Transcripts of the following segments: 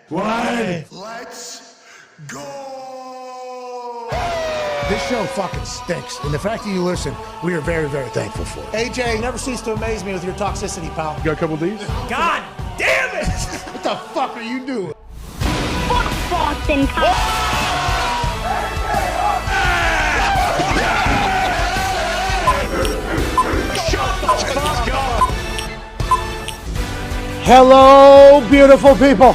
One. Let's go! This show fucking stinks, and the fact that you listen, we are very, very thankful for. AJ, never cease to amaze me with your toxicity, pal. You got a couple of these? God damn it! What the fuck are you doing? Fuck Boston College. Hello, beautiful people.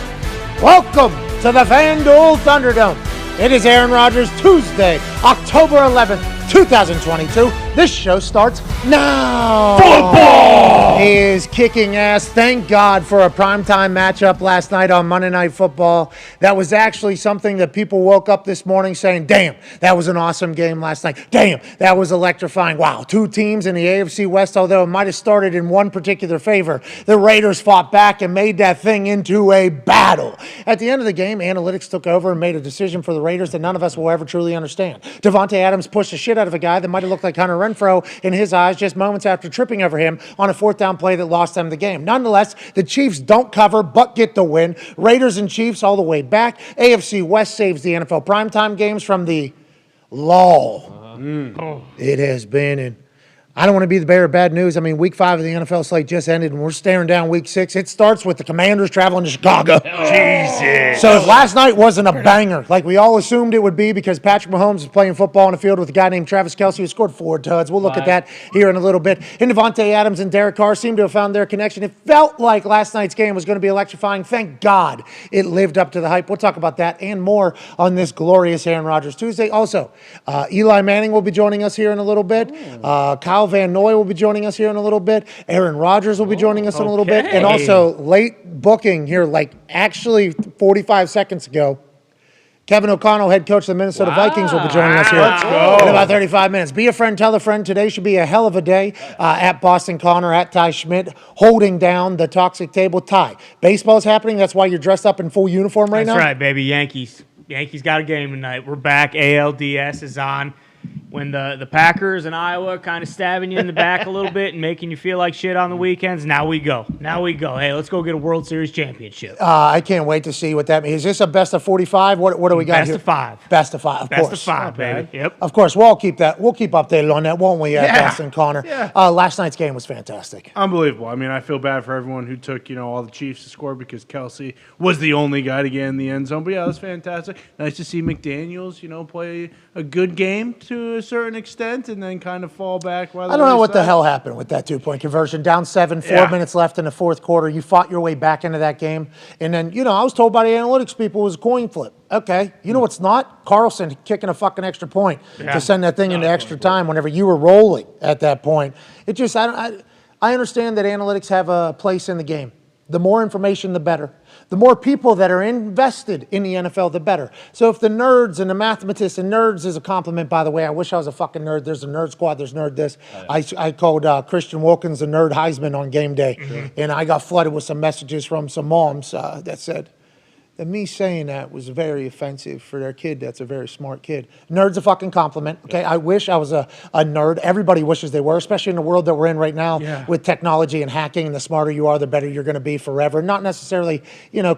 Welcome to the FanDuel Thunderdome. It is Aaron Rodgers Tuesday, October 11th, 2022. This show starts now. Football is kicking ass. Thank God for a primetime matchup last night on Monday Night Football. That was actually something that people woke up this morning saying, damn, that was an awesome game last night. Damn, that was electrifying. Wow, two teams in the AFC West, although it might have started in one particular favor. The Raiders fought back and made that thing into a battle. At the end of the game, analytics took over and made a decision for the Raiders that none of us will ever truly understand. Davante Adams pushed the shit out of a guy that might have looked like Hunter Renfrow in his eyes just moments after tripping over him on a fourth down play that lost them the game. Nonetheless, the Chiefs don't cover but get the win. Raiders and Chiefs all the way back. AFC West saves the NFL primetime games from the lull. It has been, and I don't want to be the bearer of bad news. I mean, week 5 of the NFL slate just ended, and we're staring down week 6. It starts with the Commanders traveling to Chicago. Jesus. So if last night wasn't a banger, like we all assumed it would be because Patrick Mahomes is playing football on the field with a guy named Travis Kelce who scored 4 tuds. We'll look at that here in a little bit. And Davante Adams and Derek Carr seem to have found their connection. It felt like last night's game was going to be electrifying. Thank God it lived up to the hype. We'll talk about that and more on this glorious Aaron Rodgers Tuesday. Also, Eli Manning will be joining us here in a little bit. Kyle Van Noy will be joining us here in a little bit. Aaron Rodgers will be joining us in a little bit. And also, late booking here, like actually 45 seconds ago, Kevin O'Connell, head coach of the Minnesota Vikings, will be joining us here in about 35 minutes. Be a friend, tell a friend. Today should be a hell of a day. At Boston Connor, at Ty Schmidt, holding down the toxic table. Ty, baseball's happening. That's why you're dressed up in full uniform right now? That's right, baby. Yankees got a game tonight. We're back. ALDS is on. When the Packers and Iowa kind of stabbing you in the back a little bit and making you feel like shit on the weekends, now we go. Hey, let's go get a World Series championship. I can't wait to see what that means. Is this a best of 45? What do we got Best here? of 5. Best of 5, of course. Best of 5, baby. Yep. Of course, we'll keep updated on that, won't we, Boston Connor? Yeah. Last night's game was fantastic. Unbelievable. I mean, I feel bad for everyone who took, all the Chiefs to score because Kelce was the only guy to get in the end zone. But, yeah, it was fantastic. Nice to see McDaniels, play a good game to a certain extent and then kind of fall back. I don't know what the hell happened with that 2-point conversion. Down 7, 4 minutes left in the fourth quarter. You fought your way back into that game. And then, I was told by the analytics people it was a coin flip. Okay. You know what's not? Carlson kicking a fucking extra point to send that thing into extra time whenever you were rolling at that point. It just, I understand that analytics have a place in the game. The more information, the better. The more people that are invested in the NFL, the better. So if the nerds and the mathematicians, and nerds is a compliment, by the way. I wish I was a fucking nerd. There's a nerd squad. There's nerd this. I called Christian Wilkins the nerd Heisman on game day. And I got flooded with some messages from some moms that said, that me saying that was very offensive for their kid. That's a very smart kid. Nerd's a fucking compliment. Okay, I wish I was a nerd. Everybody wishes they were, especially in the world that we're in right now with technology and hacking. And the smarter you are, the better you're going to be forever. Not necessarily,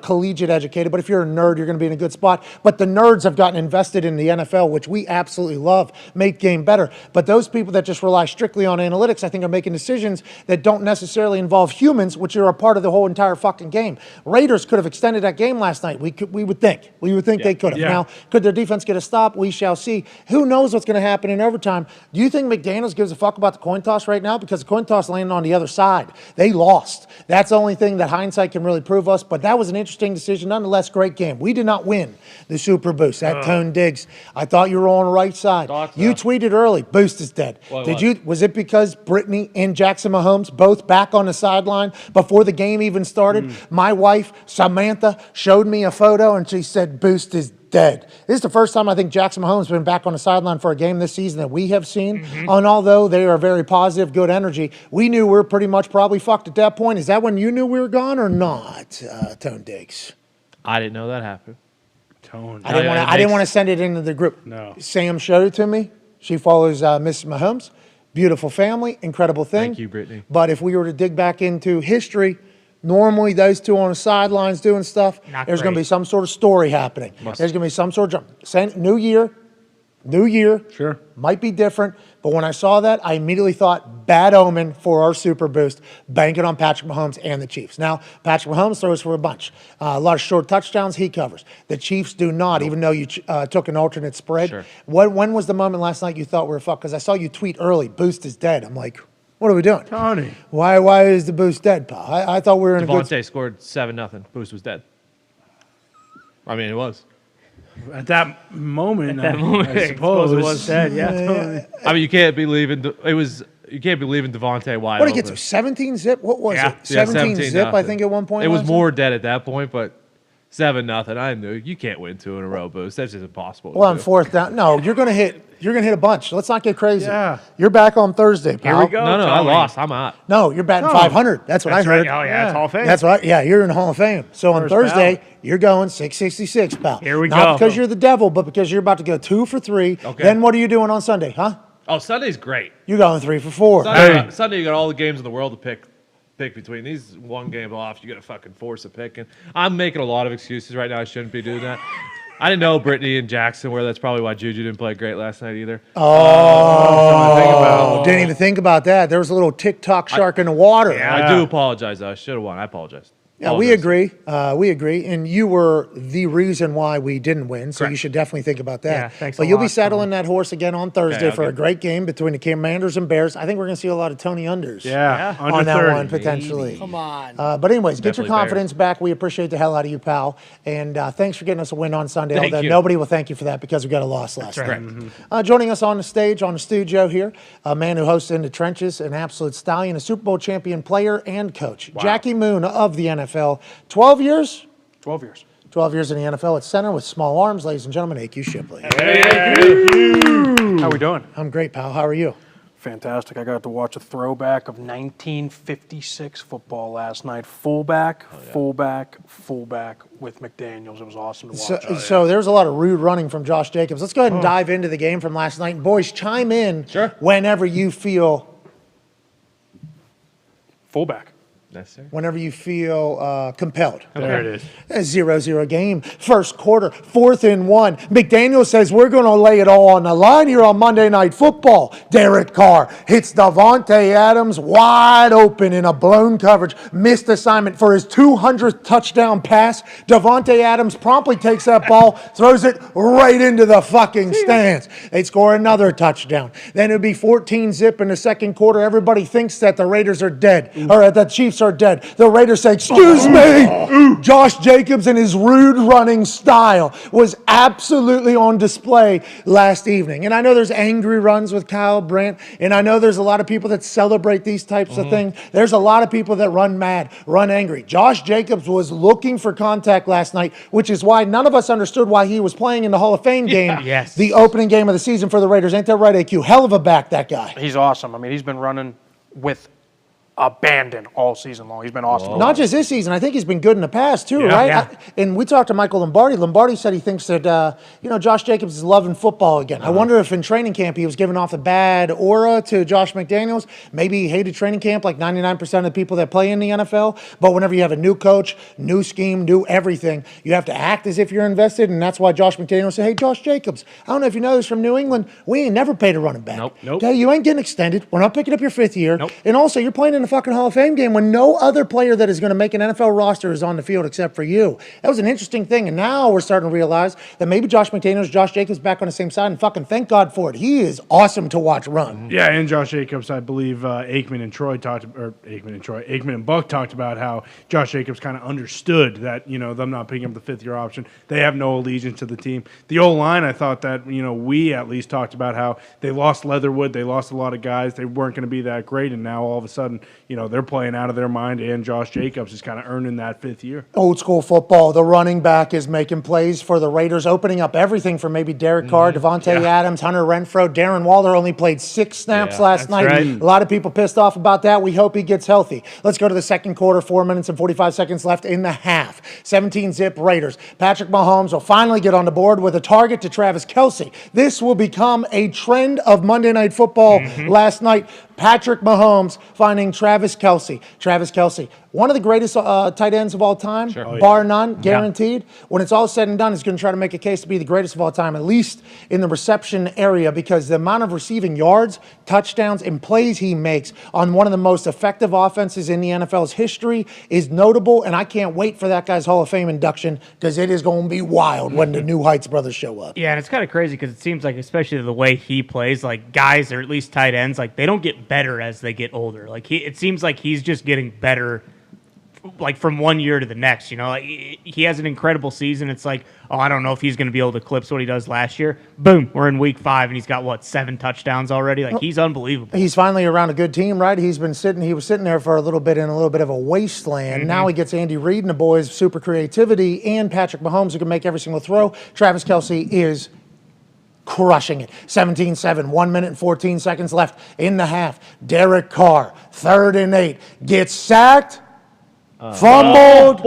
collegiate educated, but if you're a nerd, you're going to be in a good spot. But the nerds have gotten invested in the NFL, which we absolutely love, make game better. But those people that just rely strictly on analytics, I think, are making decisions that don't necessarily involve humans, which are a part of the whole entire fucking game. Raiders could have extended that game last night. We would think they could have. Now, could their defense get a stop? We shall see. Who knows what's going to happen in overtime? Do you think McDaniels gives a fuck about the coin toss right now? Because the coin toss landed on the other side. They lost. That's the only thing that hindsight can really prove us. But that was an interesting decision. Nonetheless, great game. We did not win the Super Boost. That Tone Diggs. I thought you were on the right side. You tweeted early, Boost is dead. Was it because Brittany and Jackson Mahomes both back on the sideline before the game even started? My wife, Samantha, showed me a photo and she said Boost is dead. This is the first time I think Jackson Mahomes has been back on the sideline for a game this season that we have seen. And although they are very positive, good energy, we knew we were pretty much probably fucked at that point. Is that when you knew we were gone or not, Tone Diggs? I didn't know that happened. I didn't want to send it into the group. No. Sam showed it to me. She follows Mrs. Mahomes. Beautiful family, incredible thing. Thank you, Brittany. But if we were to dig back into history, Normally, those two on the sidelines doing stuff, Not there's going to great. be some sort of story happening. There's going to be some sort of new year, Sure. might be different. But when I saw that, I immediately thought bad omen for our Super Boost, banking on Patrick Mahomes and the Chiefs. Now, Patrick Mahomes throws for a bunch. A lot of short touchdowns, he covers. The Chiefs do not, even though you took an alternate spread. Sure. When was the moment last night you thought we were fucked? Because I saw you tweet early, Boost is dead. I'm like, what are we doing? Tony. Why is the Boost dead, pal? I thought we were in a good... Devontae scored 7-0. Boost was dead. I mean, it was. At that moment, That moment, I suppose it was dead. Yeah, totally. I mean, you can't be leaving. You can't be leaving Devontae wide. What did it get open. to? 17 zip? What was Yeah. it? 17 zip, I think, at one point. It was last more dead at that point, but 7-0. I knew you can't win 2 in a row, Boost. That's just impossible. Well, to on do. fourth down. No, you're gonna hit a bunch. Let's not get crazy. Yeah. You're back on Thursday, pal. Here we go. No, I Tony. lost. I'm out. No, you're batting No. 500. That's what I heard. Right. Oh, yeah, it's Hall of Fame. That's right. Yeah, you're in the Hall of Fame. So on First Thursday, ballot. you're going 666, pal. Here we Not go. because you're the devil, but because you're about to go 2 for 3. Okay. Then what are you doing on Sunday, huh? Oh, Sunday's great. You're going 3 for 4. Sunday, you got all the games in the world to pick between. These one game off, you got to fucking force a pick. And I'm making a lot of excuses right now. I shouldn't be doing that. I didn't know Brittany and Jackson were. That's probably why Juju didn't play great last night either. Oh, didn't even think about that. There was a little TikTok shark in the water. Yeah. I do apologize, though. I should have won. I apologize. Yeah, we agree. We agree. And you were the reason why we didn't win, so you should definitely think about that. Yeah, thanks but a you'll be lot, settling that horse again on Thursday for okay. a great game between the Commanders and Bears. I think we're going to see a lot of Tony unders. Yeah. Under On that 30. one, potentially. Come on. But anyways, get your Definitely confidence back. We appreciate the hell out of you, pal. And thanks for getting us a win on Sunday. Thank Although you. nobody will thank you for that because we got a loss last night. right. Joining us on the stage, on the studio here, a man who hosts In the Trenches, an absolute stallion, a Super Bowl champion player and coach, Jackie Moon of the NFL. 12 years? 12 years. 12 years in the NFL at center with small arms, ladies and gentlemen, A.Q. Shipley. How we doing? I'm great, pal. How are you? Fantastic. I got to watch a throwback of 1956 football last night. Fullback with McDaniels. It was awesome to watch. So there's a lot of rude running from Josh Jacobs. Let's go ahead and dive into the game from last night. And boys, chime in whenever you feel Fullback. Necessary. whenever you feel compelled. There it is. A 0-0 game. First quarter, 4th and 1. McDaniel says, we're going to lay it all on the line here on Monday Night Football. Derek Carr hits Davante Adams wide open in a blown coverage. Missed assignment for his 200th touchdown pass. Davante Adams promptly takes that ball, throws it right into the fucking stands. They score another touchdown. Then it would be 14-zip in the second quarter. Everybody thinks that the Raiders are dead, or the Chiefs are dead. The Raiders say, excuse me. Josh Jacobs and his rude running style was absolutely on display last evening. And I know there's angry runs with Kyle Brandt, and I know there's a lot of people that celebrate these types of things. There's a lot of people that run mad, run angry. Josh Jacobs was looking for contact last night, which is why none of us understood why he was playing in the Hall of Fame game, Yes. the opening game of the season for the Raiders. Ain't that right, AQ? Hell of a back, that guy. He's awesome. I mean, he's been running with abandon all season long. He's been awesome. Not just this season. I think he's been good in the past, too, right? Yeah. And we talked to Michael Lombardi. Lombardi said he thinks that, Josh Jacobs is loving football again. I wonder if in training camp he was giving off a bad aura to Josh McDaniels. Maybe he hated training camp like 99% of the people that play in the NFL. But whenever you have a new coach, new scheme, new everything, you have to act as if you're invested. And that's why Josh McDaniels said, hey, Josh Jacobs, I don't know if you know this from New England, we ain't never paid a running back. Nope. Okay, you ain't getting extended. We're not picking up your 5th year. Nope. And also, you're playing in the fucking Hall of Fame game when no other player that is going to make an NFL roster is on the field except for you. That was an interesting thing, and now we're starting to realize that maybe Josh McDaniels, Josh Jacobs back on the same side, and fucking thank God for it. He is awesome to watch run. Yeah, and Josh Jacobs, I believe Aikman and Buck talked about how Josh Jacobs kind of understood that, them not picking up the 5th-year option. They have no allegiance to the team. The O-line, I thought that, we at least talked about how they lost Leatherwood. They lost a lot of guys. They weren't going to be that great, and now all of a sudden, they're playing out of their mind, and Josh Jacobs is kind of earning that 5th year. Old school football. The running back is making plays for the Raiders, opening up everything for maybe Derek Carr, Davante Adams, Hunter Renfrow. Darren Waller only played 6 snaps last night. right. A lot of people pissed off about that. We hope he gets healthy. Let's go to the second quarter, 4 minutes and 45 seconds left in the half. 17-zip Raiders. Patrick Mahomes will finally get on the board with a target to Travis Kelce. This will become a trend of Monday Night Football last night. Patrick Mahomes finding Travis Kelce. Travis Kelce one of the greatest tight ends of all time, bar none, guaranteed. When it's all said and done, he's going to try to make a case to be the greatest of all time, at least in the reception area, because the amount of receiving yards, touchdowns, and plays he makes on one of the most effective offenses in the NFL's history is notable, and I can't wait for that guy's Hall of Fame induction because it is going to be wild when the New Heights brothers show up. Yeah, and it's kind of crazy because it seems like, especially the way he plays, like guys, or at least tight ends, like they don't get better as they get older. Like it seems like he's just getting better, like from one year to the next. You know, like he has an incredible season. It's like, oh, I don't know if he's going to be able to eclipse what he does last year. Boom, we're in week 5 and he's got 7 touchdowns already. Like he's unbelievable. He's finally around a good team, right? He was sitting there for a little bit in a little bit of a wasteland. Now he gets Andy Reid and the boys' super creativity and Patrick Mahomes, who can make every single throw. Travis Kelce is crushing it. 17-7, 1 minute and 14 seconds left in the half. Derek Carr, 3rd and 8, gets sacked, fumbled,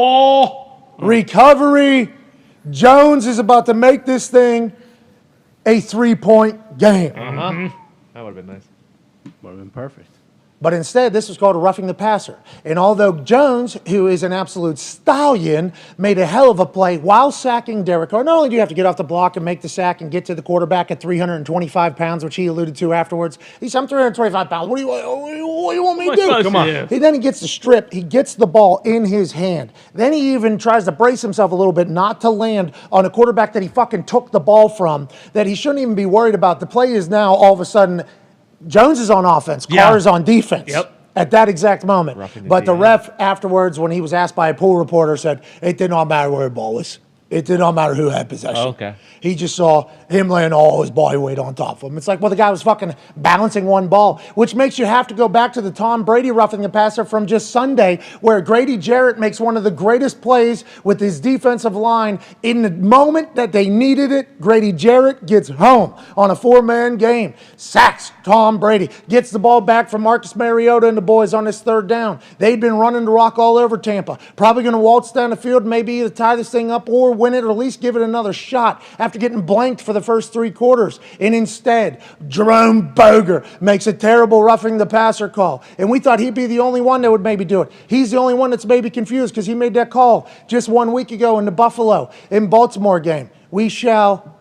recovery. Jones is about to make this thing a 3-point game. That would have been nice. Would have been perfect. But instead, this was called a roughing the passer. And although Jones, who is an absolute stallion, made a hell of a play while sacking Derek Carr, not only do you have to get off the block and make the sack and get to the quarterback at 325 pounds, which he alluded to afterwards. He said, I'm 325 pounds. What do you want me to do? Come on. Then he gets the strip. He gets the ball in his hand. Then he even tries to brace himself a little bit not to land on a quarterback that he fucking took the ball from, that he shouldn't even be worried about. The play is now all of a sudden Jones is on offense, Carr is on defense. At that exact moment. But the ref afterwards, when he was asked by a pool reporter, said it did not matter where the ball was. It did not matter who had possession. He just saw him laying all his body weight on top of him. It's like, well, the guy was fucking balancing one ball, which makes you have to go back to the Tom Brady roughing the passer from just Sunday, where Grady Jarrett makes one of the greatest plays with his defensive line. In the moment that they needed it, Grady Jarrett gets home on a 4-man game, sacks Tom Brady, gets the ball back from Marcus Mariota and the boys on this 3rd down. They'd been running the rock all over Tampa. Probably going to waltz down the field, maybe either tie this thing up or win it, or at least give it another shot after getting blanked for the first 3 quarters. And instead, Jerome Boger makes a terrible roughing the passer call. And we thought he'd be the only one that would maybe do it. He's the only one that's maybe confused because he made that call just 1 week ago in the Buffalo and Baltimore game. We shall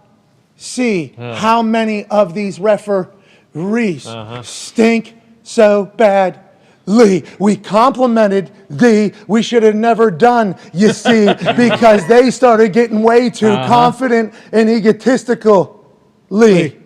see how many of these referees stink so bad. We complimented thee. We should have never done, you see, because they started getting way too confident and egotistical. Anyways,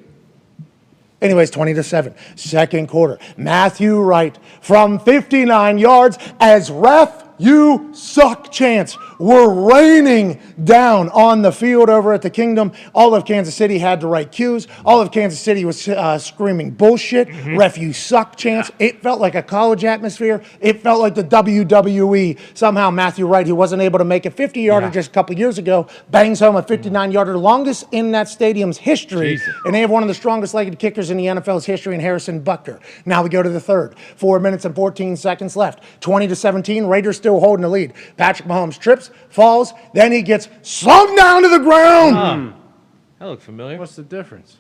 20-7, 2nd quarter. Matthew Wright from 59 yards as ref you suck chants were raining down on the field over at the Kingdom. All of Kansas City had the right cues. All of Kansas City was screaming bullshit. Ref you suck chants. It felt like a college atmosphere. It felt like the WWE. Somehow Matthew Wright, who wasn't able to make a 50-yarder just a couple years ago, bangs home a 59-yarder, longest in that stadium's history. And they have one of the strongest legged kickers in the NFL's history in Harrison Butker. Now we go to the 3rd. 4 minutes and 14 seconds left. 20-17. Raiders still holding the lead. Patrick Mahomes trips, falls, then he gets slung down to the ground. That looked familiar. What's the difference?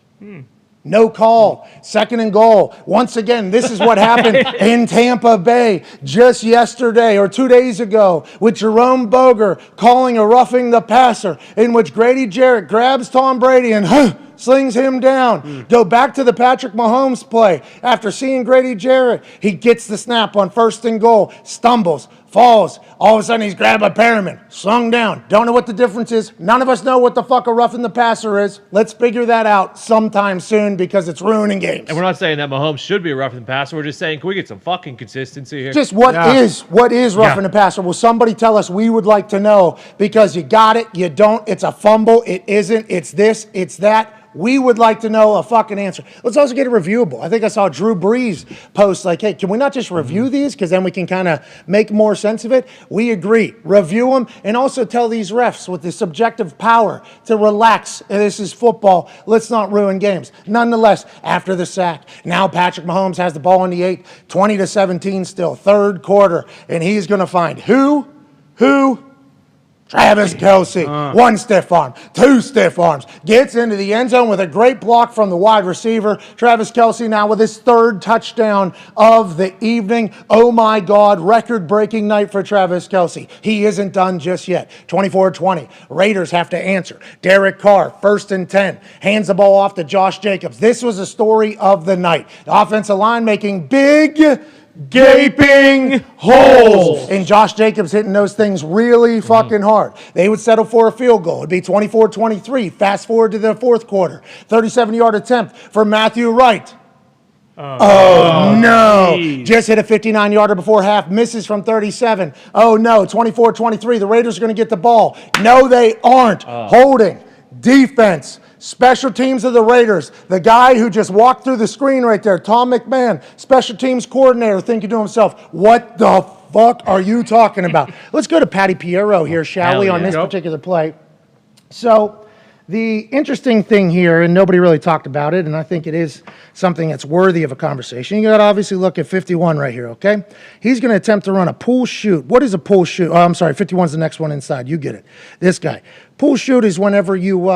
No call. 2nd and goal. Once again, this is what happened in Tampa Bay just yesterday or 2 days ago with Jerome Boger calling a roughing the passer, in which Grady Jarrett grabs Tom Brady and slings him down. Go back to the Patrick Mahomes play. After seeing Grady Jarrett, he gets the snap on 1st and goal, stumbles, falls. All of a sudden, he's grabbed by Perriman, slung down. Don't know what the difference is. None of us know what the fuck a roughing the passer is. Let's figure that out sometime soon because it's ruining games. And we're not saying that Mahomes should be a roughing the passer. We're just saying, can we get some fucking consistency here? Just what is roughing the passer? Will somebody tell us? We would like to know, because you got it, you don't, it's a fumble, it isn't, it's this, it's that. We would like to know a fucking answer. Let's also get it reviewable. I think I saw Drew Brees post like, hey, can we not just review these? Because then we can kind of make more sense of it. We agree. Review them and also tell these refs with the subjective power to relax. This is football. Let's not ruin games. Nonetheless, after the sack, now Patrick Mahomes has the ball on the 8, 20-17 still, 3rd quarter. And he's going to find who? Travis Kelce, one stiff arm, two stiff arms, gets into the end zone with a great block from the wide receiver. Travis Kelce now with his third touchdown of the evening. Oh my God, record-breaking night for Travis Kelce. He isn't done just yet. 24-20, Raiders have to answer. Derek Carr, 1st and 10, hands the ball off to Josh Jacobs. This was the story of the night. The offensive line making big gaping holes. And Josh Jacobs hitting those things really fucking hard. They would settle for a field goal. It'd be 24-23. Fast forward to the fourth quarter. 37-yard attempt for Matthew Wright. Oh, no. geez. Just hit a 59-yarder before half. Misses from 37. Oh, no. 24-23. The Raiders are going to get the ball. No, they aren't. Holding. Defense. Special teams of the Raiders. The guy who just walked through the screen right there, Tom McMahon, special teams coordinator, thinking to himself, what the fuck are you talking about? Let's go to Patty Piero here, shall we, on this particular play. So the interesting thing here, and nobody really talked about it, and I think it is something that's worthy of a conversation. You got to obviously look at 51 right here, okay? He's going to attempt to run a pull shoot. What is a pull shoot? Oh, I'm sorry, 51's the next one inside. You get it. This guy. Pull shoot is whenever you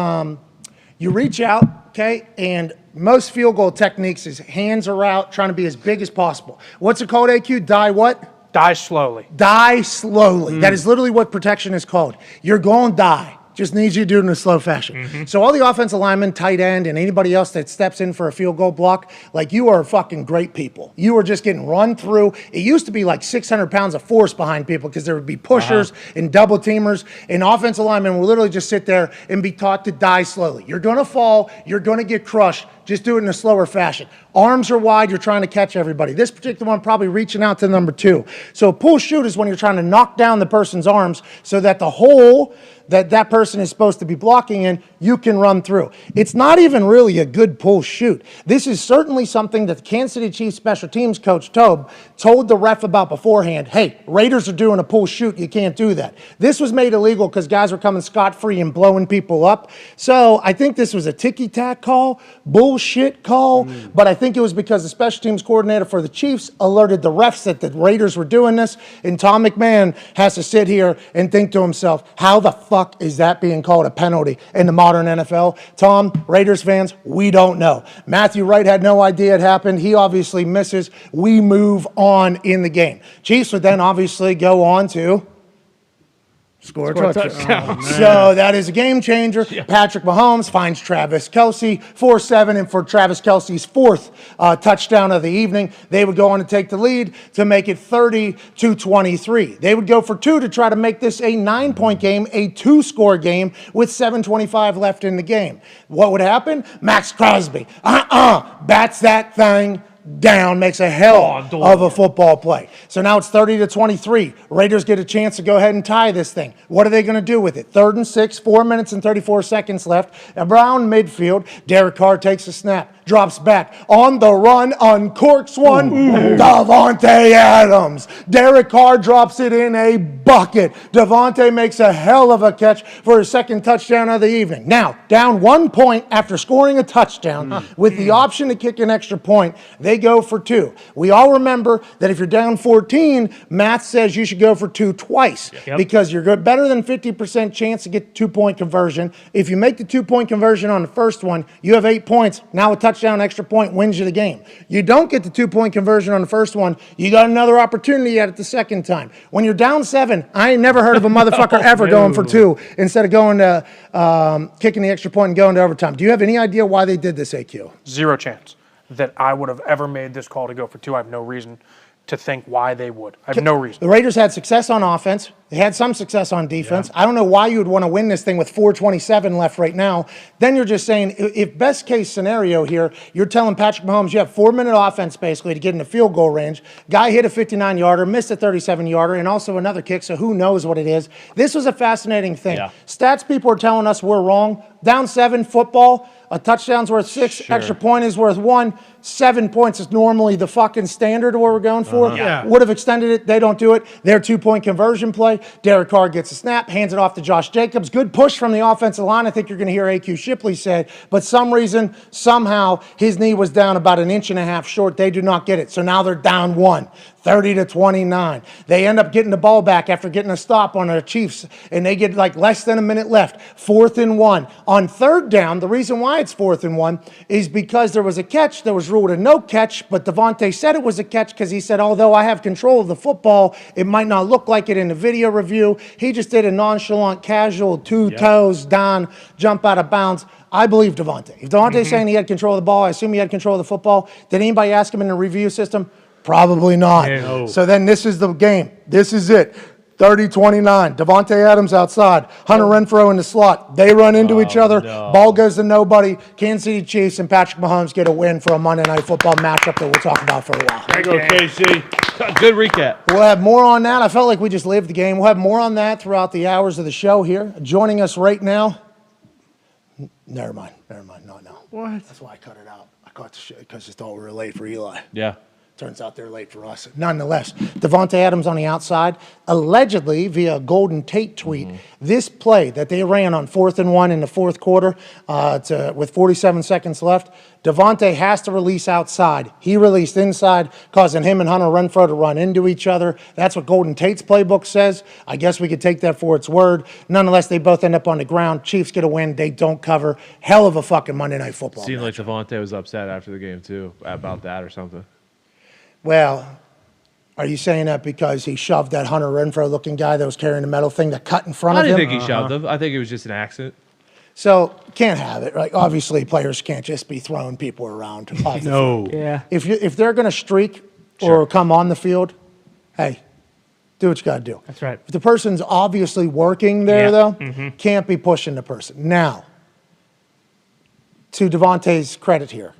reach out, okay, and most field goal techniques is hands are out, trying to be as big as possible. What's it called, AQ? Die what? Die slowly. Die slowly. That is literally what protection is called. You're going to die. Just needs you to do it in a slow fashion. So all the offensive linemen, tight end, and anybody else that steps in for a field goal block, like you are fucking great people. You are just getting run through. It used to be like 600 pounds of force behind people because there would be pushers and double teamers, and offensive linemen will literally just sit there and be taught to die slowly. You're going to fall. You're going to get crushed. Just do it in a slower fashion. Arms are wide. You're trying to catch everybody. This particular one probably reaching out to number 2. So a pull shoot is when you're trying to knock down the person's arms so that the hole that person is supposed to be blocking in, you can run through. It's not even really a good pull shoot. This is certainly something that the Kansas City Chiefs special teams coach Tobe told the ref about beforehand. Hey, Raiders are doing a pull shoot. You can't do that. This was made illegal because guys were coming scot-free and blowing people up. So I think this was a ticky-tack call, bullshit call, but I think it was because the special teams coordinator for the Chiefs alerted the refs that the Raiders were doing this, and Tom McMahon has to sit here and think to himself, how the fuck is that being called a penalty in the modern NFL? Tom, Raiders fans, we don't know. Matthew Wright had no idea it happened. He obviously misses. We move on in the game. Chiefs would then obviously go on to score a touchdown. So that is a game changer. Patrick Mahomes finds Travis Kelce 4-7, and for Travis Kelce's 4th touchdown of the evening, they would go on to take the lead to make it 30-23. They would go for 2 to try to make this a 9-point game, a 2-score game with 7:25 left in the game. What would happen? Max Crosby, bats that thing down, makes a hell of a football play. So now it's 30-23. Raiders get a chance to go ahead and tie this thing. What are they going to do with it? 3rd and 6, 4 minutes and 34 seconds left. Around midfield, Derek Carr takes a snap, drops back, on the run, uncorks one, Davante Adams. Derek Carr drops it in a bucket. Davante makes a hell of a catch for his 2nd touchdown of the evening. Now, down 1 point after scoring a touchdown with the option to kick an extra point, they go for 2. We all remember that if you're down 14, math says you should go for 2 twice because you're good, better than 50% chance to get the 2-point conversion. If you make the 2-point conversion on the first one, you have 8 points. Now a touchdown, extra point wins you the game. You don't get the 2-point conversion on the first one, you got another opportunity at it the second time. When you're down 7, I ain't never heard of a motherfucker ever going for 2 instead of going to kicking the extra point and going to overtime. Do you have any idea why they did this, AQ? Zero chance that I would have ever made this call to go for 2. I have no reason to think why they would. I have no reason. The Raiders had success on offense. They had some success on defense. I don't know why you would want to win this thing with 4:27 left right now. Then you're just saying, if best case scenario here, you're telling Patrick Mahomes you have 4-minute offense basically to get into field goal range. Guy hit a 59-yarder, missed a 37-yarder, and also another kick, so who knows what it is. This was a fascinating thing. Stats people are telling us we're wrong. Down 7, football, a touchdown's worth 6, extra point is worth 1. 7 points is normally the fucking standard of what we're going for. Yeah. Would have extended it. They don't do it. Their 2-point conversion play. Derek Carr gets a snap, hands it off to Josh Jacobs. Good push from the offensive line. I think you're going to hear A.Q. Shipley say, but some reason, somehow, his knee was down about an inch and a half short. They do not get it. So now they're down 1, 30-29. They end up getting the ball back after getting a stop on the Chiefs, and they get like less than a minute left. 4th and 1. On 3rd down, the reason why it's 4th and 1 is because there was a catch. There was ruled a no catch, but Devontae said it was a catch because he said, although I have control of the football, it might not look like it in the video review. He just did a nonchalant, casual, two toes down, jump out of bounds. I believe Devontae. If Devontae's saying he had control of the ball, I assume he had control of the football. Did anybody ask him in the review system? Probably not. No. So then this is the game. This is it. 30-29. Devontae Adams outside. Hunter Renfrow in the slot. They run into each other. no. Ball goes to nobody. Kansas City Chiefs and Patrick Mahomes get a win for a Monday Night Football matchup that we'll talk about for a while. There you go, KC. Good recap. We'll have more on that. I felt like we just lived the game. We'll have more on that throughout the hours of the show here. Joining us right now. Never mind. No. What? That's why I cut it out. I caught the shit because I thought we were late for Eli. Yeah. Turns out they're late for us. Nonetheless, Devontae Adams on the outside, allegedly via a Golden Tate tweet, this play that they ran on 4th and 1 in the 4th quarter with 47 seconds left, Devontae has to release outside. He released inside, causing him and Hunter Renfrow to run into each other. That's what Golden Tate's playbook says. I guess we could take that for its word. Nonetheless, they both end up on the ground. Chiefs get a win. They don't cover. Hell of a fucking Monday Night Football. Seemed like match. Devontae was upset after the game, too, about that or something. Well, are you saying that because he shoved that Hunter Renfrow-looking guy that was carrying the metal thing that cut in front I of didn't him? think he shoved him. I think it was just an accident. So, can't have it, right? Obviously, players can't just be throwing people around. Off the field. Yeah. If they're going to streak or come on the field, hey, do what you got to do. That's right. If the person's obviously working there, Yeah. though, can't be pushing the person. Now, to Devontae's credit here,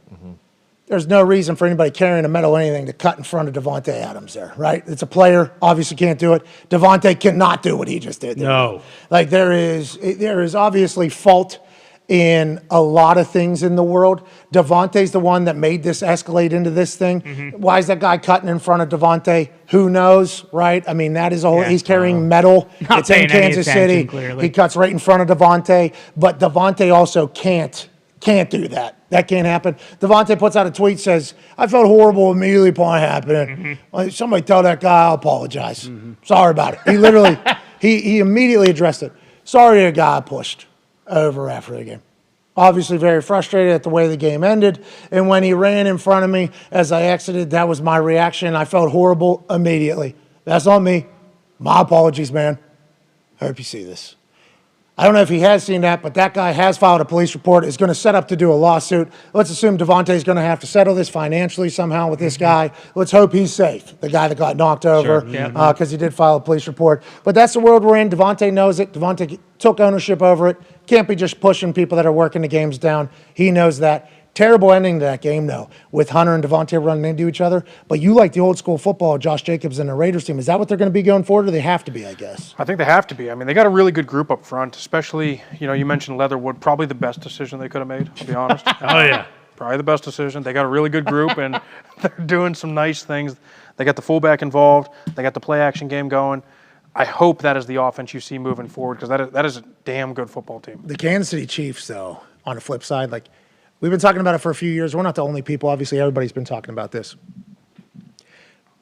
there's no reason for anybody carrying a metal or anything to cut in front of Devontae Adams there, right? It's a player, obviously can't do it. Devontae cannot do what he just did there. No. Like there is obviously fault in a lot of things in the world. Devontae's the one that made this escalate into this thing. Why is that guy cutting in front of Devontae? Who knows, right? I mean, that is a whole, Yeah. he's carrying metal. Not It's in paying any Kansas attention, City. clearly. He cuts right in front of Devontae, but Devontae also can't do that. That can't happen. Devontae puts out a tweet, says, I felt horrible immediately upon it happening. Like, somebody tell that guy I'll apologize. Sorry about it. He literally, he immediately addressed it. Sorry the guy pushed over after the game. Obviously very frustrated at the way the game ended. And when he ran in front of me as I exited, that was my reaction. I felt horrible immediately. That's on me. My apologies, man. Hope you see this. I don't know if he has seen that, but that guy has filed a police report, is going to set up to do a lawsuit. Let's assume Devontae's going to have to settle this financially somehow with this guy. Let's hope he's safe, the guy that got knocked over, because he did file a police report. But that's the world we're in. Devontae knows it. Devontae took ownership over it. Can't be just pushing people that are working the games down. He knows that. Terrible ending to that game, though, with Hunter and Devontae running into each other. But you like the old school football, Josh Jacobs and the Raiders team. Is that what they're going to be going forward, or they have to be, I guess? I think they have to be. I mean, they got a really good group up front, especially, you mentioned Leatherwood, probably the best decision they could have made, I'll be honest. Oh, yeah. Probably the best decision. They got a really good group, and they're doing some nice things. They got the fullback involved. They got the play action game going. I hope that is the offense you see moving forward, because that is a damn good football team. The Kansas City Chiefs, though, on the flip side, like, we've been talking about it for a few years. We're not the only people. Obviously, everybody's been talking about this.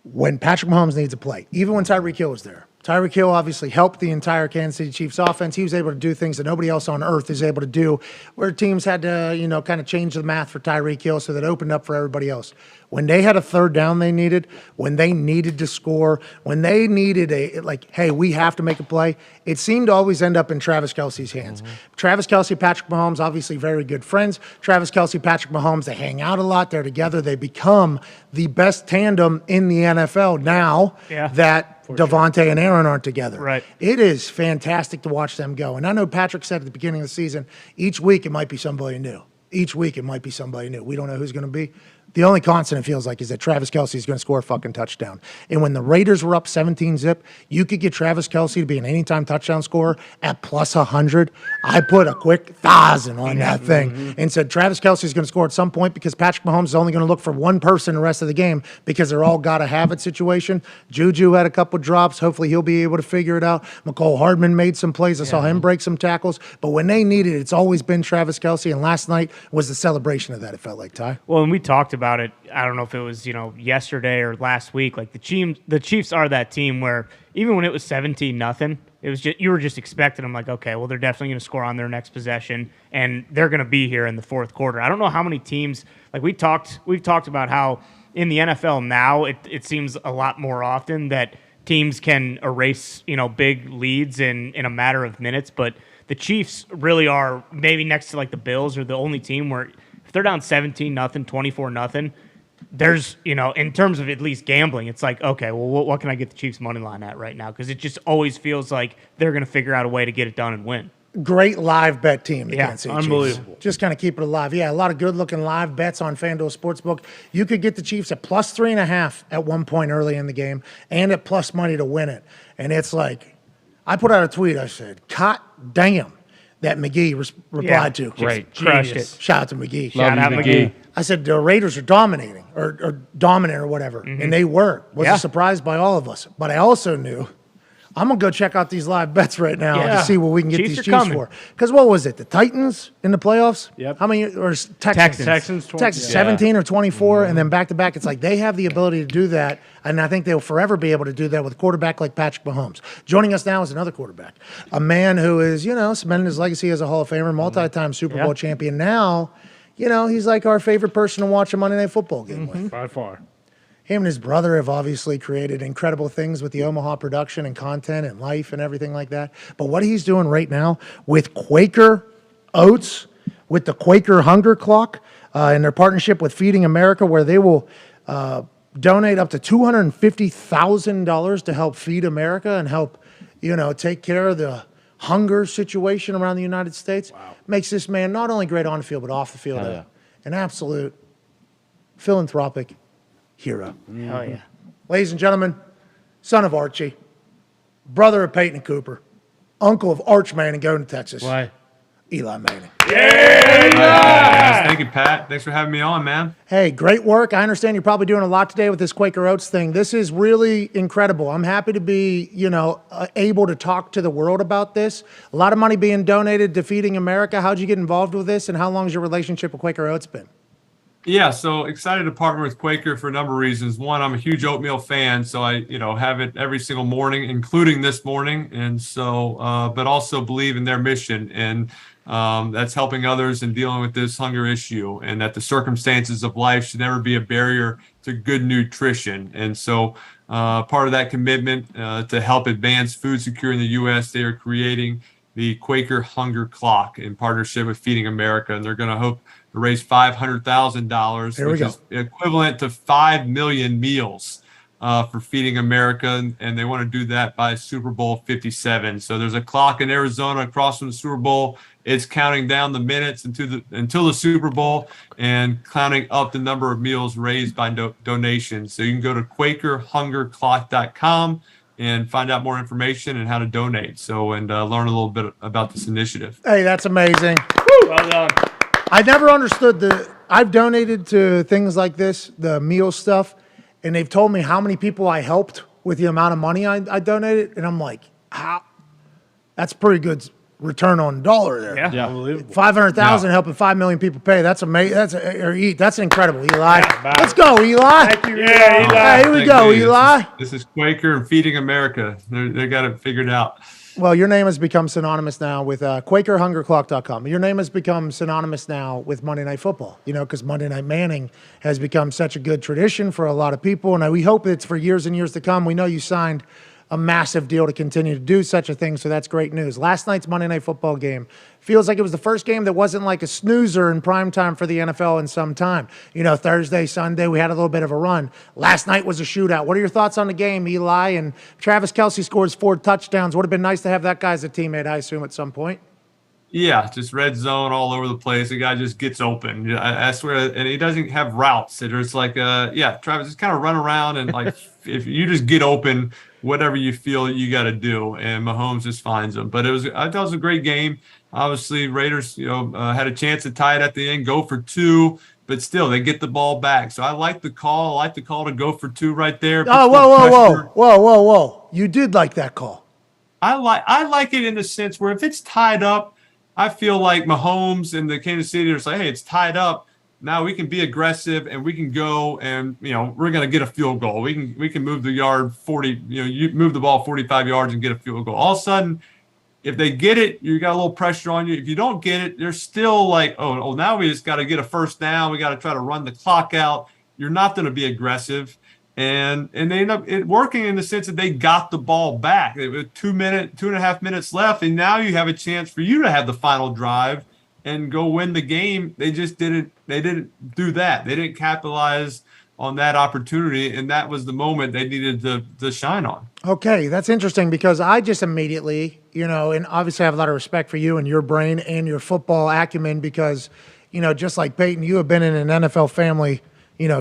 When Patrick Mahomes needs a play, even when Tyreek Hill was there, Tyreek Hill obviously helped the entire Kansas City Chiefs offense. He was able to do things that nobody else on earth is able to do, where teams had to, kind of change the math for Tyreek Hill, so that opened up for everybody else. When they had a third down they needed, when they needed to score, when they needed hey, we have to make a play, it seemed to always end up in Travis Kelce's hands. Travis Kelce, Patrick Mahomes, obviously very good friends. Travis Kelce, Patrick Mahomes, they hang out a lot. They're together. They become the best tandem in the NFL now that Devontae and Aaron aren't together. Right. It is fantastic to watch them go. And I know Patrick said at the beginning of the season, each week it might be somebody new. Each week it might be somebody new. We don't know who's going to be. The only constant it feels like is that Travis Kelce is going to score a fucking touchdown. And when the Raiders were up 17-zip, you could get Travis Kelce to be an anytime touchdown scorer at plus 100. I put a quick 1,000 on that thing and said Travis Kelce is going to score at some point because Patrick Mahomes is only going to look for one person the rest of the game because they're all got to have it situation. Juju had a couple drops. Hopefully he'll be able to figure it out. McCole Hardman made some plays. I saw him break some tackles. But when they need it, it's always been Travis Kelce. And last night was the celebration of that, it felt like, Ty. Well, and we talked about it. I don't know if it was, yesterday or last week. Like the Chiefs are that team where even when it was 17-0, it was just you were just expecting them like, okay, well they're definitely going to score on their next possession and they're going to be here in the fourth quarter. I don't know how many teams like we've talked about how in the NFL now it seems a lot more often that teams can erase big leads in a matter of minutes, but the Chiefs really are maybe next to like the Bills are the only team where if they're down 17-0, 24-0. There's, in terms of at least gambling, it's like, okay, well, what can I get the Chiefs money line at right now? Because it just always feels like they're going to figure out a way to get it done and win. Great live bet team, the Kansas City unbelievable. Chiefs. Just kind of keep it alive. Yeah, a lot of good-looking live bets on FanDuel Sportsbook. You could get the Chiefs at plus 3.5 at one point early in the game and at plus money to win it. And it's like, I put out a tweet. I said, "God damn." That McGee replied to. Great. Crushed it. Shout out to McGee. Shout out McGee. I said the Raiders are dominating or dominant or whatever, and they were. Was surprised by all of us. But I also knew I'm going to go check out these live bets right now to see what we can get Chiefs these are Chiefs coming. for. Because what was it? The Titans in the playoffs? Yep. How many? Or Texans? Texans. Texas 17 or 24, and then back-to-back. It's like they have the ability to do that, and I think they'll forever be able to do that with a quarterback like Patrick Mahomes. Joining us now is another quarterback, a man who is, cementing his legacy as a Hall of Famer, multi-time Super Bowl champion. Now, he's like our favorite person to watch a Monday Night Football game with. By far. Him and his brother have obviously created incredible things with the Omaha production and content and life and everything like that. But what he's doing right now with Quaker Oats, with the Quaker Hunger Clock, and their partnership with Feeding America, where they will donate up to $250,000 to help feed America and help, take care of the hunger situation around the United States, makes this man not only great on the field, but off the field, an absolute philanthropic hero. Hell yeah. Ladies and gentlemen, son of Archie, brother of Peyton and Cooper, uncle of Arch Manning going to Texas. Why? Eli Manning. Thank you, Pat. Thanks for having me on, man. Hey, great work. I understand you're probably doing a lot today with this Quaker Oats thing. This is really incredible. I'm happy to be, able to talk to the world about this. A lot of money being donated to Feeding America. How'd you get involved with this, and how long has your relationship with Quaker Oats been? Yeah, so excited to partner with Quaker for a number of reasons. One, I'm a huge oatmeal fan, so I, have it every single morning, including this morning. And so, but also believe in their mission, and that's helping others in dealing with this hunger issue, and that the circumstances of life should never be a barrier to good nutrition. And so, part of that commitment to help advance food security in the U.S., they are creating the Quaker Hunger Clock in partnership with Feeding America, and they're going to hope to raise $500,000, which is equivalent to 5 million meals for Feeding America, and they want to do that by Super Bowl 57. So there's a clock in Arizona across from the Super Bowl. It's counting down the minutes until the Super Bowl and counting up the number of meals raised by donations. So you can go to QuakerHungerClock.com and find out more information and how to donate. So and learn a little bit about this initiative. Hey, that's amazing. Well done. I never understood I've donated to things like this, the meal stuff, and they've told me how many people I helped with the amount of money I donated, and I'm like, how? That's pretty good return on dollar there. Yeah. Unbelievable. 500,000 helping 5 million people pay. That's amazing. That's incredible, Eli. Let's go, Eli. Thank you. Yeah, Eli. Here we Thank go, you. Eli. This is Quaker and Feeding America. They got it figured out. Well, your name has become synonymous now with QuakerHungerClock.com. Your name has become synonymous now with Monday Night Football, because Monday Night Manning has become such a good tradition for a lot of people, and we hope it's for years and years to come. We know you signed a massive deal to continue to do such a thing, so that's great news. Last night's Monday Night Football game feels like it was the first game that wasn't like a snoozer in prime time for the NFL in some time. Thursday, Sunday, we had a little bit of a run. Last night was a shootout. What are your thoughts on the game, Eli? And Travis Kelce scores 4 touchdowns. Would have been nice to have that guy as a teammate, I assume, at some point. Yeah, just red zone all over the place. The guy just gets open. I swear, and he doesn't have routes. It's like, yeah, Travis, just kind of run around and like if you just get open, whatever you feel you got to do, and Mahomes just finds them. But I thought it was a great game. Obviously, Raiders, had a chance to tie it at the end, go for two, but still they get the ball back. So I like the call. I like the call to go for two right there. Oh, whoa. You did like that call. I like it in the sense where if it's tied up, I feel like Mahomes and the Kansas City are like, hey, it's tied up. Now we can be aggressive and we can go and we're going to get a field goal. We can move the yard 40. You move the ball 45 yards and get a field goal. All of a sudden, if they get it, you got a little pressure on you. If you don't get it, they're still like, oh, now we just got to get a first down. We got to try to run the clock out. You're not going to be aggressive. And they end up working in the sense that they got the ball back. With 2.5 minutes left, and now you have a chance for you to have the final drive and go win the game. They just didn't. They didn't do that. They didn't capitalize on that opportunity, and that was the moment they needed to shine on. Okay, that's interesting because I just immediately, and obviously I have a lot of respect for you and your brain and your football acumen because, just like Peyton, you have been in an NFL family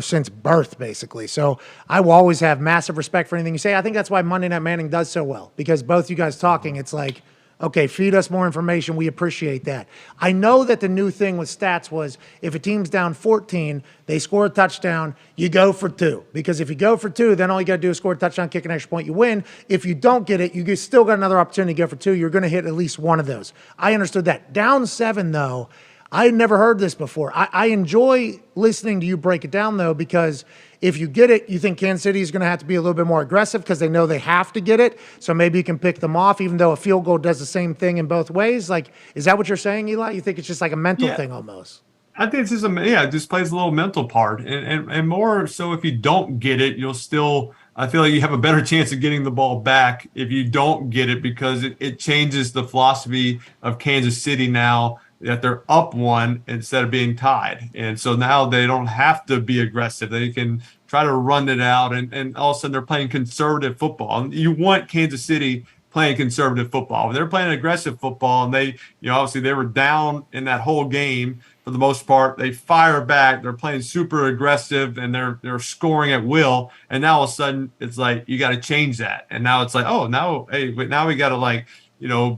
since birth, basically. So I will always have massive respect for anything you say. I think that's why Monday Night Manning does so well, because both you guys talking, it's like, okay, feed us more information. We appreciate that. I know that the new thing with stats was if a team's down 14, they score a touchdown, you go for two. Because if you go for two, then all you got to do is score a touchdown, kick an extra point, you win. If you don't get it, you still got another opportunity to go for two. You're going to hit at least one of those. I understood that. Down 7, though, I had never heard this before. I enjoy listening to you break it down, though, because if you get it, you think Kansas City is going to have to be a little bit more aggressive because they know they have to get it. So maybe you can pick them off, even though a field goal does the same thing in both ways. Like, is that what you're saying, Eli? You think it's just like a mental thing almost? I think it's just it just plays a little mental part, and more so if you don't get it, you'll still. I feel like you have a better chance of getting the ball back if you don't get it because it changes the philosophy of Kansas City now that they're up one instead of being tied. And so now they don't have to be aggressive. They can try to run it out, and all of a sudden they're playing conservative football. And you want Kansas City playing conservative football. When they're playing aggressive football, and they, obviously they were down in that whole game for the most part. They fire back. They're playing super aggressive, and they're scoring at will. And now all of a sudden it's like you got to change that. And now it's like, oh, now we got to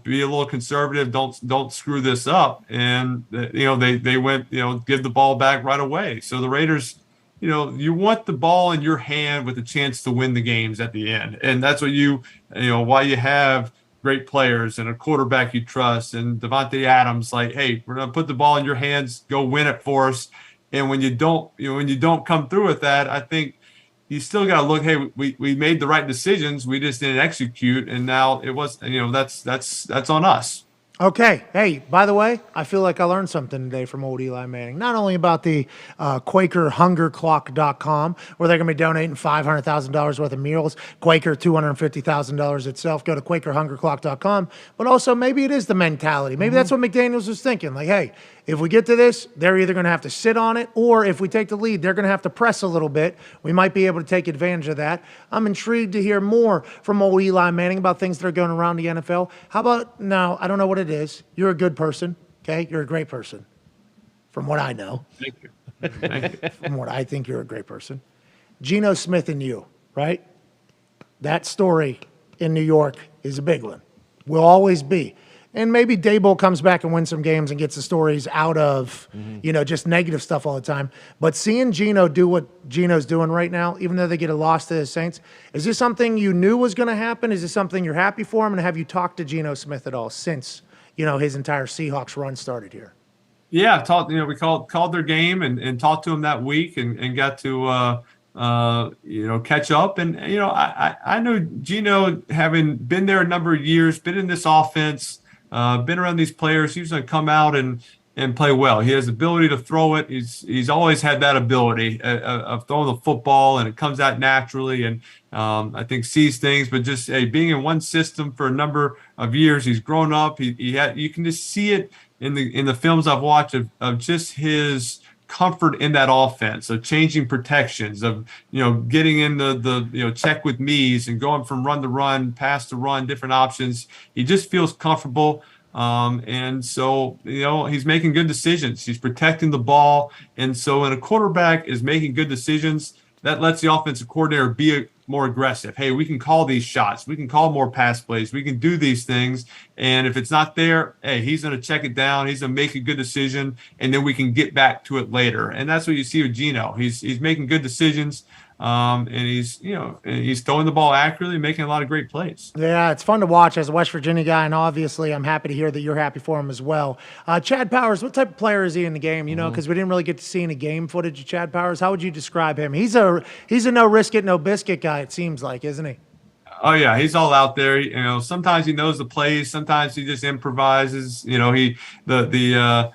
be a little conservative. Don't screw this up. And they went, give the ball back right away. So the Raiders, you want the ball in your hand with a chance to win the games at the end. And that's what why you have great players and a quarterback you trust and Devontae Adams, like, hey, we're going to put the ball in your hands, go win it for us. And when you don't come through with that, I think you still got to look, hey, we made the right decisions. We just didn't execute. And now it was, that's on us. Okay. Hey, by the way, I feel like I learned something today from old Eli Manning. Not only about the QuakerHungerClock.com, where they're going to be donating $500,000 worth of meals, Quaker $250,000 itself. Go to QuakerHungerClock.com. But also maybe it is the mentality. Maybe that's what McDaniels was thinking. Like, hey, if we get to this, they're either going to have to sit on it, or if we take the lead, they're going to have to press a little bit. We might be able to take advantage of that. I'm intrigued to hear more from old Eli Manning about things that are going around the NFL. How about now? I don't know what it is. You're a good person, okay? You're a great person, from what I know. Thank you. Thank you. From what I think, you're a great person. Geno Smith and you, right? That story in New York is a big one. Will always be. And maybe Daboll comes back and wins some games and gets the stories out of, just negative stuff all the time. But seeing Geno do what Geno's doing right now, even though they get a loss to the Saints, is this something you knew was going to happen? Is this something you're happy for him? And have you talked to Geno Smith at all since, his entire Seahawks run started here? Yeah, we called their game and talked to him that week and got to catch up. And I know Geno, having been there a number of years, been in this offense, been around these players, he's going to come out and play well. He has the ability to throw it. He's always had that ability of throwing the football, and it comes out naturally. And I think sees things, but just being in one system for a number of years, he's grown up. You can just see it in the films I've watched of just his comfort in that offense, of changing protections, of getting in the check with me's and going from run to run, pass to run, different options. He just feels comfortable. And so, he's making good decisions. He's protecting the ball. And so when a quarterback is making good decisions, that lets the offensive coordinator be more aggressive. Hey, we can call these shots. We can call more pass plays. We can do these things. And if it's not there, hey, he's going to check it down. He's going to make a good decision, and then we can get back to it later. And that's what you see with Geno. He's making good decisions. And he's throwing the ball accurately, making a lot of great plays. Yeah, it's fun to watch as a West Virginia guy, and obviously I'm happy to hear that you're happy for him as well. Chad Powers, what type of player is he in the game? Because we didn't really get to see any game footage of Chad Powers. How would you describe him? He's a no risk it, no biscuit guy, it seems like, isn't he? Oh yeah, he's all out there. Sometimes he knows the plays, sometimes he just improvises. The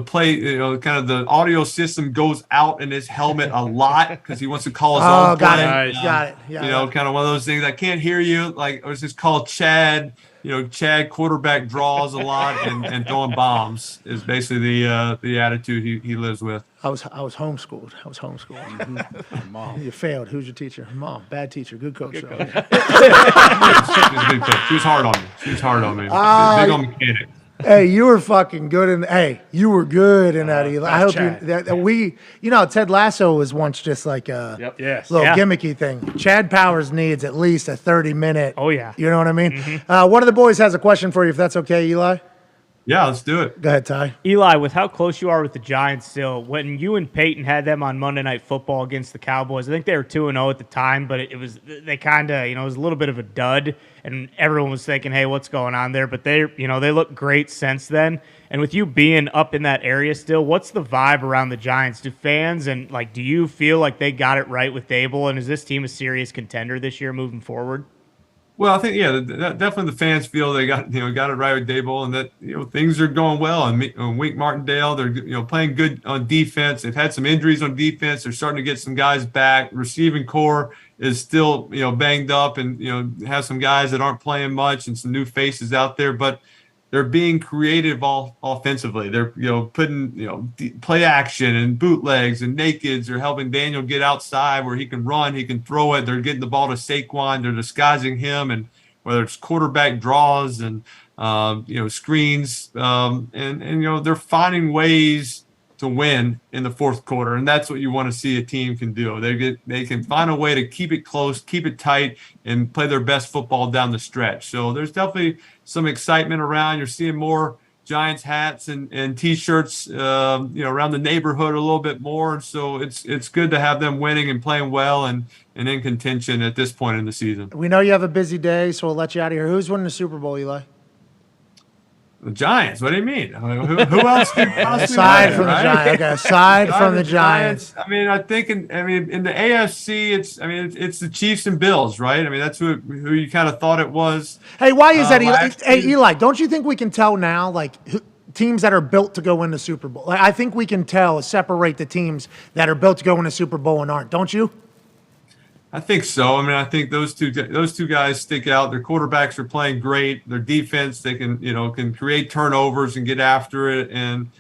play, kind of the audio system goes out in his helmet a lot because he wants to call his own play. Got it. Yeah. Kind of one of those things. I can't hear you. Like, or it's just called Chad. Chad quarterback draws a lot and throwing bombs is basically the attitude he lives with. I was homeschooled. Mom, you failed. Who's your teacher? Mom, bad teacher, good coach. She's a good coach. She was hard on me. Big on mechanics. Hey, you were fucking good you were good in that, Eli. I hope Ted Lasso was once just like a little gimmicky thing. Chad Powers needs at least a 30-minute. Oh, yeah. You know what I mean? Mm-hmm. One of the boys has a question for you, if that's okay, Eli. Yeah, let's do it. Go ahead, Ty. Eli, with how close you are with the Giants still, when you and Peyton had them on Monday Night Football against the Cowboys, I think they were 2-0 at the time, but it was a little bit of a dud, and everyone was thinking, hey, what's going on there? But they look great since then. And with you being up in that area still, what's the vibe around the Giants? Do fans and do you feel like they got it right with Dable? And is this team a serious contender this year moving forward? Well, I think definitely the fans feel they got it right with Dable, and that things are going well. And Wink Martindale, they're playing good on defense. They've had some injuries on defense. They're starting to get some guys back. Receiving core is still banged up, and have some guys that aren't playing much and some new faces out there, but they're being creative offensively. They're putting play action and bootlegs and nakeds. They're helping Daniel get outside where he can run, he can throw it. They're getting the ball to Saquon. They're disguising him, and whether it's quarterback draws and screens, and they're finding ways to win in the fourth quarter, and that's what you want to see a team can do. They can find a way to keep it close, keep it tight, and play their best football down the stretch. So there's definitely some excitement around. You're seeing more Giants hats and T-shirts, around the neighborhood a little bit more. And so it's good to have them winning and playing well and in contention at this point in the season. We know you have a busy day, so we'll let you out of here. Who's winning the Super Bowl, Eli? The Giants. What do you mean? Who else could possibly aside win, from right? the Giants? Okay, aside from the Giants. I mean, I think in the AFC, it's the Chiefs and Bills, right? I mean, that's who you kind of thought it was. Hey, why is that, Eli? Hey, year. Eli, don't you think we can tell now, teams that are built to go win the Super Bowl? I think we can separate the teams that are built to go win the Super Bowl and aren't. Don't you? I think so. I mean, I think those two guys stick out. Their quarterbacks are playing great. Their defense, they can create turnovers and get after it. And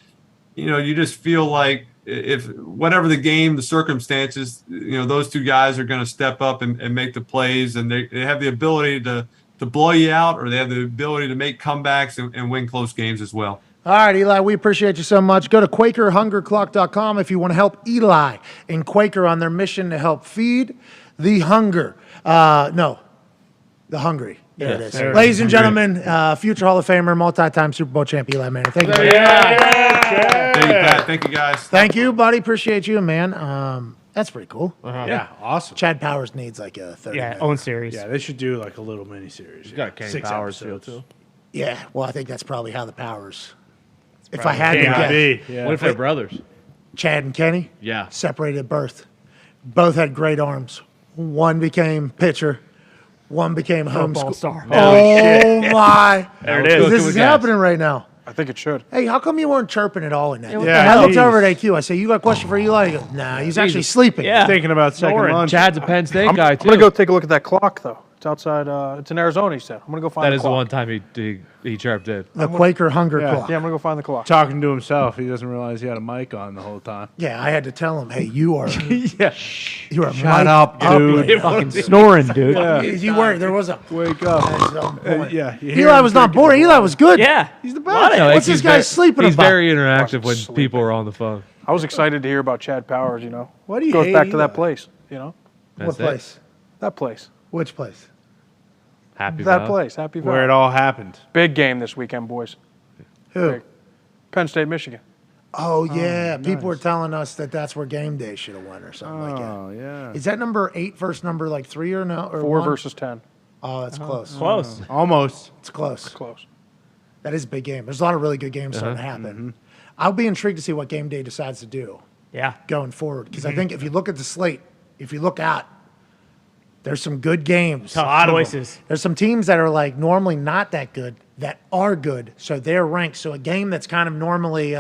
you just feel like if whatever the game, the circumstances, those two guys are going to step up and make the plays, and they have the ability to blow you out, or they have the ability to make comebacks and win close games as well. All right, Eli, we appreciate you so much. Go to QuakerHungerClock.com if you want to help Eli and Quaker on their mission to help feed the hunger. The hungry. There it is. Ladies and gentlemen, future Hall of Famer, multi-time Super Bowl champ, Eli Manning. Thank you. Thank you, Pat. Thank you, guys. Thank you, buddy. Appreciate you, man. That's pretty cool. Yeah, awesome. Chad Powers needs like a 30 minute. own series. Yeah, they should do like a little mini series. You got Kenny 6 Powers episodes. too. Yeah, well, I think that's probably how the Powers. If I had to Yeah, guess, yeah. What if they're brothers? Chad and Kenny, Yeah. separated at birth. Both had great arms. One became pitcher. One became Football homeschool. star. Oh my! There it is. This is happening right now. I think it should. Hey, how come you weren't chirping at all in that? Yeah, I looked geez. over at AQ. I say, "You got a question for Eli?" He goes, "Nah, he's actually sleeping." Yeah. Thinking about second lunch. Chad's a Penn State guy I'm too. going to go take a look at that clock, though. It's outside. It's in Arizona. He said. I'm gonna go find. That the is the clock. one time he chirped in. The Quaker hunger Yeah. clock. Yeah, I'm gonna go find the clock. Talking to himself. He doesn't realize he had a mic on the whole time. Yeah, I had to tell him, hey, you are Yeah. you are Shut mic'd up, dude. right Fucking snoring, dude. You were. There was a. Wake up. Yeah. You hear Eli him was not drinking boring. the Eli was good. Yeah. He's the Love best. it. No, What's this guy sleeping He's about? very interactive when Sleeping. people are on the phone. I was excited to hear about Chad Powers. You know, Why do you goes hate back to Eli? that place. You know, What That's it. place? that place. Which place? Happy That Val. place. Happy Where it Valley. all happened. Big game this weekend, boys. Who? Big. Penn State, Michigan. Oh yeah, people were telling us that that's where game day should have won or something like that. Oh, yeah. Is that number 8 versus number like 3 or no? Or 4 one? versus 10. Oh, that's close. Close. Almost. It's close. Close. That is a big game. There's a lot of really good games starting to happen. I'll be intrigued to see what game day decides to do Yeah. going forward because I think if you look at the slate, if you look out, there's some good games. Tough A lot of them. choices. There's some teams that are like normally not that good that are good, so they're ranked. So a game that's kind of normally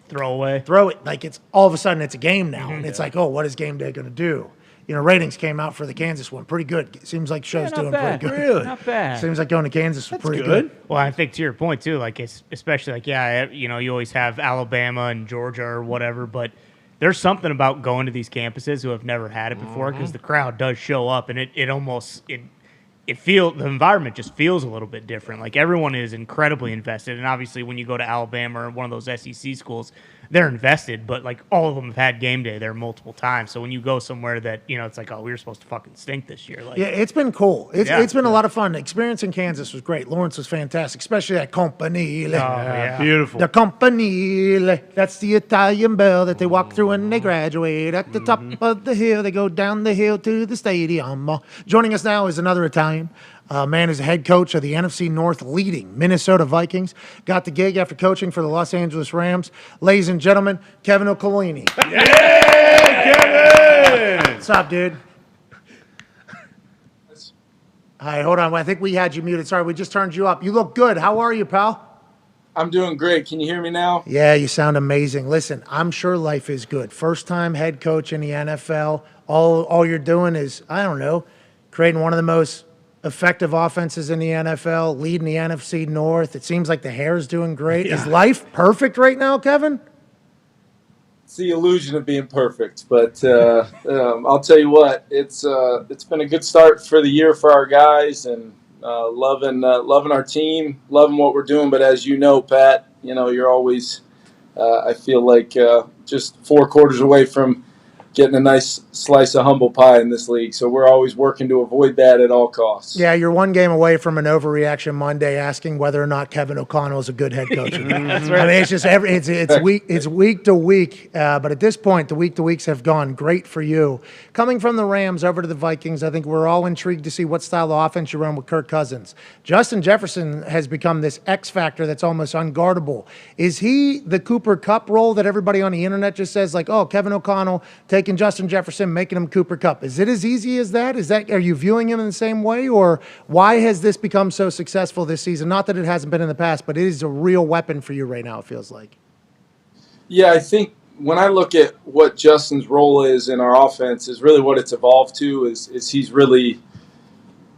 Throw away. throw it like it's all of a sudden it's a game now, and it's like, oh, what is game day going to do? You know, ratings came out for the Kansas one, pretty good. It seems like show's Not doing bad. pretty good. Really? Not bad. Seems like going to Kansas was pretty good. good. Well, I think to your point too, like it's especially like you know, you always have Alabama and Georgia or whatever, but there's something about going to these campuses who have never had it before because the crowd does show up and it almost the environment just feels a little bit different. Like everyone is incredibly invested, and obviously when you go to Alabama or one of those SEC schools, they're invested, but like all of them have had game day there multiple times. So when you go somewhere that, you know, it's like, oh, we were supposed to fucking stink this year. Like, Yeah, it's been cool. Yeah. It's been a lot of fun. Experience in Kansas was great. Lawrence was fantastic, especially that Campanile. yeah. Beautiful. The Campanile. That's the Italian bell that they walk through when they graduate. At the top of the hill, they go down the hill to the stadium. Joining us now is another Italian. Man who's the head coach of the NFC North leading Minnesota Vikings. Got the gig after coaching for the Los Angeles Rams. Ladies and gentlemen, Kevin O'Colini. Kevin! What's up, dude? Hi, hold on. I think we had you muted. Sorry, we just turned you up. You look good. How are you, pal? I'm doing great. Can you hear me now? Yeah, you sound amazing. Listen, I'm sure life is good. First time head coach in the NFL. All you're doing is, I don't know, creating one of the most effective offenses in the NFL, leading the NFC North. It seems like the hair's doing great. Is life perfect right now, Kevin? It's the illusion of being perfect, but I'll tell you what, it's been a good start for the year for our guys, and loving our team, loving what we're doing. But as you know, Pat, you know you're always, I feel like just 4 quarters away from getting a nice slice of humble pie in this league. So we're always working to avoid that at all costs. Yeah, you're one game away from an overreaction Monday asking whether or not Kevin O'Connell is a good head coach. That's right. I mean, it's just it's week to week. But at this point, the week to weeks have gone great for you. Coming from the Rams over to the Vikings, I think we're all intrigued to see what style of offense you run with Kirk Cousins. Justin Jefferson has become this X factor that's almost unguardable. Is he the Cooper Kupp role that everybody on the internet just says like, oh, Kevin O'Connell taking Justin Jefferson, making him Cooper Kupp? Is it as easy as that? Are you viewing him in the same way, or why has this become so successful this season? Not that it hasn't been in the past, but it is a real weapon for you right now, it feels like. Yeah, I think when I look at what Justin's role is in our offense is really what it's evolved to is he's really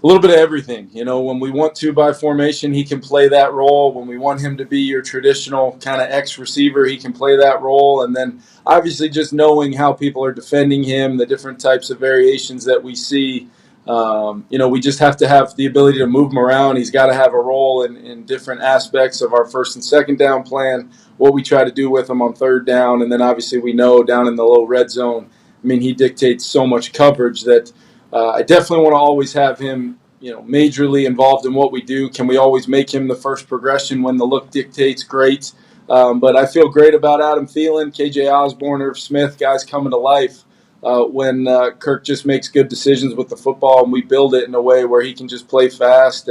a little bit of everything. You know, when we want to by formation, he can play that role. When we want him to be your traditional kind of X receiver, he can play that role. And then obviously just knowing how people are defending him, the different types of variations that we see, you know, we just have to have the ability to move him around. He's got to have a role in different aspects of our first and second down plan, what we try to do with him on third down. And then obviously we know down in the low red zone, I mean, he dictates so much coverage that I definitely want to always have him, you know, majorly involved in what we do. Can we always make him the first progression when the look dictates? Great. But I feel great about Adam Thielen, KJ Osborne, Irv Smith, guys coming to life when Kirk just makes good decisions with the football, and we build it in a way where he can just play fast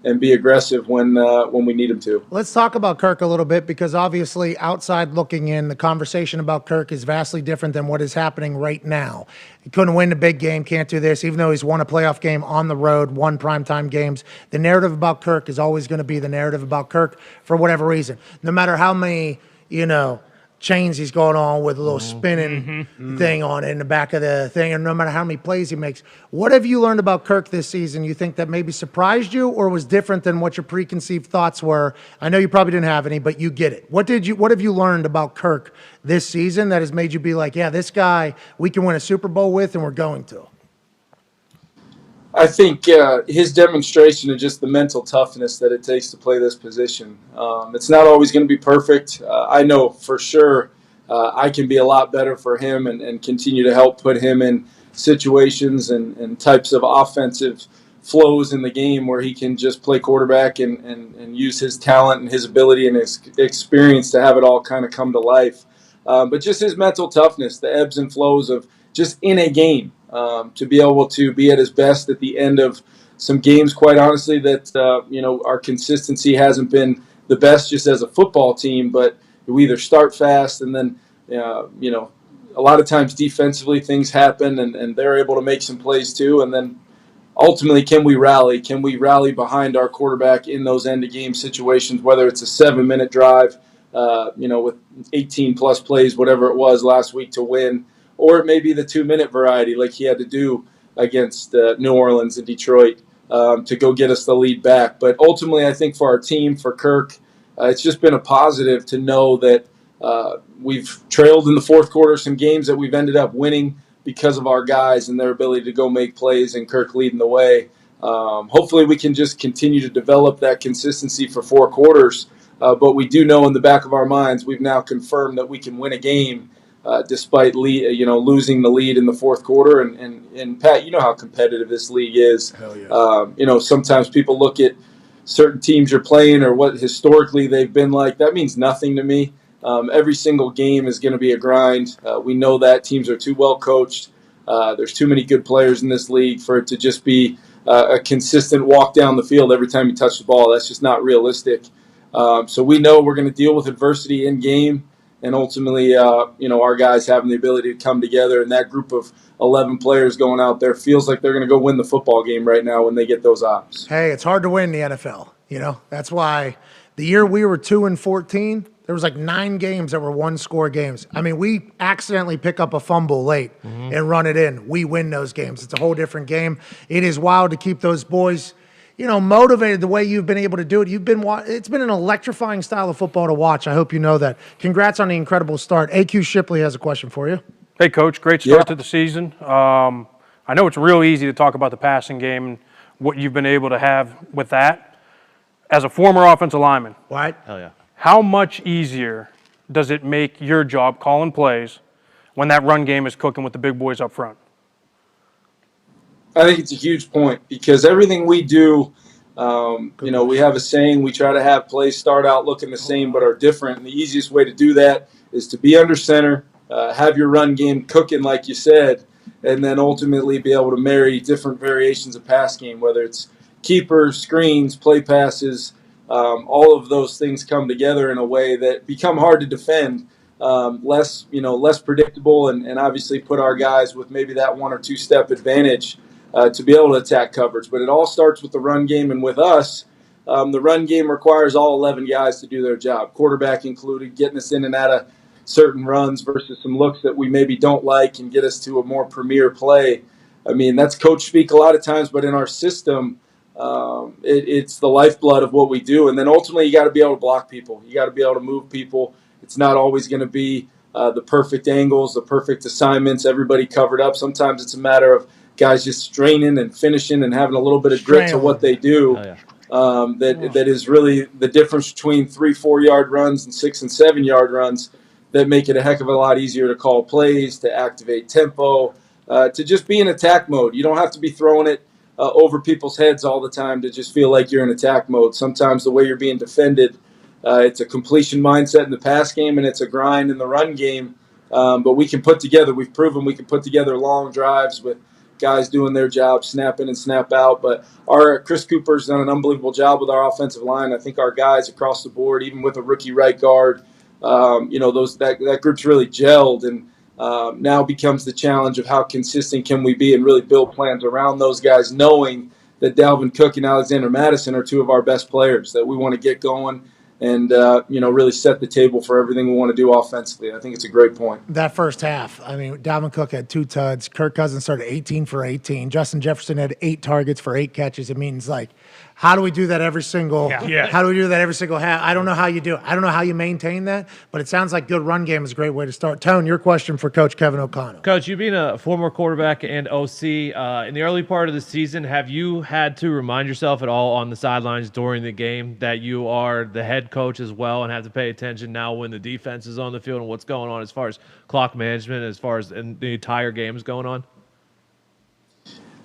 and be aggressive when we need him to. Let's talk about Kirk a little bit, because obviously outside looking in, the conversation about Kirk is vastly different than what is happening right now. He couldn't win the big game, can't do this, even though he's won a playoff game on the road, won primetime games. The narrative about Kirk is always going to be the narrative about Kirk for whatever reason. No matter how many, you know, chains he's going on with a little spinning thing on it in the back of the thing, and no matter how many plays he makes. What have you learned about Kirk this season you think that maybe surprised you or was different than what your preconceived thoughts were? I know you probably didn't have any, but you get it. What have you learned about Kirk this season that has made you be like, yeah, this guy we can win a Super Bowl with and we're going to? I think his demonstration of just the mental toughness that it takes to play this position. It's not always going to be perfect. I know for sure I can be a lot better for him and continue to help put him in situations and types of offensive flows in the game where he can just play quarterback and use his talent and his ability and his experience to have it all kind of come to life. But just his mental toughness, the ebbs and flows of just in a game. To be able to be at his best at the end of some games, quite honestly, that our consistency hasn't been the best just as a football team. But we either start fast and then, a lot of times defensively things happen and they're able to make some plays too. And then ultimately, can we rally? Can we rally behind our quarterback in those end-of-game situations, whether it's a 7-minute drive, with 18-plus plays, whatever it was last week to win, or it may be the 2-minute variety like he had to do against New Orleans and Detroit to go get us the lead back. But ultimately, I think for our team, for Kirk, it's just been a positive to know that we've trailed in the fourth quarter some games that we've ended up winning because of our guys and their ability to go make plays and Kirk leading the way. Hopefully we can just continue to develop that consistency for 4 quarters. But we do know in the back of our minds we've now confirmed that we can win a game despite losing the lead in the fourth quarter. And Pat, you know how competitive this league is. Hell yeah. Sometimes people look at certain teams you're playing or what historically they've been like. That means nothing to me. Every single game is going to be a grind. We know that teams are too well coached. There's too many good players in this league for it to just be a consistent walk down the field every time you touch the ball. That's just not realistic. So we know we're going to deal with adversity in game. And ultimately, our guys having the ability to come together, and that group of 11 players going out there feels like they're going to go win the football game right now when they get those ops. Hey, it's hard to win the NFL. That's why the year we were 2-14, there was like 9 games that were 1-score games. I mean, we accidentally pick up a fumble late and run it in. We win those games. It's a whole different game. It is wild to keep those boys motivated the way you've been able to do it. It's been an electrifying style of football to watch. I hope you know that. Congrats on the incredible start. AQ Shipley has a question for you. Hey, Coach, great start to the season. I know it's real easy to talk about the passing game and what you've been able to have with that. As a former offensive lineman, Right? Hell yeah. how much easier does it make your job calling plays when that run game is cooking with the big boys up front? I think it's a huge point because everything we do, we have a saying, we try to have plays start out looking the same but are different. And the easiest way to do that is to be under center, have your run game cooking like you said, and then ultimately be able to marry different variations of pass game, whether it's keepers, screens, play passes. All of those things come together in a way that become hard to defend, less predictable, and obviously put our guys with maybe that 1 or 2 step advantage to be able to attack coverage. But it all starts with the run game, and with us, the run game requires all 11 guys to do their job, quarterback included, getting us in and out of certain runs versus some looks that we maybe don't like and get us to a more premier play. I mean, that's coach speak a lot of times, but in our system, it's the lifeblood of what we do. And then ultimately, you got to be able to block people. You got to be able to move people. It's not always going to be the perfect angles, the perfect assignments, everybody covered up. Sometimes it's a matter of guys just straining and finishing and having a little bit of grit to what they do. Oh, yeah. That is really the difference between 3-4 yard runs and 6 and 7 yard runs that make it a heck of a lot easier to call plays, to activate tempo, to just be in attack mode. You don't have to be throwing it over people's heads all the time to just feel like you're in attack mode. Sometimes the way you're being defended, it's a completion mindset in the pass game and it's a grind in the run game. But we've proven we can put together long drives with guys doing their job, snap in and snap out. But our Chris Cooper's done an unbelievable job with our offensive line. I think our guys across the board, even with a rookie right guard, that group's really gelled, and now becomes the challenge of how consistent can we be and really build plans around those guys, knowing that Dalvin Cook and Alexander Madison are 2 of our best players that we want to get going and really set the table for everything we want to do offensively. I think it's a great point. That first half, I mean, Dalvin Cook had 2 tuds. Kirk Cousins started 18 for 18. Justin Jefferson had 8 targets for 8 catches. It means, like, how do we do that every single How do we do that every single half? I don't know how you do it. I don't know how you maintain that, but it sounds like good run game is a great way to start. Tone, your question for Coach Kevin O'Connell. Coach, you being a former quarterback and OC, in the early part of the season, have you had to remind yourself at all on the sidelines during the game that you are the head coach as well and have to pay attention now when the defense is on the field and what's going on as far as clock management, as far as the entire game is going on?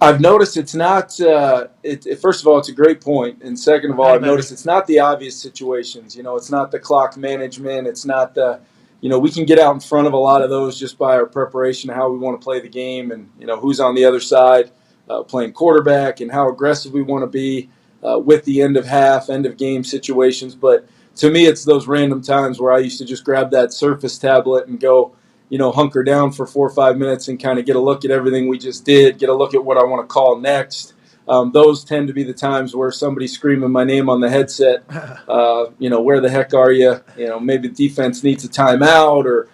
I've noticed it's not. First of all, it's a great point, and second of all, I've noticed it's not the obvious situations. It's not the clock management. It's not the. We can get out in front of a lot of those just by our preparation, how we want to play the game, and who's on the other side playing quarterback, and how aggressive we want to be with the end of half, end of game situations. But to me, it's those random times where I used to just grab that Surface tablet and go, hunker down for 4 or 5 minutes and kind of get a look at everything we just did, get a look at what I want to call next. Those tend to be the times where somebody's screaming my name on the headset. Where the heck are you? Maybe the defense needs a timeout, or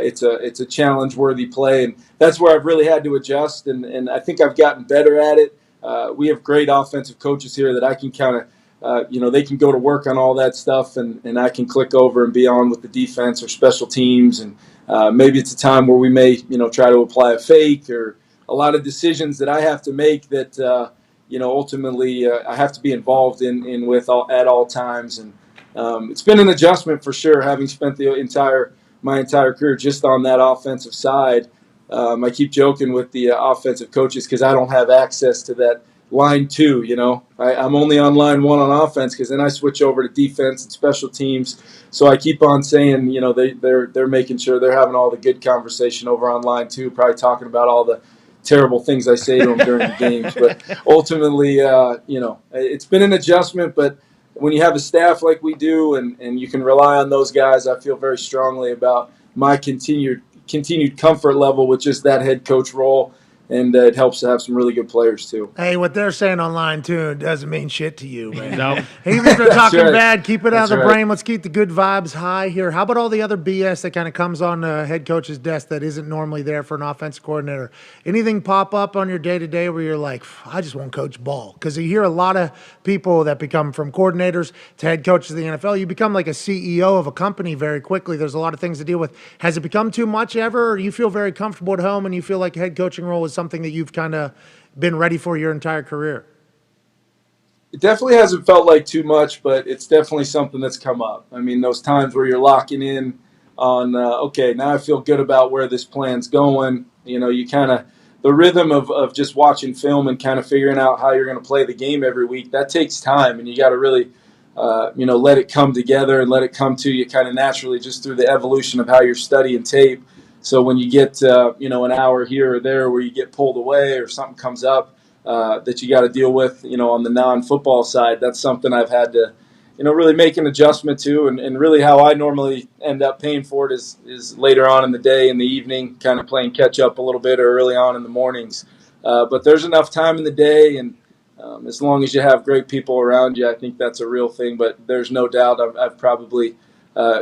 it's a challenge-worthy play, and that's where I've really had to adjust. And I think I've gotten better at it. We have great offensive coaches here that I can kind of, they can go to work on all that stuff, and I can click over and be on with the defense or special teams. And maybe it's a time where we may, try to apply a fake, or a lot of decisions that I have to make that, ultimately I have to be involved in with at all times. And it's been an adjustment for sure, having spent my entire career just on that offensive side. I keep joking with the offensive coaches because I don't have access to that line 2. I'm only on line 1 on offense, because then I switch over to defense and special teams. So I keep on saying, they're making sure they're having all the good conversation over on line 2, probably talking about all the terrible things I say to them during the games. But ultimately, it's been an adjustment. But when you have a staff like we do, and you can rely on those guys, I feel very strongly about my continued comfort level with just that head coach role. And it helps to have some really good players, too. Hey, what they're saying online, too, doesn't mean shit to you, man. No. Even if they're talking right. bad, keep it out of the That's brain. Let's keep the good vibes high here. How about all the other BS that kind of comes on the head coach's desk that isn't normally there for an offensive coordinator? Anything pop up on your day-to-day where you're like, I just want to coach ball? Because you hear a lot of people that become from coordinators to head coaches of the NFL. You become like a CEO of a company very quickly. There's a lot of things to deal with. Has it become too much ever, or do you feel very comfortable at home and you feel like a head coaching role is something that you've kind of been ready for your entire career? It definitely hasn't felt like too much, but it's definitely something that's come up. I mean, those times where you're locking in on, okay, now I feel good about where this plan's going. You kind of, the rhythm of just watching film and kind of figuring out how you're going to play the game every week, that takes time, and you got to really, let it come together and let it come to you kind of naturally just through the evolution of how you're studying tape. So when you get, an hour here or there where you get pulled away or something comes up that you got to deal with, on the non-football side, that's something I've had to, really make an adjustment to. And really how I normally end up paying for it is later on in the day, in the evening, kind of playing catch up a little bit, or early on in the mornings. But there's enough time in the day, and as long as you have great people around you, I think that's a real thing. But there's no doubt I've probably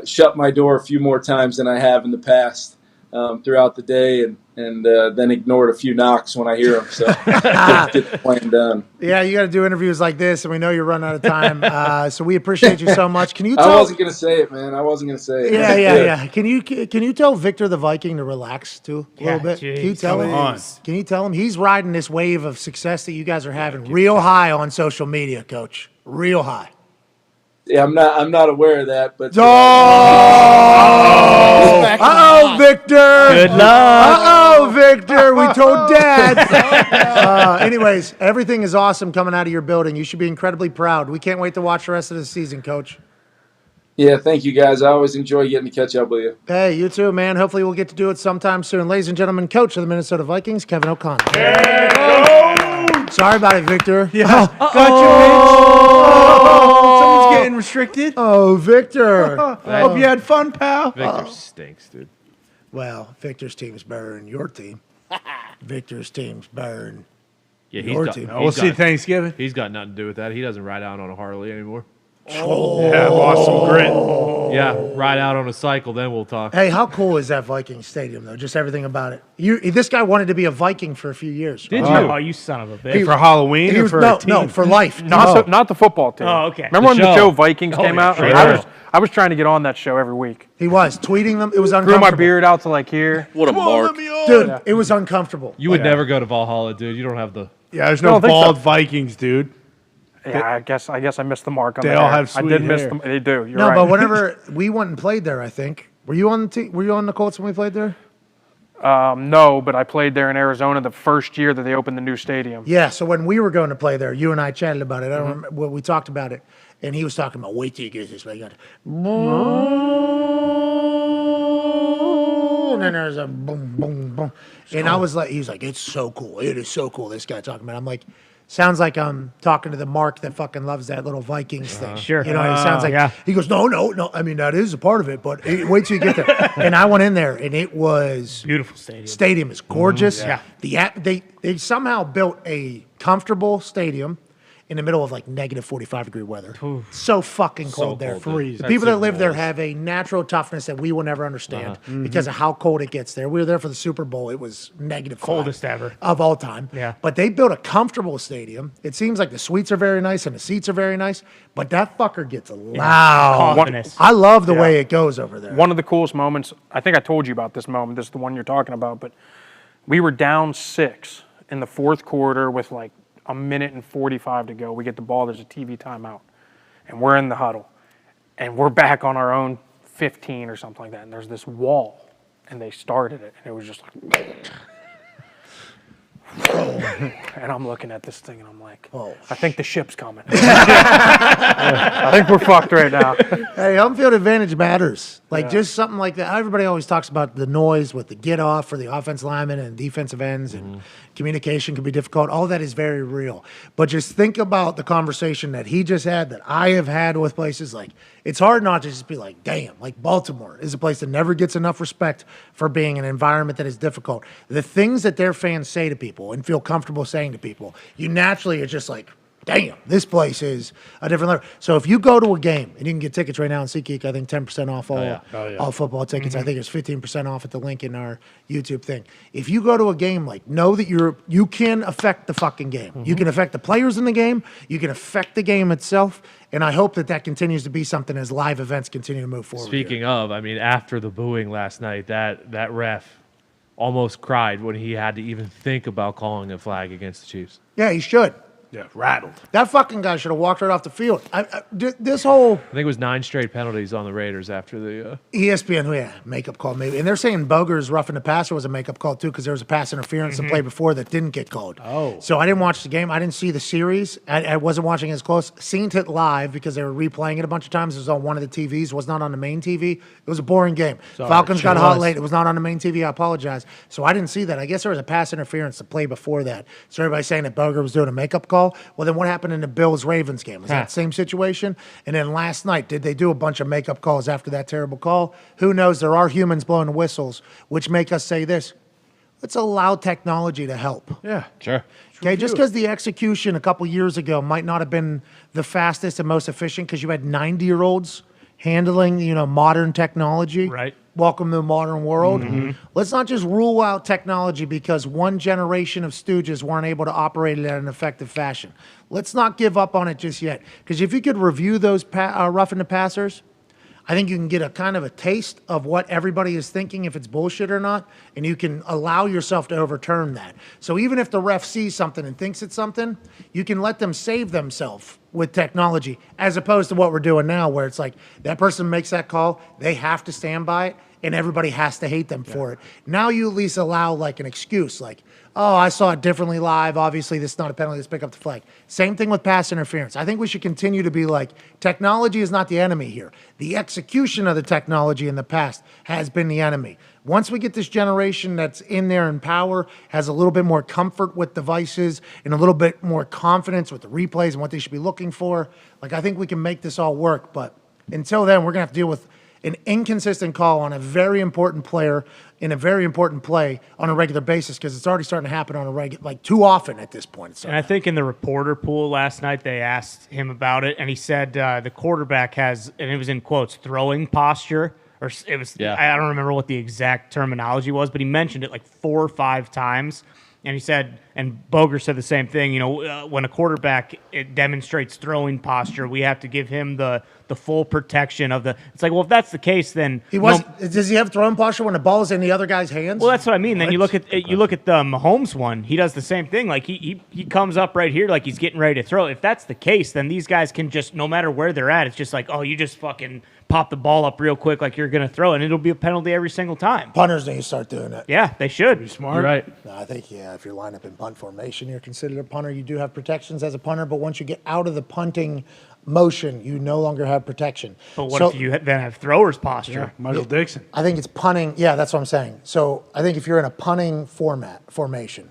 shut my door a few more times than I have in the past. Throughout the day, and then ignored a few knocks when I hear them. So get the plan done. Yeah, you got to do interviews like this, and we know you're running out of time. So we appreciate you so much. Can you tell? I wasn't going to say it, man. I wasn't going to say it. Yeah. Can you tell Victor the Viking to relax too a little bit? Geez. Can you tell him? Come on. Can you tell him he's riding this wave of success that you guys are having real high on social media, Coach? Real high. Yeah, I'm not aware of that, but Uh-oh, Victor. Good luck. Uh-oh, Victor. We told Dad. Anyways, everything is awesome coming out of your building. You should be incredibly proud. We can't wait to watch the rest of the season, Coach. yeah, thank you guys. I always enjoy getting to catch up with you. Hey, you too, man. Hopefully we'll get to do it sometime soon. Ladies and gentlemen, Coach of the Minnesota Vikings, Kevin O'Connell. Sorry about it, Victor. Yeah. Someone's getting restricted. Oh, Victor. Hope you had fun, pal. Victor stinks, dude. Well, Victor's team's better than your team. Victor's team's better than Yeah, your team. We'll see Thanksgiving. He's got nothing to do with that. He doesn't ride out on a Harley anymore. Yeah, lost some grit. Yeah, ride out on a cycle, then we'll talk. Hey, how cool is that Viking Stadium, though? Just everything about it. This guy wanted to be a Viking for a few years. Did Oh, you son of a bitch. For Halloween or for a team? No, for life. Not the football team. Oh, okay. Remember when the show. show Vikings came yeah, out? sure. I was trying to get on that show every week. He was tweeting them. It was Grew uncomfortable. my beard out to like here. What a mark. Dude, it was uncomfortable. You would never go to Valhalla, dude. You don't have the. Yeah, there's I no don't think bald so. Vikings, dude. Yeah, I guess I missed the mark on They that. all have I sweet did miss hair. them. They do. You're No, right. but whenever we went and played there, I think. Were you on the team? Were you on the Colts when we played there? No, but I played there in Arizona the first year that they opened the new stadium. Yeah, so when we were going to play there, you and I chatted about it. I don't remember. Well, we talked about it, and he was talking about, wait till you get this. Like, and then there's a boom, boom, boom. And I was like, he was like, it's so cool. It is so cool, this guy talking about it. I'm like, sounds like I'm talking to the Mark that fucking loves that little Vikings thing. Sure. You know, it sounds like, yeah. he goes, no. I mean, that is a part of it, but wait till you get there. And I went in there, and it was... Beautiful stadium. Stadium is gorgeous. Yeah. They somehow built a comfortable stadium in the middle of like negative 45-degree weather. So fucking cold there. cold, dude. The That's people that Super live there Bowls. have a natural toughness that we will never understand because of how cold it gets there. We were there for the Super Bowl. It was negative Coldest 5 ever. of all time. Yeah. But they built a comfortable stadium. It seems like the suites are very nice and the seats are very nice, but that fucker gets loud. Coffiness. I love the way it goes over there. One of the coolest moments, I think I told you about this moment. This is the one you're talking about, but we were down 6 in the fourth quarter with like a minute and 45 to go. We get the ball. There's a TV timeout, and we're in the huddle, and we're back on our own 15 or something like that. And there's this wall, and they started it, and it was just like, and I'm looking at this thing, and I'm like, I think the ship's coming. I think we're fucked right now. Hey, home field advantage matters. Like just something like that. Everybody always talks about the noise with the get off for the offensive linemen and defensive ends, and communication can be difficult. All that is very real. But just think about the conversation that he just had, that I have had with places like, it's hard not to just be like, damn, like Baltimore is a place that never gets enough respect for being an environment that is difficult. The things that their fans say to people and feel comfortable saying to people, you naturally are just like, damn, this place is a different level. So if you go to a game, and you can get tickets right now on SeatGeek, I think 10% off all football tickets. I think it's 15% off at the link in our YouTube thing. If you go to a game, like, know that you can affect the fucking game. You can affect the players in the game. You can affect the game itself. And I hope that continues to be something as live events continue to move forward. Speaking of, I mean, after the booing last night, that ref almost cried when he had to even think about calling a flag against the Chiefs. Yeah, he should. Yeah, rattled. That fucking guy should have walked right off the field. This whole I think it was 9 straight penalties on the Raiders after the. ESPN, makeup call maybe. And they're saying Boger's roughing the passer was a makeup call too, because there was a pass interference to play before that didn't get called. Oh. So I didn't watch the game. I didn't see the series. I wasn't watching as close. Seen it live because they were replaying it a bunch of times. It was on one of the TVs. It was not on the main TV. It was a boring game. Falcons got hot late. It was not on the main TV. I apologize. So I didn't see that. I guess there was a pass interference to play before that. So everybody's saying that Boger was doing a makeup call. Well, then what happened in the Bills-Ravens game? Was that the same situation? And then last night, did they do a bunch of makeup calls after that terrible call? Who knows? There are humans blowing the whistles, which make us say this. Let's allow technology to help. Yeah. Sure. Okay, just because the execution a couple years ago might not have been the fastest and most efficient because you had 90-year-olds handling, modern technology. Right. Welcome to the modern world. Let's not just rule out technology because one generation of stooges weren't able to operate it at an effective fashion. Let's not give up on it just yet. Because if you could review those roughing the passers, I think you can get a kind of a taste of what everybody is thinking, if it's bullshit or not, and you can allow yourself to overturn that. So even if the ref sees something and thinks it's something, you can let them save themselves with technology, as opposed to what we're doing now, where it's like that person makes that call, they have to stand by it, and everybody has to hate them for it. Now you at least allow like an excuse, like, oh, I saw it differently live. Obviously, this is not a penalty. Let's pick up the flag. Same thing with pass interference. I think we should continue to be like, technology is not the enemy here. The execution of the technology in the past has been the enemy. Once we get this generation that's in there in power, has a little bit more comfort with devices and a little bit more confidence with the replays and what they should be looking for, like I think we can make this all work. But until then, we're going to have to deal with an inconsistent call on a very important player in a very important play on a regular basis because it's already starting to happen on a regular, like too often at this point. And I think in the reporter pool last night, they asked him about it, and he said the quarterback has, and it was in quotes, throwing posture. Or it was, I don't remember what the exact terminology was, but he mentioned it like 4 or 5 times. And he said, and Boger said the same thing, when a quarterback it demonstrates throwing posture, we have to give him the full protection of the. It's like, well, if that's the case, then does he have throwing posture when the ball is in the other guy's hands? Well, that's what I mean. Then you look at the Mahomes one. He does the same thing. Like he comes up right here, like he's getting ready to throw. If that's the case, then these guys can just, no matter where they're at, it's just like, oh, you just fucking pop the ball up real quick like you're going to throw, and it'll be a penalty every single time. Punters need to start doing that. Yeah, they should. Be smart. You're right. No, I think, if you're lined up in punt formation, you're considered a punter. You do have protections as a punter, but once you get out of the punting motion, you no longer have protection. But what if you then have throwers posture? Michael Dixon. I think it's punting. Yeah, that's what I'm saying. So I think if you're in a punting formation,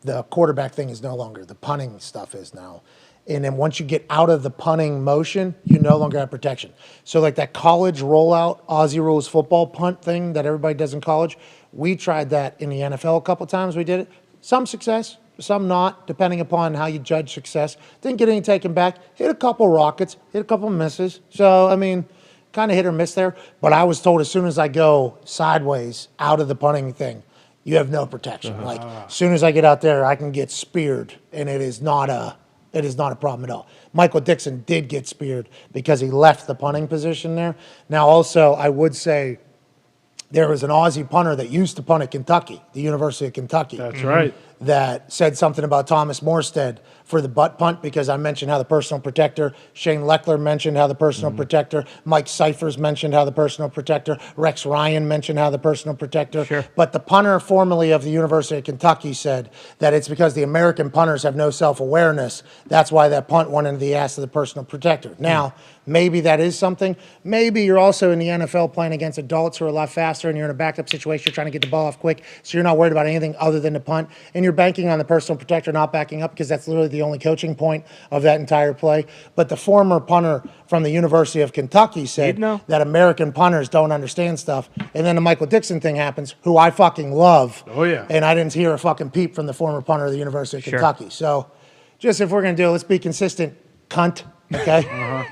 the quarterback thing is no longer. The punting stuff is now. And then once you get out of the punting motion, you no longer have protection. So like that college rollout, Aussie rules football punt thing that everybody does in college, we tried that in the NFL a couple times. We did it. Some success, some not, depending upon how you judge success. Didn't get any taken back. Hit a couple rockets, hit a couple misses. So, I mean, kind of hit or miss there. But I was told as soon as I go sideways out of the punting thing, you have no protection. Like, as soon as I get out there, I can get speared, and it is not a problem at all. Michael Dixon did get speared because he left the punting position there. Now, also, I would say there was an Aussie punter that used to punt at Kentucky, the University of Kentucky. That's right. That said something about Thomas Morstead for the butt punt because I mentioned how the personal protector, Shane Leckler mentioned how the personal protector, Mike Cyphers mentioned how the personal protector, Rex Ryan mentioned how the personal protector. Sure. But the punter formerly of the University of Kentucky said that it's because the American punters have no self-awareness. That's why that punt went into the ass of the personal protector. Now, maybe that is something. Maybe you're also in the NFL playing against adults who are a lot faster and you're in a backup situation, you're trying to get the ball off quick, so you're not worried about anything other than the punt. And you're banking on the personal protector not backing up because that's literally the only coaching point of that entire play. But the former punter from the University of Kentucky said that American punters don't understand stuff. And then the Michael Dixon thing happens, who I fucking love. Oh, yeah. And I didn't hear a fucking peep from the former punter of the University of Kentucky. So just if we're going to do it, let's be consistent, cunt. Okay?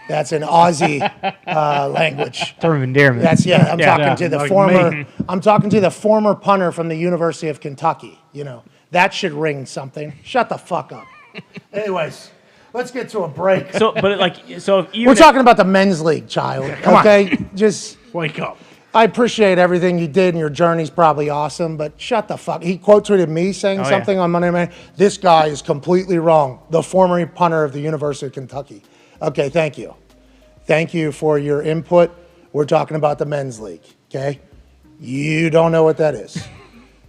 That's an Aussie language. Term of endearment. That's I'm talking to the like former me. I'm talking to the former punter from the University of Kentucky, That should ring something. Shut the fuck up. Anyways, let's get to a break. So, but We're talking about the men's league, child. Okay? Just Wake up. I appreciate everything you did, and your journey's probably awesome, but shut the fuck. He quote tweeted me saying something on Monday Night. This guy is completely wrong. The former punter of the University of Kentucky. Okay, thank you. Thank you for your input. We're talking about the men's league, okay? You don't know what that is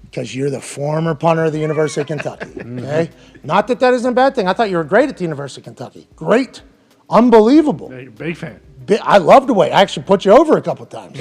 because you're the former punter of the University of Kentucky, okay? Not that that isn't a bad thing. I thought you were great at the University of Kentucky. Great. Unbelievable. Yeah, you're a big fan. I love the way I actually put you over a couple of times.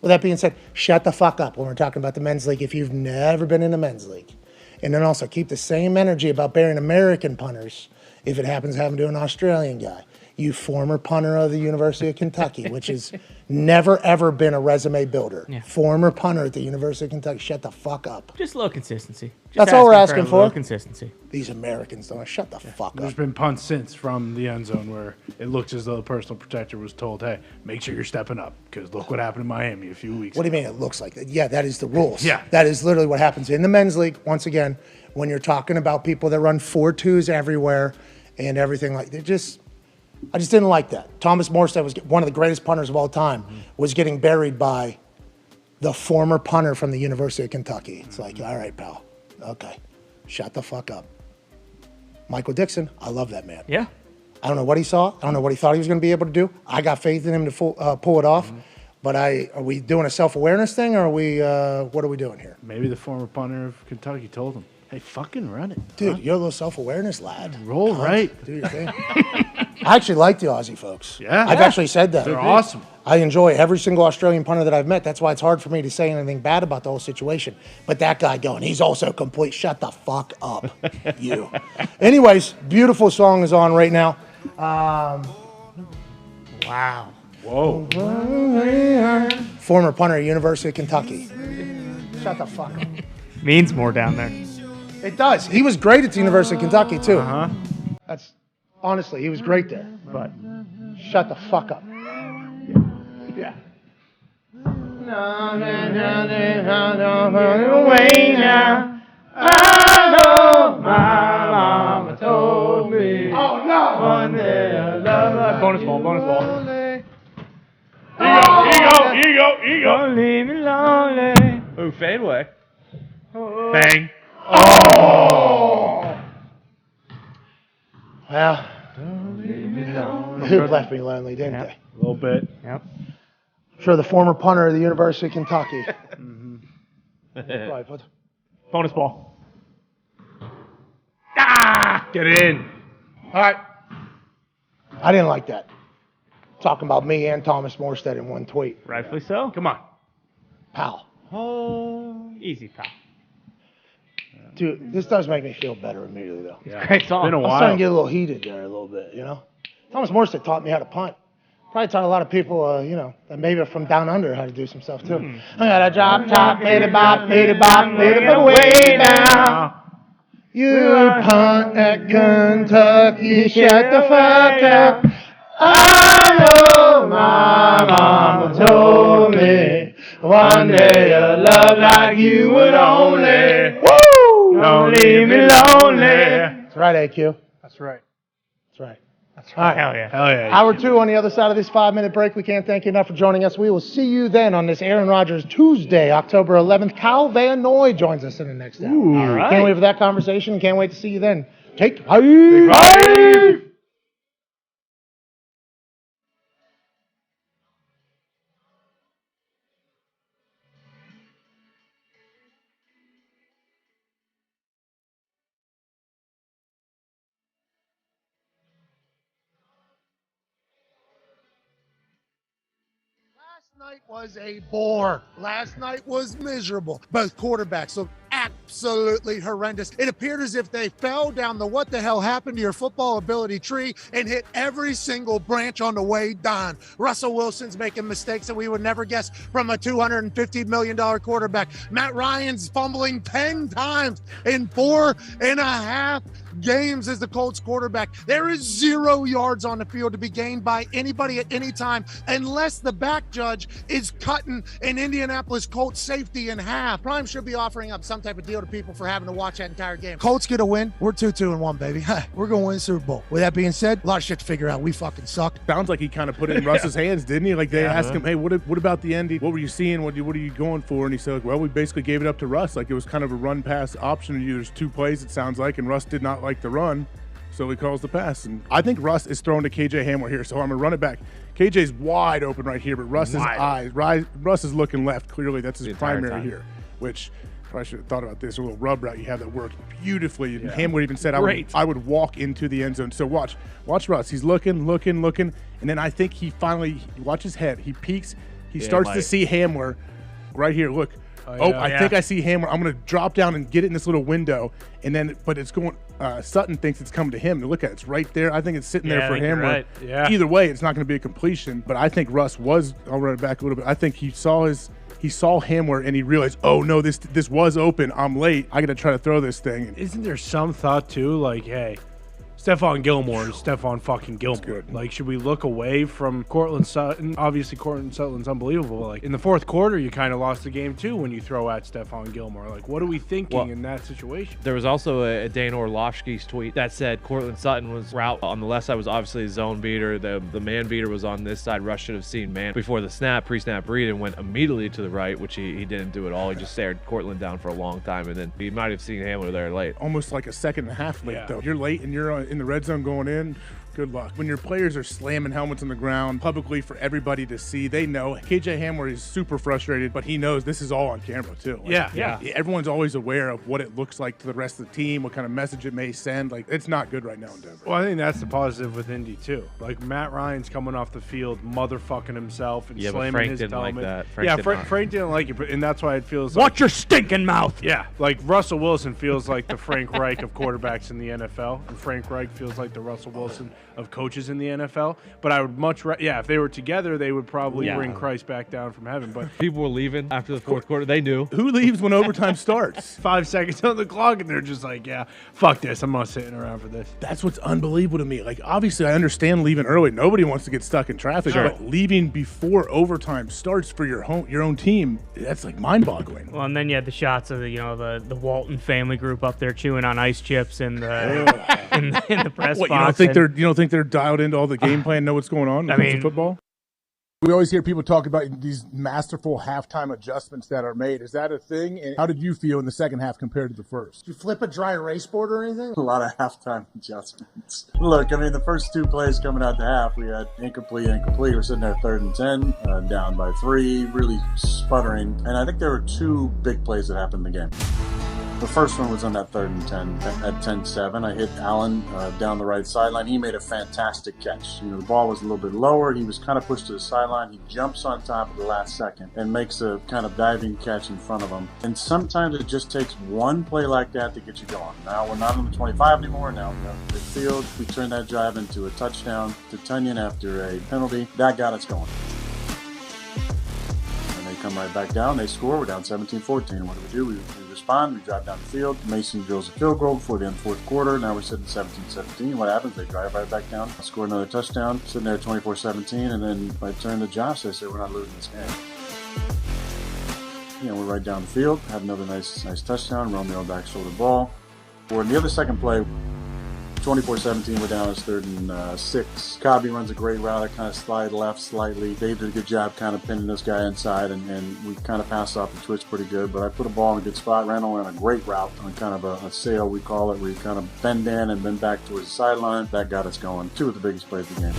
With that being said, shut the fuck up when we're talking about the men's league if you've never been in the men's league. And then also keep the same energy about burying American punters if it happens to happen to an Australian guy. You former punter of the University of Kentucky, which has never, ever been a resume builder. Yeah. Former punter at the University of Kentucky. Shut the fuck up. Just a little consistency. That's all we're asking a for. little consistency. These Americans don't. Shut the fuck There's up. been punts since from the end zone where it looks as though the personal protector was told, hey, make sure you're stepping up because look what happened in Miami a few weeks What do ago. you mean it looks like that? Yeah, that is the rules. Yeah. That is literally what happens in the men's league. Once again, when you're talking about people that run 4.2s everywhere and everything like that, I just didn't like that. Thomas Morstead was one of the greatest punters of all time, was getting buried by the former punter from the University of Kentucky. It's like, all right, pal. Okay. Shut the fuck up. Michael Dixon, I love that man. Yeah. I don't know what he saw. I don't know what he thought he was going to be able to do. I got faith in him to pull it off. But are we doing a self-awareness thing, or are we? What are we doing here? Maybe the former punter of Kentucky told him, hey, fucking run it. Dude, huh? you're a little self-awareness lad. Roll right. Do your thing. I actually like the Aussie folks. Yeah. I've actually said that. They're awesome. I enjoy every single Australian punter that I've met. That's why it's hard for me to say anything bad about the whole situation. But that guy going, he's also complete. Shut the fuck up, you. Anyways, beautiful song is on right now. Wow. Whoa. Former punter, University of Kentucky. Shut the fuck up. Means more down there. It does. He was great at the University of Kentucky, too. Uh-huh. That's, honestly, he was great there. But Shut the fuck up. Yeah. Oh, no! bonus ball. Here you go. Don't leave me lonely. Ooh, fadeaway. Bang. Well, the hoop left me lonely, didn't they? A little bit. Yep. Sure, the former punter of the University of Kentucky. Right, but Bonus ball. Get in. all right. I didn't like that. Talking about me and Thomas Morstead in one tweet. Rightfully so. Come on. Pal. Easy, pal. Dude, this does make me feel better immediately, though. Yeah. Great song. Been a I'm starting while. to get a little heated there a little bit, you know? Thomas Morstead taught me how to punt. Probably taught a lot of people, that maybe are from down under how to do some stuff, too. I got a drop, top, little bop, way down. You punt at Kentucky, shut the fuck up. I know my mama told me one day a love like you would only. Woo! Don't leave me lonely. That's right, AQ. That's right. That's right. All right. Hell yeah. Hell yeah. Hour 2 on the other side of this 5-minute break. We can't thank you enough for joining us. We will see you then on this Aaron Rodgers Tuesday, October 11th. Kyle Van Noy joins us in the next hour. All right. Can't wait for that conversation. Can't wait to see you then. Take care. Last night was a bore. Last night was miserable. Both quarterbacks looked absolutely horrendous. It appeared as if they fell down the what the hell happened to your football ability tree and hit every single branch on the way down. Russell Wilson's making mistakes that we would never guess from a $250 million quarterback. Matt Ryan's fumbling 10 times in 4.5 games as the Colts quarterback. There is 0 yards on the field to be gained by anybody at any time unless the back judge is cutting an Indianapolis Colts safety in half. Prime should be offering up some type of deal to people for having to watch that entire game. Colts get a win. We're 2-2-1, baby. We're going to win the Super Bowl. With that being said, a lot of shit to figure out. We fucking suck. Sounds like he kind of put it in Russ's hands, didn't he? Like they asked him, hey, what about the end? What were you seeing? What are you going for? And he said, well, we basically gave it up to Russ. Like it was kind of a run pass option. There's 2 plays, it sounds like, and Russ did not like the run. So he calls the pass. And I think Russ is throwing to KJ Hamler here. So I'm going to run it back. KJ's wide open right here, but Russ's eyes, Russ is looking left. Clearly, that's his primary here, which I should have thought about this. A little rub route. You have that work beautifully. And Hamler even said, I would walk into the end zone. So watch Russ. He's looking. And then I think he finally, watch his head. He peeks. He starts to see Hamler right here. Look. I think I see Hamler. I'm going to drop down and get it in this little window. And then, but it's going, Sutton thinks it's coming to him. Look at it. It's right there. I think it's sitting there for Hamler. Right. Yeah. Either way, it's not going to be a completion. But I think Russ was, I'll run it back a little bit. I think he saw Hamler and he realized, oh no, this was open. I'm late. I got to try to throw this thing. Isn't there some thought too, like, hey, Stephon Gilmore is Stephon fucking Gilmore. good. Like, should we look away from Cortland Sutton? Obviously, Cortland Sutton's unbelievable. Like, in the fourth quarter, you kind of lost the game, too, when you throw at Stephon Gilmore. Like, what are we thinking in that situation? There was also a Dane Orlovsky's tweet that said Cortland Sutton was route on the left side was obviously a zone beater. The man beater was on this side. Russ should have seen man before the snap, pre-snap read, and went immediately to the right, which he didn't do at all. He just stared Cortland down for a long time, and then he might have seen Hamler there late. Almost like a second and a half late, though. You're late and you're in the red zone going in. Good luck. When your players are slamming helmets on the ground publicly for everybody to see, they know. KJ Hamler is super frustrated, but he knows this is all on camera, too. Like, everyone's always aware of what it looks like to the rest of the team, what kind of message it may send. Like, it's not good right now in Denver. Well, I think that's the positive with Indy, too. Like, Matt Ryan's coming off the field, motherfucking himself and slamming Frank his didn't helmet. like that. Frank didn't like it, and that's why it feels Watch your stinking mouth. Yeah, like Russell Wilson feels like the Frank Reich of quarterbacks in the NFL, and Frank Reich feels like the Russell Wilson of coaches in the NFL. But I would much if they were together, they would probably bring Christ back down from heaven. But People were leaving after the fourth quarter. They knew. Who leaves when overtime starts? 5 seconds on the clock, and they're just like, yeah, fuck this. I'm not sitting around for this. That's what's unbelievable to me. Like, obviously, I understand leaving early. Nobody wants to get stuck in traffic, but leaving before overtime starts for your own team, that's like mind-boggling. Well, and then you had the shots of the Walton family group up there chewing on ice chips in the in the press What, box. you don't think they're dialed into all the game plan, know what's going on when it comes to football? We always hear people talk about these masterful halftime adjustments that are made. Is that a thing? And how did you feel in the second half compared to the first? Did you flip a dry erase board or anything? A lot of halftime adjustments. Look, I mean, the first 2 plays coming out the half, we had incomplete. We're sitting there 3rd and 10, down by 3, really sputtering. And I think there were 2 big plays that happened in the game. The first one was on that 3rd and 10 at 10-7. I hit Allen down the right sideline. He made a fantastic catch. The ball was a little bit lower. He was kind of pushed to the sideline. He jumps on top at the last second and makes a kind of diving catch in front of him. And sometimes it just takes one play like that to get you going. Now we're not on the 25 anymore. Now we're on the field. We turned that drive into a touchdown to Tunyon after a penalty. That got us going. And they come right back down. They score. We're down 17-14. What do? We respond. We drive down the field. Mason drills a field goal before the end of the fourth quarter. Now we're sitting 17-17. What happens? They drive right back down, score another touchdown, sitting there 24-17, and then I turn to Josh. I say, we're not losing this game. We're right down the field. Have another nice touchdown. Romeo back shoulder ball. Or in the other second play, 24-17, we're down as 3rd and 6. Cobby runs a great route. I kind of slide left slightly. Dave did a good job kind of pinning this guy inside, and we kind of passed off the twitch pretty good. But I put a ball in a good spot. Randall ran a great route on kind of a sail, we call it, where you kind of bend in and bend back towards the sideline. That got us going. 2 of the biggest plays of the game.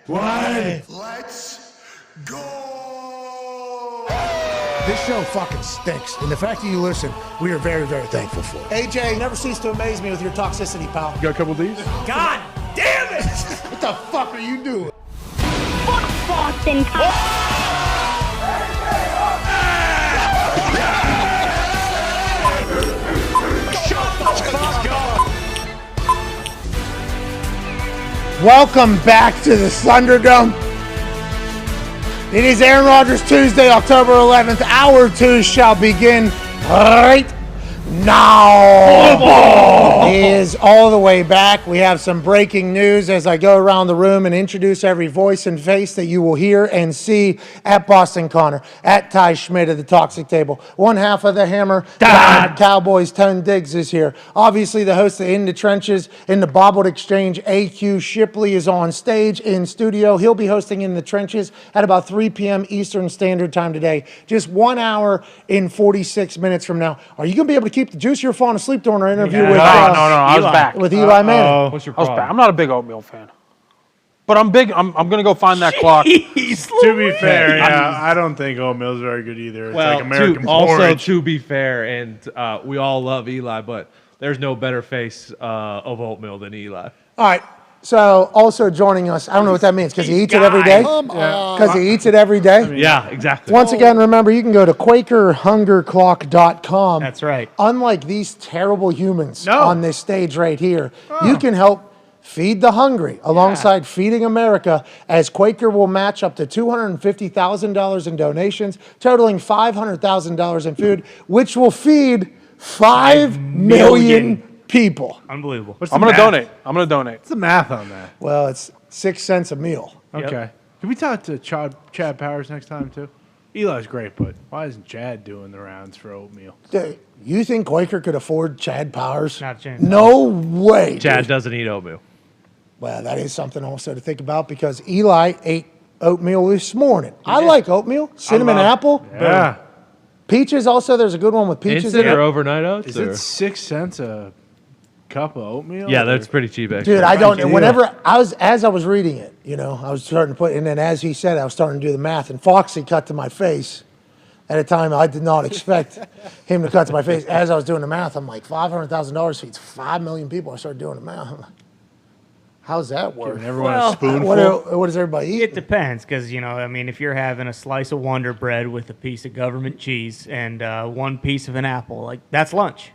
Why? Let's go! This show fucking stinks, and the fact that you listen, we are very, very thankful for it. AJ, never cease to amaze me with your toxicity, pal. You got a couple of these? God damn it! What the fuck are you doing? Boston Welcome back to the Thunderdome. It is Aaron Rodgers Tuesday, October 11th. Hour 2 shall begin right now. Is all the way back. We have some breaking news as I go around the room and introduce every voice and face that you will hear and see at Boston Connor, at Ty Schmidt at the Toxic Table. One half of the Hammer, Dahn. Cowboys, Tone Diggs is here. Obviously, the host of In the Trenches, in the Bobbled Exchange, AQ Shipley is on stage in studio. He'll be hosting In the Trenches at about 3 p.m. Eastern Standard Time today. Just 1 hour and 46 minutes from now. Are you going to be able to keep the juice? You're falling asleep during our interview with I was back. with Eli Manning. What's your I was problem? back. I'm not a big oatmeal fan, but I'm big. I'm going to go find that clock. To be fair, I don't think oatmeal is very good either. It's like American also porridge. to be fair, and we all love Eli, but there's no better face of oatmeal than Eli. All right. So also joining us, I don't know what that means because he eats it every day. Because he eats it every day. Yeah, exactly. Once again, remember, you can go to QuakerHungerClock.com. That's right. Unlike these terrible humans on this stage right here, you can help feed the hungry alongside Feeding America, as Quaker will match up to $250,000 in donations, totaling $500,000 in food, which will feed 5 million people. Unbelievable. I'm going to donate. What's the math on that? Well, it's 6 cents a meal. Okay. Can we talk to Chad Powers next time, too? Eli's great, but why isn't Chad doing the rounds for oatmeal? Dude, you think Quaker could afford Chad Powers? Not a chance. No way. Chad dude. doesn't eat oatmeal. Well, that is something also to think about because Eli ate oatmeal this morning. I like oatmeal, cinnamon apple. Yeah. Peaches also, there's a good one with peaches Instant in or it. overnight oats? Is or? it 6 cents a cup of oatmeal? Yeah, that's pretty cheap, actually. Dude, I don't know. Whenever as I was reading it, I was starting to put, and then as he said, I was starting to do the math, and Foxy cut to my face at a time I did not expect him to cut to my face. As I was doing the math, I'm like, $500,000 feeds 5 million people. I started doing the math. I'm like, How's that work? Everyone Well, a spoonful. What does everybody eat? It depends, because if you're having a slice of Wonder Bread with a piece of government cheese and one piece of an apple, like that's lunch.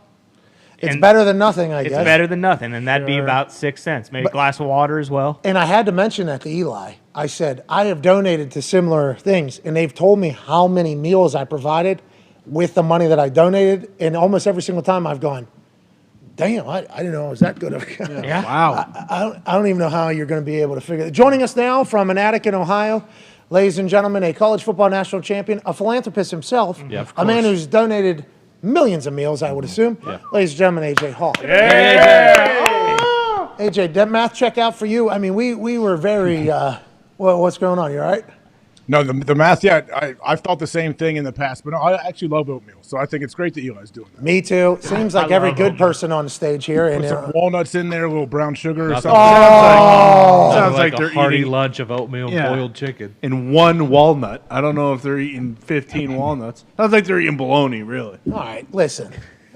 It's And better than nothing, I It's guess. better than nothing, and that'd be about 6 cents. Maybe a glass of water as well. And I had to mention that to Eli. I said, I have donated to similar things, and they've told me how many meals I provided with the money that I donated, and almost every single time I've gone, damn, I didn't know I was that good of a Yeah. Wow. I don't even know how you're going to be able to figure it. Joining us now from an attic in Ohio, ladies and gentlemen, a college football national champion, a philanthropist himself, Yeah, of a man course. who's donated millions of meals, I would assume. Yeah. Ladies and gentlemen, AJ Hawk. AJ, did that math check out for you? I mean, we were very, well, what's going on? You all right? No, the math, yeah, I've thought the same thing in the past, but no, I actually love oatmeal, so I think it's great that Eli's doing that. Me too. Seems like I every love good oatmeal. person on the stage here. And Put some walnuts in there, a little brown sugar or Nothing. something. Sounds like a they're hearty eating lunch of oatmeal and Yeah. boiled chicken. in one walnut. I don't know if they're eating 15 walnuts. Sounds like they're eating bologna, really. all right, listen.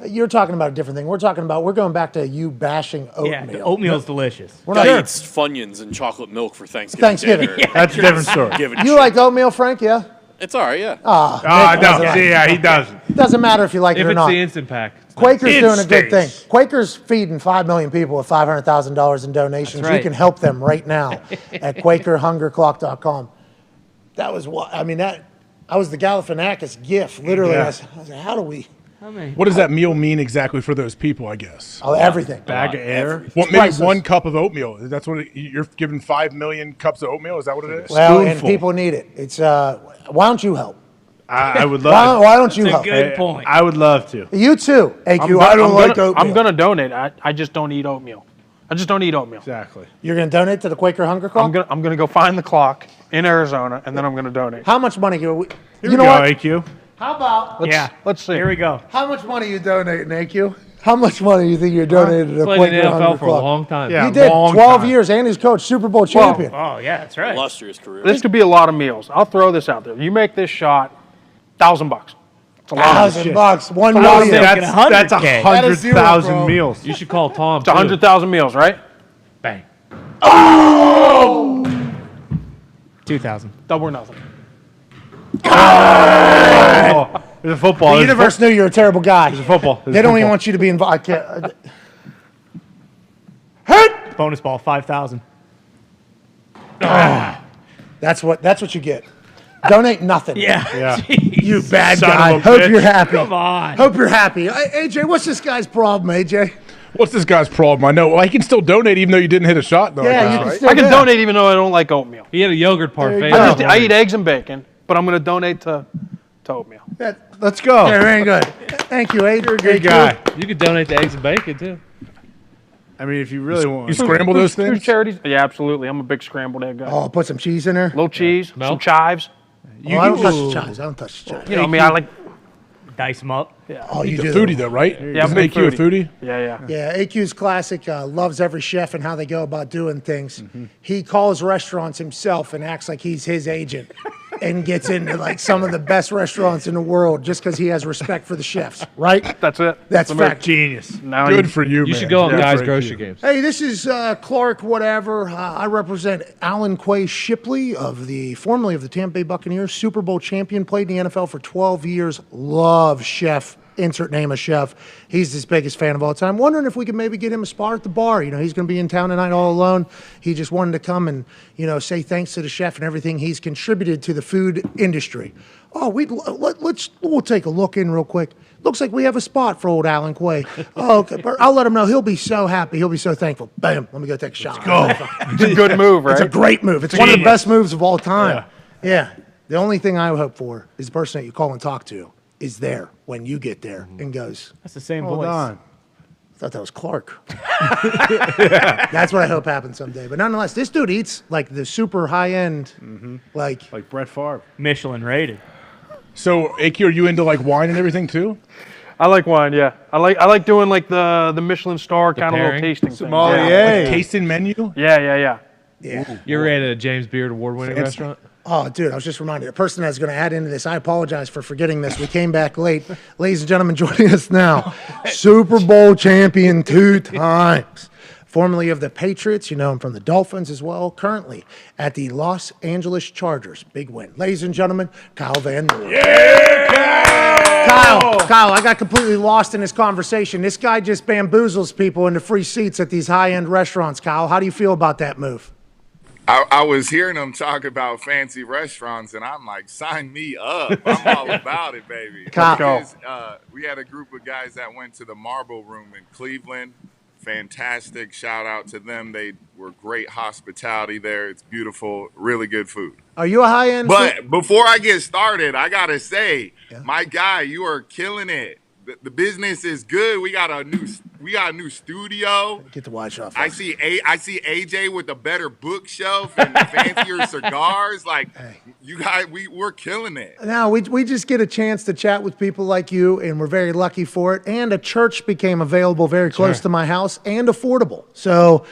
You're talking about a different thing. We're going back to you bashing oatmeal. Yeah, the oatmeal's delicious. We're Guy not eats Funyuns and chocolate milk for Thanksgiving. Thanksgiving. dinner. That's a different story. Give it You shit. like oatmeal, Frank? Yeah. It's all right, yeah. Ah, no. Yeah, he doesn't. It doesn't matter if you like If it or it's not. the instant pack. Quaker's It doing a good thing. stinks. Quaker's feeding 5 million people with $500,000 in donations. That's right. You can help them right now at QuakerHungerClock.com. That was what I mean. That was the Galifianakis gift. Literally, Yeah. I was like, how do we? How many? What does that meal mean exactly for those people, I guess? Oh, everything. Bag of air. Well, maybe priceless. 1 cup of oatmeal. That's what you're giving 5 million cups of oatmeal? Is that what it is? Well, and spoonful. people need it. It's why don't you help? I would Why, love. why don't you That's a help? good point. I would love to. You too, AQ. I'm I don't gonna- like oatmeal. I'm going to donate. I just don't eat oatmeal. I just don't eat oatmeal. Exactly. You're going to donate to the Quaker Hunger Clock? I'm gonna go find the clock in Arizona, and then I'm gonna donate. How much money? You Here know we go, what? AQ. How about Yeah. Let's see. Here we go. how much money you donating, AQ? How much money you think you're donating to the Played in Quaker the Hunger NFL for a Clock? long time. Yeah. You did long 12 time. years, and he's coach, Super Bowl champion. Oh, yeah, that's right. Illustrious career. This could be a lot of meals. I'll throw this out there. You make this shot, $1,000. It's a lot. $1,000, 1 lot of million. milk. That's 100K. 100,000 bro. meals. You should call Tom. It's 100,000 meals, right? Bang. 2,000. Double or nothing. Oh, there's a football. The There's a universe knew you're a terrible guy. football. They don't even want you to be involved. Bonus ball, 5,000. That's what you get. Donate nothing. Yeah. Yeah. You bad Son of guy. a Hope bitch. you're happy. Come on. Hope you're happy. AJ, what's this guy's problem, AJ? What's this guy's problem? I know. Well, he can still donate even though you didn't hit a shot, though. I Yeah, guess, you can right? still I can do. donate even though I don't like oatmeal. He had a yogurt parfait. I eat eggs and bacon, but I'm gonna donate to oatmeal. Let's go. Yeah, very good. Thank you, AJ. You're a good guy. You could donate to eggs and bacon too. I mean, if you really want. You scramble those Through things? charities? Yeah, absolutely. I'm a big scrambled egg guy. Oh, put some cheese in there. Little cheese, some Milk? chives. Oh, I don't touch the chives. I don't touch the chives. You know me. I like. Dice them up. Oh, you He's a do. foodie, though, right? Yeah, I'm Isn't a big AQ a foodie? Yeah, yeah. Yeah, AQ's classic, loves every chef and how they go about doing things. He calls restaurants himself and acts like he's his agent and gets into like some of the best restaurants in the world just because he has respect for the chefs, right? That's it. That's fact. Genius. Now Good for you, man. You should go on Good guys' for grocery you. games. Hey, this is Clark whatever. I represent Alan Quay Shipley formerly of the Tampa Bay Buccaneers, Super Bowl champion, played in the NFL for 12 years, love chef. Insert name of chef. He's his biggest fan of all time. Wondering if we could maybe get him a spot at the bar. You know, he's going to be in town tonight all alone. He just wanted to come and, you know, say thanks to the chef and everything he's contributed to the food industry. Oh, we'll take a look in real quick. Looks like we have a spot for old Alan Quay. Oh, okay. I'll let him know. He'll be so happy. He'll be so thankful. Bam. Let me go take a shot. Let's go. it's a good move, right? It's a great move. It's one of the best moves of all time. Yeah. The only thing I hope for is the person that you call and talk to is there when you get there and goes, That's the same Hold voice. on. I thought that was Clark. That's what I hope happens someday. But nonetheless, this dude eats like the super high end, like Brett Favre. Michelin rated. So, AQ, are you into like wine and everything too? I like wine. Yeah, I like doing like the Michelin star kind of little pairing? tasting thing. Sommelier. Tasting menu? Yeah. yeah. You ever ate at a James Beard award-winning Fancy. restaurant? Oh, dude, I was just reminded. A person that's going to add into this, I apologize for forgetting this. We came back late. Ladies and gentlemen, joining us now, Super Bowl champion 2 times, formerly of the Patriots. You know him from the Dolphins as well. Currently at the Los Angeles Chargers. Big win. Ladies and gentlemen, Kyle Van Noy. Kyle, I got completely lost in this conversation. This guy just bamboozles people into free seats at these high-end restaurants. Kyle, how do you feel about that move? I was hearing them talk about fancy restaurants, and I'm like, sign me up. I'm all about it, baby. We had a group of guys that went to the Marble Room in Cleveland. Fantastic. Shout out to them. They were great hospitality there. It's beautiful, really good food. Are you a high-end? But before I get started, I got to say, my guy, you are killing it. The business is good. We got a new studio. Get the watch off. I see AJ with a better bookshelf and fancier cigars. Like, you guys, we're killing it. Now we just get a chance to chat with people like you, and we're very lucky for it. And a church became available very close to my house and affordable. So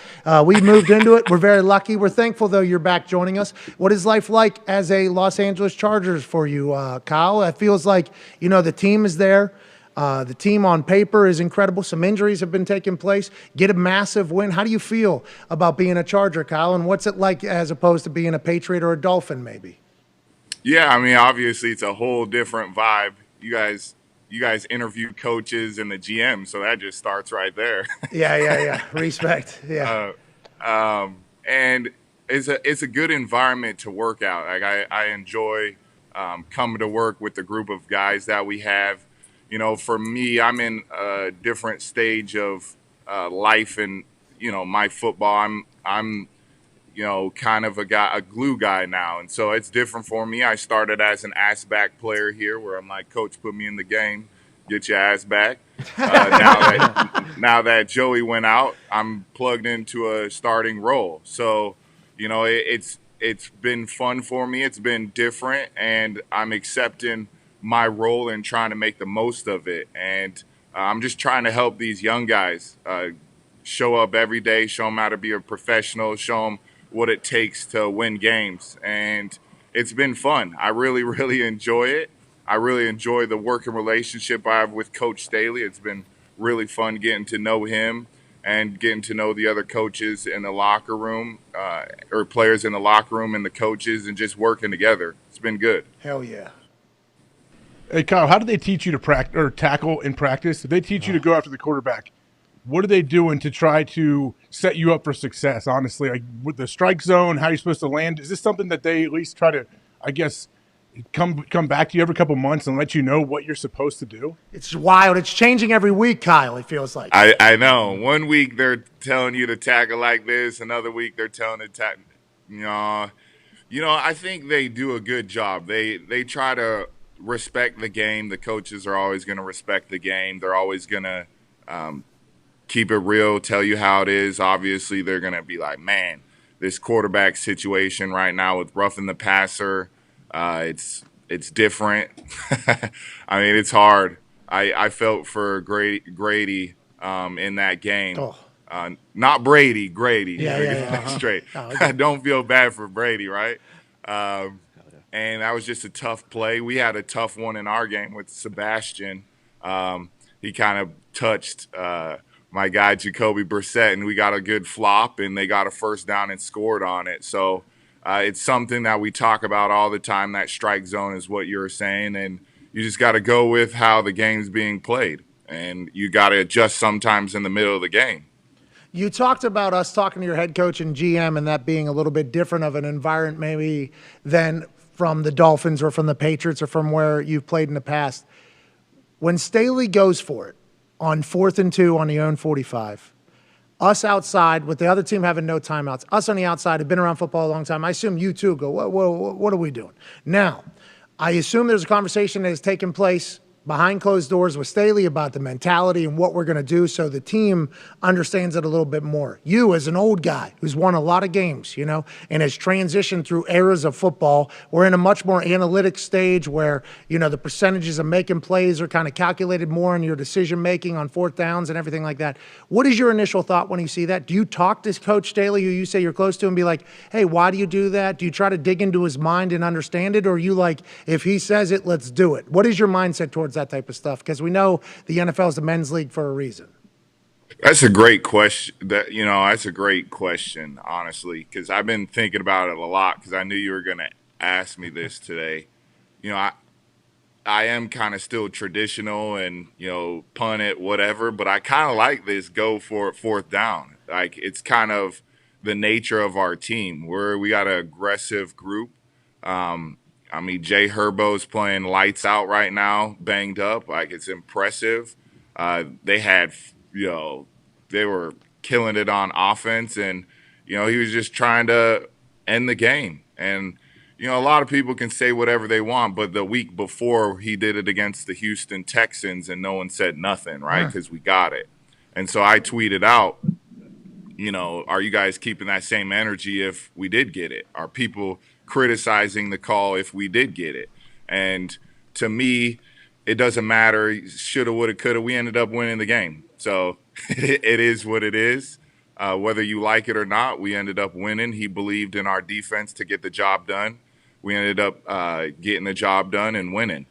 we moved into it. We're very lucky. We're thankful, though, you're back joining us. What is life like as a Los Angeles Chargers for you, Kyle? It feels like, you know, the team is there. The team on paper is incredible. Some injuries have been taking place. Get a massive win. How do you feel about being a Charger, Kyle? And what's it like as opposed to being a Patriot or a Dolphin, maybe? Yeah, I mean, obviously it's a whole different vibe. You guys interview coaches and the GM, so that just starts right there. Yeah. Respect. Yeah. And it's a good environment to work out. Like I enjoy coming to work with the group of guys that we have. You know, for me, I'm in a different stage of life and, you know, my football. I'm, you know, kind of a glue guy now. And so it's different for me. I started as an ass back player here where I'm like, coach, put me in the game, get your ass back. Now that Joey went out, I'm plugged into a starting role. So, you know, it's been fun for me. It's been different, and I'm accepting my role and trying to make the most of it. And I'm just trying to help these young guys show up every day, show them how to be a professional, show them what it takes to win games. And it's been fun. I really, really enjoy it. I really enjoy the working relationship I have with Coach Staley. It's been really fun getting to know him and getting to know the other coaches in the locker room, or players in the locker room and the coaches, and just working together. It's been good. Hell yeah. Hey, Kyle, how do they teach you to tackle in practice? If they teach you to go after the quarterback, what are they doing to try to set you up for success, honestly? Like with the strike zone, how you're supposed to land, is this something that they at least try to, I guess, come back to you every couple months and let you know what you're supposed to do? It's wild. It's changing every week, Kyle, it feels like. I know. One week they're telling you to tackle like this. Another week they're telling you to tackle. You know, I think they do a good job. They try to respect the game. The coaches are always going to respect the game. They're always going to keep it real, tell you how it is. Obviously, they're going to be like, man, this quarterback situation right now with roughing the passer, it's different. I mean, it's hard. I felt for Grady in that game. Not Brady, Grady. Yeah. Straight. I don't feel bad for Brady, right? And that was just a tough play. We had a tough one in our game with Sebastian. He kind of touched my guy, Jacoby Brissett, and we got a good flop, and they got a first down and scored on it. So it's something that we talk about all the time. That strike zone is what you're saying, and you just got to go with how the game's being played, and you got to adjust sometimes in the middle of the game. You talked about us talking to your head coach and GM and that being a little bit different of an environment maybe than from the Dolphins or from the Patriots or from where you've played in the past. When Staley goes for it on 4th and 2 on the own 45, us outside with the other team having no timeouts, us on the outside have been around football a long time. I assume you too go, what are we doing? Now, I assume there's a conversation that has taken place behind closed doors with Staley about the mentality and what we're going to do so the team understands it a little bit more. You, as an old guy who's won a lot of games, you know, and has transitioned through eras of football, we're in a much more analytic stage where, you know, the percentages of making plays are kind of calculated more in your decision-making on 4th downs and everything like that. What is your initial thought when you see that? Do you talk to Coach Staley, who you say you're close to, and be like, hey, why do you do that? Do you try to dig into his mind and understand it? Or are you like, if he says it, let's do it? What is your mindset towards that type of stuff? Because we know the NFL is the men's league for a reason. That's a great question. That's a great question, honestly, because I've been thinking about it a lot. Because I knew you were going to ask me this today. You know, I am kind of still traditional and punt it, whatever. But I kind of like this go for it, fourth down. Like it's kind of the nature of our team. We got an aggressive group. I mean, Jay Herbo's playing lights out right now, banged up. Like it's impressive. They had, they were killing it on offense, and he was just trying to end the game. And a lot of people can say whatever they want, but the week before he did it against the Houston Texans, and no one said nothing, right? Because we got it. And so I tweeted out, are you guys keeping that same energy if we did get it? Are people criticizing the call if we did get it? And to me, it doesn't matter. Shoulda, woulda, coulda. We ended up winning the game. So it is what it is. Whether you like it or not, we ended up winning. He believed in our defense to get the job done. We ended up getting the job done and winning.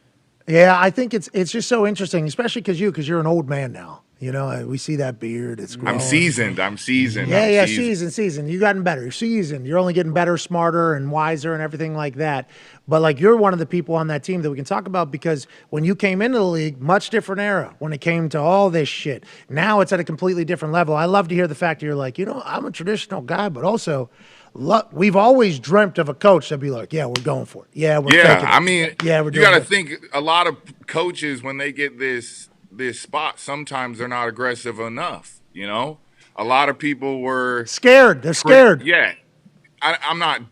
Yeah, I think it's just so interesting, especially because you're an old man now. We see that beard. It's growing. I'm seasoned. Yeah, seasoned. You've gotten better. You're seasoned. You're only getting better, smarter, and wiser and everything like that. But, you're one of the people on that team that we can talk about because when you came into the league, much different era when it came to all this shit. Now it's at a completely different level. I love to hear the fact that you're like, I'm a traditional guy, but also we've always dreamt of a coach that'd be like, yeah, we're going for it. Yeah, we're taking it. I mean, we're you doing got to it. think a lot of coaches, when they get this spot, sometimes they're not aggressive enough. A lot of people were scared. They're scared. Yeah, I'm not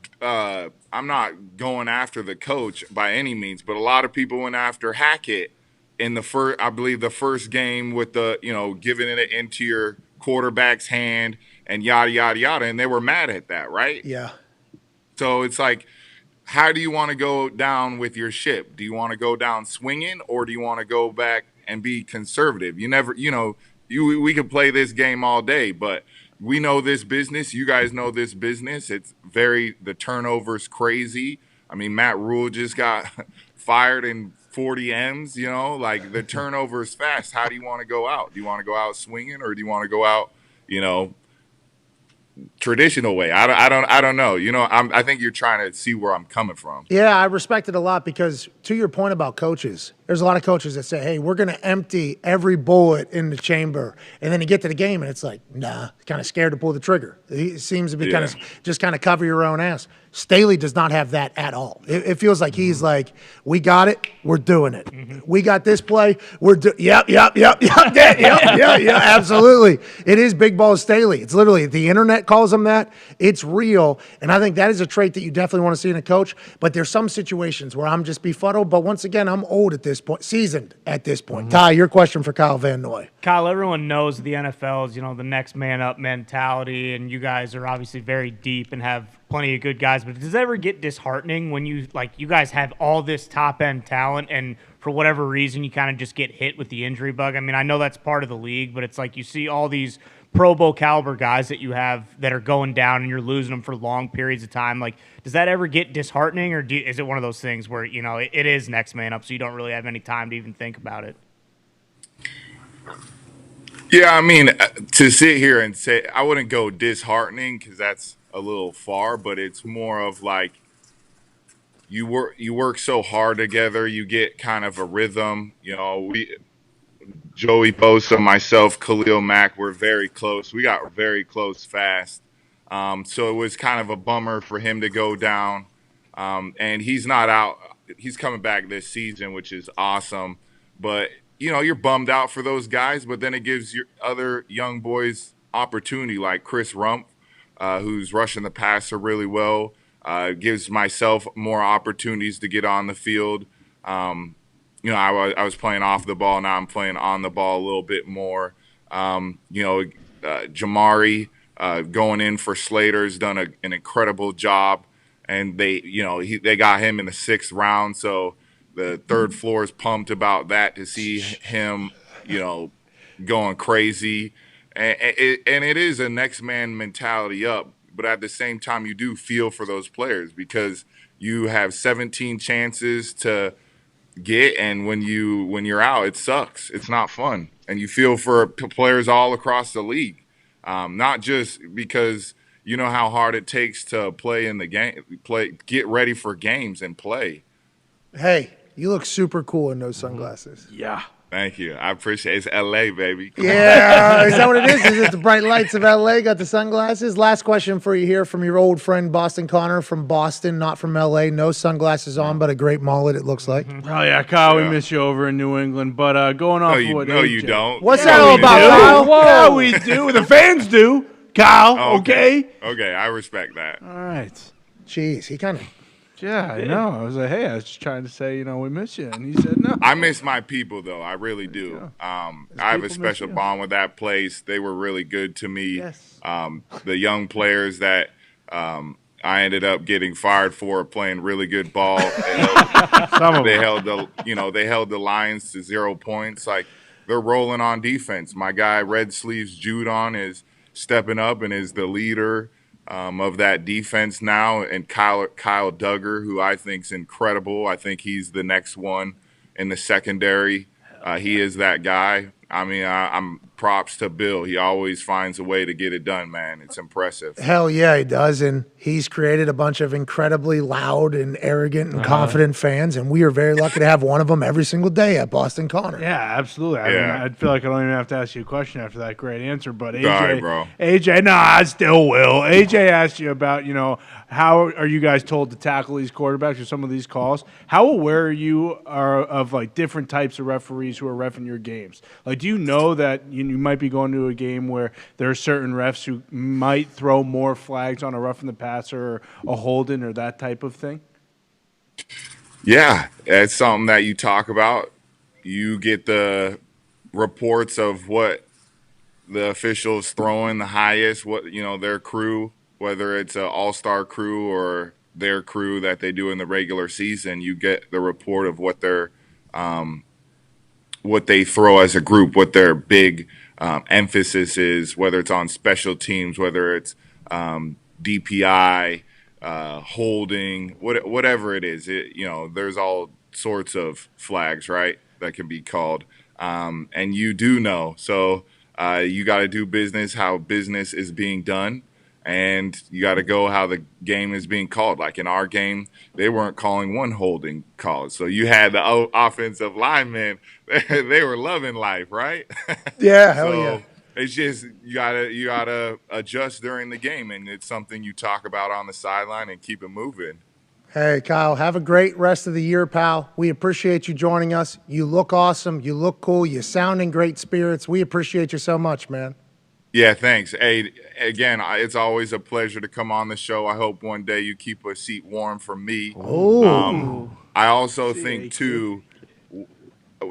going after the coach by any means, but a lot of people went after Hackett in I believe the first game with the giving it into your quarterback's hand and yada yada yada, and they were mad at that, right? Yeah. So it's like, how do you want to go down with your ship? Do you want to go down swinging, or do you want to go back and be conservative? We could play this game all day, but we know this business. You guys know this business. The turnover's crazy. I mean, Matt Rule just got fired in 40 M's, the turnover's fast. How do you want to go out? Do you want to go out swinging, or do you want to go out, traditional way? I don't know. I think you're trying to see where I'm coming from. Yeah, I respect it a lot because to your point about coaches, there's a lot of coaches that say, hey, we're going to empty every bullet in the chamber. And then you get to the game and it's like, nah, kind of scared to pull the trigger. It seems to be kind of cover your own ass. Staley does not have that at all. It feels like he's like, we got it, we're doing it. We got this play, yep, absolutely. It is big balls Staley. It's literally, the internet calls him that. It's real. And I think that is a trait that you definitely want to see in a coach. But there's some situations where I'm just befuddled. But once again, I'm old at this point, seasoned at this point. Ty, your question for Kyle Van Noy. Kyle, everyone knows the NFL is, the next man up mentality, and you guys are obviously very deep and have plenty of good guys, but does it ever get disheartening when you guys have all this top end talent and for whatever reason you kind of just get hit with the injury bug? I mean, I know that's part of the league, but it's like you see all these Pro Bowl caliber guys that you have that are going down and you're losing them for long periods of time. Like, does that ever get disheartening, or is it one of those things where, it is next man up, so you don't really have any time to even think about it? Yeah, I mean, to sit here and say, I wouldn't go disheartening because that's a little far, but it's more of like you work so hard together, you get kind of a rhythm. Joey Bosa, myself, Khalil Mack, we're very close. We got very close fast. So it was kind of a bummer for him to go down. And he's not out. He's coming back this season, which is awesome. But, you're bummed out for those guys, but then it gives your other young boys opportunity, like Chris Rump, who's rushing the passer really well. Gives myself more opportunities to get on the field. I was playing off the ball. Now I'm playing on the ball a little bit more. Jamari going in for Slater's done an incredible job, and they got him in the 6th round. So the third floor is pumped about that to see him, going crazy. And it is a next man mentality up. But at the same time, you do feel for those players because you have 17 chances to get, and when you're out, it sucks. It's not fun. and you feel for players all across the league, not just because you know how hard it takes to play in the game, get ready for games and play. Hey, you look super cool in those sunglasses. Yeah. Thank you. I appreciate it. It's LA, baby. Come Yeah, is that what it is? Is it the bright lights of LA? Got the sunglasses? Last question for you here from your old friend Boston Connor from Boston, not from LA. No sunglasses on, but a great mullet, it looks like. Oh, yeah, Kyle, we miss you over in New England. But going off of what you don't. What's that all about, Kyle? Yeah, we do. The fans do. Kyle, okay? Okay, I respect that. All right. Jeez, he kind of... Yeah, I know. I was like, hey, I was just trying to say, we miss you. And he said no. I miss my people, though. I really do. I have a special bond with that place. They were really good to me. Yes. The young players that I ended up getting fired for playing really good ball. They held the Lions to 0 points. Like, they're rolling on defense. My guy, Red Sleeves Judon, is stepping up and is the leader of that defense now, and Kyle Duggar, who I think is incredible. I think he's the next one in the secondary. He is that guy. I mean, I'm props to Bill. He always finds a way to get it done, man. It's impressive. Hell yeah, he does. And he's created a bunch of incredibly loud and arrogant and confident fans, and we are very lucky to have one of them every single day at Boston Connor. Yeah, absolutely. I mean, I feel like I don't even have to ask you a question after that great answer. But AJ, sorry, bro. AJ, no, I still will. AJ asked you about, how are you guys told to tackle these quarterbacks or some of these calls? How aware are you of like different types of referees who are reffing your games? Like, do you know that you might be going to a game where there are certain refs who might throw more flags on a roughing the passer or a holding or that type of thing? Yeah, it's something that you talk about. You get the reports of what the officials throwing the highest, what their crew, whether it's an all-star crew or their crew that they do in the regular season. You get the report of what they throw as a group, what their big emphasis is, whether it's on special teams, whether it's DPI, holding, whatever it is. There's all sorts of flags, right, that can be called. And you do know. So you got to do business how business is being done. And you got to go how the game is being called. Like in our game, they weren't calling one holding call. So you had the offensive linemen, they were loving life, right? Yeah, hell yeah. It's just you gotta adjust during the game, and it's something you talk about on the sideline and keep it moving. Hey, Kyle, have a great rest of the year, pal. We appreciate you joining us. You look awesome. You look cool. You sound in great spirits. We appreciate you so much, man. Yeah, thanks. Hey, again, it's always a pleasure to come on the show. I hope one day you keep a seat warm for me. Oh. I also think, too,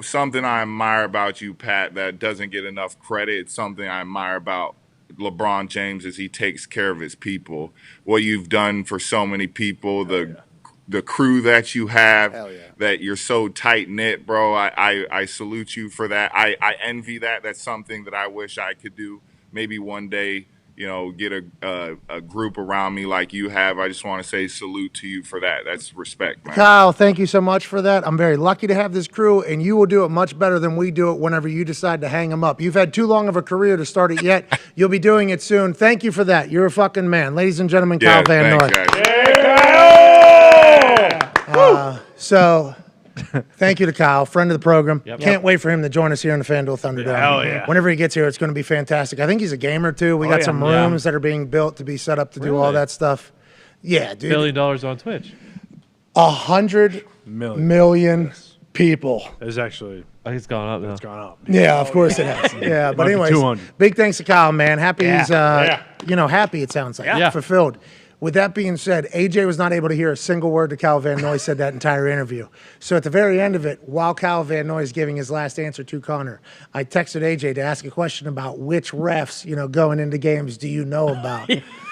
something I admire about you, Pat, that doesn't get enough credit. It's something I admire about LeBron James is he takes care of his people. What you've done for so many people, the crew that you have, that you're so tight-knit, bro. I salute you for that. I envy that. That's something that I wish I could do. Maybe one day, get a group around me like you have. I just want to say salute to you for that. That's respect, man. Kyle, thank you so much for that. I'm very lucky to have this crew, and you will do it much better than we do it whenever you decide to hang them up. You've had too long of a career to start it yet. You'll be doing it soon. Thank you for that. You're a fucking man. Ladies and gentlemen, Kyle Van Noy. So, thank you to Kyle, friend of the program. Can't wait for him to join us here in the FanDuel Thunderdome. Hell yeah. Whenever he gets here, it's going to be fantastic. I think he's a gamer, too. We got some rooms that are being built to be set up to do all that stuff. Yeah, dude. $1 billion on Twitch. 100 million people. It's actually... It's gone up now. It's gone up. Yeah, of course it has. Yeah, but anyways, 200. big thanks to Kyle, man. Happy he's, happy it sounds like. Fulfilled. With that being said, AJ was not able to hear a single word that Kyle Van Noy said that entire interview. So at the very end of it, while Kyle Van Noy is giving his last answer to Connor, I texted AJ to ask a question about which refs, going into games do you know about?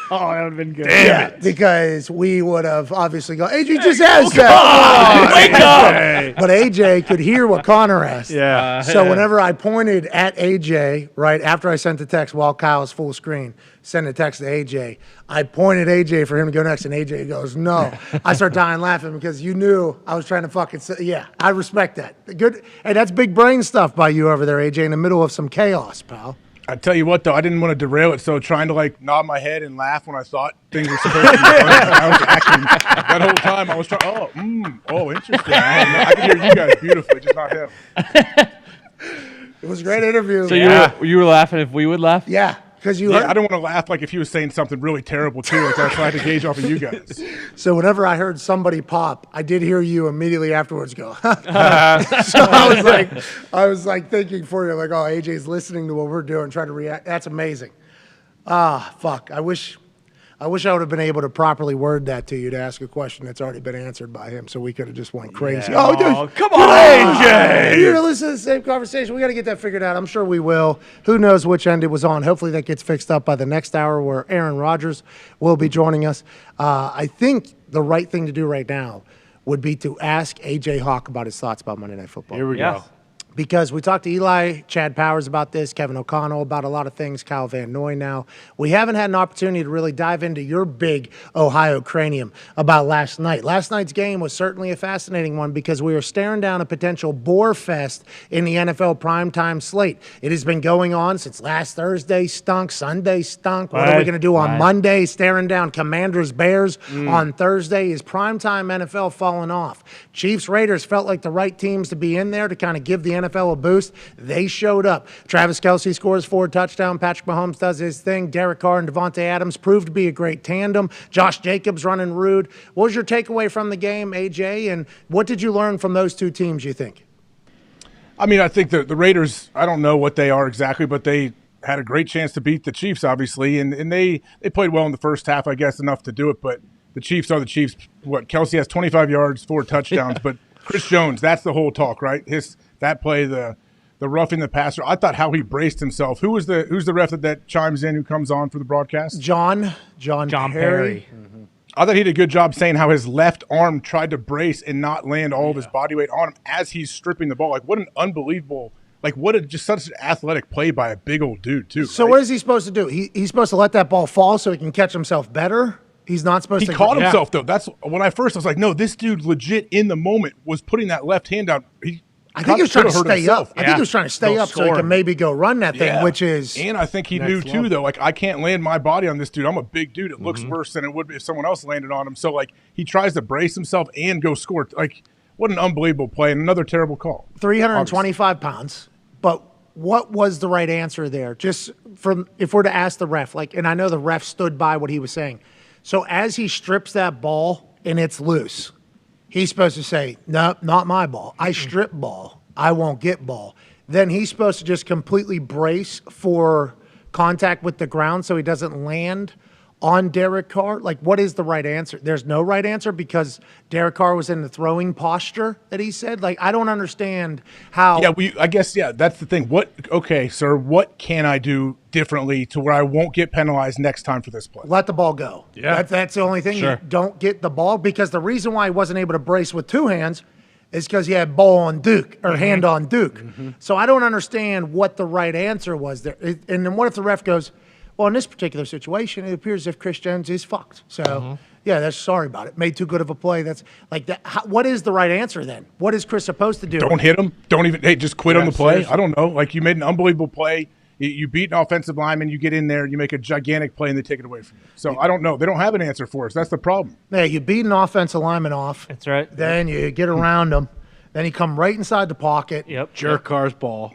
Oh, that would have been good. Yeah, because we would have obviously gone, AJ just asked that. Wake up! But AJ could hear what Connor asked. Yeah. So whenever I pointed at AJ, right after I sent the text while Kyle was full screen, send a text to AJ, I pointed AJ for him to go next, and AJ goes, no. I start dying laughing because you knew I was trying to fucking say, yeah, I respect that. Good. Hey, that's big brain stuff by you over there, AJ, in the middle of some chaos, pal. I tell you what, though, I didn't want to derail it, so trying to like nod my head and laugh when I thought things were supposed to be funny, I was acting that whole time. I was trying. Oh, interesting. I could hear you guys beautifully, just not him. It was a great interview. So you were laughing if we would laugh? Yeah. Because you Yeah, heard. I don't want to laugh like if he was saying something really terrible too. Like I tried to gauge off of you guys. So whenever I heard somebody pop, I did hear you immediately afterwards go. So I was like thinking for you, like, oh, AJ's listening to what we're doing, trying to react. That's amazing. Fuck. I wish I would have been able to properly word that to you to ask a question that's already been answered by him, so we could have just went crazy. Yeah. Oh, dude, Come on, AJ! You're listening to the same conversation. We got to get that figured out. I'm sure we will. Who knows which end it was on? Hopefully that gets fixed up by the next hour where Aaron Rodgers will be joining us. I think the right thing to do right now would be to ask AJ Hawk about his thoughts about Monday Night Football. Here we go. Because we talked to Eli, Chad Powers about this, Kevin O'Connell about a lot of things, Kyle Van Noy now. We haven't had an opportunity to really dive into your big Ohio cranium about last night. Last night's game was certainly a fascinating one because we were staring down a potential bore fest in the NFL primetime slate. It has been going on since last Thursday stunk, Sunday stunk. What are we going to do on Monday? Staring down Commanders, Bears on Thursday. Is primetime NFL falling off? Chiefs, Raiders felt like the right teams to be in there to kind of give the NFL a boost. They showed up. Travis Kelce scores 4 touchdowns. Patrick Mahomes does his thing. Derek Carr and Devontae Adams proved to be a great tandem. Josh Jacobs running rude. What was your takeaway from the game, AJ? And what did you learn from those two teams, you think? I mean, I think the Raiders, I don't know what they are exactly, but they had a great chance to beat the Chiefs, obviously, and they played well in the first half, I guess, enough to do it, but the Chiefs are the Chiefs. What, Kelce has 25 yards, 4 touchdowns, but Chris Jones, that's the whole talk, right? That play, the roughing the passer. I thought how he braced himself. Who's the ref that chimes in, who comes on for the broadcast? John Perry. Mm-hmm. I thought he did a good job saying how his left arm tried to brace and not land all of his body weight on him as he's stripping the ball. Like, what an unbelievable, just such an athletic play by a big old dude, too. So what is he supposed to do? He's supposed to let that ball fall so he can catch himself better? He's not supposed to. He caught himself, though. That's when I was like, no, this dude legit in the moment was putting that left hand out. I think he was trying to stay up. I think he was trying to stay up so he score. can maybe go run that thing, which is. And I think he knew, too, though, like, I can't land my body on this dude. I'm a big dude. It looks worse than it would be if someone else landed on him. So, like, he tries to brace himself and go score. Like, what an unbelievable play and another terrible call. 325 pounds. But what was the right answer there? Just from, if we're to ask the ref, and I know the ref stood by what he was saying. So as he strips that ball and it's loose, he's supposed to say, no, not my ball. I strip ball. I won't get ball. Then he's supposed to just completely brace for contact with the ground so he doesn't land on Derek Carr. Like, what is the right answer? There's no right answer because Derek Carr was in the throwing posture that he said. Like, I don't understand how. Yeah, I guess, that's the thing. Okay, sir, what can I do differently to where I won't get penalized next time for this play? Let the ball go. Yeah. That's the only thing. Sure. You don't get the ball because the reason why he wasn't able to brace with 2 hands is because he had ball on Duke or hand on Duke. So I don't understand what the right answer was there. And then what if the ref goes, well, in this particular situation, it appears as if Chris Jones is fucked. So, yeah, that's sorry about it. Made too good of a play. That's like that. What is the right answer then? What is Chris supposed to do? Don't hit him. Don't even, just quit on the play. Seriously. I don't know. Like, you made an unbelievable play. You beat an offensive lineman. You get in there. You make a gigantic play, and they take it away from you. So, I don't know. They don't have an answer for us. That's the problem. Yeah, you beat an offensive lineman off. That's right. Then you get around him. Then you come right inside the pocket. Yep. Jerk Carr's ball.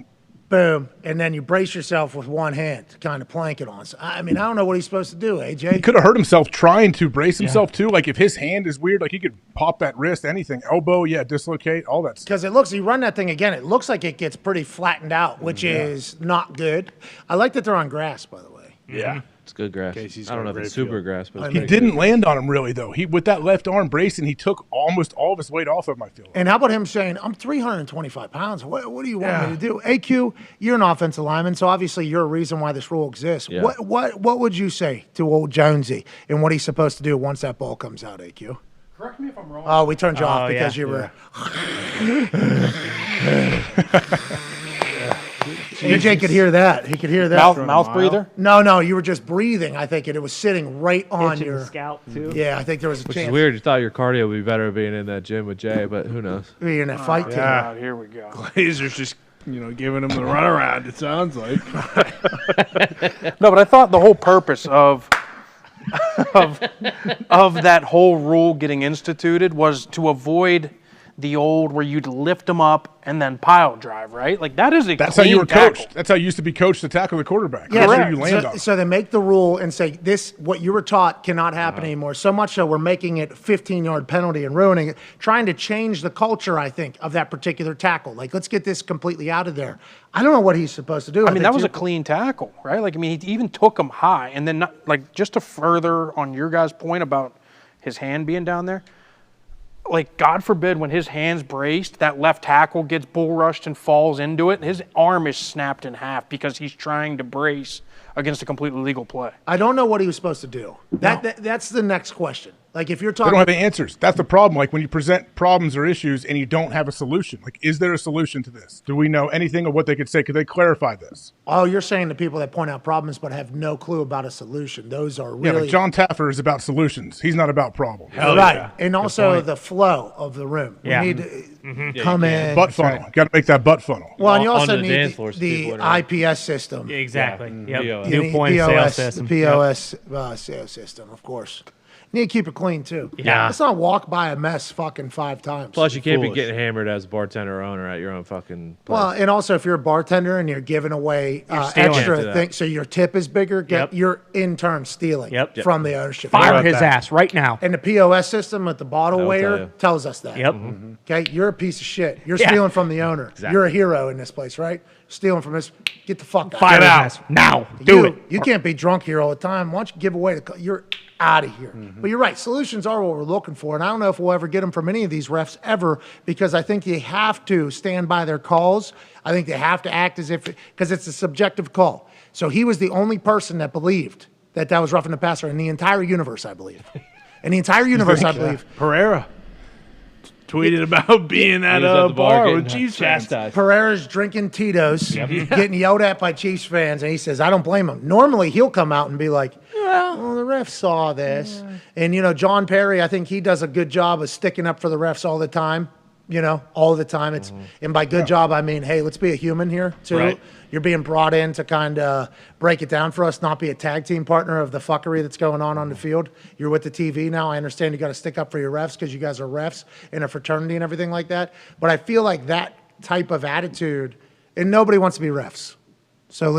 Boom. And then you brace yourself with one hand to kind of plank it on. So, I mean, I don't know what he's supposed to do, AJ. He could have hurt himself trying to brace himself, too. Like, if his hand is weird, like, he could pop that wrist, anything. Elbow, dislocate, all that stuff. Because you run that thing again, it looks like it gets pretty flattened out, which is not good. I like that they're on grass, by the way. Yeah. It's good grass. Casey's I don't know got if it's great super feel. grass, but it's He pretty didn't good. land on him really though. He with that left arm bracing, he took almost all of his weight off of him. I feel. And how about him saying, I'm 325 pounds. What do you want me to do? AQ, you're an offensive lineman, so obviously you're a reason why this rule exists. Yeah. What would you say to old Jonesy and what he's supposed to do once that ball comes out, AQ? Correct me if I'm wrong. Oh, we turned you off Oh, because yeah. you were. AJ could hear that. He could hear that. Mouth breather. No, you were just breathing, I think, and it was sitting right on Itching your the scalp, too. Yeah, I think there was a Which chance. is weird. You thought your cardio would be better being in that gym with Jay, but who knows? You're in that fight team. God, here we go. Glazer's just giving him the runaround. It sounds like. No, but I thought the whole purpose of that whole rule getting instituted was to avoid the old where you'd lift them up and then pile drive, right? Like that is a That's how you were clean tackle. coached. That's how you used to be coached to tackle the quarterback. Yeah, That's where you land on. so they make the rule and say this, what you were taught cannot happen anymore. So much so we're making it a 15-yard penalty and ruining it, trying to change the culture, I think, of that particular tackle. Like, let's get this completely out of there. I don't know what he's supposed to do. I mean, think that was you- a clean tackle, right? Like, I mean, he even took him high. And then, just to further on your guys' point about his hand being down there, like, God forbid when his hand's braced, that left tackle gets bull rushed and falls into it, and his arm is snapped in half because he's trying to brace against a completely legal play. I don't know what he was supposed to do. That's the next question. Like, if you're They talking. don't have the answers. That's the problem. Like when you present problems or issues and you don't have a solution. Like, is there a solution to this? Do we know anything of what they could say? Could they clarify this? Oh, you're saying the people that point out problems but have no clue about a solution. Those are Yeah, really. like John Taffer is about solutions. He's not about problems. Right. And also the flow of the room. Yeah. We need to come in. Butt funnel. Got to make that butt funnel. Well, and you On also the need dance floor, the people are- IPS system. Exactly. Yep. POS. You New need point of sale system. The POS sales system, of course. You need to keep it clean, too. Yeah. Let's not walk by a mess fucking 5 times. Plus, you can't be Foolish. getting hammered as a bartender or owner at your own fucking place. Well, and also if you're a bartender and you're giving away stealing. extra Can't do that. things, so your tip is bigger, Yep. you're in turn stealing Yep. from the ownership. Fire his ass right now. And the POS system with the bottle That'll tell weigher you. tells us that. Yep. Okay, you're a piece of shit. You're Yeah. stealing from the owner. Exactly. You're a hero in this place, right? Stealing from this. Get the fuck out. Fire his ass now. Do it. You can't be drunk here all the time. Why don't you give away you're out of here. But you're right. Solutions are what we're looking for. And I don't know if we'll ever get them from any of these refs ever, because I think they have to stand by their calls. I think they have to act as if, because it's a subjective call. So he was the only person that believed that was roughing the passer in the entire universe, I believe. In the entire universe, I believe. Pereira tweeted about being at He was at a the bar bar with getting Chiefs fans. chastised. Pereira's drinking Tito's, getting yelled at by Chiefs fans, and he says, I don't blame him. Normally, he'll come out and be like, well, the ref saw this. And, John Perry, I think he does a good job of sticking up for the refs all the time. All the time. It's And by good job, I mean, hey, let's be a human here, too. Right. You're being brought in to kind of break it down for us, not be a tag team partner of the fuckery that's going on the field. You're with the TV now. I understand you got to stick up for your refs because you guys are refs in a fraternity and everything like that. But I feel like that type of attitude, and nobody wants to be refs. So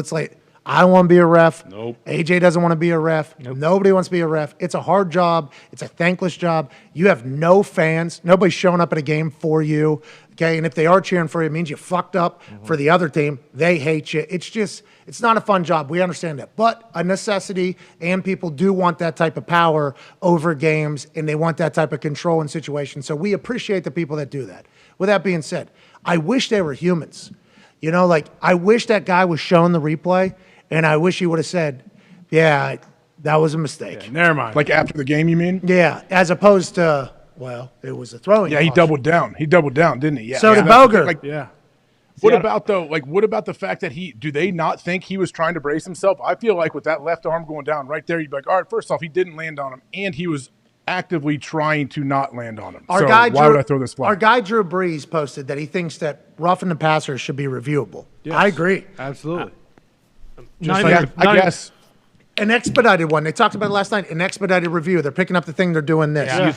I don't want to be a ref. Nope. AJ doesn't want to be a ref. Nope. Nobody wants to be a ref. It's a hard job. It's a thankless job. You have no fans. Nobody's showing up at a game for you. Okay, and if they are cheering for you, it means you fucked up for the other team. They hate you. It's not a fun job. We understand that. But a necessity, and people do want that type of power over games, and they want that type of control in situations. So we appreciate the people that do that. With that being said, I wish they were humans. I wish that guy was shown the replay, and I wish he would have said, yeah, that was a mistake. Never mind. Like after the game, you mean? Yeah, as opposed to, well, it was a throwing. Yeah, he caution. doubled down. He doubled down, didn't he? Yeah. So did that's the Boger. thing, Yeah. What about though? What about the fact that do they not think he was trying to brace himself? I feel like with that left arm going down right there, you'd be like, all right, first off, he didn't land on him, and he was actively trying to not land on him. Why would I throw this flag? Our guy Drew Brees posted that he thinks that roughing the passer should be reviewable. Yes. I agree. Absolutely. I guess. An expedited one. They talked about it last night. An expedited review. They're picking up the thing. They're doing this. Yeah.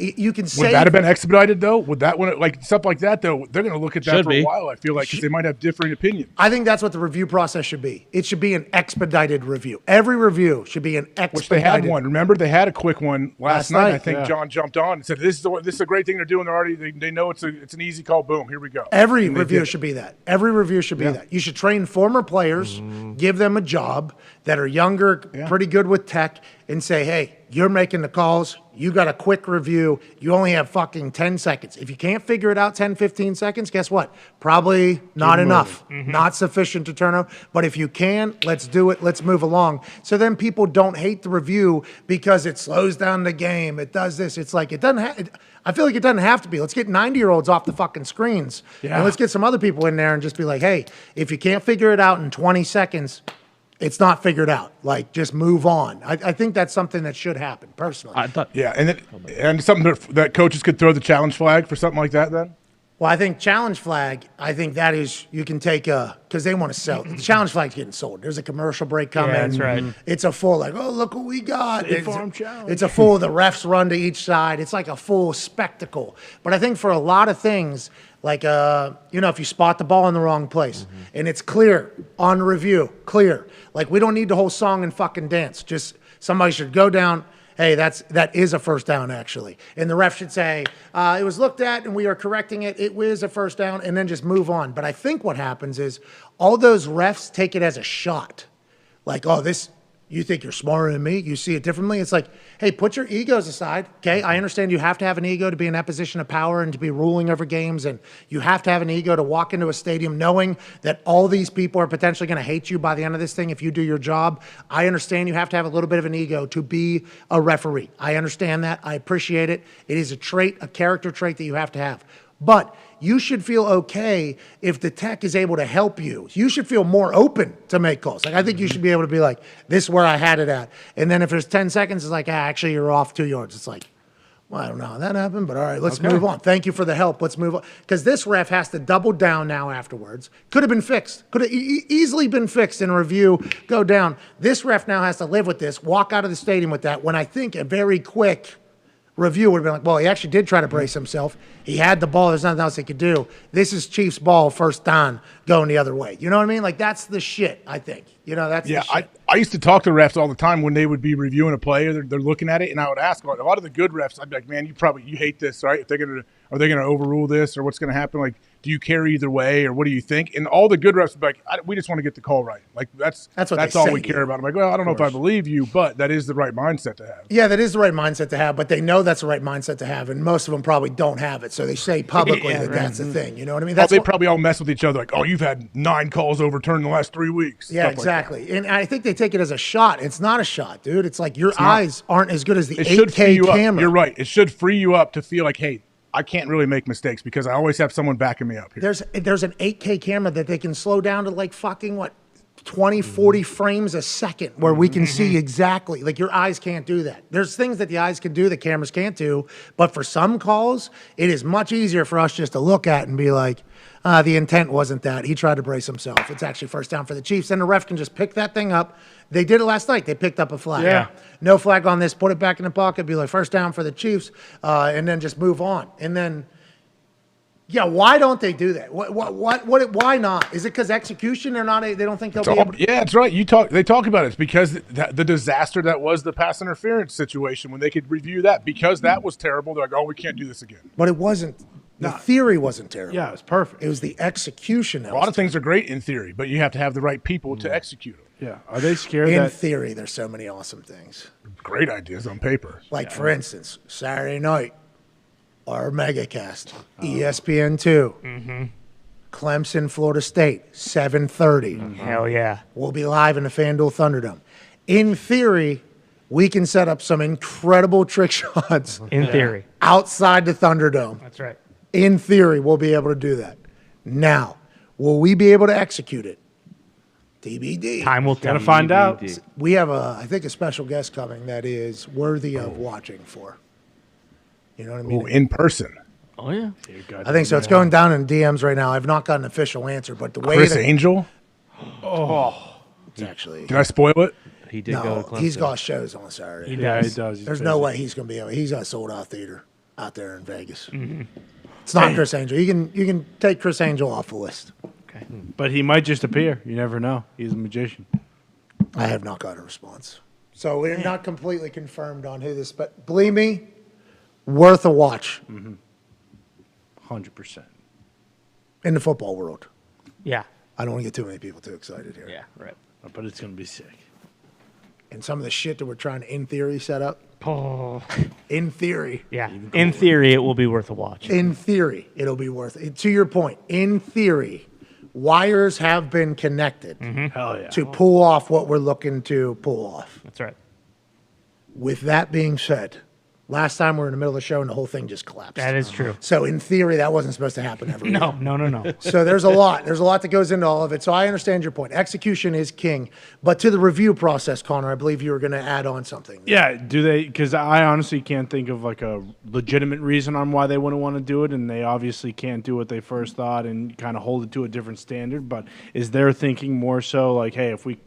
You can say Would that have been expedited though? Would that one like stuff like that though? They're going to look at that Should for be. a while. I feel like because they might have differing opinions. I think that's what the review process should be. It should be an expedited review. Every review should be an expedited. Which they had one. Remember, they had a quick one last night. I think yeah. John jumped on and said, "This is a great thing they're doing. They're already they know it's an easy call. Boom, here we go." Every And they review did it. should be that. Every review should be that. You should train former players, give them a job that are younger, pretty good with tech, and say, hey, you're making the calls. You got a quick review. You only have fucking 10 seconds. If you can't figure it out 10, 15 seconds, guess what? Probably not enough. Not sufficient to turn over. But if you can, let's do it. Let's move along. So then people don't hate the review because it slows down the game. It does this. It's like it doesn't I feel like it doesn't have to be. Let's get 90-year-olds off the fucking screens. Yeah. And let's get some other people in there and just be like, hey, if you can't figure it out in 20 seconds, it's not figured out. Like, just move on. I think that's something that should happen, personally. Yeah, and something that coaches could throw the challenge flag for something like that then? Well, I think challenge flag, I think that is, you can take because they want to sell. The challenge flag's getting sold. There's a commercial break coming. Yeah, that's right. It's a full, like, oh, look what we got. State Farm challenge. It's a full, the refs run to each side. It's like a full spectacle. But I think for a lot of things, like, if you spot the ball in the wrong place and it's clear on review, clear. Like, we don't need the whole song and fucking dance. Just somebody should go down. Hey, that is a first down, actually. And the ref should say, it was looked at and we are correcting it. It was a first down, and then just move on. But I think what happens is all those refs take it as a shot. Like, oh, you think you're smarter than me? You see it differently? It's like, hey, put your egos aside, okay? I understand you have to have an ego to be in that position of power and to be ruling over games, and you have to have an ego to walk into a stadium knowing that all these people are potentially going to hate you by the end of this thing if you do your job. I understand you have to have a little bit of an ego to be a referee. I understand that. I appreciate it. It is a trait, a character trait that you have to have. But you should feel okay if the tech is able to help you. You should feel more open to make calls. Like, I think you should be able to be like, this is where I had it at. And then if there's 10 seconds, it's like, actually, you're off 2 yards. It's like, well, I don't know how that happened, but all right, let's move on. Thank you for the help. Let's move on. Because this ref has to double down now afterwards. Could have been fixed. Could have easily been fixed in a review, go down. This ref now has to live with this, walk out of the stadium with that, when I think a very quick review would have been like, well, he actually did try to brace himself. He had the ball. There's nothing else he could do. This is Chiefs ball, first down, going the other way. You know what I mean? Like, that's the shit, I think. That's the shit. I used to talk to refs all the time when they would be reviewing a play or they're looking at it, and I would ask a lot of the good refs, I'd be like, man, you hate this, right? Are they gonna overrule this, or what's gonna happen? Like, do you care either way, or what do you think? And all the good refs would be like, we just want to get the call right. Like, that's all we care about. I'm like, well, I don't know if I believe you, but that is the right mindset to have. Yeah, that is the right mindset to have, but they know that's the right mindset to have, and most of them probably don't have it, so they say publicly that's the thing. You know what I mean? They probably all mess with each other, like, oh, you've had 9 calls overturned in the last 3 weeks. Yeah, exactly. And I think they take it as a shot. It's not a shot, dude. It's like your eyes aren't as good as the 8K camera. You're right. It should free you up to feel like, hey, I can't really make mistakes because I always have someone backing me up here. There's an 8K camera that they can slow down to like fucking 20, 40 frames a second where we can see exactly. Like, your eyes can't do that. There's things that the eyes can do that cameras can't do, but for some calls, it is much easier for us just to look at and be like, the intent wasn't that. He tried to brace himself. It's actually first down for the Chiefs. And the ref can just pick that thing up. They did it last night. They picked up a flag. Yeah. No flag on this. Put it back in the pocket. Be like, first down for the Chiefs. And then just move on. And then, yeah, why don't they do that? Why not? Is it because execution? They don't think they'll be able to? Yeah, that's right. They talk about it. It's because the disaster that was the pass interference situation, when they could review that, because that was terrible, they're like, oh, we can't do this again. But it wasn't. The theory wasn't terrible. Yeah, it was perfect. It was the execution. A lot of things are great in theory, but you have to have the right people to execute them. Yeah. Are they scared in theory, there's so many awesome things. Great ideas on paper. Like, for instance, Saturday night, our megacast, ESPN2, Clemson, Florida State, 7:30. Hell yeah. We'll be live in the FanDuel Thunderdome. In theory, we can set up some incredible trick shots. In theory. Outside the Thunderdome. That's right. In theory, we'll be able to do that. Now, will we be able to execute it? TBD. Time will tell. Gotta find out. We have I think a special guest coming that is worthy of watching for. You know what I mean? Ooh, in person. Oh, yeah. I think so. It's going down in DMs right now. I've not got an official answer, but the way Chris Angel? It's actually. Did I spoil it? He did go to Clemson. He's got shows on Saturday. He does. There's no way he's going to be able. He's got a sold out theater. out there in Vegas. Mm-hmm. It's not Chris Angel. You can take Chris Angel off the list. Okay. But he might just appear. You never know. He's a magician. I have not got a response. So we're not completely confirmed on who this, but believe me, worth a watch 100%. in the football world. Yeah. I don't want to get too many people too excited here. Yeah, right. But it's going to be sick. And some of the shit that we're trying to, in theory, set up. Oh. In theory. Yeah. In theory, it will be worth a watch. In theory, it'll be worth it. To your point, in theory, wires have been connected Hell yeah. to pull off what we're looking to pull off. That's right. With that being said, last time we were in the middle of the show and the whole thing just collapsed. That is true. So in theory, that wasn't supposed to happen every week. No. So there's a lot. There's a lot that goes into all of it. So I understand your point. Execution is king. But to the review process, Connor, I believe you were going to add on something. Yeah, do they? Because I honestly can't think of like a legitimate reason on why they wouldn't want to do it, and they obviously can't do what they first thought and kind of hold it to a different standard. But is their thinking more so like, hey, if we,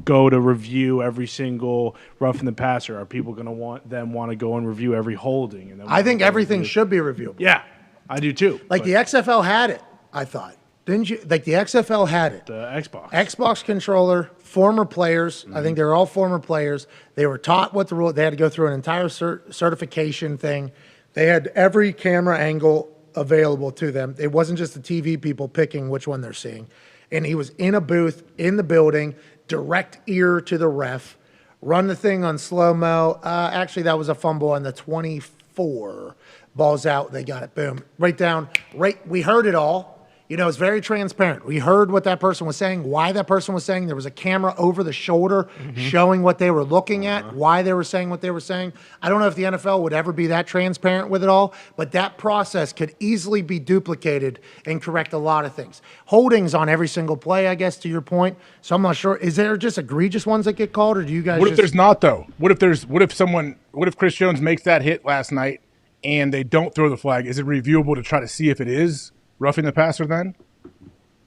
go to review every single roughing the passer, are people going to want to go and review every holding? And then I think everything should be reviewable. Yeah, I do too. Like the XFL had it, I thought. Didn't you? Like the XFL had it. The Xbox. Xbox controller, former players. I think they were all former players. They were taught what the rule. They had to go through an entire certification thing. They had every camera angle available to them. It wasn't just the TV people picking which one they're seeing. And he was in a booth in the building, direct ear to the ref, run the thing on slow-mo. Actually, that was a fumble on the 24. Ball's out. They got it. Boom. Right down. Right. We heard it all. It's very transparent. We heard what that person was saying, why that person was saying. There was a camera over the shoulder showing what they were looking at, why they were saying what they were saying. I don't know if the NFL would ever be that transparent with it all, but that process could easily be duplicated and correct a lot of things. Holdings on every single play, I guess, to your point. So I'm not sure. Is there just egregious ones that get called, or do you guys What if there's not, though? What if Chris Jones makes that hit last night and they don't throw the flag? Is it reviewable to try to see if it is roughing the passer then?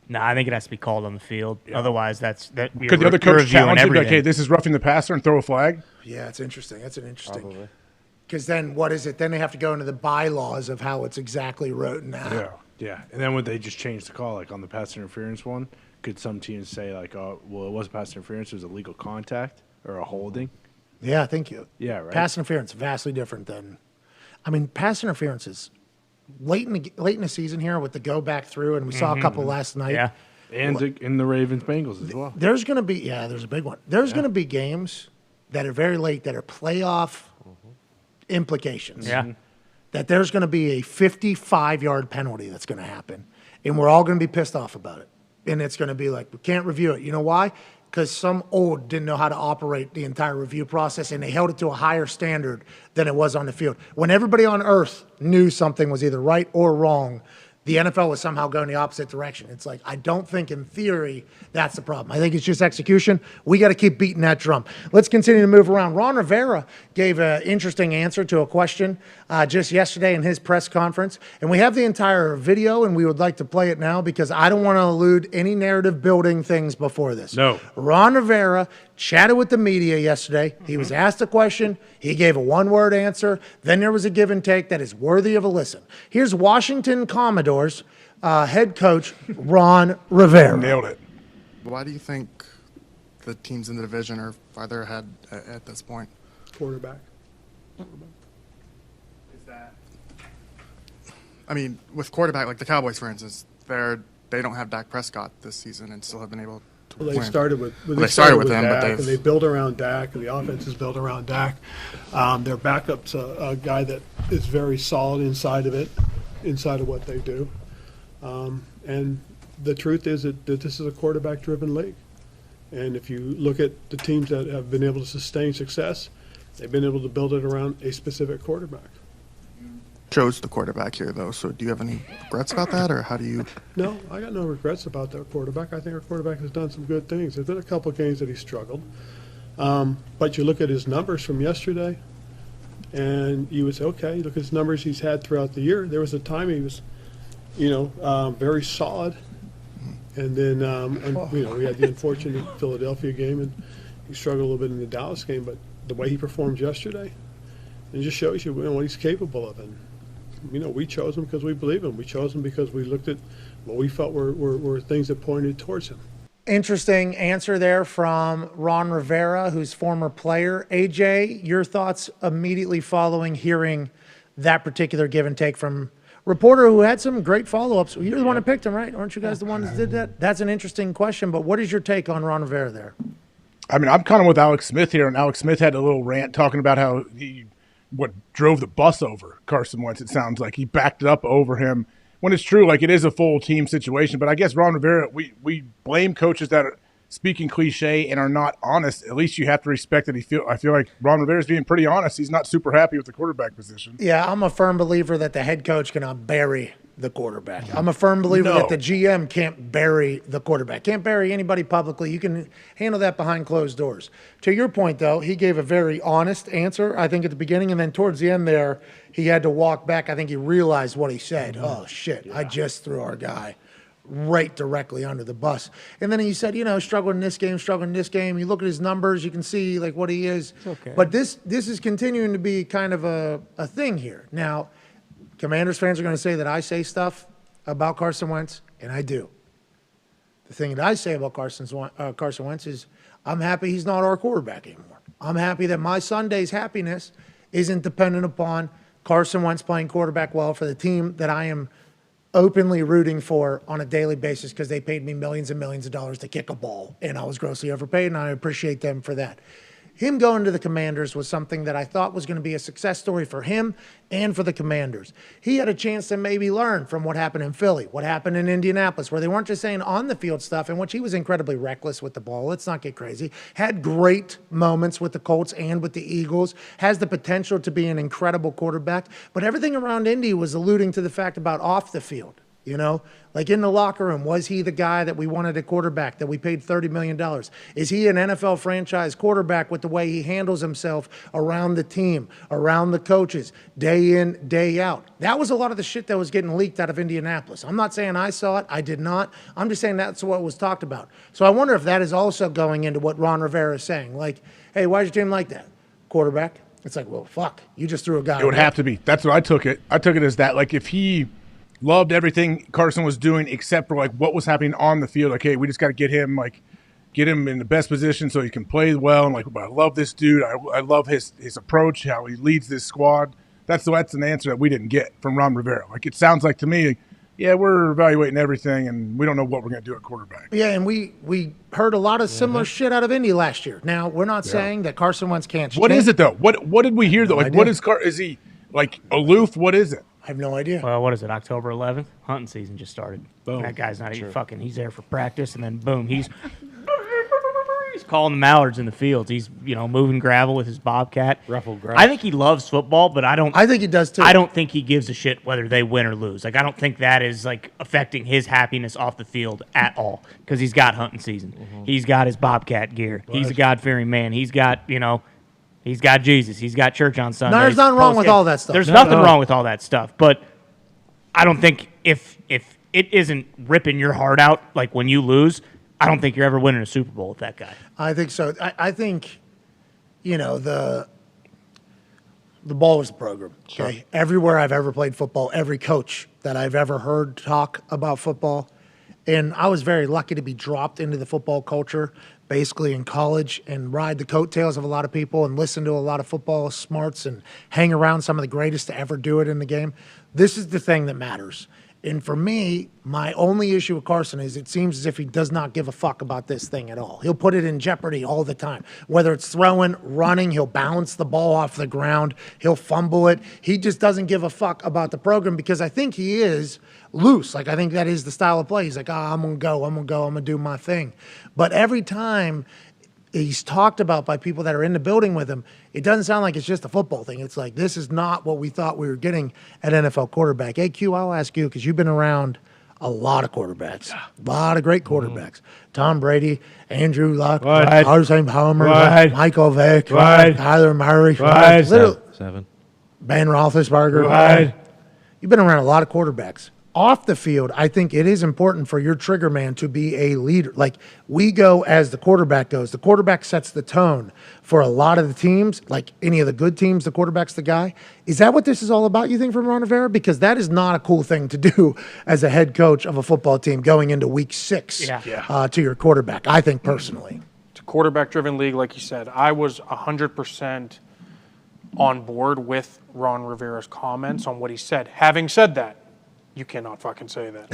No, I think it has to be called on the field. Yeah. Otherwise, Could the other coach challenge it? Like, hey, this is roughing the passer, and throw a flag? Yeah, it's interesting. That's an interesting. Because then what is it? Then they have to go into the bylaws of how it's exactly written out. Yeah. And then would they just change the call, like on the pass interference one? Could some teams say like, oh, well, it wasn't pass interference, it was a legal contact or a holding? Yeah, I think you. Yeah, right. Pass interference vastly different than. I mean, pass interference is. Late in the season here with the go back through, and we saw a couple last night. Yeah, and in the Ravens-Bengals as well. There's going to be there's a big one. There's going to be games that are very late that are playoff implications. Yeah, that there's going to be a 55-yard penalty that's going to happen, and we're all going to be pissed off about it. And it's going to be like, we can't review it. You know why? Because some old didn't know how to operate the entire review process, and they held it to a higher standard than it was on the field. When everybody on earth knew something was either right or wrong, the NFL was somehow going the opposite direction. It's like, I don't think in theory that's the problem. I think it's just execution. We got to keep beating that drum. Let's continue to move around. Ron Rivera gave an interesting answer to a question just yesterday in his press conference. And we have the entire video, and we would like to play it now because I don't want to elude any narrative building things before this. No. Ron Rivera chatted with the media yesterday. He was asked a question. He gave a one-word answer. Then there was a give and take that is worthy of a listen. Here's Washington Commodores head coach Ron Rivera. Nailed it. Why do you think the teams in the division are farther ahead at this point? Quarterback. I mean, with quarterback, like the Cowboys, for instance, they don't have Dak Prescott this season and still have been able to Well, win. they started with him, Dak, but and they build around Dak, and the offense is built around Dak. Their backup's a guy that is very solid inside of what they do. And the truth is that this is a quarterback-driven league. And if you look at the teams that have been able to sustain success, they've been able to build it around a specific quarterback. Chose the quarterback here, though, so do you have any regrets about that, or how do you? No, I got no regrets about their quarterback. I think our quarterback has done some good things. There's been a couple of games that he struggled. But you look at his numbers from yesterday, and you would say, okay, look at his numbers he's had throughout the year. There was a time he was, very solid. And then, we had the unfortunate Philadelphia game, and he struggled a little bit in the Dallas game. But the way he performed yesterday, It just shows you, what he's capable of. And, we chose him because we believe him. We chose him because we looked at what we felt were things that pointed towards him. Interesting answer there from Ron Rivera, who's former player. AJ, your thoughts immediately following hearing that particular give and take from reporter who had some great follow-ups. You're the one who picked him, right? Aren't you guys the ones that did that? That's an interesting question, but what is your take on Ron Rivera there? I mean, I'm kind of with Alex Smith here, and Alex Smith had a little rant talking about how what drove the bus over Carson Wentz. It sounds like he backed it up over him. When it's true, like it is a full team situation. But I guess Ron Rivera, we blame coaches that are speaking cliche and are not honest. At least you have to respect that I feel like Ron Rivera's being pretty honest. He's not super happy with the quarterback position. Yeah, I'm a firm believer that the head coach cannot bury the quarterback. I'm a firm believer that the GM can't bury the quarterback. Can't bury anybody publicly. You can handle that behind closed doors. To your point, though, he gave a very honest answer, I think, at the beginning. And then towards the end there, he had to walk back. I think he realized what he said. Oh, shit, I just threw our guy right directly under the bus. And then he said, struggling in this game, struggling in this game. You look at his numbers, you can see like what he is. It's okay. But this is continuing to be kind of a thing here. Now, Commanders fans are going to say that I say stuff about Carson Wentz, and I do. The thing that I say about Carson Wentz is I'm happy he's not our quarterback anymore. I'm happy that my Sunday's happiness isn't dependent upon Carson Wentz playing quarterback well for the team that I am openly rooting for on a daily basis because they paid me millions and millions of dollars to kick a ball, and I was grossly overpaid, and I appreciate them for that. Him going to the Commanders was something that I thought was going to be a success story for him and for the Commanders. He had a chance to maybe learn from what happened in Philly, what happened in Indianapolis, where they weren't just saying on-the-field stuff, in which he was incredibly reckless with the ball. Let's not get crazy. Had great moments with the Colts and with the Eagles. Has the potential to be an incredible quarterback. But everything around Indy was alluding to the fact about off the field. Like in the locker room, was he the guy that we wanted a quarterback, that we paid $30 million? Is he an NFL franchise quarterback with the way he handles himself around the team, around the coaches, day in, day out? That was a lot of the shit that was getting leaked out of Indianapolis. I'm not saying I saw it. I did not. I'm just saying that's what was talked about. So I wonder if that is also going into what Ron Rivera is saying. Like, hey, why is your team like that? Quarterback? It's like, well, fuck. You just threw a guy. It would have to be. That's what I took it. I took it as that. Like, if he loved everything Carson was doing except for like what was happening on the field. Like, hey, we just got to get him in the best position so he can play well. And like, I love this dude. I love his approach, how he leads this squad. That's an answer that we didn't get from Ron Rivera. Like, it sounds like to me, yeah, we're evaluating everything and we don't know what we're going to do at quarterback. Yeah, and we heard a lot of similar shit out of Indy last year. Now, we're not saying that Carson Wentz can't change. What is it though? What did we hear though? Like, what is he like aloof? What is it? I have no idea. Well, what is it, October 11th? Hunting season just started. Boom. That guy's not even fucking, he's there for practice, and then boom, he's calling the mallards in the fields. He's, moving gravel with his Bobcat. Ruffled grass. I think he loves football, but I think he does too. I don't think he gives a shit whether they win or lose. Like, I don't think that is, like, affecting his happiness off the field at all, because he's got hunting season. Mm-hmm. He's got his Bobcat gear. Right. He's a God-fearing man. He's got, he's got Jesus. He's got church on Sundays. No, there's nothing wrong with all that stuff. There's nothing wrong with all that stuff. But I don't think if it isn't ripping your heart out, like when you lose, I don't think you're ever winning a Super Bowl with that guy. I think so. I think, the ball was the program. Okay? Sure. Everywhere I've ever played football, every coach that I've ever heard talk about football, and I was very lucky to be dropped into the football culture basically in college and ride the coattails of a lot of people and listen to a lot of football smarts and hang around some of the greatest to ever do it in the game. This is the thing that matters. And for me, my only issue with Carson is it seems as if he does not give a fuck about this thing at all. He'll put it in jeopardy all the time. Whether it's throwing, running, he'll bounce the ball off the ground. He'll fumble it. He just doesn't give a fuck about the program because I think he is loose. Like, I think that is the style of play. He's like, I'm going to do my thing. But every time he's talked about by people that are in the building with him, it doesn't sound like it's just a football thing. It's like, this is not what we thought we were getting at NFL quarterback. Hey, Q, I'll ask you, because you've been around a lot of quarterbacks, a lot of great quarterbacks. Tom Brady, Andrew Luck, Arsene Palmer, Michael Vick, Kyler Murray, Seven. Ben Roethlisberger. You've been around a lot of quarterbacks. off the field, I think it is important for your trigger man to be a leader. Like we go as the quarterback goes. The quarterback sets the tone for a lot of the teams, like any of the good teams, the quarterback's the guy. Is that what this is all about, you think, from Ron Rivera? Because that is not a cool thing to do as a head coach of a football team going into week 6 to your quarterback, I think personally. It's a quarterback-driven league, like you said. I was 100% on board with Ron Rivera's comments on what he said. Having said that, you cannot fucking say that.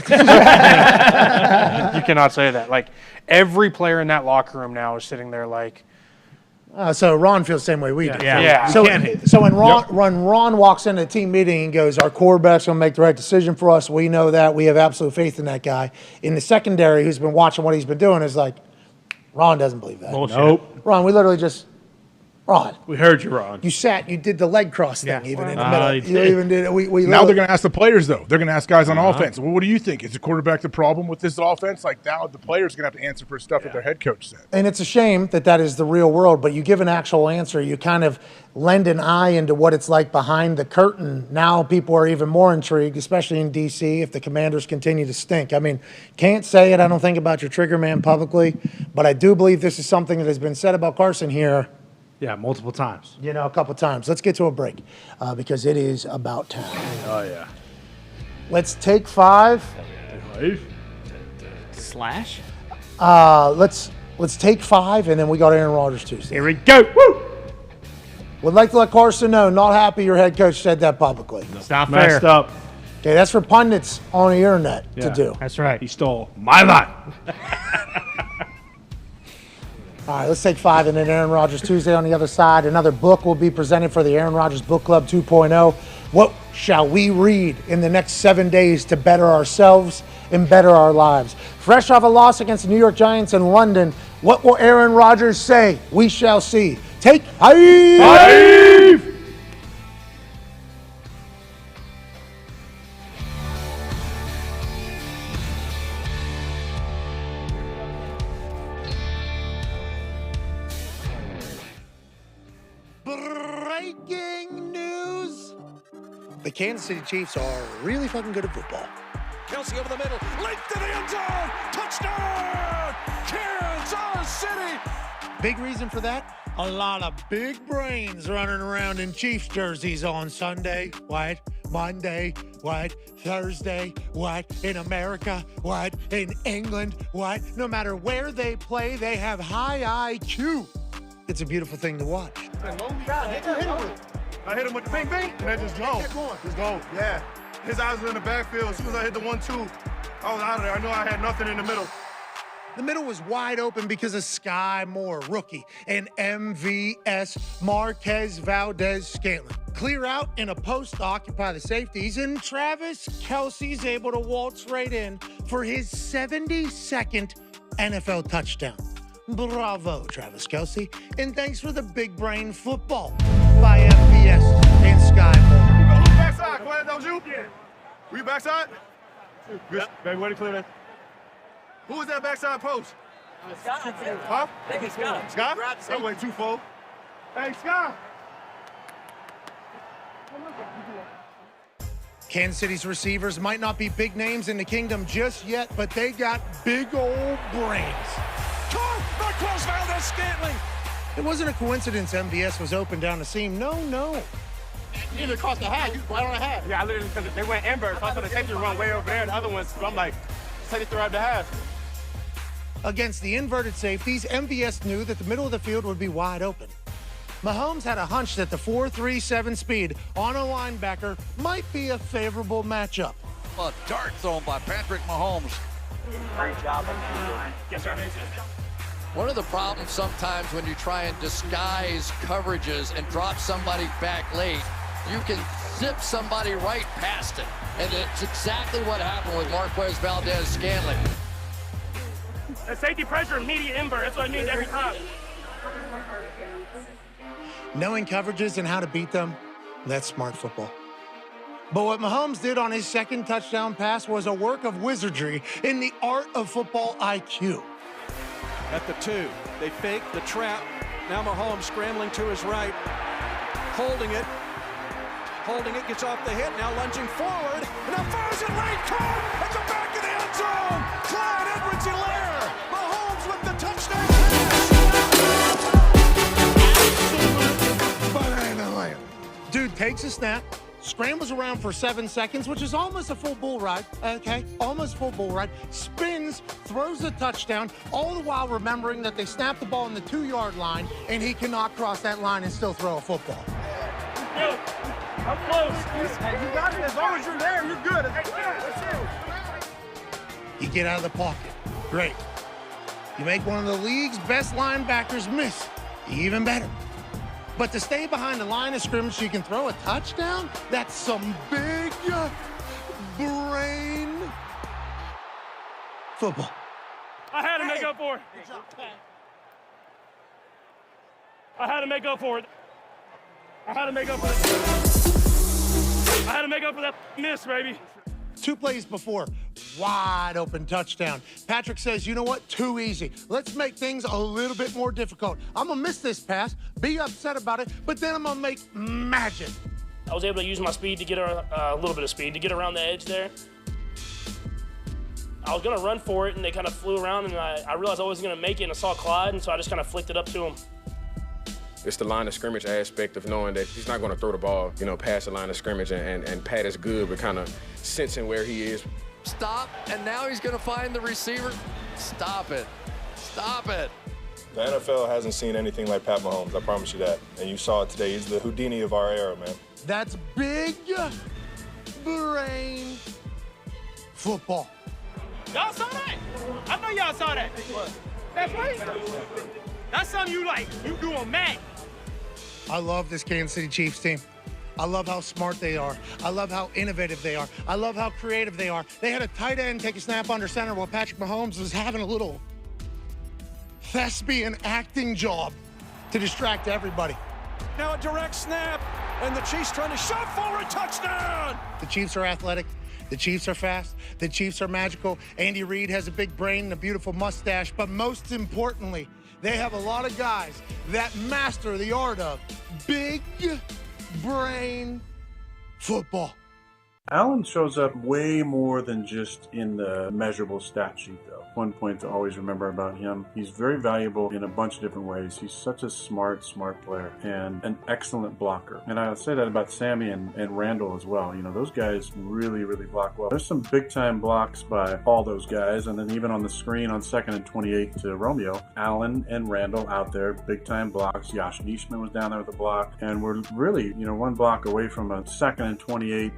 You cannot say that. Like, every player in that locker room now is sitting there like... So Ron feels the same way we do. Yeah. So when Ron walks into a team meeting and goes, our quarterback's going to make the right decision for us, we know that. We have absolute faith in that guy. In the secondary, who's been watching what he's been doing, is like, Ron doesn't believe that. Bullshit. Nope. Ron, we literally just... Ron. We heard you, Ron. You did the leg cross thing even in the middle. You even did it. Now they're going to ask the players, though. They're going to ask guys on offense. Well, what do you think? Is the quarterback the problem with this offense? Like, now the players are going to have to answer for stuff that their head coach said. And it's a shame that is the real world, but you give an actual answer. You kind of lend an eye into what it's like behind the curtain. Now people are even more intrigued, especially in D.C., if the Commanders continue to stink. I mean, can't say it, I don't think, about your trigger man publicly, but I do believe this is something that has been said about Carson here. Yeah, multiple times. A couple times. Let's get to a break because it is about time. Oh, yeah. Let's take 5. Slash? Let's take 5, and then we got Aaron Rodgers Tuesday. Here we go. Woo! Would like to let Carson know, not happy your head coach said that publicly. It's not fair. Messed up. Okay, that's for pundits on the internet to do. That's right. He stole my line. All right, let's take 5, and then Aaron Rodgers Tuesday on the other side. Another book will be presented for the Aaron Rodgers Book Club 2.0. What shall we read in the next 7 days to better ourselves and better our lives? Fresh off a loss against the New York Giants in London, what will Aaron Rodgers say? We shall see. Take 5! Breaking news! The Kansas City Chiefs are really fucking good at football. Kelsey over the middle, length to the end zone, touchdown, Kansas City! Big reason for that? A lot of big brains running around in Chiefs jerseys on Sunday. What? Monday? What? Thursday? What? In America? What? In England? What? No matter where they play, they have high IQ. It's a beautiful thing to watch. I hit him with the bing bing, and I just go. Just go. Yeah. His eyes were in the backfield. As soon as I hit the 1-2, I was out of there. I knew I had nothing in the middle. The middle was wide open because of Sky Moore, rookie, and MVS Marquez Valdez-Scantling. Clear out in a post to occupy the safeties, and Travis Kelce's able to waltz right in for his 72nd NFL touchdown. Bravo, Travis Kelce, and thanks for the big brain football by MVS and Sky Moore. Who's backside? Glad that was you? Yeah. Were you backside? Good. Baby, way to clear that. Who was that backside post? Scott. Huh? I think it's Scott. Scott? That went too full. Hey, Scott. Kansas City's receivers might not be big names in the kingdom just yet, but they got big old brains. Marquez Valdez-Scantling. It wasn't a coincidence MVS was open down the seam. No. You either crossed the hat, you right on the hat. Yeah, I literally, because they went inverse. I thought the safety run way over there. The other ones, I'm like, take it throughout the half. Against the inverted safeties, MVS knew that the middle of the field would be wide open. Mahomes had a hunch that the 4.37 speed on a linebacker might be a favorable matchup. A dart thrown by Patrick Mahomes. Great job. Yes, sir. One of the problems sometimes when you try and disguise coverages and drop somebody back late, you can zip somebody right past it. And it's exactly what happened with Marquez Valdez-Scantling. The safety pressure, immediate invert. That's what it means every time. Knowing coverages and how to beat them, that's smart football. But what Mahomes did on his second touchdown pass was a work of wizardry in the art of football IQ. At the 2, they fake the trap. Now Mahomes scrambling to his right, holding it, gets off the hit, now lunging forward, And now fires it late. Caught at the back of the end zone. Clyde Edwards-Helaire. Mahomes with the touchdown pass. Banana land. Dude takes a snap, scrambles around for 7 seconds, which is almost a full bull ride, okay? Almost full bull ride. Spins, throws a touchdown, all the while remembering that they snapped the ball on the 2-yard line, and he cannot cross that line and still throw a football. Yo, I'm close. You got it. As long as you're there, you're good. That's it. You get out of the pocket. Great. You make one of the league's best linebackers miss. Even better. But to stay behind the line of scrimmage so you can throw a touchdown, that's some big brain football. I had to make up for it. I had to make up for it. I had to make up for it. I had to make up for that miss, baby. 2 plays before, wide open touchdown. Patrick says, you know what, too easy. Let's make things a little bit more difficult. I'm gonna miss this pass, be upset about it, but then I'm gonna make magic. I was able to use my speed to get a little bit of speed to get around the edge there. I was gonna run for it and they kind of flew around and I realized I wasn't gonna make it and I saw Clyde and so I just kind of flicked it up to him. It's the line of scrimmage aspect of knowing that he's not going to throw the ball, past the line of scrimmage, and Pat is good, but kind of sensing where he is. Stop, and now he's going to find the receiver. Stop it. Stop it. The NFL hasn't seen anything like Pat Mahomes, I promise you that. And you saw it today. He's the Houdini of our era, man. That's big brain football. Y'all saw that? I know y'all saw that. That's right. That's something you like. You do on Mac. I love this Kansas City Chiefs team. I love how smart they are. I love how innovative they are. I love how creative they are. They had a tight end take a snap under center while Patrick Mahomes was having a little thespian acting job to distract everybody. Now a direct snap, and the Chiefs trying to shove forward, touchdown! The Chiefs are athletic. The Chiefs are fast. The Chiefs are magical. Andy Reid has a big brain and a beautiful mustache, but most importantly, they have a lot of guys that master the art of big brain football. Allen shows up way more than just in the measurable stat sheet, though. One point to always remember about him, he's very valuable in a bunch of different ways. He's such a smart player and an excellent blocker. And I would say that about Sammy and Randall as well. Those guys really block well. There's some big-time blocks by all those guys, and then even on the screen on 2nd and 28 to Romeo, Allen and Randall out there, big-time blocks. Josh Neishman was down there with a block, and we're really, one block away from a 2nd and 28,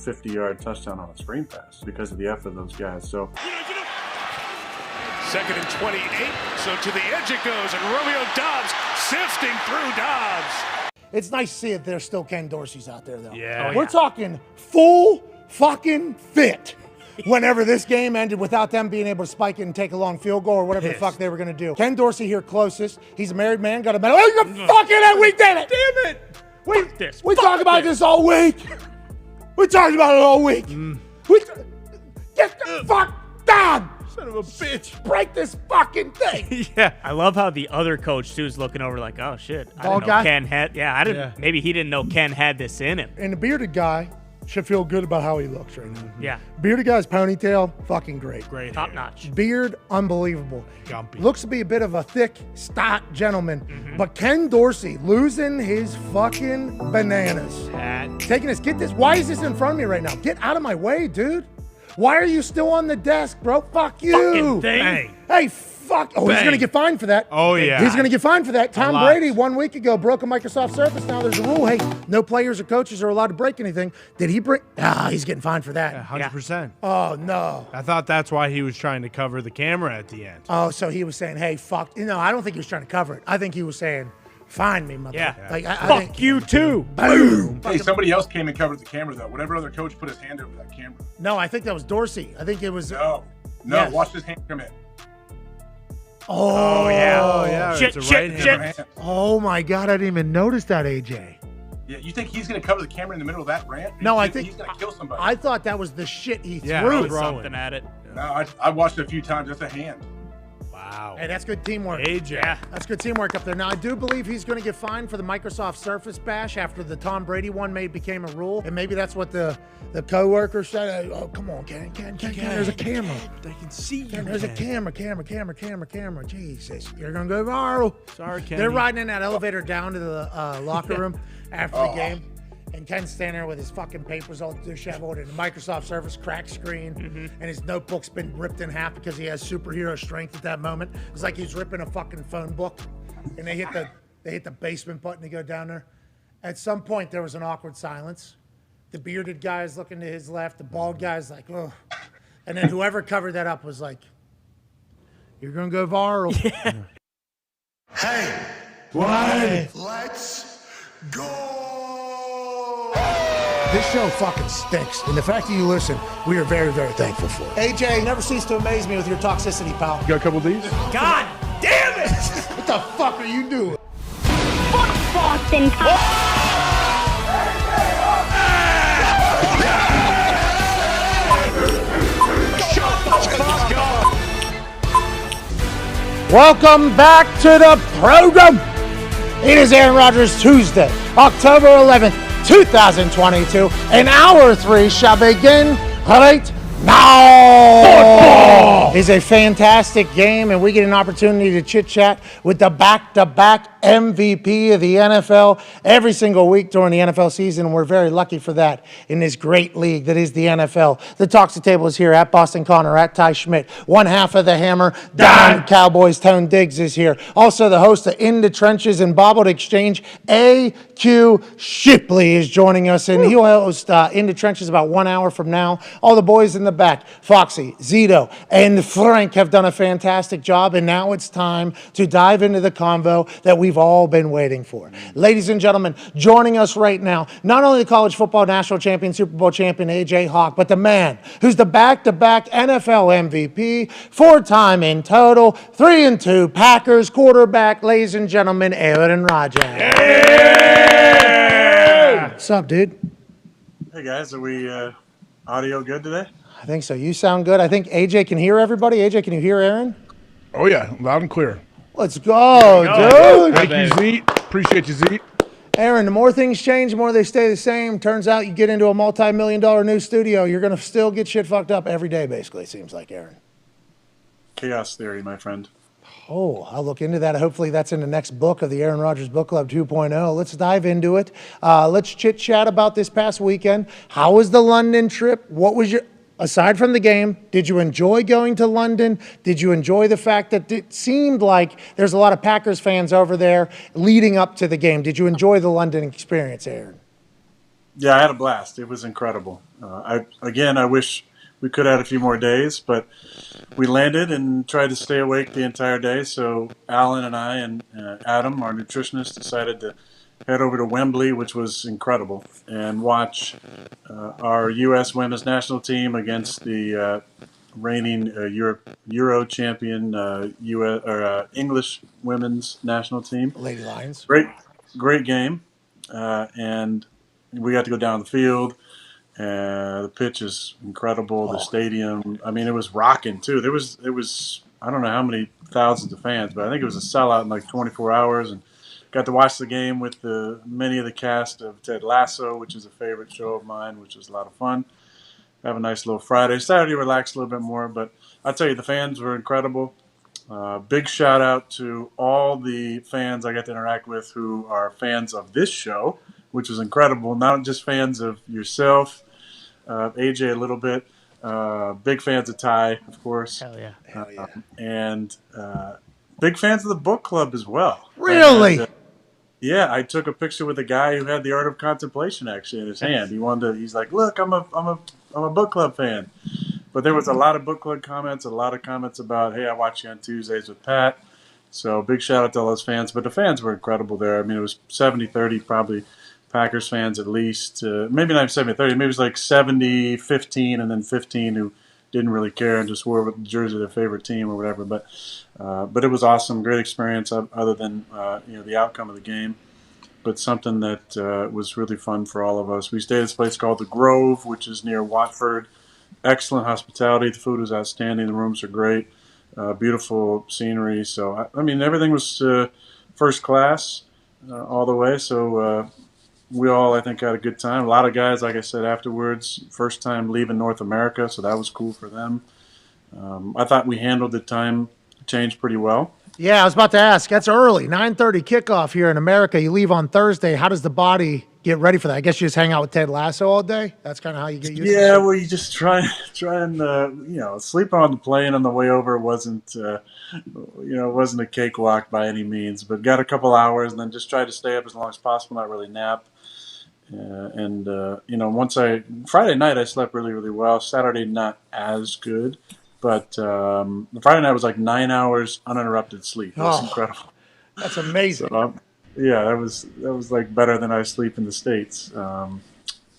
50-yard touchdown on a screen pass because of the effort of those guys. So 2nd and 28, so to the edge it goes, and Romeo Doubs sifting through Doubs. It's nice to see that there's still Ken Dorsey's out there, though. Yeah. We're talking full fucking fit whenever this game ended without them being able to spike it and take a long field goal or whatever the fuck they were going to do. Ken Dorsey here closest. He's a married man, got a medal. Oh, you fucking it, we did it! Damn it! We talked about this all week. We talked about it all week. Get the fuck down! Son of a bitch. Break this fucking thing. Yeah. I love how the other coach, too, is looking over like, oh, shit. I Ball didn't know guy? Ken had, maybe he didn't know Ken had this in him. And the bearded guy should feel good about how he looks right now. Yeah. Bearded guy's ponytail, fucking great. Great. Top notch. Beard, unbelievable. Gumpy. Looks to be a bit of a thick, stout gentleman. But Ken Dorsey losing his fucking bananas. Taking this, get this. Why is this in front of me right now? Get out of my way, dude. Why are you still on the desk, bro? Fuck you. Fucking thing. Bang. Hey, fuck. Oh, he's Bang. going to get fined for that. Oh, yeah. He's going to get fined for that. Tom lot. Brady 1 week ago broke a Microsoft Surface. Now there's a rule. Hey, no players or coaches are allowed to break anything. Did he break? He's getting fined for that. 100%. Oh, no. I thought that's why he was trying to cover the camera at the end. Oh, so he was saying, hey, fuck. No, I don't think he was trying to cover it. I think he was saying, find me, motherfucker. Yeah. Like, I Fuck think, you, too. Boom. Hey, somebody else came and covered the camera, though. Whatever other coach put his hand over that camera. No, I think that was Dorsey. I think it was. No, Yes. watch his hand come in. Oh, yeah. Shit, It's a right shit, hand. shit. Oh, my God. I didn't even notice that, AJ. Yeah, you think he's going to cover the camera in the middle of that rant? No, You I think he's going to kill somebody. I thought that was the shit he Yeah, threw. throwing. Something at it. No, I watched it a few times. That's a hand. Wow. Hey, that's good teamwork. AJ. Yeah, that's good teamwork up there. Now, I do believe he's going to get fined for the Microsoft Surface Bash after the Tom Brady one became a rule. And maybe that's what the co-worker said. Oh, come on, Ken, there's a camera. They can see you. There's a camera. Jesus, you're going to go viral. Sorry, Ken. They're riding in that elevator down to the locker room after the game. And Ken's standing there with his fucking papers all disheveled and the Microsoft Surface cracked screen, and his notebook's been ripped in half because he has superhero strength at that moment. It's like he's ripping a fucking phone book, and they hit the basement button to go down there. At some point, there was an awkward silence. The bearded guy is looking to his left. The bald guy's like, oh. And then whoever covered that up was like, you're going to go viral. Yeah. Hey, What? let's go. This show fucking stinks, and the fact that you listen, we are very, very thankful for it. AJ, you never cease to amaze me with your toxicity, pal. You got a couple of these? God damn it! What the fuck are you doing? Fuck Boston Welcome back to the program. It is Aaron Rodgers Tuesday, October 11th, 2022, and hour 3 shall begin right now. Football is a fantastic game, and we get an opportunity to chit-chat with the back-to-back MVP of the NFL every single week during the NFL season, and we're very lucky for that in this great league that is the NFL. The Talks Table is here at Boston Connor, at Ty Schmidt, one half of the Hammer, Dahn Cowboys, Tone Diggs is here. Also, the host of In the Trenches and Bobbled Exchange, A.Q. Shipley is joining us, and he'll host In the Trenches about 1 hour from now. All the boys in the back, Foxy, Zito, and Frank have done a fantastic job, and now it's time to dive into the convo that we've all been waiting for. Ladies and gentlemen, joining us right now, not only the college football national champion, Super Bowl champion, A.J. Hawk, but the man who's the back-to-back NFL MVP, 4-time in total, 3-2 Packers quarterback, ladies and gentlemen, Aaron Rodgers. Yeah! What's up, dude? Hey guys, are we audio good today? I think so. You sound good. I think AJ can hear everybody. AJ, can you hear Aaron? Oh, yeah. Loud and clear. Let's go, dude. Thank you, Zeke. Appreciate you, Zeke. Aaron, the more things change, the more they stay the same. Turns out you get into a multi-million-dollar new studio, you're going to still get shit fucked up every day, basically, it seems like, Aaron. Chaos theory, my friend. Oh, I'll look into that. Hopefully that's in the next book of the Aaron Rodgers Book Club 2.0. Let's dive into it. Let's chit-chat about this past weekend. How was the London trip? What was your... Aside from the game, did you enjoy going to London? Did you enjoy the fact that it seemed like there's a lot of Packers fans over there leading up to the game? Did you enjoy the London experience, Aaron? Yeah, I had a blast. It was incredible. I wish we could have had a few more days, but we landed and tried to stay awake the entire day. So Alan and I and Adam, our nutritionist, decided to head over to Wembley, which was incredible, and watch our U.S. women's national team against the reigning Euro champion English women's national team. Lady Lions. Great game, and we got to go down the field. The pitch is incredible. The stadium, I mean, it was rocking too. It was I don't know how many thousands of fans, but I think it was a sellout in like 24 hours, and got to watch the game with many of the cast of Ted Lasso, which is a favorite show of mine, which was a lot of fun. Have a nice little Friday. Saturday relaxed a little bit more, but I'll tell you, the fans were incredible. Big shout out to all the fans I got to interact with who are fans of this show, which was incredible. Not just fans of yourself, AJ a little bit, big fans of Ty, of course. Hell yeah. And big fans of the book club as well. Really? Yeah, I took a picture with a guy who had The Art of Contemplation actually in his hand. He's like, look, I'm a book club fan. But there was a lot of book club comments, a lot of comments about, hey, I watch you on Tuesdays with Pat. So big shout out to all those fans. But the fans were incredible there. I mean, it was 70-30 probably Packers fans at least. Maybe not 70-30. Maybe it was like 70-15 and then 15 who didn't really care and just wore the jersey of their favorite team or whatever. But it was awesome, great experience other than the outcome of the game. But something that was really fun for all of us. We stayed at this place called The Grove, which is near Watford. Excellent hospitality. The food was outstanding. The rooms are great. beautiful scenery. So, I mean, everything was first class all the way. So we all, I think, had a good time. A lot of guys, like I said, afterwards, first time leaving North America, so that was cool for them. I thought we handled the time change pretty well. Yeah, I was about to ask. That's early, 9:30 kickoff here in America. You leave on Thursday. How does the body get ready for that? I guess you just hang out with Ted Lasso all day. That's kind of how you get used to it. Yeah, well, you just try and sleeping on the plane on the way over wasn't wasn't a cakewalk by any means, but got a couple hours and then just tried to stay up as long as possible, not really nap. Friday night I slept really, really well. Saturday not as good, but Friday night was like 9 hours uninterrupted sleep. It was incredible. That's amazing. So, yeah, that was like better than I sleep in the States.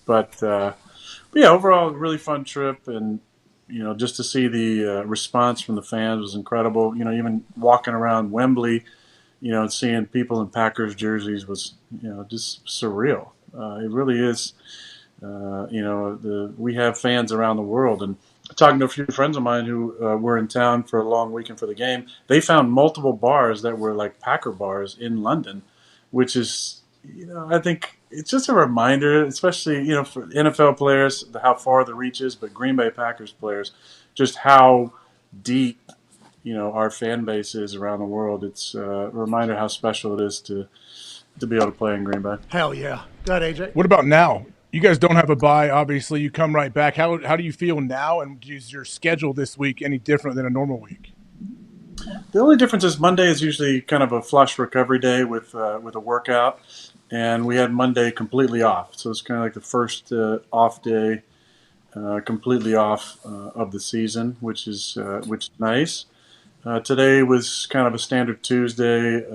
But yeah, overall, really fun trip, and just to see the response from the fans was incredible. Even walking around Wembley, and seeing people in Packers jerseys was just surreal. It really is. We have fans around the world, and talking to a few friends of mine who were in town for a long weekend for the game, they found multiple bars that were like Packer bars in London, which is, I think it's just a reminder, especially, for NFL players, how far the reach is, but Green Bay Packers players, just how deep, our fan base is around the world. It's a reminder how special it is to be able to play in Green Bay. Hell yeah. Go ahead, AJ. What about now? You guys don't have a bye, obviously. You come right back. How do you feel now, and is your schedule this week any different than a normal week? The only difference is Monday is usually kind of a flush recovery day with a workout, and we had Monday completely off. So it's kind of like the first off day, completely off of the season, which is nice. Today was kind of a standard Tuesday.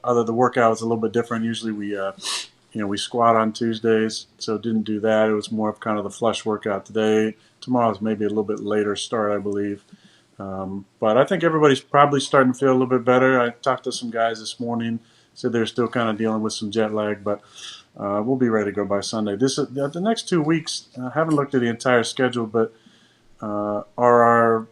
Other the workout was a little bit different. Usually we squat on Tuesdays, so didn't do that. It was more of kind of the flush workout today. Tomorrow's maybe a little bit later start, I believe. But I think everybody's probably starting to feel a little bit better. I talked to some guys this morning, said they're still kind of dealing with some jet lag, but we'll be ready to go by Sunday. The next 2 weeks, I haven't looked at the entire schedule, but are our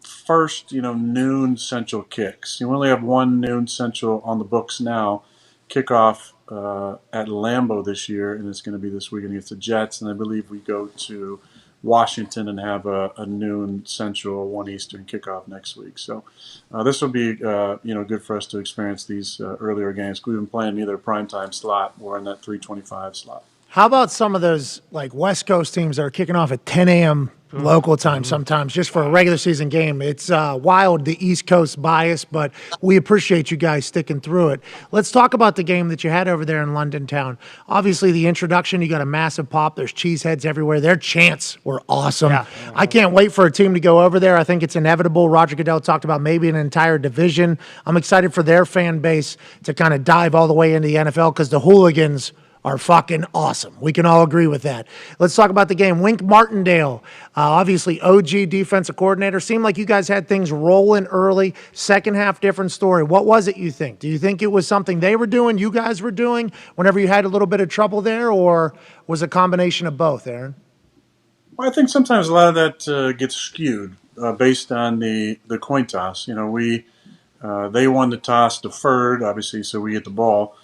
first, noon Central kicks. You only have one noon Central on the books now. Kickoff at Lambeau this year, and it's going to be this weekend against the Jets. And I believe we go to Washington and have a noon Central, 1 Eastern kickoff next week. So this will be good for us to experience these earlier games. We've been playing either a primetime slot or in that 3:25 slot. How about some of those like West Coast teams that are kicking off at 10 a.m. local time sometimes just for a regular season game? It's wild, the East Coast bias, but we appreciate you guys sticking through it. Let's talk about the game that you had over there in London town. Obviously, the introduction, you got a massive pop. There's cheeseheads everywhere. Their chants were awesome. Yeah. I can't wait for a team to go over there. I think it's inevitable. Roger Goodell talked about maybe an entire division. I'm excited for their fan base to kind of dive all the way into the NFL because the hooligans are fucking awesome. We can all agree with that. Let's talk about the game. Wink Martindale, obviously OG defensive coordinator. Seemed like you guys had things rolling early. Second half, different story. What was it you think? Do you think it was something they were doing, you guys were doing, whenever you had a little bit of trouble there, or was it a combination of both, Aaron? Well, I think sometimes a lot of that gets skewed based on the coin toss. They won the toss deferred, obviously, so we get the ball.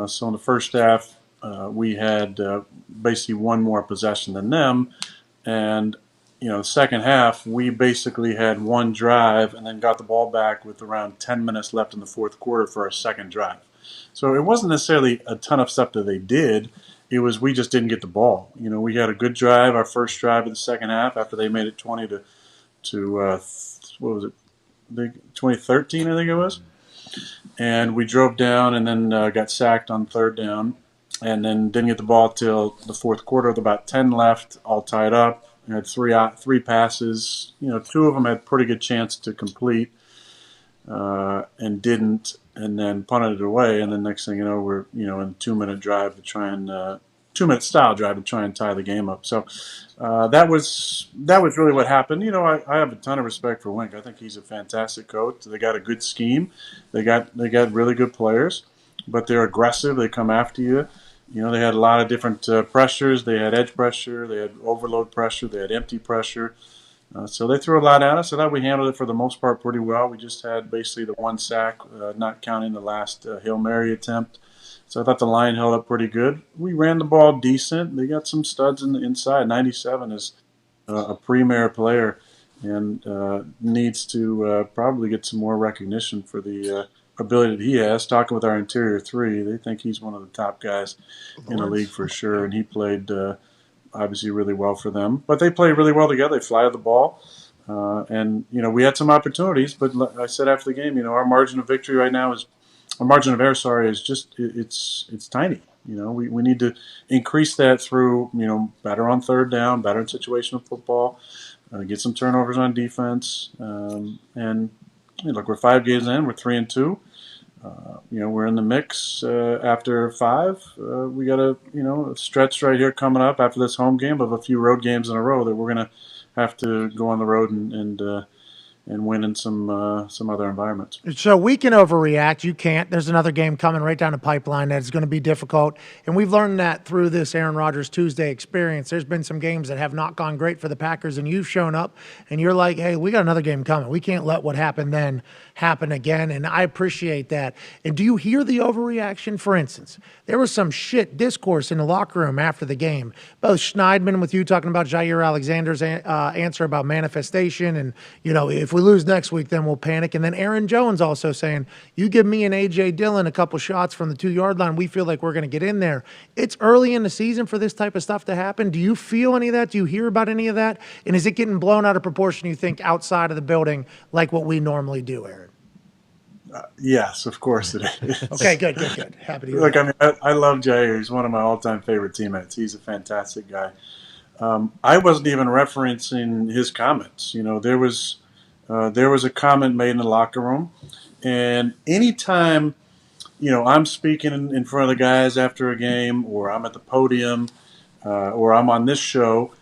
So in the first half, we had basically one more possession than them. And, the second half, we basically had one drive and then got the ball back with around 10 minutes left in the fourth quarter for our second drive. So it wasn't necessarily a ton of stuff that they did. It was we just didn't get the ball. We had a good drive, our first drive of the second half after they made it 20 to what was it, 2013, I think it was. And we drove down and then got sacked on third down. And then didn't get the ball till the fourth quarter with about 10 left, all tied up. We had three passes. Two of them had pretty good chance to complete and didn't, and then punted it away. And then next thing you know, we're in a 2-minute drive to try and 2-minute style drive to try and tie the game up. So that was really what happened. I have a ton of respect for Wink. I think he's a fantastic coach. They got a good scheme. They got really good players, but they're aggressive. They come after you. They had a lot of different pressures. They had edge pressure. They had overload pressure. They had empty pressure. So they threw a lot at us. I thought we handled it for the most part pretty well. We just had basically the one sack, not counting the last Hail Mary attempt. So I thought the line held up pretty good. We ran the ball decent. They got some studs in the inside. 97 is a premier player and needs to probably get some more recognition for the ability that he has. Talking with our interior three, they think he's one of the top guys in the league for sure, and he played obviously really well for them. But they played really well together. They fly the ball. And, we had some opportunities, but like I said after the game, our margin of victory right now is – our margin of error, is just it's tiny. We need to increase that through, better on third down, better in situational football, get some turnovers on defense. And, look, we're 5 games in. We're 3-2. We're in the mix after 5. We got a stretch right here coming up after this home game of a few road games in a row that we're going to have to go on the road and win in some other environments. So we can overreact. You can't. There's another game coming right down the pipeline that is going to be difficult. And we've learned that through this Aaron Rodgers Tuesday experience. There's been some games that have not gone great for the Packers, and you've shown up, and you're like, hey, we got another game coming. We can't let what happened then happen again, and I appreciate that. And do you hear the overreaction? For instance, there was some shit discourse in the locker room after the game. Both Schneidman with you talking about Jair Alexander's answer about manifestation, and, if we lose next week, then we'll panic. And then Aaron Jones also saying, you give me and A.J. Dillon a couple shots from the 2-yard line, we feel like we're going to get in there. It's early in the season for this type of stuff to happen. Do you feel any of that? Do you hear about any of that? And is it getting blown out of proportion, you think, outside of the building like what we normally do, Aaron? Yes, of course it is. Okay, good. Happy to hear Look, that. I love Jair. He's one of my all-time favorite teammates. He's a fantastic guy. I wasn't even referencing his comments. There was a comment made in the locker room, and anytime, I'm speaking in front of the guys after a game, or I'm at the podium, or I'm on this show,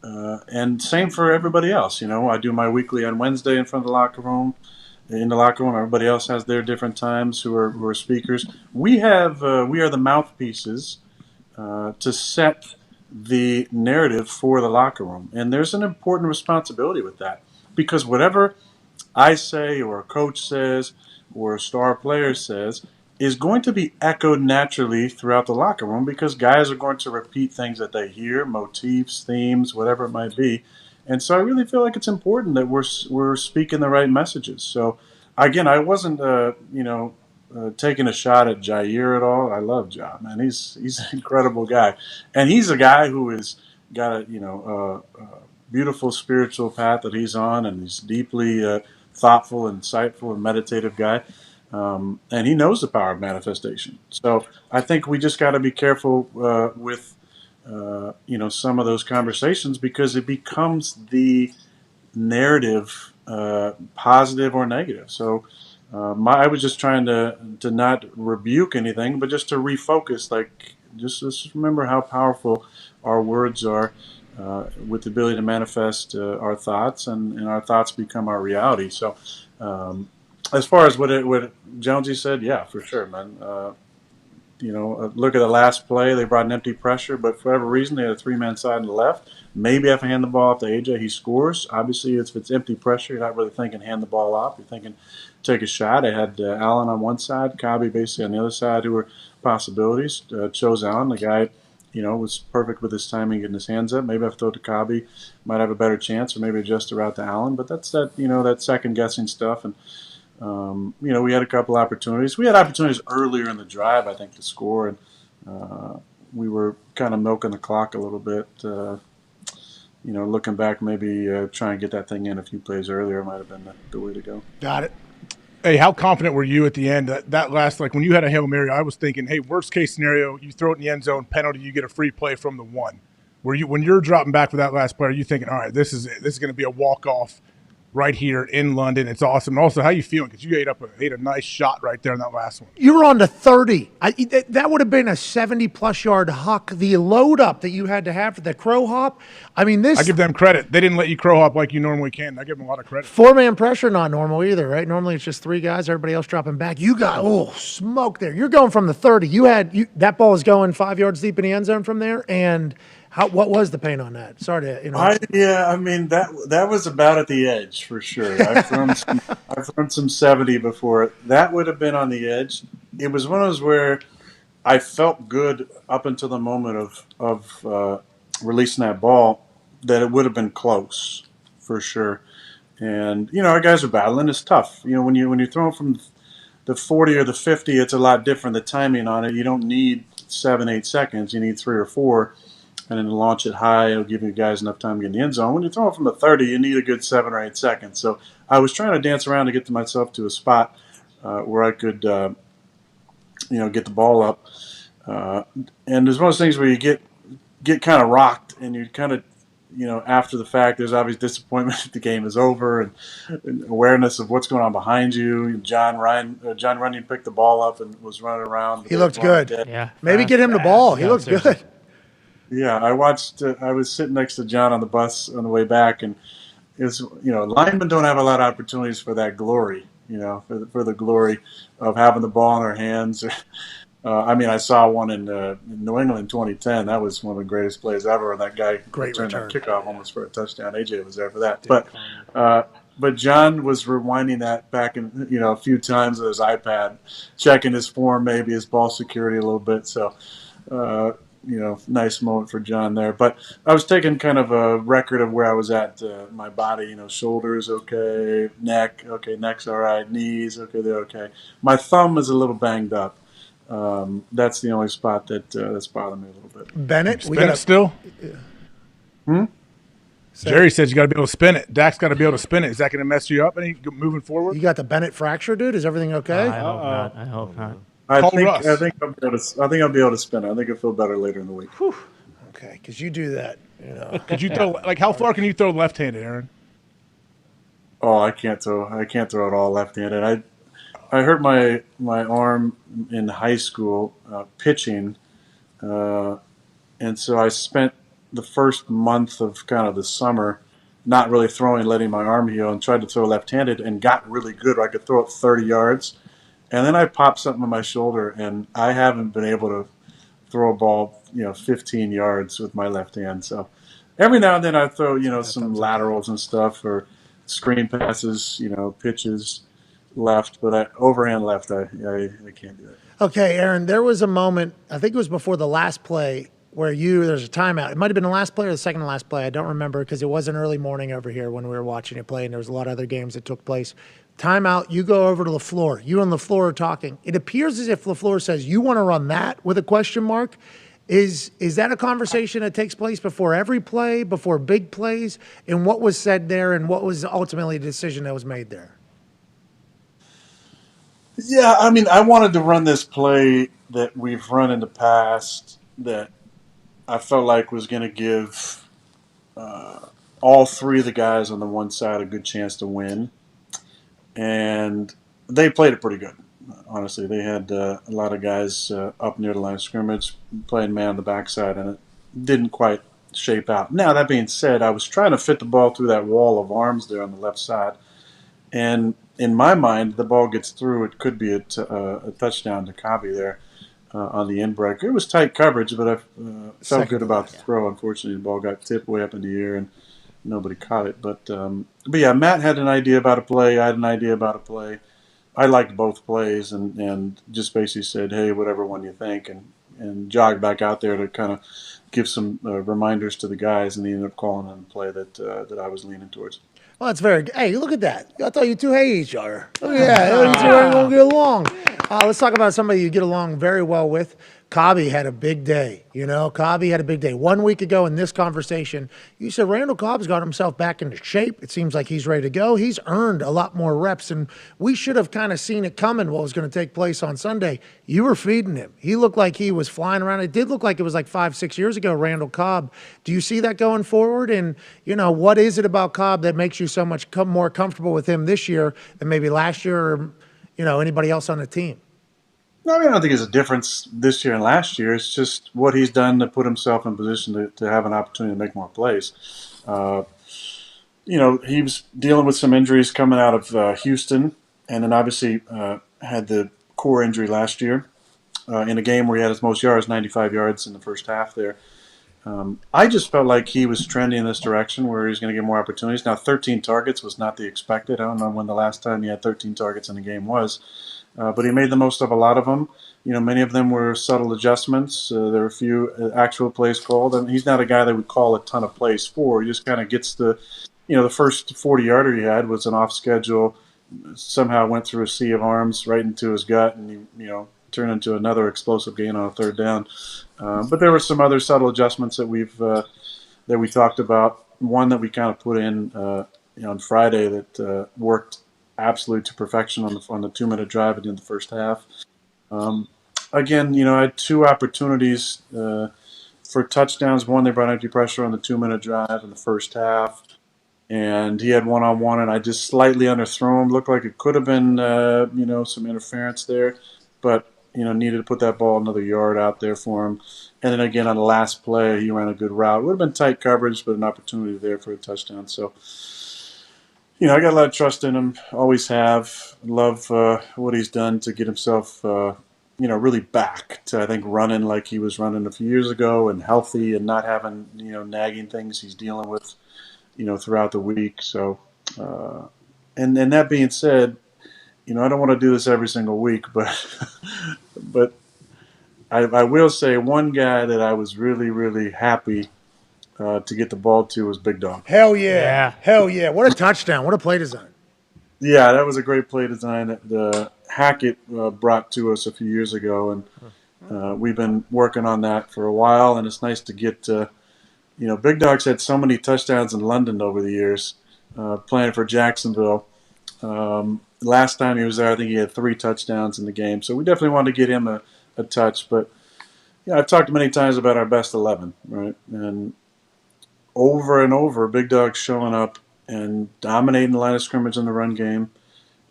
and same for everybody else. I do my weekly on Wednesday in front of the locker room. In the locker room, everybody else has their different times who are speakers. We are the mouthpieces to set the narrative for the locker room, and there's an important responsibility with that, because whatever I say or a coach says or a star player says is going to be echoed naturally throughout the locker room, because guys are going to repeat things that they hear, motifs, themes, whatever it might be. And so I really feel like it's important that we're speaking the right messages. So, again, I wasn't, taking a shot at Jair at all. I love Ja, man. He's an incredible guy. And he's a guy who has got a beautiful spiritual path that he's on, and he's deeply thoughtful, insightful, and meditative guy. And he knows the power of manifestation. So I think we just got to be careful with some of those conversations, because it becomes the narrative, positive or negative. So I was just trying to not rebuke anything, but just to refocus, just remember how powerful our words are with the ability to manifest our thoughts, and our thoughts become our reality. So as far as what Jonesy said, yeah, for sure, man. Look at the last play. They brought an empty pressure, but for whatever reason, they had a 3-man side on the left. Maybe if I hand the ball off to AJ, he scores. Obviously, if it's empty pressure, you're not really thinking hand the ball off. You're thinking take a shot. I had Allen on one side, Cobby basically on the other side, who were possibilities. Chose Allen. The guy, was perfect with his timing, getting his hands up. Maybe if I throw it to Cobby, might have a better chance, or maybe adjust the route to Allen. But that's that second-guessing stuff. And we had a couple opportunities. We had opportunities earlier in the drive, I think, to score, and we were kind of milking the clock a little bit. Looking back, maybe try and get that thing in a few plays earlier might have been the way to go. Got it. Hey, how confident were you at the end? That last, when you had a Hail Mary, I was thinking, hey, worst case scenario, you throw it in the end zone, penalty, you get a free play from the 1. When you're dropping back for that last play, are you thinking, all right, this is it. This is going to be a walk-off right here in London. It's awesome. And also, how you feeling? Because you ate a nice shot right there in that last one. You were on the 30. That would have been a 70-plus yard huck. The load up that you had to have for the crow hop. I give them credit. They didn't let you crow hop like you normally can. I give them a lot of credit. 4-man pressure, not normal either, right? Normally it's just 3 guys, everybody else dropping back. You got, smoke there. You're going from the 30. That ball is going 5 yards deep in the end zone from there. And What was the pain on that? Sorry to I mean that was about at the edge for sure. I've thrown some 70 before. That would have been on the edge. It was one of those where I felt good up until the moment of releasing that ball that it would have been close for sure. And our guys are battling. It's tough. When you're throwing from the 40 or the 50, it's a lot different. The timing on it, you don't need 7-8 seconds. You need 3 or 4. And then to launch it high, it'll give you guys enough time to get in the end zone. When you're throwing from the 30, you need a good 7 or 8 seconds. So I was trying to dance around to get myself to a spot where I could, get the ball up. And there's one of those things where you get kind of rocked, and you kind of, after the fact, there's obvious disappointment that the game is over, and awareness of what's going on behind you. John Runyon picked the ball up and was running around. He looked good. Yeah. Maybe get him the ball. He looks good. Yeah, I watched. I was sitting next to John on the bus on the way back, and it was, linemen don't have a lot of opportunities for that glory, for the glory of having the ball in their hands. I saw one in New England in 2010. That was one of the greatest plays ever. And that guy turned that kickoff almost for a touchdown. AJ was there for that. But John was rewinding that back in, a few times on his iPad, checking his form, maybe his ball security a little bit. So, nice moment for John there. But I was taking kind of a record of where I was at, my body, shoulders okay, neck, okay, neck's all right, knees, okay, they're okay. My thumb is a little banged up. That's the only spot that's bothering me a little bit. Bennett, spin it still? Jerry says you got to be able to spin it. Dak's got to be able to spin it. Is that going to mess you up any moving forward? You got the Bennett fracture, dude? Is everything okay? I hope not. I hope not. I think I'll be able to spin it. I think I'll feel better later in the week. Whew. Okay, because you do that. Could you throw how far can you throw left-handed, Aaron? Oh, I can't throw it all left-handed. I hurt my arm in high school pitching, and so I spent the first month of kind of the summer not really throwing, letting my arm heal, and tried to throw left-handed and got really good. I could throw it 30 yards. And then I popped something on my shoulder, and I haven't been able to throw a ball, 15 yards with my left hand. So every now and then I throw, some laterals and stuff or screen passes, pitches left, but overhand left, I can't do it. Okay, Aaron, there was a moment, I think it was before the last play, where there's a timeout. It might have been the last play or the second to last play. I don't remember because it was an early morning over here when we were watching it play, and there was a lot of other games that took place. Timeout, you go over to LaFleur. You and LaFleur are talking. It appears as if LaFleur says, you want to run that with a question mark. Is that a conversation that takes place before every play, before big plays? And what was said there, and what was ultimately the decision that was made there? Yeah, I wanted to run this play that we've run in the past that I felt like was going to give all three of the guys on the one side a good chance to win. And they played it pretty good, honestly. They had a lot of guys up near the line of scrimmage playing man on the backside, and it didn't quite shape out. Now, that being said, I was trying to fit the ball through that wall of arms there on the left side. And in my mind, the ball gets through. It could be a touchdown to Cobby there on the end breaker. It was tight coverage, but I felt good about the throw. Unfortunately, the ball got tipped way up in the air, and nobody caught it. But yeah, Matt had an idea about a play. I had an idea about a play. I liked both plays and just basically said, hey, whatever one you think, and jogged back out there to kind of give some reminders to the guys, and they ended up calling on the play that I was leaning towards. Well, that's very good. Hey, look at that. I thought you two hate each other. Look at that. You two aren't going to get along. Let's talk about somebody you get along very well with. Cobby had a big day. Cobby had a big day. 1 week ago in this conversation, you said Randall Cobb's got himself back into shape. It seems like he's ready to go. He's earned a lot more reps, and we should have kind of seen it coming, what was going to take place on Sunday. You were feeding him. He looked like he was flying around. It did look like it was like 5-6 years ago, Randall Cobb. Do you see that going forward? And, what is it about Cobb that makes you so much more comfortable with him this year than maybe last year or, anybody else on the team? No, I don't think there's a difference this year and last year. It's just what he's done to put himself in position to have an opportunity to make more plays. He was dealing with some injuries coming out of Houston, and then obviously had the core injury last year in a game where he had his most yards, 95 yards in the first half there. I just felt like he was trending in this direction where he's going to get more opportunities. Now, 13 targets was not the expected. I don't know when the last time he had 13 targets in a game was, but he made the most of a lot of them. Many of them were subtle adjustments. There were a few actual plays called, and he's not a guy that we call a ton of plays for. He just kind of gets the first 40-yarder he had was an off schedule. Somehow went through a sea of arms right into his gut, and he turned into another explosive gain on a third down. But there were some other subtle adjustments that we talked about. One that we kind of put in on Friday that worked absolutely to perfection on the 2-minute drive at the end of the first half. Again, I had 2 opportunities for touchdowns. One, they brought empty pressure on the 2-minute drive in the first half, and he had one-on-one, and I just slightly underthrew him. Looked like it could have been, some interference there, but needed to put that ball another yard out there for him. And then again on the last play, he ran a good route. Would have been tight coverage, but an opportunity there for a touchdown. So, I got a lot of trust in him. Always have. Love what he's done to get himself, really back to, I think, running like he was running a few years ago and healthy and not having, nagging things he's dealing with, throughout the week. So, and that being said, I don't want to do this every single week, but I will say one guy that I was really, really happy to get the ball to was Big Dog. Hell yeah. Hell yeah. What a touchdown. What a play design. Yeah, that was a great play design that Hackett brought to us a few years ago, and we've been working on that for a while, and it's nice to get Big Dog's had so many touchdowns in London over the years, playing for Jacksonville. Last time he was there, I think he had 3 touchdowns in the game. So we definitely wanted to get him a touch. But, I've talked many times about our best 11, right? And over, Big Dog's showing up and dominating the line of scrimmage in the run game.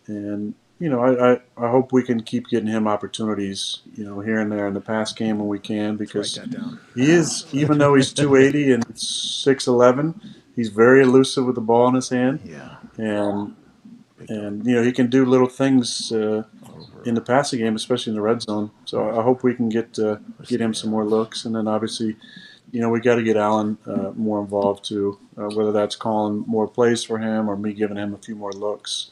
And, I hope we can keep getting him opportunities, here and there in the pass game when we can, because he is, even though he's 280 and 6'11", he's very elusive with the ball in his hand. Yeah. And he can do little things in the passing game, especially in the red zone. So I hope we can get him some more looks. And then obviously, we got to get Allen more involved too, whether that's calling more plays for him or me giving him a few more looks.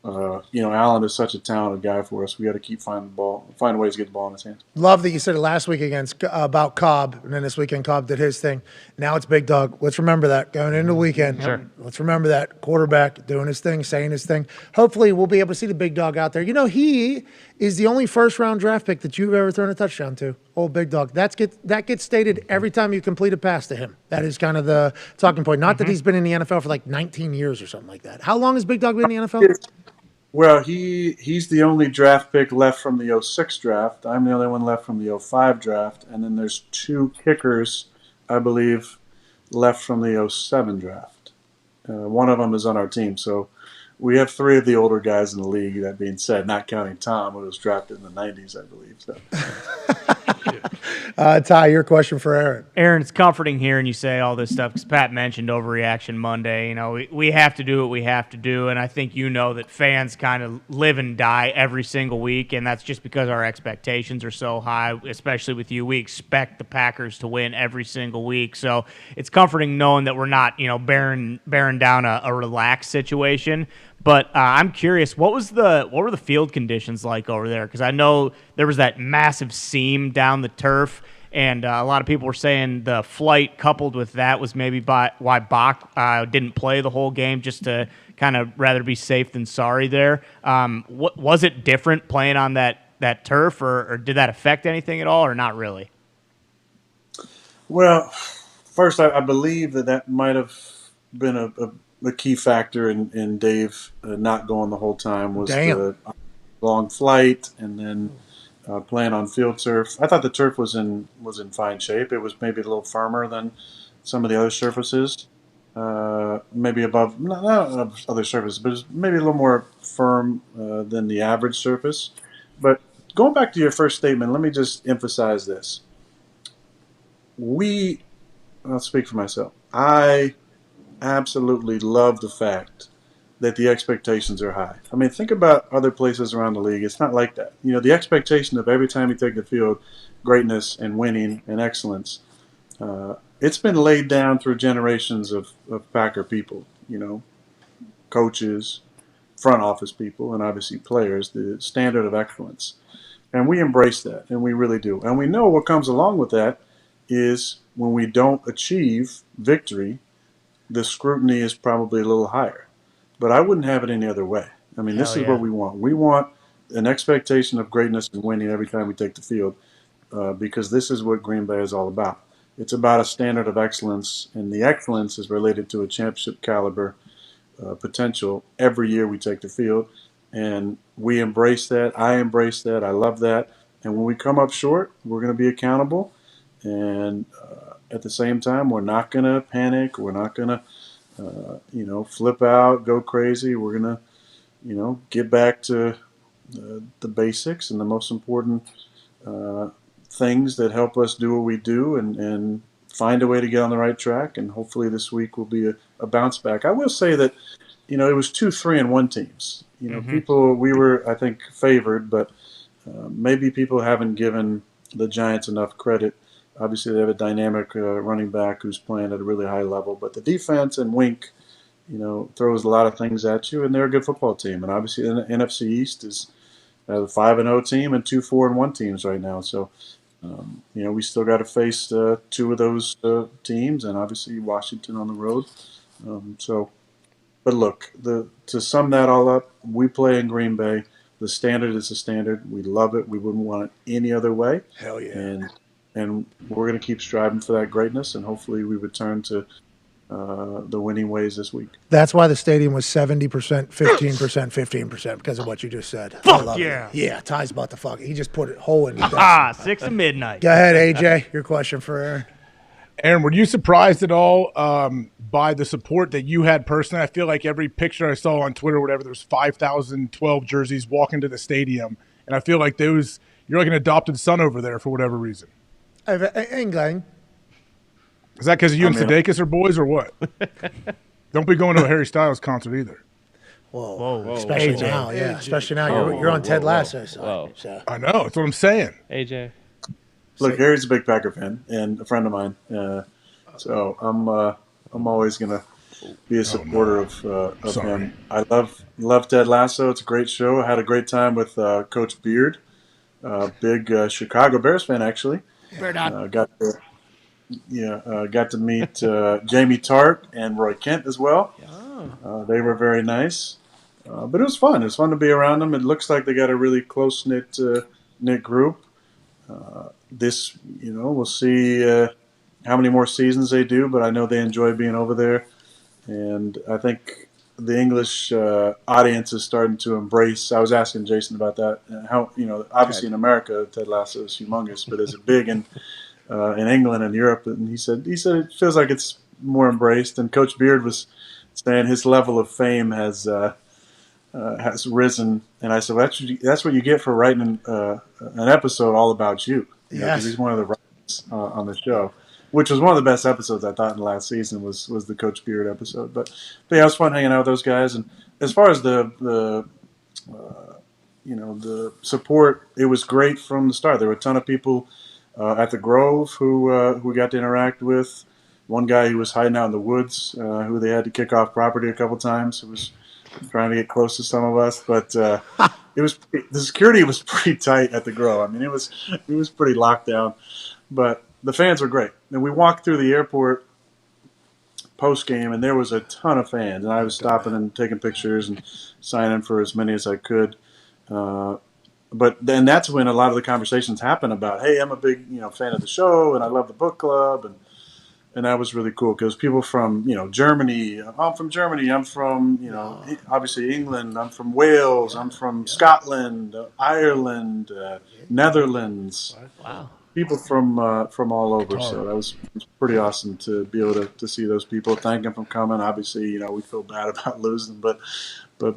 Allen is such a talented guy for us. We got to keep finding ways to get the ball in his hands. Love that you said it last week about Cobb, and then this weekend Cobb did his thing. Now it's Big Dog. Let's remember that going into the weekend. Sure. Let's remember that quarterback doing his thing, saying his thing. Hopefully we'll be able to see the Big Dog out there. He is the only first-round draft pick that you've ever thrown a touchdown to. Old Big Dog. That gets stated every time you complete a pass to him. That is kind of the talking point. Not that he's been in the NFL for like 19 years or something like that. How long has Big Dog been in the NFL? Well, he's the only draft pick left from the 06 draft. I'm the only one left from the 05 draft. And then there's 2 kickers, I believe, left from the 07 draft. One of them is on our team. So we have 3 of the older guys in the league, that being said, not counting Tom, who was drafted in the 90s, I believe. So. Ty, your question for Aaron. Aaron, it's comforting hearing you say all this stuff because Pat mentioned Overreaction Monday. We have to do what we have to do, and I think that fans kind of live and die every single week, and that's just because our expectations are so high, especially with you. We expect the Packers to win every single week, so it's comforting knowing that we're not, bearing down a relaxed situation. But I'm curious, what were the field conditions like over there? Because I know there was that massive seam down the turf, and a lot of people were saying the flight coupled with that was maybe why Bach didn't play the whole game, just to kind of rather be safe than sorry there. What was it different playing on that turf, or did that affect anything at all, or not really? Well, first, I believe that might have been a key factor in Dave not going the whole time was the long flight and then playing on field turf. I thought the turf was in fine shape. It was maybe a little firmer than some of the other surfaces, maybe above not other surfaces, but maybe a little more firm than the average surface. But going back to your first statement, let me just emphasize this. I'll speak for myself. I absolutely love the fact that the expectations are high. I mean, think about other places around the league. It's not like that. The expectation of every time you take the field, greatness and winning and excellence. it's been laid down through generations of Packer people, coaches, front office people, and obviously players, the standard of excellence. And we embrace that, and we really do. And we know what comes along with that is when we don't achieve victory, the scrutiny is probably a little higher. But I wouldn't have it any other way. I mean, this is what we want. We want an expectation of greatness and winning every time we take the field because this is what Green Bay is all about. It's about a standard of excellence, and the excellence is related to a championship caliber potential every year we take the field. And we embrace that. I embrace that. I love that. And when we come up short, we're going to be accountable. And at the same time, we're not going to panic. We're not going to, flip out, go crazy. We're going to, get back to the basics and the most important things that help us do what we do and find a way to get on the right track. And hopefully this week will be a bounce back. I will say that, it was 2 3-1 teams. People, we were, I think, favored, but maybe people haven't given the Giants enough credit. Obviously, they have a dynamic running back who's playing at a really high level, but the defense and Wink, throws a lot of things at you, and they're a good football team. And obviously, the NFC East is a 5-0 team and 2 4-1 teams right now. So, we still got to face 2 of those teams, and obviously Washington on the road. But look, to sum that all up, we play in Green Bay. The standard is the standard. We love it. We wouldn't want it any other way. Hell yeah. And we're going to keep striving for that greatness, and hopefully we return to the winning ways this week. That's why the stadium was 70%, 15%, 15% because of what you just said. Fuck yeah. Yeah, Ty's about to fuck. He just put it whole in. 6 of midnight. Go ahead, AJ. Your question for Aaron. Aaron, were you surprised at all by the support that you had personally? I feel like every picture I saw on Twitter or whatever, there's 5,012 jerseys walking to the stadium. And I feel like you're like an adopted son over there for whatever reason. England. Is that because you and Sudeikis are boys or what? Don't be going to a Harry Styles concert either. Whoa. Especially now, yeah. Especially now. You're on Ted Lasso. So. I know. That's what I'm saying. AJ. Look, Harry's a big Packer fan and a friend of mine. So I'm always going to be a supporter of him. I love Ted Lasso. It's a great show. I had a great time with Coach Beard, big Chicago Bears fan, actually. Got to meet Jamie Tart and Roy Kent as well. They were very nice. But it was fun. It was fun to be around them. It looks like they got a really close-knit group. We'll see how many more seasons they do, but I know they enjoy being over there. And I think the English audience is starting to embrace. I was asking Jason about that. How, obviously in America, Ted Lasso is humongous, but is it big in England and Europe? And he said it feels like it's more embraced. And Coach Beard was saying his level of fame has risen. And I said, well, that's what you get for writing an episode all about you. Because he's one of the writers on the show, which was one of the best episodes I thought in the last season was the Coach Beard episode. But yeah, it was fun hanging out with those guys. And as far as the support, it was great from the start. There were a ton of people at the Grove who we got to interact with. One guy who was hiding out in the woods, who they had to kick off property a couple times, who was trying to get close to some of us, but the security was pretty tight at the Grove. I mean, it was pretty locked down, but the fans were great. And we walked through the airport post game, and there was a ton of fans, and I was stopping and taking pictures and signing for as many as I could. But then that's when a lot of the conversations happen about, hey, I'm a big fan of the show, and I love the book club, and that was really cool because people from Germany. I'm from Germany. I'm from obviously England. I'm from Wales. I'm from Scotland, Ireland, Netherlands. Wow. People from all over. So that was pretty awesome to be able to see those people. Thank them for coming. Obviously, we feel bad about losing, but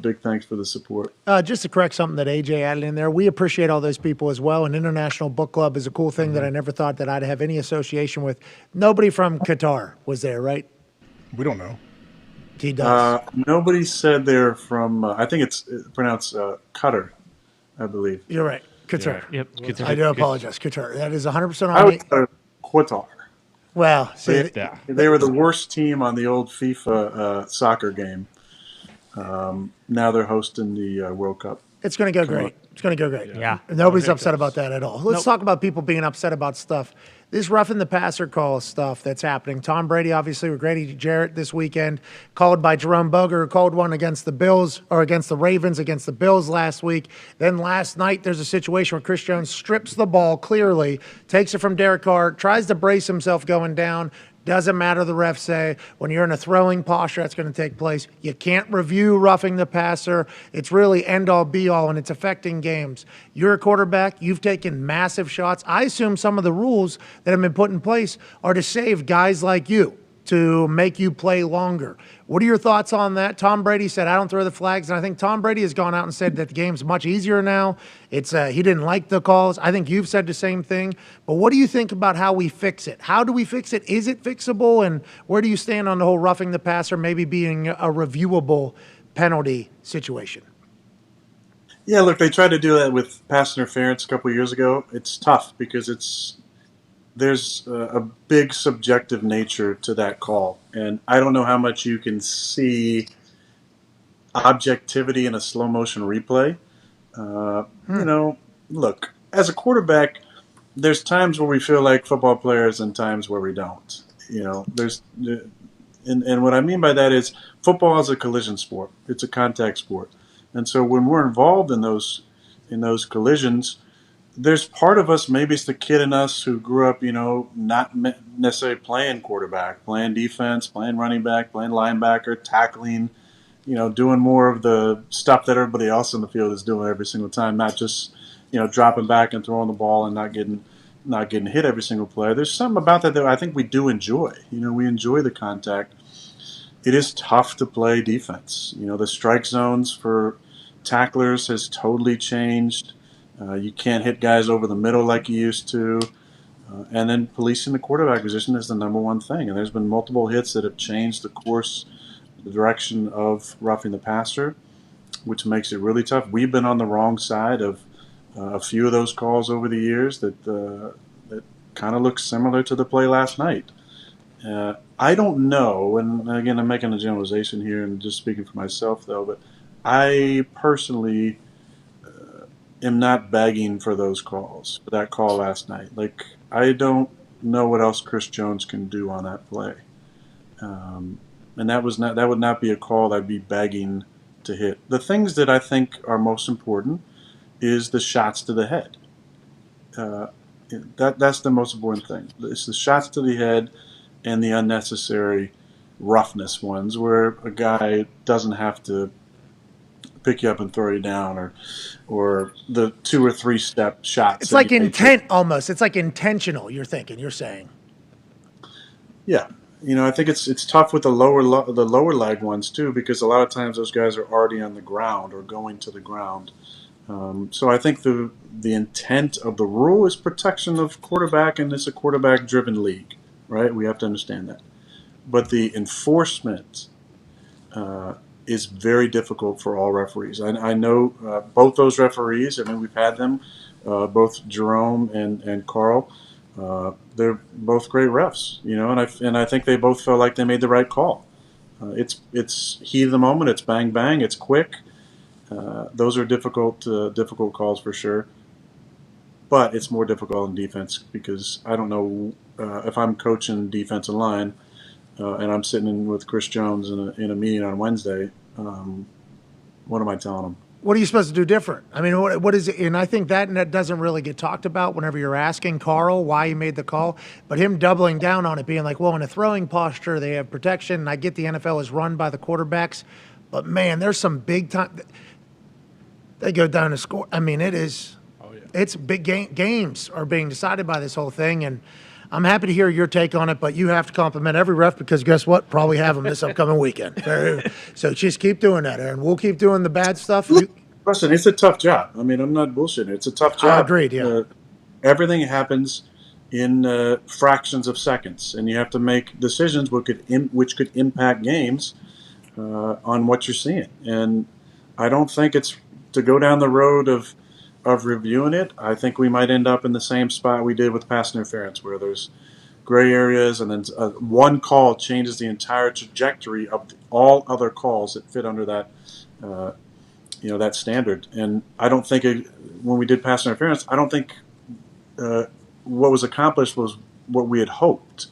big thanks for the support. Just to correct something that AJ added in there, we appreciate all those people as well. An international book club is a cool thing that I never thought that I'd have any association with. Nobody from Qatar was there, right? We don't know. He does. Nobody said they're from, I think it's pronounced Qatar, I believe. You're right. Qatar. Yeah. Yep. Qatar. I do apologize. Qatar. That is 100% on I me. would say Qatar. Well, see, They were the worst team on the old FIFA soccer game. Now they're hosting the World Cup. it's going to go Come great. on. It's going to go great. Yeah. Nobody's No upset hiccups. about that at all. Let's Nope. talk about people being upset about stuff. This roughing the passer call stuff that's happening. Tom Brady, obviously, with Grady Jarrett this weekend, called by Jerome Boger, who called one against the Bills or against the Ravens, against the Bills last week. Then last night, there's a situation where Chris Jones strips the ball clearly, takes it from Derek Carr, tries to brace himself going down. Doesn't matter, the refs say. When you're in a throwing posture, that's going to take place. You can't review roughing the passer. It's really end-all, be-all, and it's affecting games. You're a quarterback. You've taken massive shots. I assume some of the rules that have been put in place are to save guys like you, to make you play longer. What are your thoughts on that? Tom Brady said, I don't throw the flags. And I think Tom Brady has gone out and said that the game's much easier now. It's he didn't like the calls. I think you've said the same thing. But what do you think about how we fix it? How do we fix it? Is it fixable? And where do you stand on the whole roughing the passer maybe being a reviewable penalty situation? Yeah, look, they tried to do that with pass interference a couple of years ago. It's tough because there's a big subjective nature to that call. And I don't know how much you can see objectivity in a slow motion replay. You know, look, as a quarterback, there's times where we feel like football players and times where we don't. You know, and what I mean by that is football is a collision sport. It's a contact sport. And so when we're involved in those collisions, there's part of us, maybe it's the kid in us who grew up, you know, not necessarily playing quarterback, playing defense, playing running back, playing linebacker, tackling, you know, doing more of the stuff that everybody else in the field is doing every single time, not just, you know, dropping back and throwing the ball and not getting hit every single play. There's something about that I think we do enjoy. You know, we enjoy the contact. It is tough to play defense. You know, the strike zones for tacklers has totally changed. You can't hit guys over the middle like you used to. And then policing the quarterback position is the number one thing. And there's been multiple hits that have changed the course, the direction of roughing the passer, which makes it really tough. We've been on the wrong side of a few of those calls over the years that kind of look similar to the play last night. I don't know, and again, I'm making a generalization here and just speaking for myself, though, but I personally am not begging for those calls, for that call last night. Like, I don't know what else Chris Jones can do on that play. And that would not be a call I'd be begging to hit. The things that I think are most important is the shots to the head. That's the most important thing. It's the shots to the head and the unnecessary roughness ones where a guy doesn't have to pick you up and throw you down, or the 2 or 3 step shots. It's like intent almost. It's like intentional, you're saying. Yeah. You know, I think it's tough with the lower leg ones too, because a lot of times those guys are already on the ground or going to the ground. So I think the intent of the rule is protection of quarterback, and it's a quarterback-driven league, right? We have to understand that. But the enforcement is very difficult for all referees. I know both those referees. I mean, we've had them, both Jerome and Carl. They're both great refs, you know, and I think they both felt like they made the right call. It's heat of the moment. It's bang bang. It's quick. Those are difficult calls for sure. But it's more difficult in defense because I don't know if I'm coaching defensive line and I'm sitting in with Chris Jones in a meeting on Wednesday. What am I telling him? What are you supposed to do different? I mean, what is it? And I think that doesn't really get talked about whenever you're asking Carl why he made the call. But him doubling down on it, being like, well, in a throwing posture, they have protection. And I get the NFL is run by the quarterbacks. But, man, there's some big time. They go down to score. I mean, it is. Oh, yeah. It's big games are being decided by this whole thing. And I'm happy to hear your take on it, but you have to compliment every ref because guess what? Probably have them this upcoming weekend. So just keep doing that, Aaron. We'll keep doing the bad stuff. Listen, it's a tough job. I mean, I'm not bullshitting. It's a tough job. Agreed, yeah. Everything happens in fractions of seconds, and you have to make decisions which could impact games on what you're seeing. And I don't think it's to go down the road of reviewing it. I think we might end up in the same spot we did with pass interference, where there's gray areas, and then one call changes the entire trajectory of all other calls that fit under that, that standard. And I don't think when we did pass interference, I don't think what was accomplished was what we had hoped,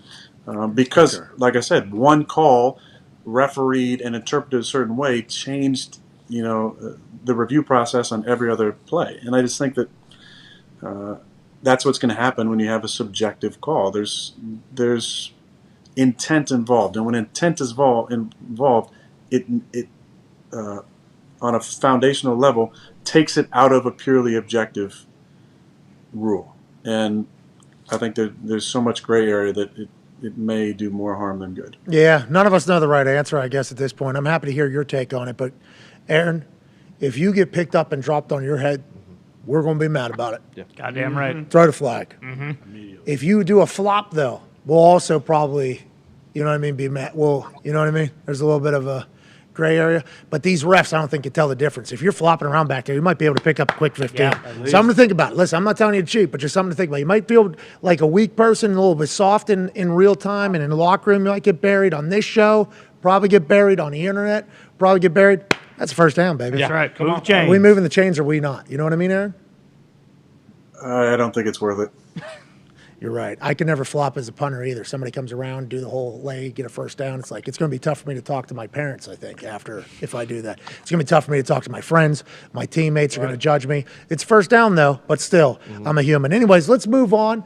because, like I said, one call refereed and interpreted a certain way changed, the review process on every other play. And I just think that that's what's going to happen when you have a subjective call. There's intent involved, and when intent is involved, it on a foundational level takes it out of a purely objective rule. And I think there's so much gray area that it may do more harm than good. Yeah, none of us know the right answer, I guess, at this point. I'm happy to hear your take on it. But, Aaron, if you get picked up and dropped on your head, we're going to be mad about it. Yeah. Goddamn right. Throw the flag. If you do a flop, though, we'll also probably, be mad. Well, you know what I mean? There's a little bit of a gray area. But these refs, I don't think can tell the difference. If you're flopping around back there, you might be able to pick up a quick 15. Yeah, Something to think about. Listen, I'm not telling you to cheat, but just something to think about. You might feel like a weak person, a little bit soft in real time, and in the locker room, you might get buried on this show, probably get buried on the internet, probably get buried. That's a first down, baby. That's right. Come on. Are we moving the chains or are we not? You know what I mean, Aaron? I don't think it's worth it. You're right. I can never flop as a punter either. Somebody comes around, do the whole leg, get a first down. It's going to be tough for me to talk to my parents, I think, if I do that. It's going to be tough for me to talk to my friends. My teammates are going to judge me. It's first down, though, but still, I'm a human. Anyways, let's move on.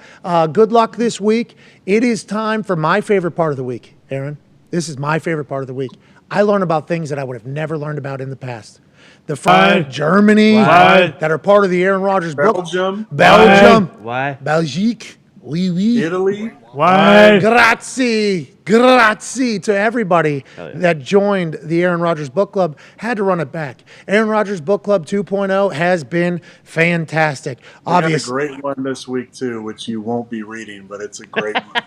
Good luck this week. It is time for my favorite part of the week, Aaron. This is my favorite part of the week. I learn about things that I would have never learned about in the past. The five Germany that are part of the Aaron Rodgers book. Belgium. Why? Belgique. Oui, oui. Italy. Why? Grazie to everybody that joined the Aaron Rodgers Book Club. Had to run it back. Aaron Rodgers Book Club 2.0 has been fantastic. We got a Obviously, great one this week, too, which you won't be reading, but it's a great one.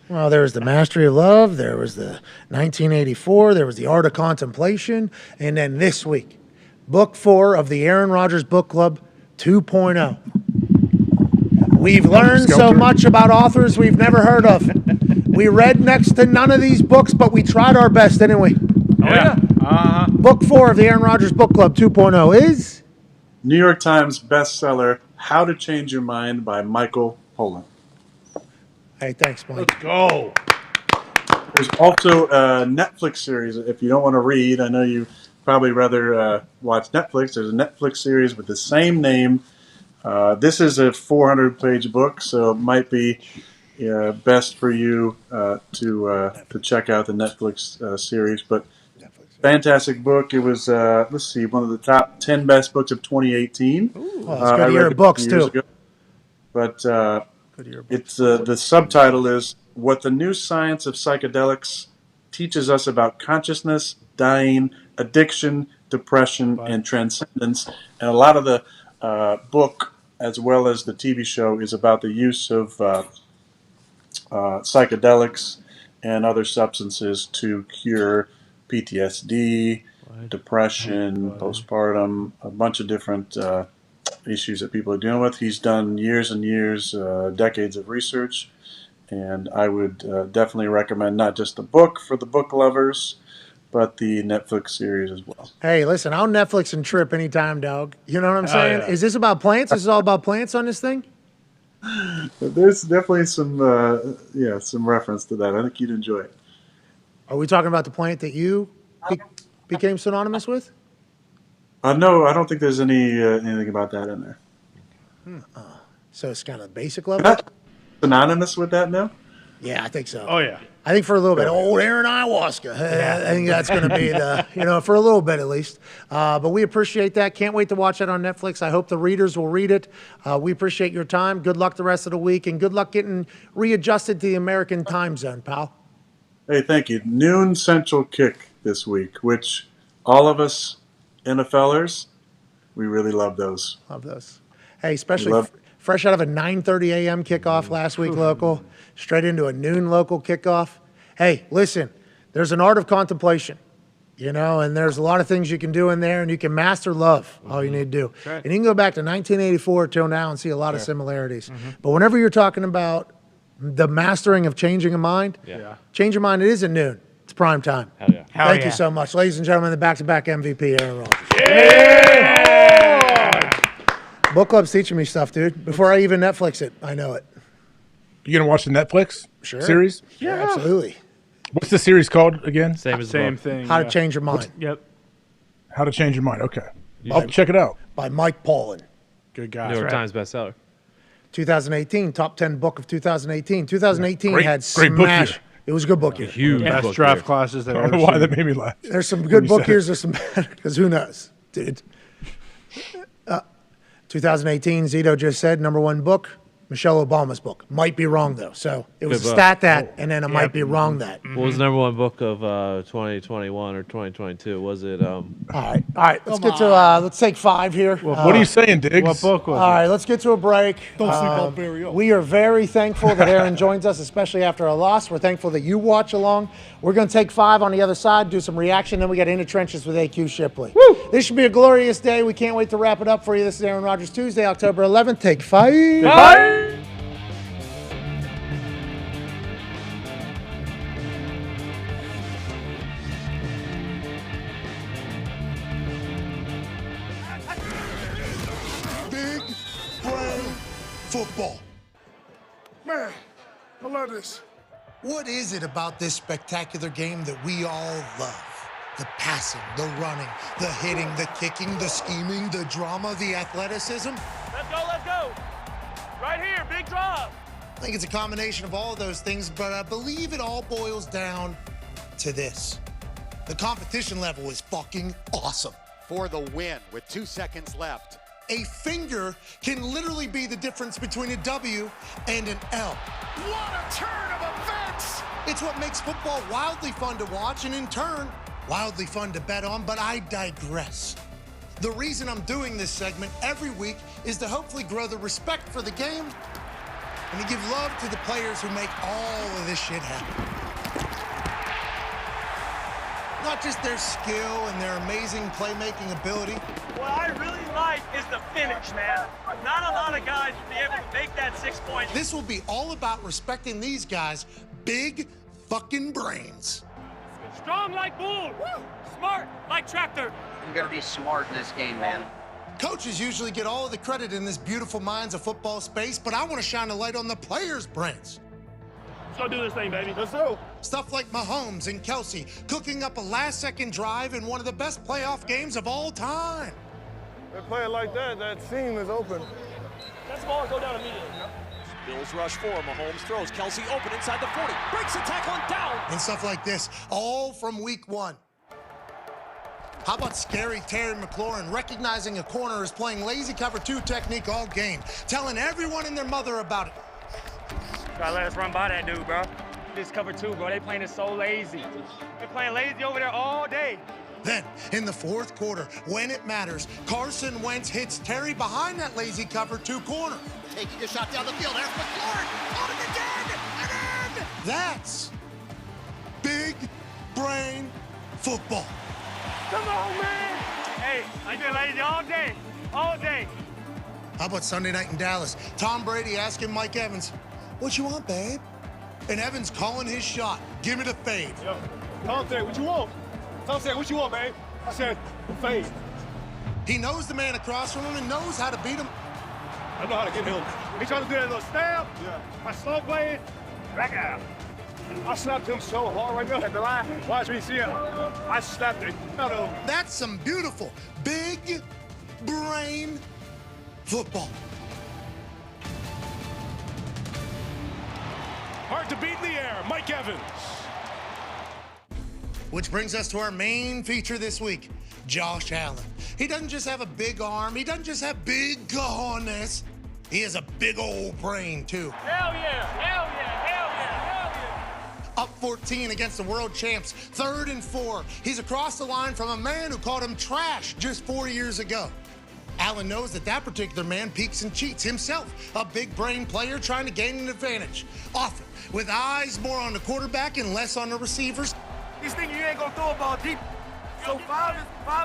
well, there was the Mastery of Love. There was the 1984. There was the Art of Contemplation. And then this week, Book 4 of the Aaron Rodgers Book Club 2.0. We've learned so much about authors we've never heard of. We read next to none of these books, but we tried our best, didn't we? Yeah. Book 4 of the Aaron Rodgers Book Club 2.0 is? New York Times bestseller, How to Change Your Mind by Michael Pollan. Hey, thanks, Mike. Let's go. There's also a Netflix series. If you don't want to read, I know you probably rather watch Netflix. There's a Netflix series with the same name. This is a 400-page book, so it might be best for you to check out the Netflix series. But fantastic book. It was, one of the top 10 best books of 2018. Well, it's good to hear books, too. Ago. But it's the subtitle is What the New Science of Psychedelics Teaches Us About Consciousness, Dying, Addiction, Depression, and Transcendence. And a lot of the book, as well as the TV show, is about the use of psychedelics and other substances to cure PTSD, depression, postpartum, a bunch of different issues that people are dealing with. He's done years and years, decades of research, and I would definitely recommend not just the book for the book lovers, but the Netflix series as well. Hey, listen, I'll Netflix and trip anytime, dog. You know what I'm saying? Yeah. Is this about plants? Is this all about plants on this thing? There's definitely some reference to that. I think you'd enjoy it. Are we talking about the plant that you became synonymous with? No, I don't think there's anything about that in there. So it's kind of basic level? Not synonymous with that, no? Yeah, I think so. Oh, yeah. I think for a little bit, old Aaron Ayahuasca. I think that's going to be for a little bit at least. But we appreciate that. Can't wait to watch that on Netflix. I hope the readers will read it. We appreciate your time. Good luck the rest of the week, and good luck getting readjusted to the American time zone, pal. Hey, thank you. Noon Central kick this week, which all of us NFLers, we really love those. Love those. Hey, especially fresh out of a 9:30 a.m. kickoff last week local, straight into a noon local kickoff. Hey, listen, there's an art of contemplation, and there's a lot of things you can do in there, and you can master love, all you need to do. Right. And you can go back to 1984 till now and see a lot of similarities. But whenever you're talking about The mastering of changing a mind. Yeah. Change your mind. It is at noon. It's prime time. Hell yeah. Thank you so much. Ladies and gentlemen, the back-to-back MVP, Aaron Rodgers. Book Club's teaching me stuff, dude. Before I even Netflix it, I know it. You gonna watch the Netflix series? Yeah, absolutely. What's the series called again? Same as Same thing. How to Change Your Mind. Yep. How to Change Your Mind. Okay. I'll check it out. By Mike Paulin. Good guy. New York Right. Times bestseller. 2018, top 10 book of 2018. 2018 Great- had great book smash. year. It was a good book year. Huge Best book draft year. classes that I I've don't ever know why seen. that made me laugh. There's some When good you book said years. There's some bad, because who knows, dude. 2018, Zito just said, number one book, Michelle Obama's book. Might be wrong, though. So it was Good a book. stat that, and then it might be wrong that. What was the number one book of 2021 or 2022? Was it? All right. Let's get to, let's take 5 here. What are you saying, Diggs? What book was All it? right, let's get to a break. Don't sleep on Barry O. We are very thankful that Aaron joins us, especially after a loss. We're thankful that you watch along. We're going to take 5 on the other side, do some reaction, then we got Into Trenches with AQ Shipley. Woo! This should be a glorious day. We can't wait to wrap it up for you. This is Aaron Rodgers Tuesday, October 11th. Take 5. Bye. Big brain football. Man, I love this. What is it about this spectacular game that we all love? The passing, the running, the hitting, the kicking, the scheming, the drama, the athleticism? Let's go. Right here, big drive. I think it's a combination of all of those things, but I believe it all boils down to this. The competition level is fucking awesome. For the win with 2 seconds left. A finger can literally be the difference between a W and an L. What a turn of events! It's what makes football wildly fun to watch and in turn, wildly fun to bet on, but I digress. The reason I'm doing this segment every week is to hopefully grow the respect for the game and to give love to the players who make all of this shit happen. Not just their skill and their amazing playmaking ability. What I really like is the finish, man. Not a lot of guys would be able to make that 6 points. This will be all about respecting these guys' big fucking brains. Strong like bull. Woo! Smart like tractor. I'm gonna be smart in this game, man. Coaches usually get all of the credit in this beautiful minds of football space, but I want to shine a light on the players' brains. Let's go do this thing, baby. Let's go. Stuff like Mahomes and Kelsey cooking up a last-second drive in one of the best playoff games of all time. They play it like that, that seam is open. That ball go down immediately. Bills rush 4. Mahomes throws. Kelsey open inside the 40. Breaks the tackle and down. And stuff like this, all from week 1. How about scary Terry McLaurin recognizing a corner is playing lazy cover 2 technique all game, telling everyone and their mother about it. Gotta let us run by that dude, bro. This cover 2, bro. They playing it so lazy. They playing lazy over there all day. Then, in the 4th quarter, when it matters, Carson Wentz hits Terry behind that lazy cover 2 corner. Taking a shot down the field. There's McLaurin. Out of the dead. And in. That's big brain football. Come on, man. Hey, I been lazy all day. All day. How about Sunday night in Dallas? Tom Brady asking Mike Evans, "What you want, babe?" And Evans calling his shot. Give me the fade. Yo, Tom said, what you want? Tom said, what you want, babe? I said, fade. He knows the man across from him and knows how to beat him. I know how to get him. He trying to do that little stab. Yeah. I slow blade, back out. I slapped him so hard right there at the line. Watch me see it. I slapped it. That's some beautiful big brain football. Hard to beat in the air, Mike Evans. Which brings us to our main feature this week, Josh Allen. He doesn't just have a big arm. He doesn't just have big cojones. He has a big old brain, too. Hell yeah, hell yeah, hell yeah, hell yeah. Up 14 against the world champs, 3rd and 4. He's across the line from a man who called him trash just 4 years ago. Allen knows that particular man peeks and cheats himself, a big brain player trying to gain an advantage. Often, with eyes more on the quarterback and less on the receivers. He's thinking you ain't gonna throw a ball deep. So five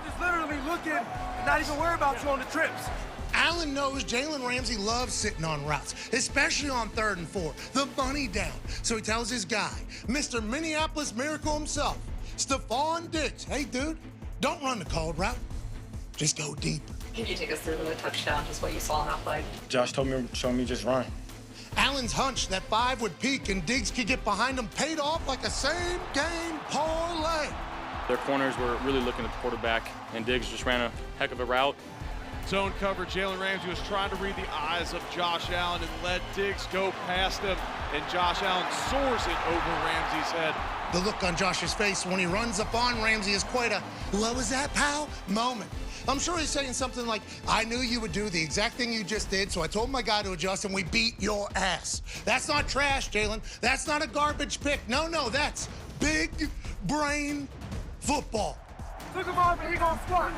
is literally looking and not even worried about you on the trips. Allen knows Jalen Ramsey loves sitting on routes, especially on 3rd and 4, the money down. So he tells his guy, Mr. Minneapolis Miracle himself, Stephon Diggs, hey, dude, don't run the called route. Just go deeper. Can you take us through the touchdown, just what you saw in that play? Josh told me, showed me just run. Allen's hunch that 5 would peak and Diggs could get behind him paid off like a same-game parlay. Their corners were really looking at the quarterback, and Diggs just ran a heck of a route. Zone cover, Jalen Ramsey was trying to read the eyes of Josh Allen and let Diggs go past him, and Josh Allen soars it over Ramsey's head. The look on Josh's face when he runs up on Ramsey is quite a, what was that, pal? moment. I'm sure he's saying something like, I knew you would do the exact thing you just did, so I told my guy to adjust, and we beat your ass. That's not trash, Jalen. That's not a garbage pick. No, that's big brain football. Took him off and he gonna squat.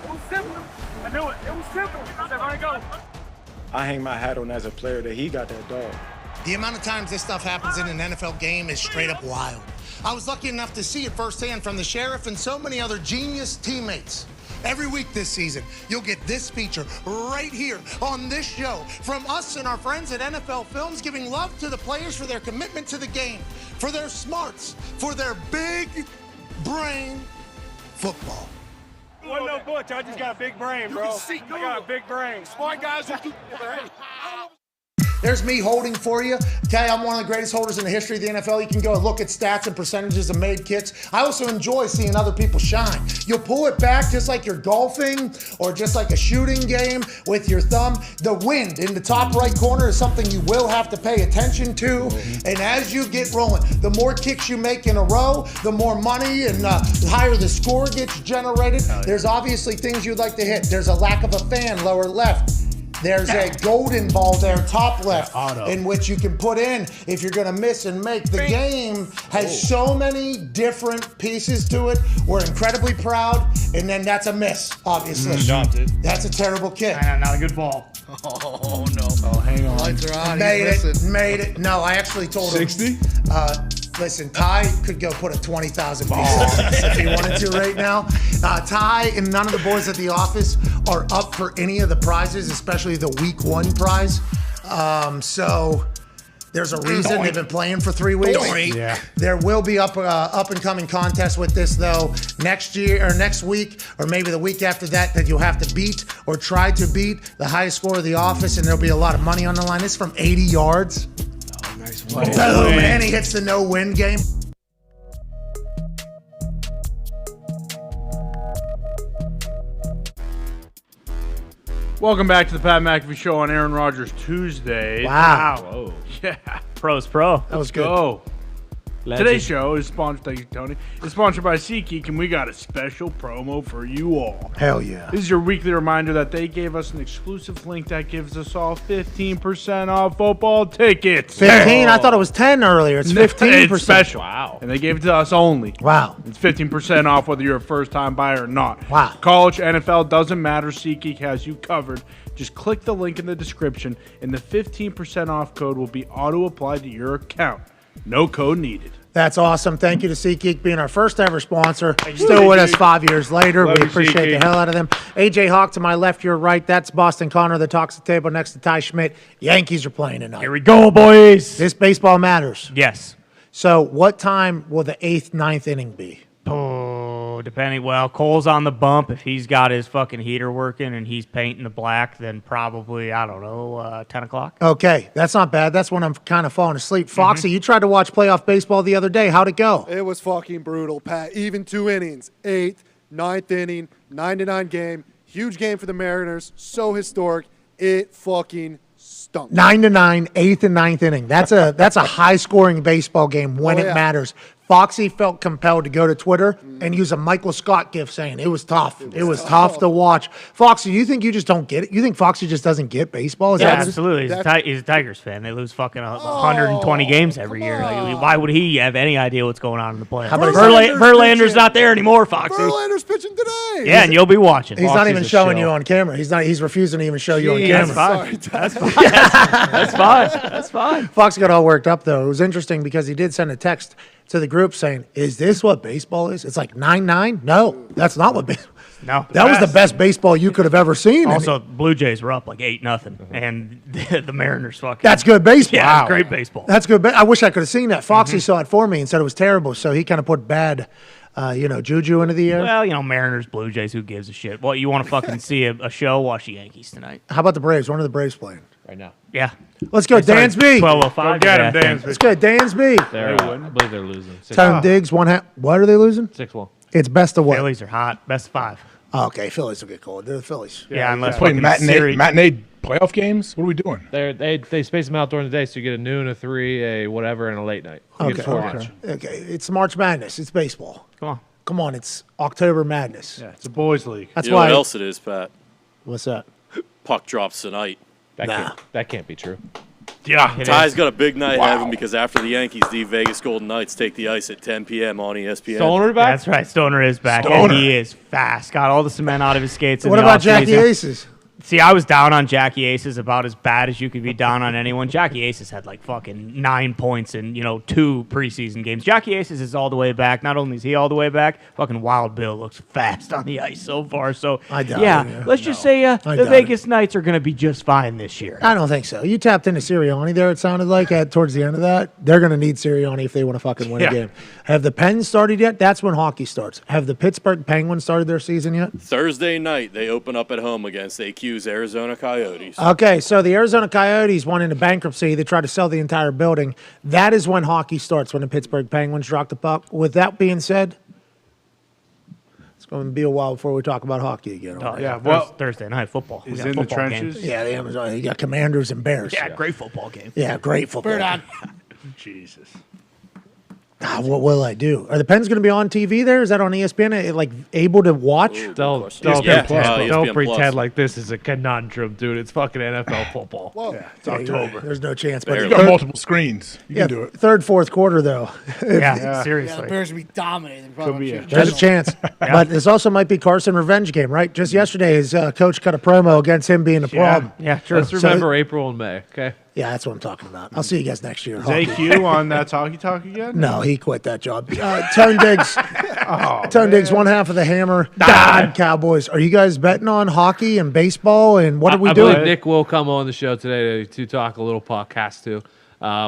It was simple. I knew it. It was simple. I said, let it go. I hang my hat on as a player that he got that dog. The amount of times this stuff happens in an NFL game is straight up wild. I was lucky enough to see it firsthand from the Sheriff and so many other genius teammates. Every week this season, you'll get this feature right here on this show from us and our friends at NFL Films, giving love to the players for their commitment to the game, for their smarts, for their big brain football. Wasn't no butch. I just got a big brain, bro. I got a big brain. Smart guys will keep There's me holding for you. Okay, I'm one of the greatest holders in the history of the NFL. You can go and look at stats and percentages of made kicks. I also enjoy seeing other people shine. You'll pull it back just like you're golfing or just like a shooting game with your thumb. The wind in the top right corner is something you will have to pay attention to. And as you get rolling, the more kicks you make in a row, the more money and the higher the score gets generated. There's obviously things you'd like to hit. There's a lack of a fan, lower left. There's a golden ball there, top left, in which you can put in if you're going to miss and make. The game has so many different pieces to it. We're incredibly proud, and then that's a miss, obviously. That's a terrible kick. Not a good ball. Oh, no. Oh, hang on. Lights are on. Made it. No, I actually told him. 60? Listen, Ty could go put a 20,000 piece on this if he wanted to right now. Ty and none of the boys at the office are up for any of the prizes, especially the week 1 prize. So there's a reason they've been playing for 3 weeks. Yeah. There will be up and coming contests with this though next year or next week or maybe the week after that you'll have to beat or try to beat the highest score of the office, and there'll be a lot of money on the line. This is from 80 yards. Nice Boom, and he hits the no-win game. Welcome back to the Pat McAfee Show on Aaron Rodgers Tuesday. Wow. Whoa. Yeah. Pro's pro. That was good. Go. Legend. Today's show is sponsored, thank you, Tony. It's sponsored by SeatGeek, and we got a special promo for you all. Hell yeah. This is your weekly reminder that they gave us an exclusive link that gives us all 15% off football tickets. 15? I thought it was 10 earlier. It's 15%. It's special. Wow. And they gave it to us only. Wow. It's 15% off whether you're a first-time buyer or not. Wow. College, NFL, doesn't matter. SeatGeek has you covered. Just click the link in the description, and the 15% off code will be auto-applied to your account. No code needed. That's awesome. Thank you to SeatGeek being our first ever sponsor. Still with us 5 years later. Love We you, appreciate SeatGeek. the hell out of them. AJ Hawk to my left, your right. That's Boston Connor, the talks the table next to Ty Schmidt. Yankees are playing tonight. Here we go, boys. This baseball matters. Yes. So what time will the 8th, 9th inning be? Oh, depending. Well, Cole's on the bump. If he's got his fucking heater working and he's painting the black, then probably, 10 o'clock. Okay, that's not bad. That's when I'm kind of falling asleep. Foxy, you tried to watch playoff baseball the other day. How'd it go? It was fucking brutal, Pat. Even 2 innings. 8th, 9th inning, 9-9 game. Huge game for the Mariners. So historic. It fucking stunk. 9-9, 8th and 9th inning. That's a high-scoring baseball game when it matters. Foxy felt compelled to go to Twitter and use a Michael Scott gif saying it was tough. It was tough to watch. Foxy, you think you just don't get it? You think Foxy just doesn't get baseball? Is that absolutely. He's a Tigers fan. They lose fucking 120 games every year. Like, why would he have any idea what's going on in the playoffs? Verlander's not there anymore, Foxy. Verlander's pitching today. Yeah, and you'll be watching. He's not even showing you on camera. He's refusing to even show you on camera. That's fine. That's fine. That's fine. Foxy got all worked up, though. It was interesting because he did send a text to the group group saying, "Is this what baseball is?" It's like 9-9. No, that's not what baseball. No, That was the best baseball you could have ever seen. Also, Blue Jays were up like 8-0, and the Mariners fucking. That's good baseball. Yeah, it's great baseball. That's good. I wish I could have seen that. Foxy saw it for me and said it was terrible, so he kind of put bad, juju into the air. Well, Mariners, Blue Jays, who gives a shit? Well, you want to fucking see a show? Watch the Yankees tonight. How about the Braves? When are the Braves playing? Right now. Yeah. Let's go, Dansby. 12:05. Get him, Dansby. Let's go, Dansby. I believe they're losing. Tom Diggs, one half. What are they losing? 6-1. It's best of what? Phillies are hot. Best of 5. Oh, okay, Phillies will get cold. They're the Phillies. Yeah, unless Playing fucking matinee playoff games. What are we doing? They space them out during the day, so you get a noon, a 3, a whatever, and a late night. You get 4 games. Okay, it's March Madness. It's baseball. Come on. It's October Madness. Yeah, it's a boys' league. That's you know why. what else it is, Pat? What's that? Puck drops tonight. That can't be true. Yeah. Ty's got a big night ahead of him because after the Yankees, the Vegas Golden Knights take the ice at 10 p.m. on ESPN. Stoner back? That's right. Stoner is back. Stoner. And he is fast. Got all the cement out of his skates. What about Jackie Aces? See, I was down on Jackie Aces about as bad as you could be down on anyone. Jackie Aces had like fucking 9 points in, 2 preseason games. Jackie Aces is all the way back. Not only is he all the way back, fucking Wild Bill looks fast on the ice so far. So, I doubt it. let's just say the Vegas Knights are going to be just fine this year. I don't think so. You tapped into Sirianni there, it sounded like, towards the end of that. They're going to need Sirianni if they want to fucking win a game. Have the Pens started yet? That's when hockey starts. Have the Pittsburgh Penguins started their season yet? Thursday night, they open up at home against AQ's Arizona Coyotes. Okay, so the Arizona Coyotes went into bankruptcy. They tried to sell the entire building. That is when hockey starts, when the Pittsburgh Penguins drop the puck. With that being said, it's going to be a while before we talk about hockey again. Oh, yeah. Well, Thursday night football. Is in the trenches. Games. Yeah, the Amazon. You got Commanders and Bears. Yeah, great football game. Yeah, great football. Bird on. Jesus. What will I do? Are the Pens going to be on TV there? Is that on ESPN? Like able to watch? They'll ESPN pretend Plus. like this is a conundrum, dude. It's fucking NFL football. Yeah, it's October. There's no chance. But You got multiple screens. You can do it. Third, fourth quarter, though. Seriously. the Bears will be dominating. Could be There's a chance. But this also might be Carson revenge game, right? Just yesterday, his coach cut a promo against him being a problem. Yeah, sure. Let's remember April and May, okay? Yeah, that's what I'm talking about. I'll see you guys next year. Is Hockey. AQ on that Talkie Talk again? No, he quit that job. Tone Diggs. Tone Diggs, one half of the Hammer. Dahn Cowboys. Are you guys betting on hockey and baseball? And what are we I doing? believe Nick will come on the show today to talk a little podcast too.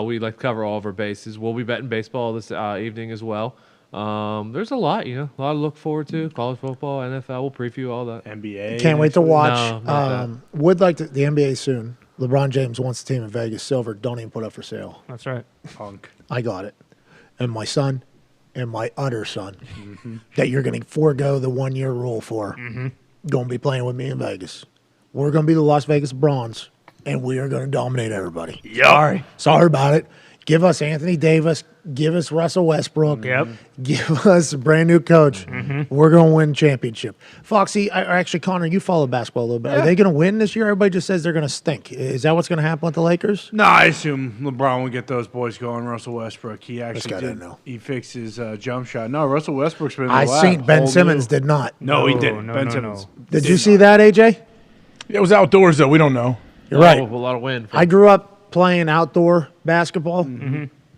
We like to cover all of our bases. We'll be betting baseball this evening as well. There's a lot, a lot to look forward to. College football, NFL. We'll preview all that. NBA. Can't wait to watch. No, not Would like to, the NBA soon. LeBron James wants the team in Vegas. Silver, don't even put up for sale. That's right. Punk. I got it. And my son and my other son that you're going to forego the 1 year rule for going to be playing with me in Vegas. We're going to be the Las Vegas Bronze, and we are going to dominate everybody. Sorry about it. Give us Anthony Davis. Give us Russell Westbrook. Give us a brand new coach. We're going to win championship. Foxy, actually, Connor, you follow basketball a little bit. Are they going to win this year? Everybody just says they're going to stink. Is that what's going to happen with the Lakers? No, I assume LeBron will get those boys going. Russell Westbrook, he guy actually didn't did. know. He fixed his jump shot. No, Russell Westbrook's been. I seen Ben Simmons did not. No, he didn't. Ben Simmons. Did you see that, AJ? It was outdoors, though. We don't know. You're right. A lot of wind. I grew up playing outdoor basketball.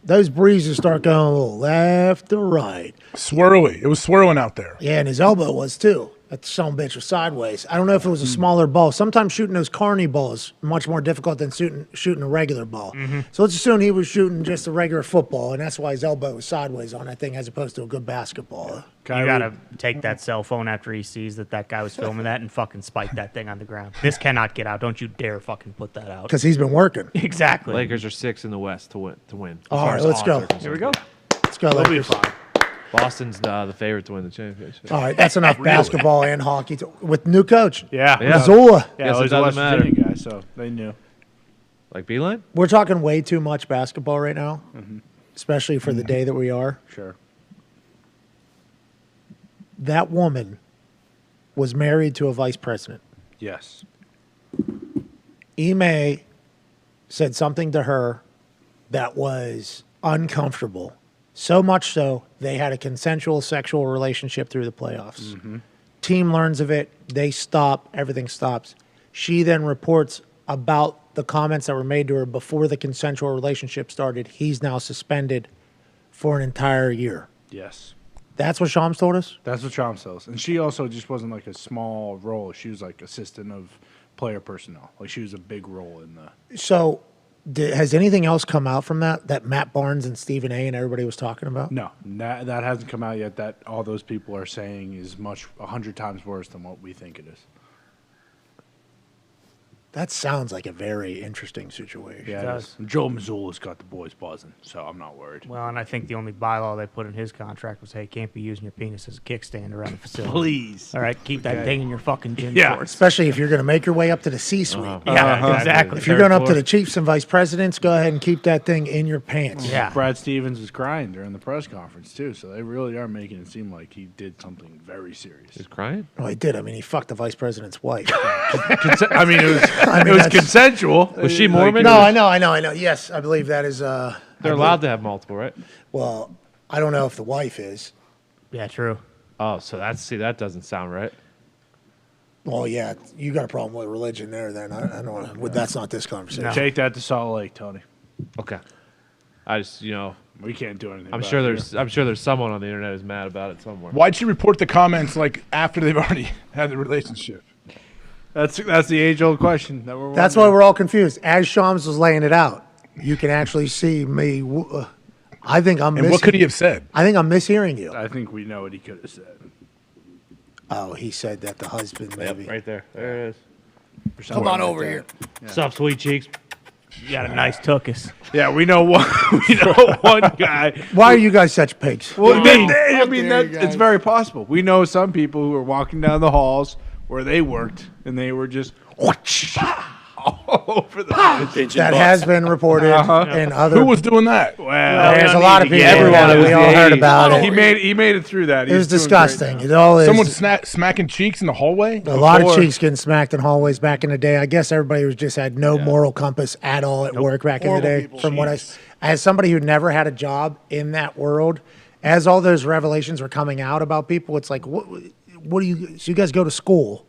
Those breezes start going a little left to right. Swirly. It was swirling out there. Yeah, and his elbow was too. That son of a bitch was sideways. I don't know if it was a smaller ball. Sometimes shooting those carny balls much more difficult than shooting a regular ball. So let's assume he was shooting just a regular football, and that's why his elbow was sideways on that thing as opposed to a good basketball. You got to take that cell phone after he sees that guy was filming that and fucking spike that thing on the ground. This cannot get out. Don't you dare fucking put that out. Because he's been working. Exactly. Lakers are 6 in the West to win. All right, let's go. Here we go. Let's go, They'll be Lakers. fine. Boston's the favorite to win the championship. All right, that's enough basketball and hockey with new coach. Yeah. Missoula. Yeah, Guess it he's a doesn't West matter. Virginia guy, so they knew. Like Beeline? We're talking way too much basketball right now, especially for the day that we are. Sure. That woman was married to a vice president. Yes. Ime said something to her that was uncomfortable. So much so, they had a consensual sexual relationship through the playoffs. Team learns of it. They stop. Everything stops. She then reports about the comments that were made to her before the consensual relationship started. He's now suspended for an entire year. Yes. That's what Shams told us? That's what Shams tells. And she also just wasn't like a small role. She was like assistant of player personnel. Like she was a big role in the. So has anything else come out from that Matt Barnes and Stephen A. and everybody was talking about? No, that hasn't come out yet. That all those people are saying is 100 times worse than what we think it is. That sounds like a very interesting situation. Yeah, it does. Joe Mazzulla's got the boys buzzing, so I'm not worried. Well, and I think the only bylaw they put in his contract was, hey, can't be using your penis as a kickstand around the facility. Please. All right, keep that Okay. thing in your fucking gym Yeah, shorts. especially if you're going to make your way up to the C-suite. Yeah, exactly. If you're going up to the chiefs and vice presidents, go ahead and keep that thing in your pants. Yeah. Brad Stevens was crying during the press conference, too, so they really are making it seem like he did something very serious. He's crying? Well, he did. I mean, he fucked the vice president's wife. I mean, it was, I mean, it was that's- consensual. Was she Mormon? No, I know. Yes, I believe that is. They're allowed to have multiple, right? Well, I don't know if the wife is. Yeah, true. Oh, so that doesn't sound right. Well, yeah, you got a problem with religion there. Then I don't. Well, that's not this conversation. Take that to Salt Lake, Tony. Okay. I just, we can't do anything. I'm about sure it there's someone on the internet who's mad about it somewhere. Why'd she report the comments like after they've already had the relationship? That's the age-old question that we're. That's why we're all confused. As Shams was laying it out, you can actually see me. I think I'm. And what could he have said? I think I'm mishearing you. I think we know what he could have said. Oh, he said that the husband maybe. Right there. There it is. Come on over here. What's up, sweet cheeks? You got a nice tuchus. Yeah, we know one. We know one guy. Why are you guys such pigs? Well, I mean, it's very possible. We know some people who are walking down the halls where they worked, and they were just all over the place. That has been reported, and other. Who was doing that? Well, there's a lot of people. Everyone. We all heard about it. He made it through that. It was disgusting. It all is. Someone smacking cheeks in the hallway? A lot of cheeks getting smacked in hallways back in the day. I guess everybody was just had no moral compass at all at work back in the day. From what as somebody who never had a job in that world, as all those revelations were coming out about people, it's like, what do you? So you guys go to school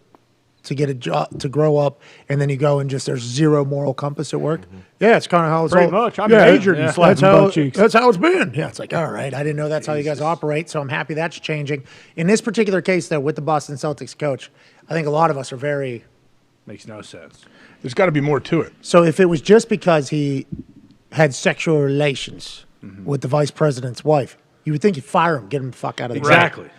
to get a job, to grow up, and then you go and just there's zero moral compass at work. Yeah, it's kind of how it's Pretty much. I majored in slapping butt cheeks. That's how it's been. Yeah, it's like, all right, I didn't know that's how you guys operate, so I'm happy that's changing. In this particular case, though, with the Boston Celtics coach, I think a lot of us are very. Makes no sense. There's got to be more to it. So if it was just because he had sexual relations with the vice president's wife, you would think you'd fire him, get him the fuck out of the Exactly.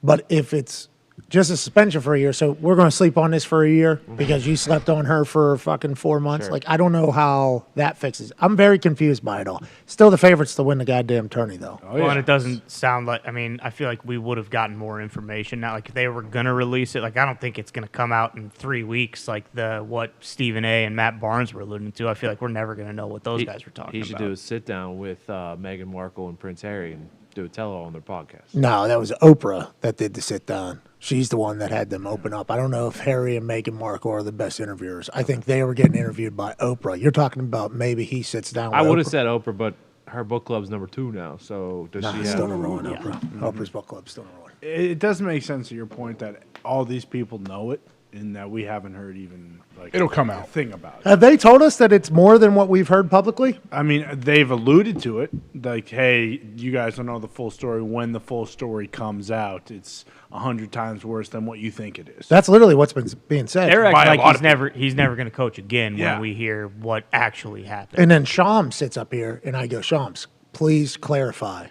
But if it's just a suspension for a year, so we're going to sleep on this for a year because you slept on her for fucking 4 months. Sure. Like, I don't know how that fixes. I'm very confused by it all. Still the favorites to win the goddamn tourney, though. Well, and it doesn't sound like. I mean, I feel like we would have gotten more information. Not like if they were gonna release it. Like I don't think it's gonna come out in 3 weeks. Like what Stephen A. and Matt Barnes were alluding to. I feel like we're never gonna know what those guys were talking He about. should do a sit down with Meghan Markle and Prince Harry and do a tell-all on their podcast. No, that was Oprah that did the sit down. She's the one that had them open up. I don't know if Harry and Meghan Markle are the best interviewers. I think they were getting interviewed by Oprah. You're talking about maybe he sits down with I would have Oprah. said Oprah, but her book club's number 2 now. So does she It's have? still number one, Oprah. Oprah's book club's still number one. It doesn't make sense to your point that all these people know it, and that we haven't heard even like It'll come out. a thing about it. Have they told us that it's more than what we've heard publicly? I mean, they've alluded to it, like, hey, you guys don't know the full story. When the full story comes out, it's 100 times worse than what you think it is. That's literally what's been being said. They're By a acting lot like of he's never going to coach again Yeah. when we hear what actually happened. And then Shams sits up here, and I go, Shams, please clarify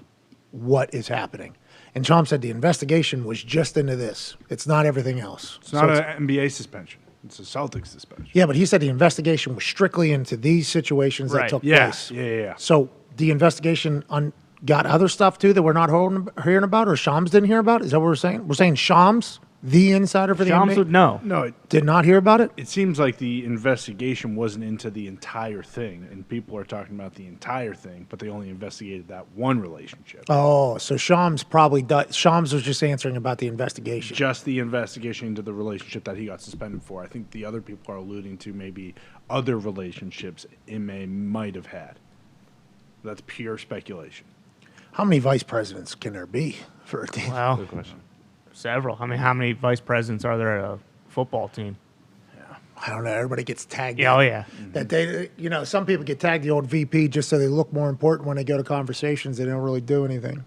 what is happening. And Shams said the investigation was just into this. It's not everything else. It's not an NBA suspension. It's a Celtics suspension. Yeah, but he said the investigation was strictly into these situations that Right. took Yeah. place. Yeah. So the investigation got other stuff too that we're not hearing about, or Shams didn't hear about? Is that what we're saying? We're saying Shams, the insider for the Shams NBA, would know. No, did not hear about it? it seems like the investigation wasn't into the entire thing, and people are talking about the entire thing, but they only investigated that one relationship. Oh, so Shams probably does. Shams was just answering about the investigation. Just the investigation into the relationship that he got suspended for. I think the other people are alluding to maybe other relationships might have had. That's pure speculation. How many vice presidents can there be for a team? Well, several. I mean, how many vice presidents are there at a football team? I don't know. Everybody gets tagged. Yeah, oh, yeah. That they, some people get tagged the old VP just so they look more important when they go to conversations. They don't really do anything.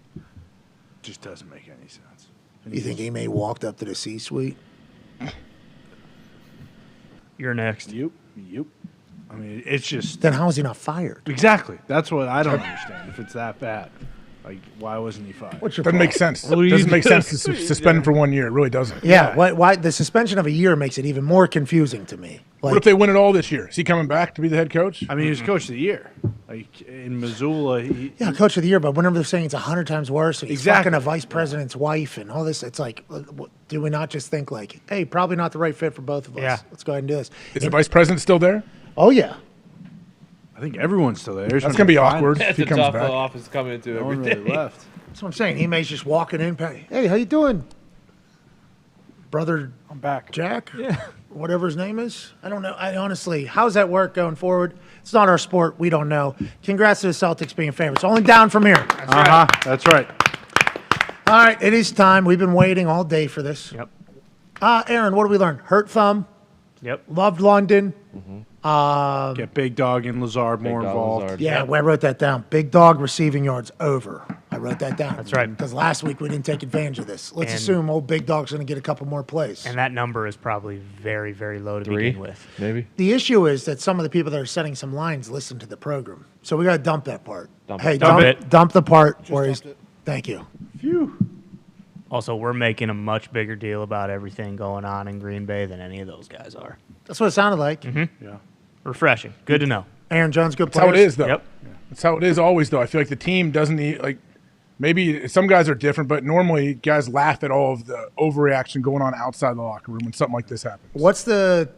Just doesn't make any sense. You think he may walked up to the C-suite? You're next. Yep. I mean, it's just. Then how is he not fired? Exactly. That's what I don't understand. If it's that bad, like, why wasn't he fired? What's your Doesn't problem? make sense. Well, Doesn't you make do. sense to suspend him for 1 year. It really doesn't. Yeah. Why the suspension of a year makes it even more confusing to me. What if they win it all this year? Is he coming back to be the head coach? I mean, he was coach of the year. Like in Missoula, coach of the year, but whenever they're saying it's 100 times worse, and he's Exactly. fucking a vice president's wife and all this, it's like, do we not just think like, hey, probably not the right fit for both of us? Yeah. Let's go ahead and do this. Is the vice president still there? Oh, yeah. I think everyone's still there. That's gonna be awkward if That's he a comes tough back. office to come into No one every really day. left. That's what I'm saying. He may just walking in, hey, how you doing? Brother I'm back. Jack? Yeah. Whatever his name is. I don't know. I honestly, how's that work going forward? It's not our sport. We don't know. Congrats to the Celtics being favorites. Only down from here. That's right. All right, it is time. We've been waiting all day for this. Yep. Aaron, what did we learn? Hurt thumb. Yep. Loved London. Get Big Dog and Lazard more Dog involved. Lazard. Yeah, well, I wrote that down. Big Dog receiving yards over. I wrote that down. That's right. Because last week we didn't take advantage of this. Let's And- assume old Big Dog's going to get a couple more plays. And that number is probably very, very low to 3, begin with. maybe. The issue is that some of the people that are setting some lines listen to the program. So we got to dump that part. Dump Hey, it. Dump it. dump the part where he's. Thank you. Also, we're making a much bigger deal about everything going on in Green Bay than any of those guys are. That's what it sounded like. Yeah. Refreshing. Good to know. Aaron Jones, good That's how it players. is, though. Yep. That's how it is always, though. I feel like the team doesn't need, like, maybe some guys are different, but normally guys laugh at all of the overreaction going on outside the locker room when something like this happens. What's the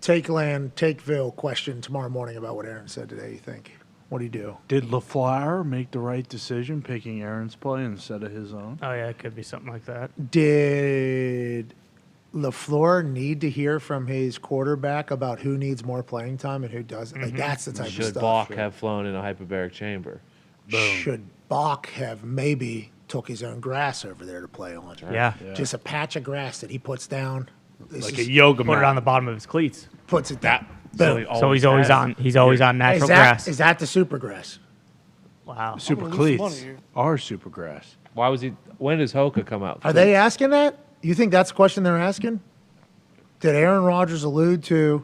Takeville question tomorrow morning about what Aaron said today, you think? What do you do? Did LaFleur make the right decision picking Aaron's play instead of his own? Oh, yeah, it could be something like that. Did LaFleur need to hear from his quarterback about who needs more playing time and who doesn't? Like, that's the type of Should stuff. Bach have flown in a hyperbaric chamber? Should Bach have maybe took his own grass over there to play on? Yeah. Just a patch of grass that he puts down. Like a yoga Put it mat. on the bottom of his cleats. Puts it down. So he's always on. He's always on natural grass. Is that the super grass? Wow. Super cleats are super grass. Why was he? When does Hoka come out? Are they asking that? You think that's the question they're asking? Did Aaron Rodgers allude to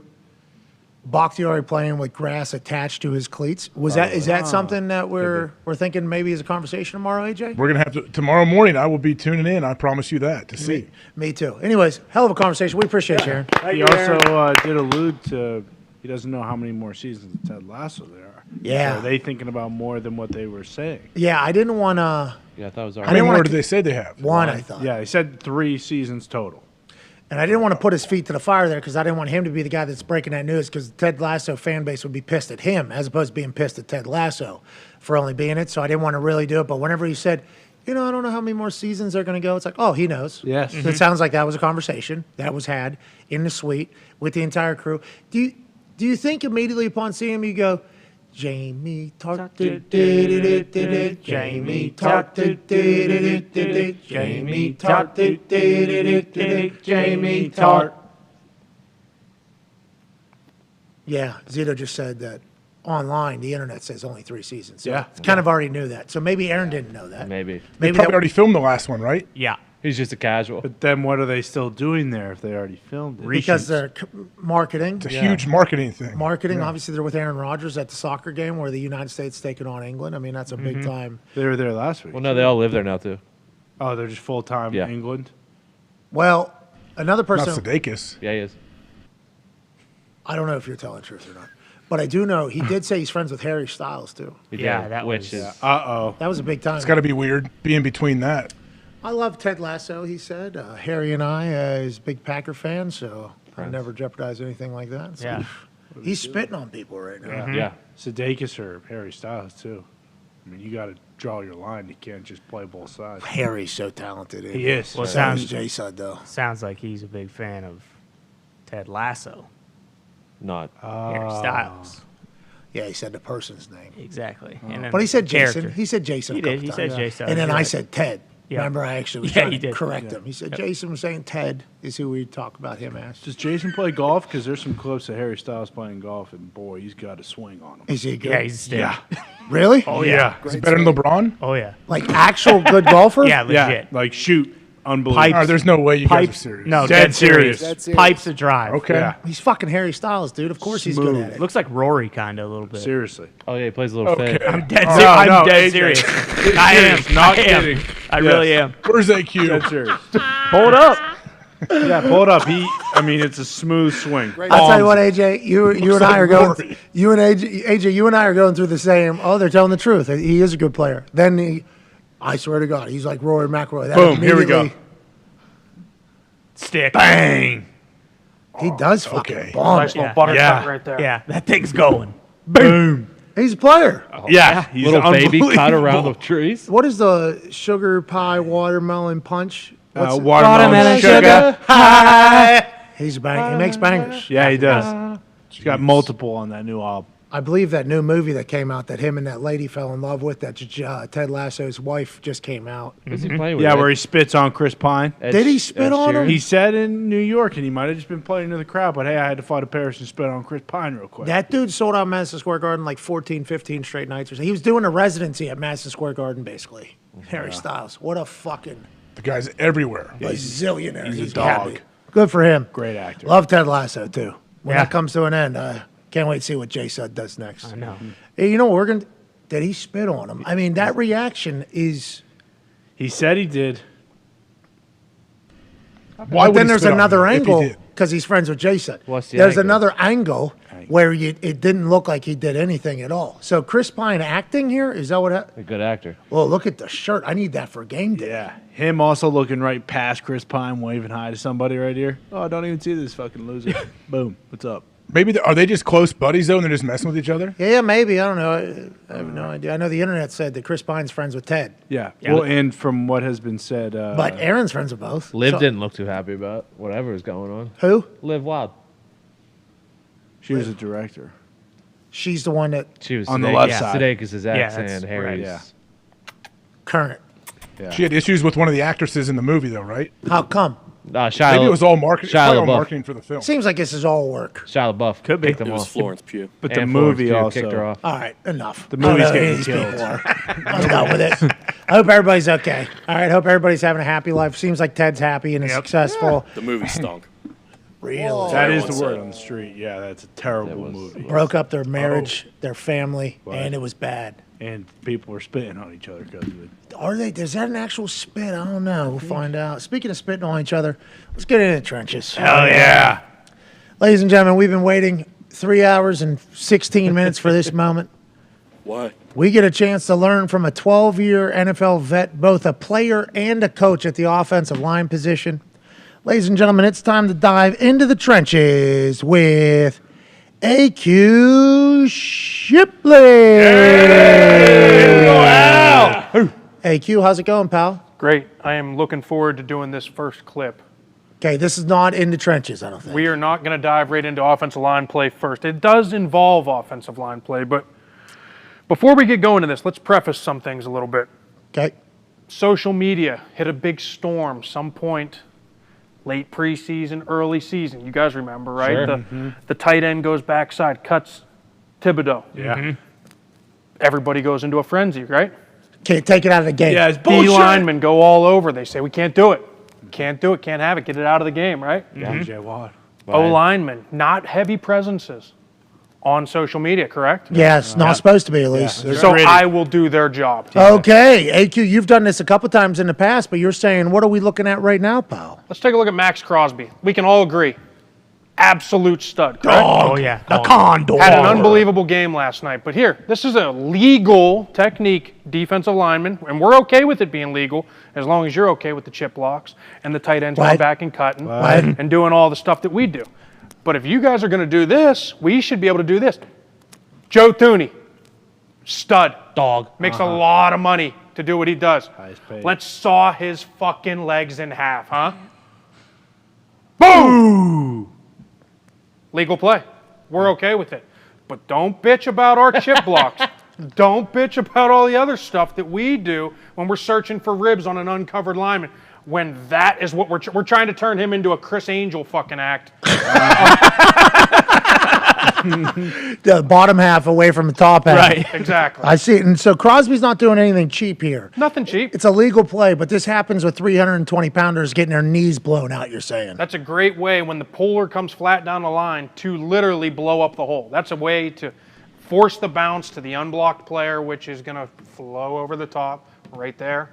Bakhtiari playing with grass attached to his cleats? Is that something that we're thinking maybe is a conversation tomorrow, AJ? We're going to have to, tomorrow morning, I will be tuning in. I promise you that, to see. Me too. Anyways, hell of a conversation. We appreciate you, Aaron. He also did allude to he doesn't know how many more seasons of Ted Lasso there are. Yeah. So are they thinking about more than what they were saying? Yeah, I didn't want to. Yeah, I thought it was How already. many more did they say they have? One, I thought. Yeah, he said 3 seasons total. And I didn't want to put his feet to the fire there because I didn't want him to be the guy that's breaking that news because Ted Lasso fan base would be pissed at him as opposed to being pissed at Ted Lasso for only being it. So I didn't want to really do it. But whenever he said, I don't know how many more seasons they're going to go, it's like, oh, he knows. Yes. So it sounds like that was a conversation that was had in the suite with the entire crew. Do you think immediately upon seeing him you go, Jamie Tart, Jamie Tart, Jamie Tart, Jamie Tart. Yeah, Zito just said that online, the internet says only 3 seasons. So Yeah. kind of already knew that. So maybe Aaron didn't know that. Maybe. They Maybe probably that, already filmed the last one, right? Yeah. He's just a casual. But then what are they still doing there if they already filmed it? because they're marketing. It's a huge marketing thing. Marketing, obviously, they're with Aaron Rodgers at the soccer game where the United States is taking on England. I mean, that's a big time. They were there last week. Well, no, they all live there now too. Oh, they're just full time Yeah. in England? Well, another Not person, Sudeikis. Yeah, he is. I don't know if you're telling the truth or not, but I do know he did say he's friends with Harry Styles, too. He Yeah, did, that which was- is Uh-oh. That was a big time. It's got to be weird being between that. I love Ted Lasso, he said. Harry and I is big Packer fans, so I never jeopardize anything like that. So Yeah. he's spitting on people right now. yeah. Sudeikis or Harry Styles, too. I mean, you got to draw your line. You can't just play both sides. Harry's so talented. He is. Well, So sounds- is Jay Sud, though. Sounds like he's a big fan of Ted Lasso. Not. Harry Styles. Yeah, he said the person's name. Exactly. And then But he said the character. Jason. He said Jason. He a did. couple He said times. Jason. And then I Right. said Ted. Remember, I actually was trying to correct him. He said Jason was saying Ted is who we talk about him as. Does Jason play golf? Because there's some clips of Harry Styles playing golf, and boy, he's got a swing on him. Is he good? Yeah, he's still. Yeah. Really? Oh, yeah. Is it better than LeBron? Oh, yeah. Like actual good golfer? Yeah, legit. Like shoot, unbelievable. Pipes. Oh, there's no way you guys are Pipes. serious. No, Dead serious. Dead serious. Pipes a drive. Okay. Yeah. He's fucking Harry Styles, dude. Of course he's good at it. Looks like Rory kind of a little bit. Seriously. Oh yeah, he plays a little Okay. fit. I'm dead, Oh, ser- I'm no, dead AJ. serious. I am. Not I am. kidding. I really am. Where's AQ? Dead serious. Pull it up. Yeah, pull it up. It's a smooth swing. I'll tell you what, AJ, you and I are going. You and AJ, you and I are going through the same. Oh, they're telling the truth. He is a good player. Then I swear to God, he's like Rory McIlroy. That Boom, here we go. immediately- Stick. Bang. He does fucking Okay. bomb. Nice it. little buttercut Yeah. right there. Yeah, that thing's going. Boom. He's a player. Yeah, he's Little baby cut unbelievable. around the trees. What is the sugar pie watermelon punch? What's it? Watermelon sugar. He makes bangers. Yeah, he does. He's got multiple on that new album. I believe that new movie that came out that him and that lady fell in love with, that Ted Lasso's wife, just came out. Who's he playing with? Yeah, where he spits on Chris Pine. Did he spit on him? He said in New York, and he might have just been playing to the crowd, but hey, I had to fly to Paris and spit on Chris Pine real quick. That dude sold out Madison Square Garden like 14, 15 straight nights or something. He was doing a residency at Madison Square Garden, basically. Harry Styles. What a fucking The guy's everywhere. bazillionaire. he's a happy. dog. Good for him. Great actor. Love Ted Lasso, too. When Yeah. that comes to an end, can't wait to see what Jay Sud does next. I know. Hey, you know what we're going to... Did he spit on him? I mean, that reaction is... He said he did. Why But would then he there's spit on another him if he angle, did? because he's friends with Jason. What's the There's angle? another angle where it didn't look like he did anything at all. So Chris Pine acting here, is that what... A good actor. Well, look at the shirt. I need that for game day. Yeah. Him also looking right past Chris Pine, waving hi to somebody right here. Oh, don't even see this fucking loser. Boom. What's up? Maybe are they just close buddies though, and they're just messing with each other? Yeah, maybe. I don't know. I have no idea. I know the internet said that Chris Pine's friends with Ted. Yeah. Well, and from what has been said, But Aaron's friends with both. Liv So- didn't look too happy about whatever was going on. Who? Liv Wild. she was a director. She's the one that She was On the left side. Sudeikis' Yeah, ex that's and Harry's. right, current. Yeah. She had issues with one of the actresses in the movie though, right? How come? Shia Maybe it was all marketing. Shia Probably all LaBeouf. marketing for the film. Seems like this is all work. Shia LaBeouf Could be. kicked It him was off. Florence Pugh. But the And Florence movie Pugh also kicked her off. All right, enough. The movie's I don't know getting anything killed. more. I'm done with it. I hope everybody's okay. All right, hope everybody's having a happy life. Seems like Ted's happy and is successful. The movie stunk. Really? That is the Everyone word said. on the street. Yeah, that's a terrible movie. Broke up their marriage, their family, and it was bad. And people were spitting on each other because of it. Are they? Is that an actual spit? I don't know. We'll find out. Speaking of spitting on each other, let's get into the trenches. Hell yeah. Ladies and gentlemen, we've been waiting 3 hours and 16 minutes for this moment. Why? We get a chance to learn from a 12-year NFL vet, both a player and a coach at the offensive line position. Ladies and gentlemen, it's time to dive into the trenches with AQ Shipley. AQ, how's it going, pal? Great. I am looking forward to doing this first clip. Okay, this is not in the trenches, I don't think. We are not going to dive right into offensive line play first. It does involve offensive line play, but before we get going to this, let's preface some things a little bit. Okay. Social media hit a big storm some point late preseason, early season. You guys remember, right? Sure. The tight end goes backside, cuts Thibodeau. Yeah. Everybody goes into a frenzy, right? Can't take it out of the game. Yeah, it's D bullshit. linemen go all over. They say, we can't do it. Can't do it, can't have it. Get it out of the game, right? DJ Watt. O linemen, not heavy presences on social media, correct? Yes, not supposed to be, at least. They're So gritty. I will do their job. Okay, AQ, you've done this a couple times in the past, but you're saying, what are we looking at right now, pal? Let's take a look at Max Crosby. We can all agree. Absolute stud, correct? Oh, yeah. The condor. Had an unbelievable game last night. But here, this is a legal technique defensive lineman, and we're okay with it being legal as long as you're okay with the chip blocks and the tight ends going Right. back and cutting Right. and doing all the stuff that we do. But if you guys are going to do this, we should be able to do this. Joe Thuney, stud. Dog. Makes a lot of money to do what he does. Highest paid. Let's saw his fucking legs in half, huh? Boom! Legal play. We're okay with it. But don't bitch about our chip blocks. Don't bitch about all the other stuff that we do when we're searching for ribs on an uncovered lineman. When that is what we're trying to turn him into a Chris Angel fucking act. The bottom half away from the top half. Right, exactly. I see it. And so Crosby's not doing anything cheap here. Nothing cheap. It's a legal play, but this happens with 320-pounders getting their knees blown out, you're saying. That's a great way when the puller comes flat down the line to literally blow up the hole. That's a way to force the bounce to the unblocked player, which is going to flow over the top right there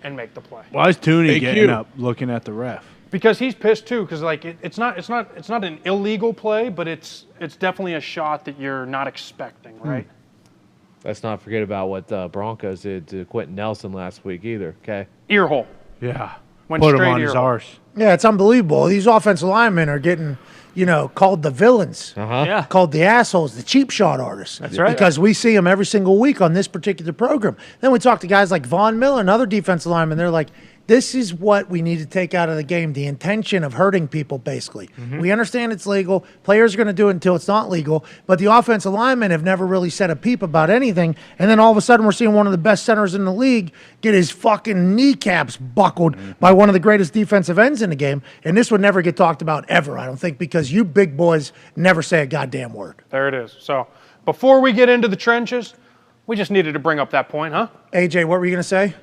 and make the play. Why is Tooney getting up looking at the ref? Because he's pissed too. Because like it's not an illegal play, but it's definitely a shot that you're not expecting, right? Let's not forget about what the Broncos did to Quentin Nelson last week either. Okay. Ear hole. Yeah. Went Put him straight on ear his hole. arse. Yeah, it's unbelievable. These offensive linemen are getting, called the villains. Yeah. Called the assholes, the cheap shot artists. That's right. Because we see them every single week on this particular program. Then we talk to guys like Von Miller and other defensive linemen. They're like, this is what we need to take out of the game, the intention of hurting people, basically. We understand it's legal. Players are going to do it until it's not legal. But the offensive linemen have never really said a peep about anything. And then all of a sudden we're seeing one of the best centers in the league get his fucking kneecaps buckled by one of the greatest defensive ends in the game. And this would never get talked about ever, I don't think, because you big boys never say a goddamn word. There it is. So before we get into the trenches, we just needed to bring up that point, huh? AJ, what were you going to say?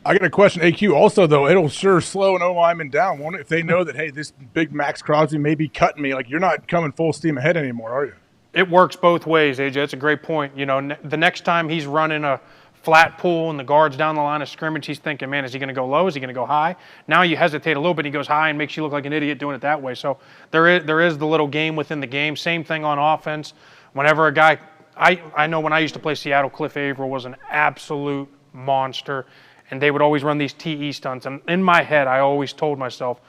I got a question, AQ. Also, though, it'll sure slow an O-lineman down, won't it? If they know that, hey, this big Max Crosby may be cutting me, like you're not coming full steam ahead anymore, are you? It works both ways, AJ. That's a great point. The next time he's running a flat pull and the guard's down the line of scrimmage, he's thinking, man, is he going to go low? Is he going to go high? Now you hesitate a little bit. He goes high and makes you look like an idiot doing it that way. So there is the little game within the game. Same thing on offense. Whenever a guy, I know when I used to play Seattle, Cliff Averill was an absolute monster. And they would always run these TE stunts. And in my head, I always told myself,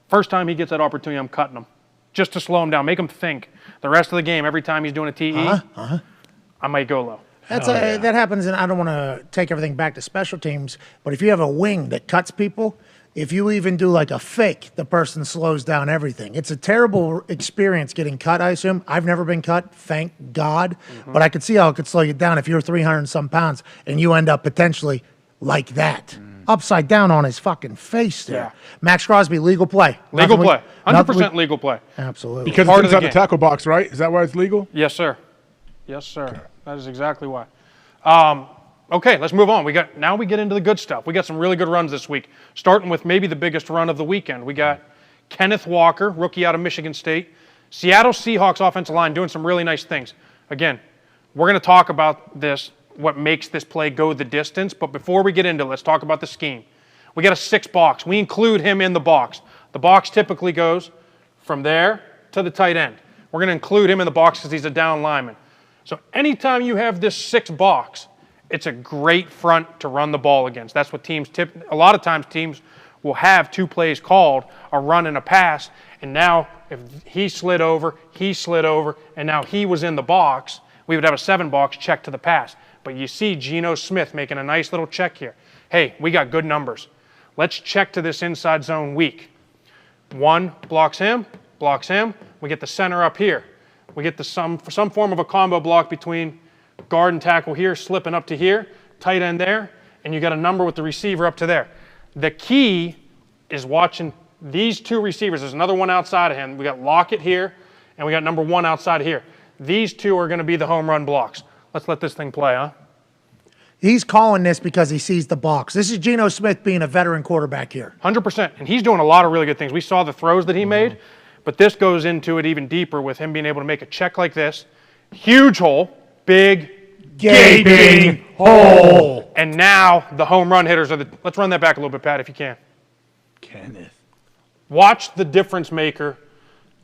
first time he gets that opportunity, I'm cutting him. Just to slow him down, make him think. The rest of the game, every time he's doing a TE, I might go low. That happens, and I don't want to take everything back to special teams, but if you have a wing that cuts people, if you even do like a fake, the person slows down everything. It's a terrible experience getting cut, I assume. I've never been cut, thank God. But I could see how it could slow you down if you're 300 and some pounds and you end up potentially like that. Upside down on his fucking face there. Yeah. Max Crosby, legal play. Legal play. 100% we- legal play. Absolutely. Because Part it's of the inside the game. tackle box, right? Is that why it's legal? Yes, sir. Yes, sir. That is exactly why. Okay, let's move on. Now we get into the good stuff. We got some really good runs this week, starting with maybe the biggest run of the weekend. We got Kenneth Walker, rookie out of Michigan State. Seattle Seahawks offensive line doing some really nice things. Again, we're going to talk about this, what makes this play go the distance. But before we get into it, let's talk about the scheme. We got a 6 box. We include him in the box. The box typically goes from there to the tight end. We're going to include him in the box because he's a down lineman. So anytime you have this 6 box, it's a great front to run the ball against. That's what teams a lot of times teams will have 2 plays called, a run and a pass. And now if he slid over, and now he was in the box, we would have a 7 box check to the pass. But you see Geno Smith making a nice little check here. Hey, we got good numbers. Let's check to this inside zone weak. 1 blocks him. We get the center up here. We get some form of a combo block between guard and tackle here, slipping up to here, tight end there, and you got a number with the receiver up to there. The key is watching these 2 receivers. There's another one outside of him. We got Lockett here, and we got number 1 outside of here. These 2 are going to be the home run blocks. Let's let this thing play, huh? He's calling this because he sees the box. This is Geno Smith being a veteran quarterback here. 100%. And he's doing a lot of really good things. We saw the throws that he made, but this goes into it even deeper with him being able to make a check like this. Huge hole, big, gaping hole. And now the home run hitters are let's run that back a little bit, Pat, if you can. Kenneth. Watch the difference maker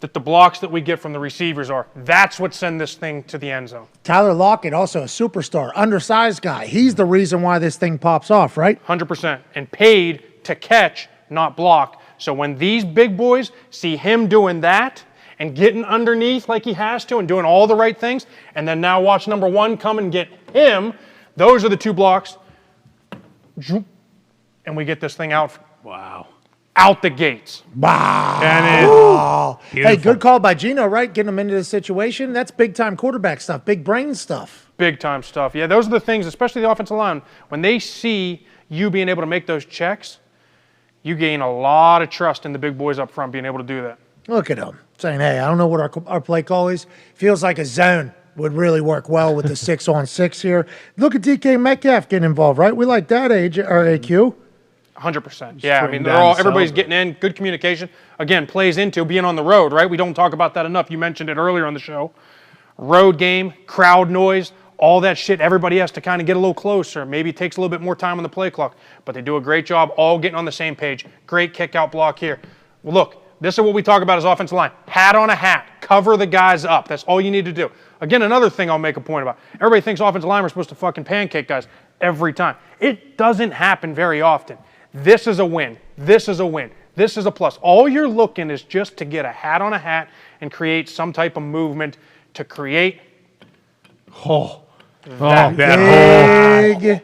that the blocks that we get from the receivers are. That's what send this thing to the end zone. Tyler Lockett, also a superstar, undersized guy. He's the reason why this thing pops off, right? 100%. And paid to catch, not block. So when these big boys see him doing that and getting underneath like he has to and doing all the right things, and then now watch number 1 come and get him, those are the 2 blocks. And we get this thing out. Wow. out the gates. Wow. Hey, Beautiful. good call by Gino, right? Getting him into the situation. That's big-time quarterback stuff, big brain stuff. Big time stuff. Yeah, those are the things, especially the offensive line. When they see you being able to make those checks, you gain a lot of trust in the big boys up front being able to do that. Look at him saying, hey, I don't know what our play call is. Feels like a zone would really work well with the 6-on-6 here. Look at DK Metcalf getting involved, right? We like that, AQ. 100%. Yeah, I mean, everybody's getting in, good communication. Again, plays into being on the road, right? We don't talk about that enough. You mentioned it earlier on the show. Road game, crowd noise, all that shit. Everybody has to kind of get a little closer. Maybe it takes a little bit more time on the play clock, but they do a great job all getting on the same page. Great kick-out block here. Well, look, this is what we talk about as offensive line. Hat on a hat. Cover the guys up. That's all you need to do. Again, another thing I'll make a point about. Everybody thinks offensive linemen are supposed to fucking pancake guys every time. It doesn't happen very often. This is a win. This is a win. This is a plus. All you're looking is just to get a hat on a hat and create some type of movement to create that big,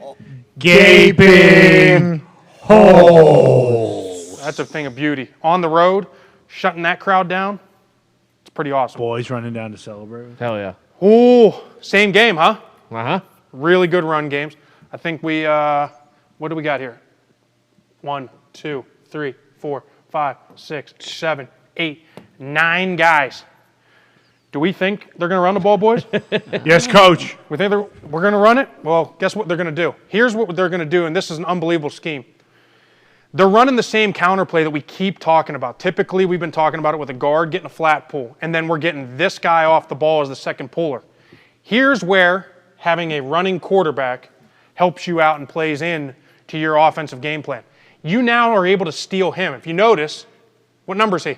gaping hole. That's a thing of beauty. On the road, shutting that crowd down, it's pretty awesome. Boys running down to celebrate. Hell yeah. Ooh, same game, huh? Uh-huh. Really good run games. I think we, what do we got here? 1, 2, 3, 4, 5, 6, 7, 8, 9 guys. Do we think they're going to run the ball, boys? Yes, coach. We think we're going to run it? Well, guess what they're going to do? Here's what they're going to do, and this is an unbelievable scheme. They're running the same counterplay that we keep talking about. Typically, we've been talking about it with a guard getting a flat pull, and then we're getting this guy off the ball as the second puller. Here's where having a running quarterback helps you out and plays in to your offensive game plan. You now are able to steal him. If you notice, what number is he?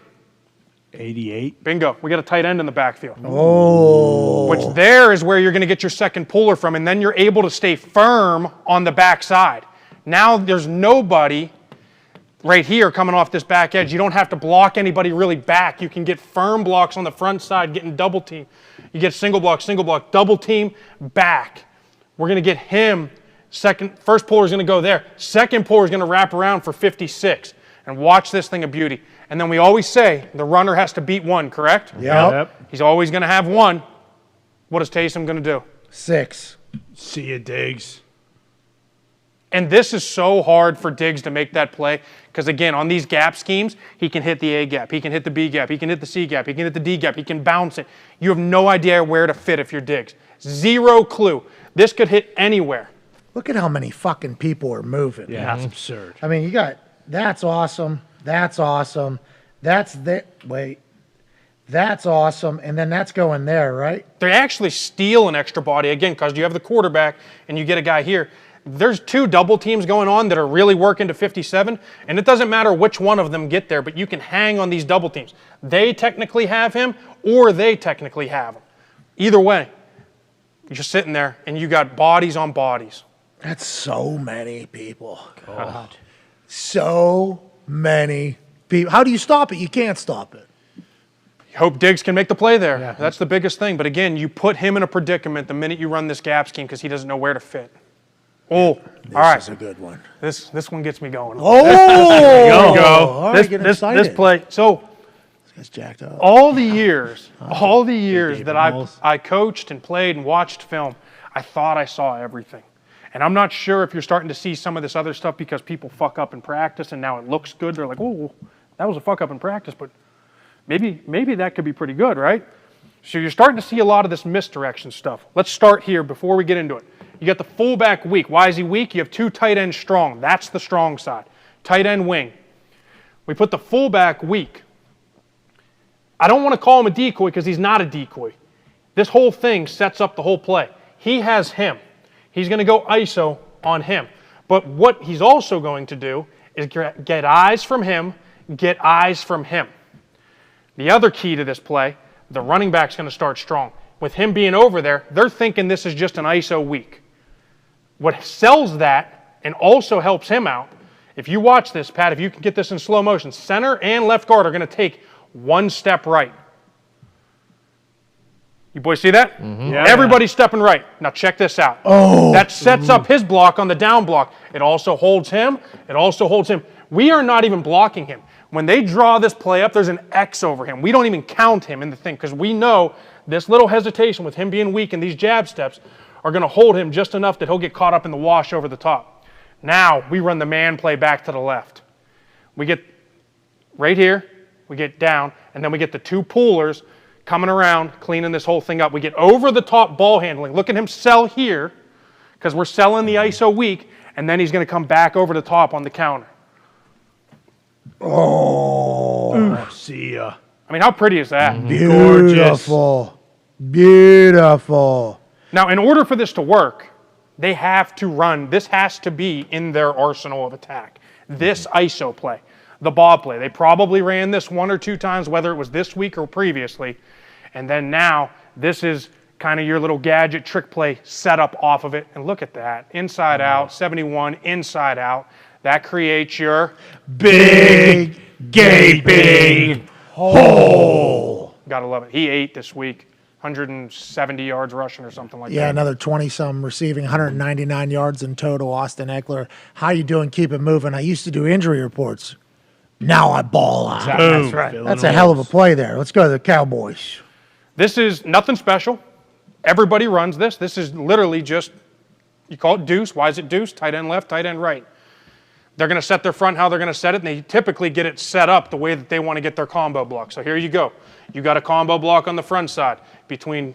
88. Bingo. We got a tight end in the backfield. Oh. Which there is where you're going to get your second puller from, and then you're able to stay firm on the backside. Now there's nobody right here coming off this back edge. You don't have to block anybody really back. You can get firm blocks on the front side, getting double team. You get single block, double team, back. We're going to get him. First puller is going to go there. Second puller is going to wrap around for 56. And watch this thing of beauty. And then we always say the runner has to beat one, correct? Yep. He's always going to have one. What is Taysom going to do? 6. See ya, Diggs. And this is so hard for Diggs to make that play because, again, on these gap schemes, he can hit the A gap, he can hit the B gap, he can hit the C gap, he can hit the D gap, he can bounce it. You have no idea where to fit if you're Diggs. Zero clue. This could hit anywhere. Look at how many fucking people are moving. Yeah, that's absurd. I mean, you got, that's awesome. That's awesome. That's awesome. And then that's going there, right? They actually steal an extra body, again, because you have the quarterback and you get a guy here. There's 2 double teams going on that are really working to 57, and it doesn't matter which one of them get there, but you can hang on these double teams. They technically have him, or they technically have him. Either way, you're just sitting there, and you got bodies on bodies. That's so many people. God. So many people. How do you stop it? You can't stop it. You hope Diggs can make the play there. Yeah. That's the biggest thing. But again, you put him in a predicament the minute you run this gap scheme because he doesn't know where to fit. Oh, this all right. This is a good one. This one gets me going. Oh, there you go. All right, This play. So this guy's jacked up. all the years that I coached and played and watched film, I thought I saw everything. And I'm not sure if you're starting to see some of this other stuff because people fuck up in practice and now it looks good. They're like, oh, that was a fuck up in practice, but maybe that could be pretty good, right? So you're starting to see a lot of this misdirection stuff. Let's start here before we get into it. You got the fullback weak. Why is he weak? You have 2 tight ends strong. That's the strong side. Tight end wing. We put the fullback weak. I don't want to call him a decoy because he's not a decoy. This whole thing sets up the whole play. He has him. He's going to go ISO on him. But what he's also going to do is get eyes from him, get eyes from him. The other key to this play, the running back's going to start strong. With him being over there, they're thinking this is just an ISO week. What sells that and also helps him out, if you watch this, Pat, if you can get this in slow motion, center and left guard are going to take 1 step right. You boys see that? Mm-hmm. Yeah. Everybody's stepping right. Now check this out. Oh. That sets up his block on the down block. It also holds him. It also holds him. We are not even blocking him. When they draw this play up, there's an X over him. We don't even count him in the thing because we know this little hesitation with him being weak and these jab steps are going to hold him just enough that he'll get caught up in the wash over the top. Now we run the man play back to the left. We get right here, we get down, and then we get the two pullers coming around, cleaning this whole thing up. We get over the top ball handling. Look at him sell here because we're selling the ISO weak, and then he's going to come back over the top on the counter. Oh, see ya. I mean, how pretty is that? Beautiful. Beautiful. Now, in order for this to work, they have to run. This has to be in their arsenal of attack. This ISO play, the bob play. They probably ran this 1 or 2 times, whether it was this week or previously. And then now, this is kind of your little gadget trick play set up off of it. And look at that. Inside out, 71, inside out. That creates your big gaping hole. Gotta love it. He ate this week. 170 yards rushing or something like that. Yeah, another 20-some receiving, 199 yards in total. Austin Eckler, how you doing? Keep it moving. I used to do injury reports. Now I ball out. Boom. That's right. That's a hell of a play there. Let's go to the Cowboys. This is nothing special. Everybody runs this. This is literally just, you call it deuce. Why is it deuce? Tight end left, tight end right. They're going to set their front how they're going to set it, and they typically get it set up the way that they want to get their combo block. So here you go. You got a combo block on the front side between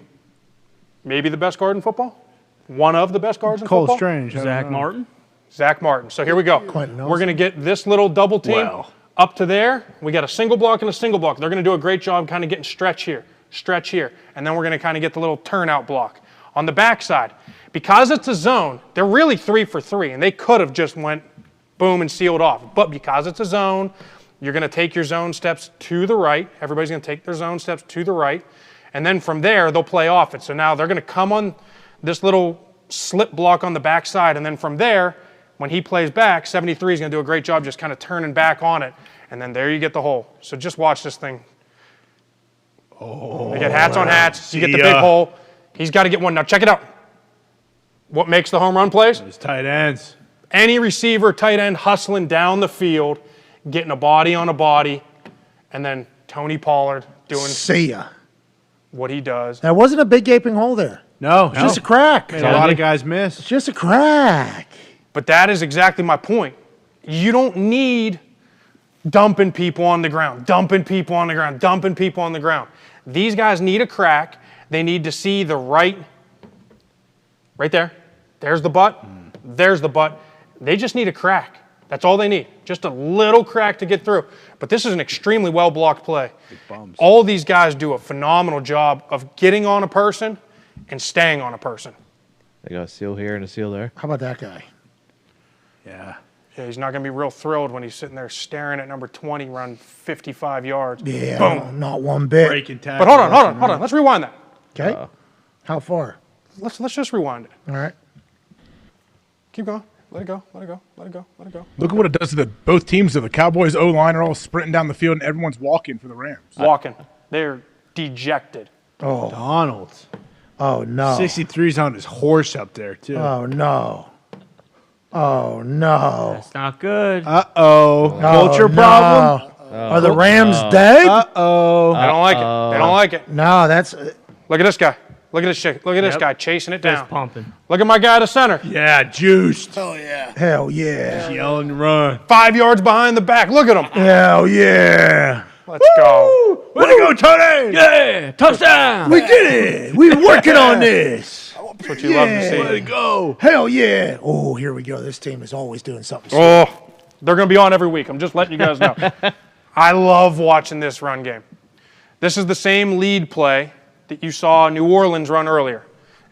maybe the best guard in football, one of the best guards in Cole football. Strange. Zach Martin. Zach Martin. So here we go. We're going to get this little double team up to there. We got a single block and a single block. They're going to do a great job kind of getting stretch here, and then we're going to kind of get the little turnout block. On the backside, because it's a zone, they're really 3 for 3, and they could have just went boom and sealed off. But because it's a zone, you're going to take your zone steps to the right. Everybody's going to take their zone steps to the right. And then from there, they'll play off it. So now they're going to come on this little slip block on the backside. And then from there, when he plays back, 73 is going to do a great job just kind of turning back on it. And then there you get the hole. So just watch this thing. They get hats on hats. You get the big hole. He's got to get one. Now check it out. What makes the home run plays? It's tight ends. Any receiver, tight end, hustling down the field, getting a body on a body, and then Tony Pollard doing what he does. That wasn't a big gaping hole there. No. It's just a crack. A lot of guys miss. It's just a crack. But that is exactly my point. You don't need dumping people on the ground, dumping people on the ground, dumping people on the ground. These guys need a crack. They need to see the right there. There's the butt. There's the butt. They just need a crack. That's all they need. Just a little crack to get through. But this is an extremely well-blocked play. All these guys do a phenomenal job of getting on a person and staying on a person. They got a seal here and a seal there. How about that guy? Yeah, he's not going to be real thrilled when he's sitting there staring at number 20 run 55 yards. Yeah, Boom. not one bit. Breaking tackle. But hold on. Let's rewind that. Okay. How far? Let's just rewind it. All right. Keep going. Let it go. Look at what it does to both teams. The Cowboys O-line are all sprinting down the field, and everyone's walking for the Rams. Walking. They're dejected. Oh, Donald. Oh, no. 63's on his horse up there, too. Oh, no. Oh, no. That's not good. Uh-oh. Culture no. problem? Are the Rams dead? Uh-oh. They don't like it. They don't like it. No, that's... Look at this guy. Look at this chick. Look at this guy chasing it down. Fist pumping. Look at my guy to center. Yeah, juiced. Hell yeah. Yell and run. 5 yards behind the back. Look at him. Hell yeah. Let's go. Way to go, Tony. Yeah, touchdown. We did it. We were working on this. That's what you love to see. Way to go. Hell yeah. Oh, here we go. This team is always doing something. Oh, they're going to be on every week. I'm just letting you guys know. I love watching this run game. This is the same lead play that you saw New Orleans run earlier.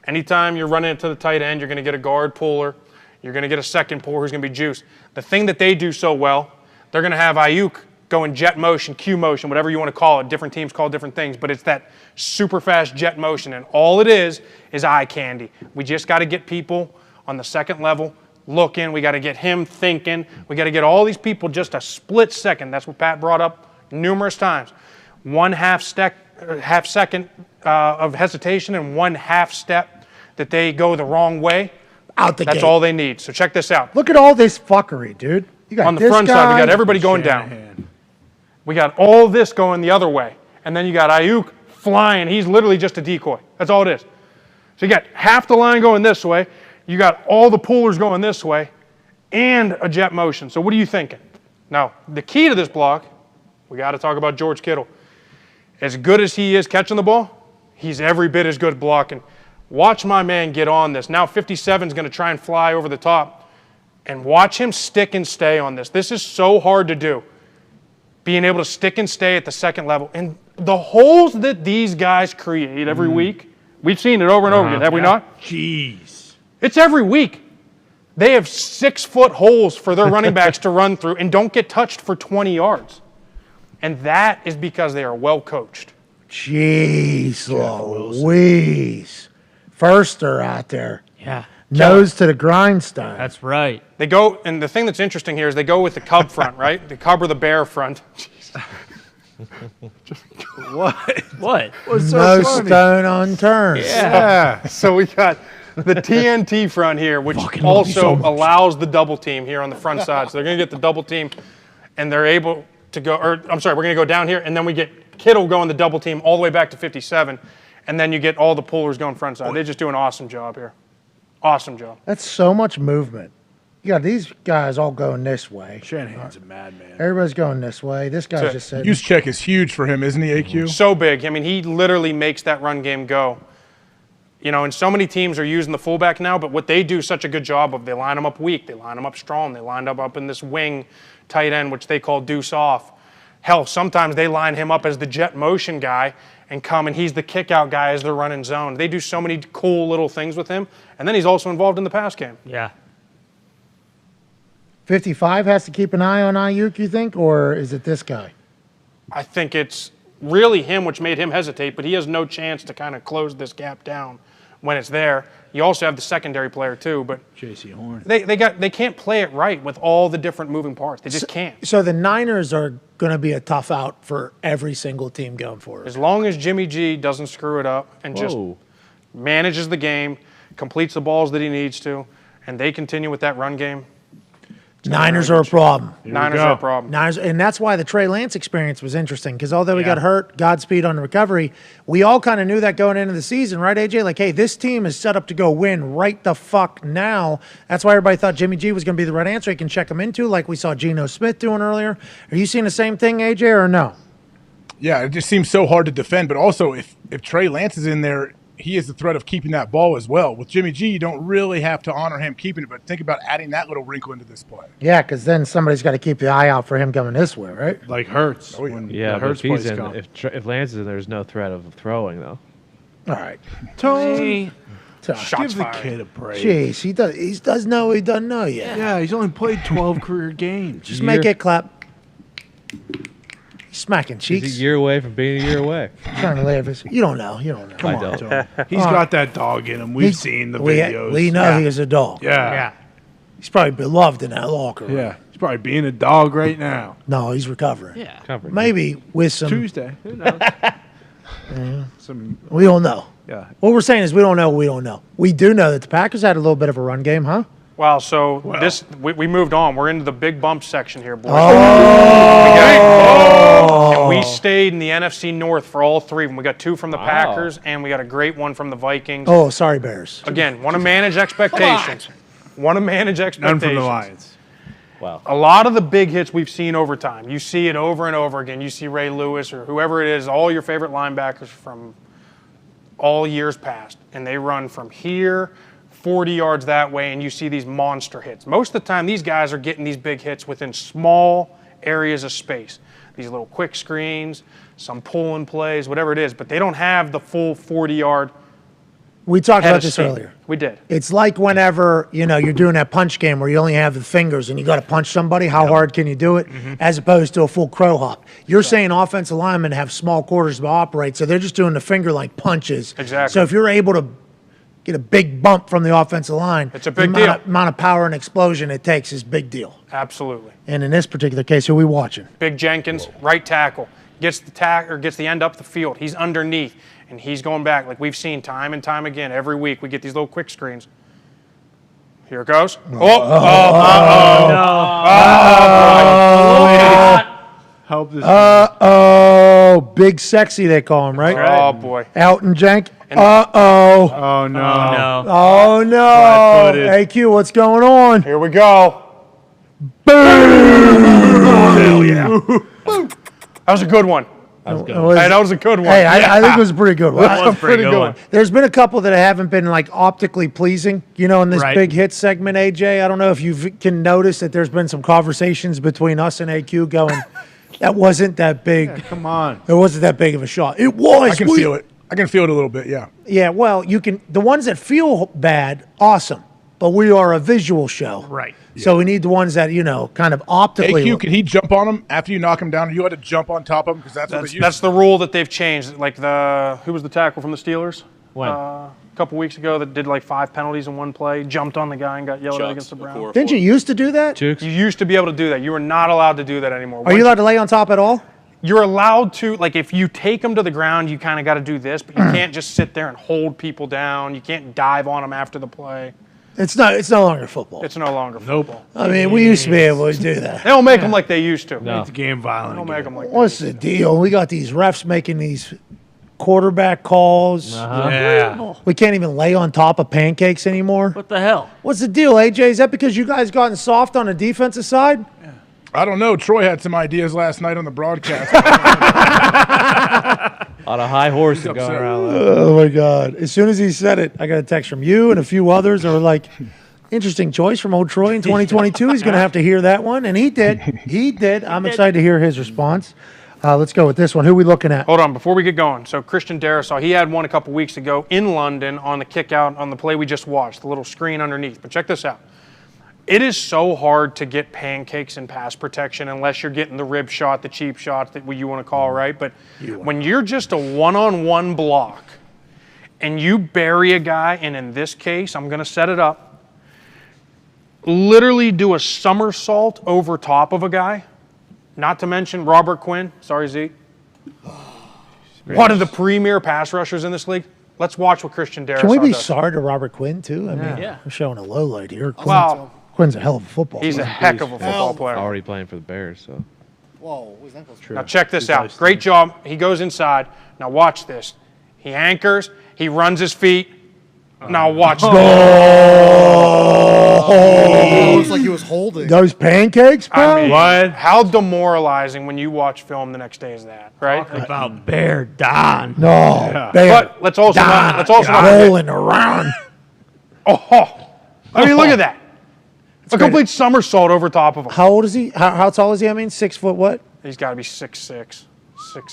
Anytime you're running into the tight end, you're going to get a guard puller. You're going to get a second puller who's going to be juiced. The thing that they do so well, they're going to have Ayuk go in jet motion, Q motion, whatever you want to call it. Different teams call it different things, but it's that super fast jet motion, and all it is eye candy. We just got to get people on the second level looking. We got to get him thinking. We got to get all these people just a split second. That's what Pat brought up numerous times. 1/2 second of hesitation and 1/2 step that they go the wrong way. Out the gate. That's all they need. So check this out. Look at all this fuckery, dude. You got on the this front side, we got guy. everybody going down. We got all this going the other way. And then you got Ayuk flying. He's literally just a decoy. That's all it is. So you got half the line going this way. You got all the pullers going this way and a jet motion. So what are you thinking? Now, the key to this block, we got to talk about George Kittle. As good as he is catching the ball, he's every bit as good blocking. Watch my man get on this. Now 57 is going to try and fly over the top. And watch him stick and stay on this. This is so hard to do. Being able to stick and stay at the second level. And the holes that these guys create every week, we've seen it over and over again, have we not? Jeez. It's every week. They have 6-foot holes for their running backs to run through and don't get touched for 20 yards. And that is because they are well coached. Jeez Louise. Firster out there. Yeah. Nose to the grindstone. That's right. They go, and the thing that's interesting here is they go with the Cub front, right? The Cub or the Bear front. What? What? What's so No funny? stone unturned. Yeah. So we got the TNT front here, which also allows the double team here on the front side. So they're going to get the double team, and they're able to go, or I'm sorry, we're going to go down here, and then we get Kittle going the double team all the way back to 57, and then you get all the pullers going front side. They just do an awesome job here. Awesome job. That's so much movement. You got these guys all going this way. Shanahan's a madman. Everybody's going this way. This guy's just sitting. Juszczyk is huge for him, isn't he, AQ? So big. I mean, he literally makes that run game go. You know, and so many teams are using the fullback now, but what they do such a good job of, they line them up weak, they line them up strong, they line them up in this wing tight end, which they call deuce off. Hell, sometimes they line him up as the jet motion guy and come, and he's the kick out guy as they're running zone. They do so many cool little things with him, and then he's also involved in the pass game. Yeah. 55 has to keep an eye on Ayuk, you think, or is it this guy? I think it's really him which made him hesitate, but he has no chance to kind of close this gap down when it's there. You also have the secondary player too, but J.C. Horn. They can't play it right with all the different moving parts. They just can't. So the Niners are going to be a tough out for every single team going forward. As long as Jimmy G doesn't screw it up and just manages the game, completes the balls that he needs to, and they continue with that run game. Niners are a problem. Niners are a problem. Niners, and that's why the Trey Lance experience was interesting, because although he got hurt, Godspeed on the recovery, we all kind of knew that going into the season, right, AJ? Like, hey, this team is set up to go win right the fuck now. That's why everybody thought Jimmy G was going to be the right answer. He can check him into, like we saw Geno Smith doing earlier. Are you seeing the same thing, AJ, or no? Yeah, it just seems so hard to defend. But also, if Trey Lance is in there, he is the threat of keeping that ball as well. With Jimmy G, you don't really have to honor him keeping it, but think about adding that little wrinkle into this play. Yeah, because then somebody's got to keep the eye out for him coming this way, right? Like Hurts. Yeah, but if Lance is in, there's no threat of throwing, though. All right. Tony. Shots Give the fired. kid a break. Jeez, he does know he doesn't know yet. Yeah, he's only played 12 career games. Just make it clap. Smacking cheeks. He's a year away from being a year away. Trying to live his. You don't know. You don't know. Come on, Tony. He's got that dog in him. We've seen the videos. We know he is a dog. Yeah. He's probably beloved in that locker room. Yeah. He's probably being a dog right now. No, he's recovering. Yeah. Maybe with some. Tuesday. Who knows? We don't know. Yeah. What we're saying is we don't know. We don't know. We do know that the Packers had a little bit of a run game, huh? Wow, so we moved on. We're into the big bump section here, boys. And we stayed in the NFC North for all three of them. We got two from the Packers, and we got a great one from the Vikings. Oh, sorry, Bears. Again, want to manage expectations. Want to manage expectations. None from the Lions. Wow. A lot of the big hits we've seen over time. You see it over and over again. You see Ray Lewis or whoever it is, all your favorite linebackers from all years past, and they run from here 40 yards that way, and you see these monster hits. Most of the time, these guys are getting these big hits within small areas of space. These little quick screens, some pull-in plays, whatever it is, but they don't have the full 40-yard We talked head about of this steam. earlier. We did. It's like whenever, you're doing that punch game where you only have the fingers and you got to punch somebody. How hard can you do it? As opposed to a full crow hop. You're saying offensive linemen have small quarters to operate, so they're just doing the finger-like punches. Exactly. So if you're able to get a big bump from the offensive line, it's a big the deal. amount of power and explosion it takes is big deal. Absolutely. And in this particular case, who are we watching? Big Jenkins, right tackle, gets the end up the field. He's underneath, and he's going back like we've seen time and time again. Every week we get these little quick screens. Here it goes. Help this. Big sexy they call him, right? Oh boy. Elton Jenk. Oh no. Oh no. AQ, what's going on? Here we go. Hell yeah. That was a good one. That was a good one. Hey, I think it was a pretty good one. That was a pretty good one. There's been a couple that haven't been like optically pleasing, in this big hit segment, AJ. I don't know if you can notice that there's been some conversations between us and AQ going, that wasn't that big. Yeah, come on. It wasn't that big of a shot. It was. I can feel it. I can feel it a little bit, yeah. Yeah, well, you can. The ones that feel bad, awesome. But we are a visual show. Right. So we need the ones that, kind of optically. AQ, can he jump on him after you knock him down? Or you had to jump on top of him because That's the rule that they've changed. Like who was the tackle from the Steelers? When? A couple weeks ago that did like 5 penalties in one play, jumped on the guy and got yelled at against the Browns. Didn't you used to do that? You used to be able to do that. You are not allowed to do that anymore. Are you allowed to lay on top at all? You're allowed to, like if you take them to the ground, you kind of got to do this, but you can't just sit there and hold people down. You can't dive on them after the play. It's no longer football. It's no longer football. I mean, we used to be able to do that. They don't make them like they used to. Make the game violent. They don't make them like What's the deal? We got these refs making these quarterback calls. Yeah. We can't even lay on top of pancakes anymore. What the hell? What's the deal, AJ? Is that because you guys gotten soft on the defensive side? I don't know. Troy had some ideas last night on the broadcast. On a high horse and going around. Oh my God! As soon as he said it, I got a text from you and a few others that were like, "Interesting choice from old Troy in 2022. He's going to have to hear that one," and he did. He did. I'm excited to hear his response. Let's go with this one. Who are we looking at? Hold on, before we get going. So Christian Darrisaw, he had one a couple weeks ago in London on the kick out on the play we just watched, the little screen underneath. But check this out. It is so hard to get pancakes in pass protection unless you're getting the rib shot, the cheap shot that you want to call, right? But when you're just a one-on-one block and you bury a guy, and in this case, I'm going to set it up, literally do a somersault over top of a guy, not to mention Robert Quinn. Sorry, Zeke. One of the premier pass rushers in this league. Let's watch what Christian Darrisaw does. Can we be sorry to Robert Quinn, too? I mean, we're showing a low light here. Quinn's a hell of a football player. He's a heck of a football player. Already playing for the Bears, so. Whoa, was that Now check this out. Great job. He goes inside. Now watch this. He anchors. He runs his feet. Now watch this. Oh, looks like he was holding. Those pancakes, bro? I mean, what? How demoralizing when you watch film the next day is that, right? Talk about Bear Dahn. No, But let's also not rolling around. I mean, look at that. A complete somersault over top of him. How old is he? How tall is he? I mean, 6 foot what? He's got to be 6'6".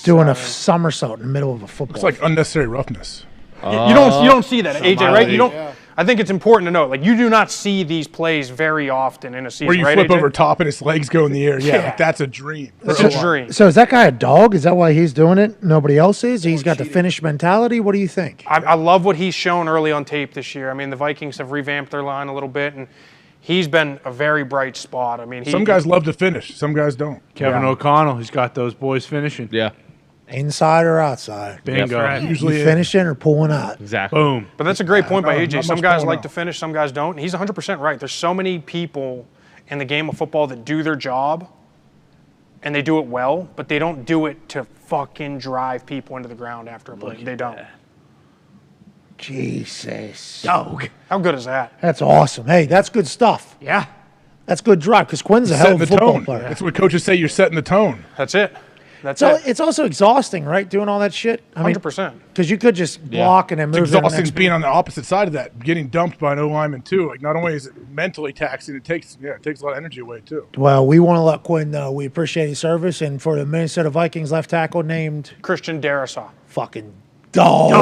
Doing a somersault in the middle of a football. It's like unnecessary roughness. You don't see that, AJ, right? You don't. Yeah. I think it's important to note, like you do not see these plays very often in a season. Where you right, flip AJ? over top and his legs go in the air. Yeah, like that's a dream. That's a dream. So is that guy a dog? Is that why he's doing it? Nobody else is? He's got the finish mentality? What do you think? I love what he's shown early on tape this year. I mean, the Vikings have revamped their line a little bit, and he's been a very bright spot. I mean, some guys love to finish. Some guys don't. Kevin O'Connell, he's got those boys finishing. Yeah. Inside or outside? Bingo. Right. Usually finishing or pulling out. Exactly. Boom. But that's a great point by AJ. not Some much guys pulling like out. to finish, some guys don't. And he's 100% right. There's so many people in the game of football that do their job, and they do it well, but they don't do it to fucking drive people into the ground after a play. They don't. Jesus. Dog. How good is that? That's awesome. Hey, that's good stuff. Yeah. That's good drive because Quinn's a hell Setting of a the football tone. player. That's what coaches say. You're setting the tone. That's it. That's So it. it's also exhausting, right? Doing all that shit. I mean, 100%. because you could just block and then It's move. to the exhausting next being on the opposite side of that, getting dumped by an O lineman too. Like not only is it mentally taxing, it takes a lot of energy away too. Well, we want to let Quinn know we appreciate his service, and for the Minnesota Vikings left tackle named Christian Darrisaw. fucking dog.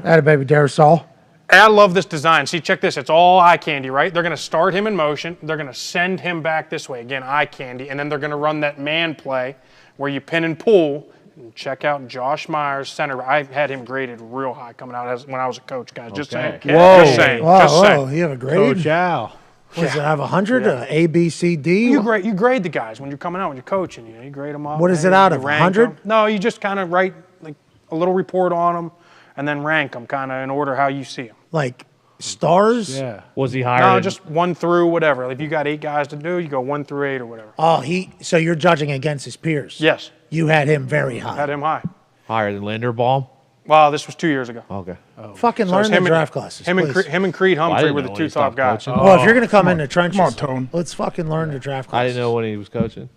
That a baby Darrisaw. And I love this design. See, check this. It's all eye candy, right? They're going to start him in motion. They're going to send him back this way. Again, eye candy. And then they're going to run that man play where you pin and pull. And check out Josh Myers, center. I had him graded real high coming out when I was a coach, guys. Just saying. Whoa. Just saying. Whoa, Just saying. whoa. You have a grade? Coach Al. What does it have, 100? A, B, C, D? You grade the guys when you're coming out, when you're coaching. You grade them up. What is it out of, You rank 100? them. No, you just kind of write like a little report on them and then rank them kind of in order how you see them. Like Stars? Yeah. Was he hired? No, just 1 through whatever. If you got 8 guys to do, you go 1 through 8 or whatever. Oh, so you're judging against his peers? Yes. You had him very high. Had him high. Higher than Linderbaum? Well, this was 2 years ago. Okay. Fucking learn the draft classes, Him please. and Creed Humphrey were the 2 top guys. Well, if you're going to come in the trenches, Come on, Tone. let's fucking learn the draft I classes. didn't know when he was coaching.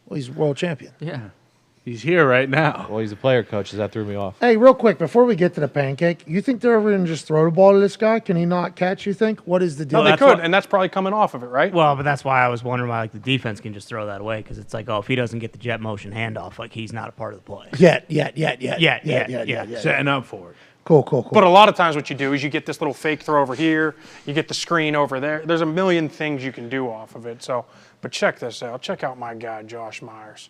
Well, he's world champion. Yeah. He's here right now. Well, he's a player coach. That threw me off. Hey, real quick, before we get to the pancake, you think they're ever going to just throw the ball to this guy? Can he not catch, you think? What is the deal? No, they could, and that's probably coming off of it, right? Well, but that's why I was wondering why like the defense can just throw that away because it's like, oh, if he doesn't get the jet motion handoff, like he's not a part of the play. Yeah. Setting up for it. Cool. But a lot of times what you do is you get this little fake throw over here, you get the screen over there. There's a million things you can do off of it. So, but check this out. Check out my guy, Josh Myers.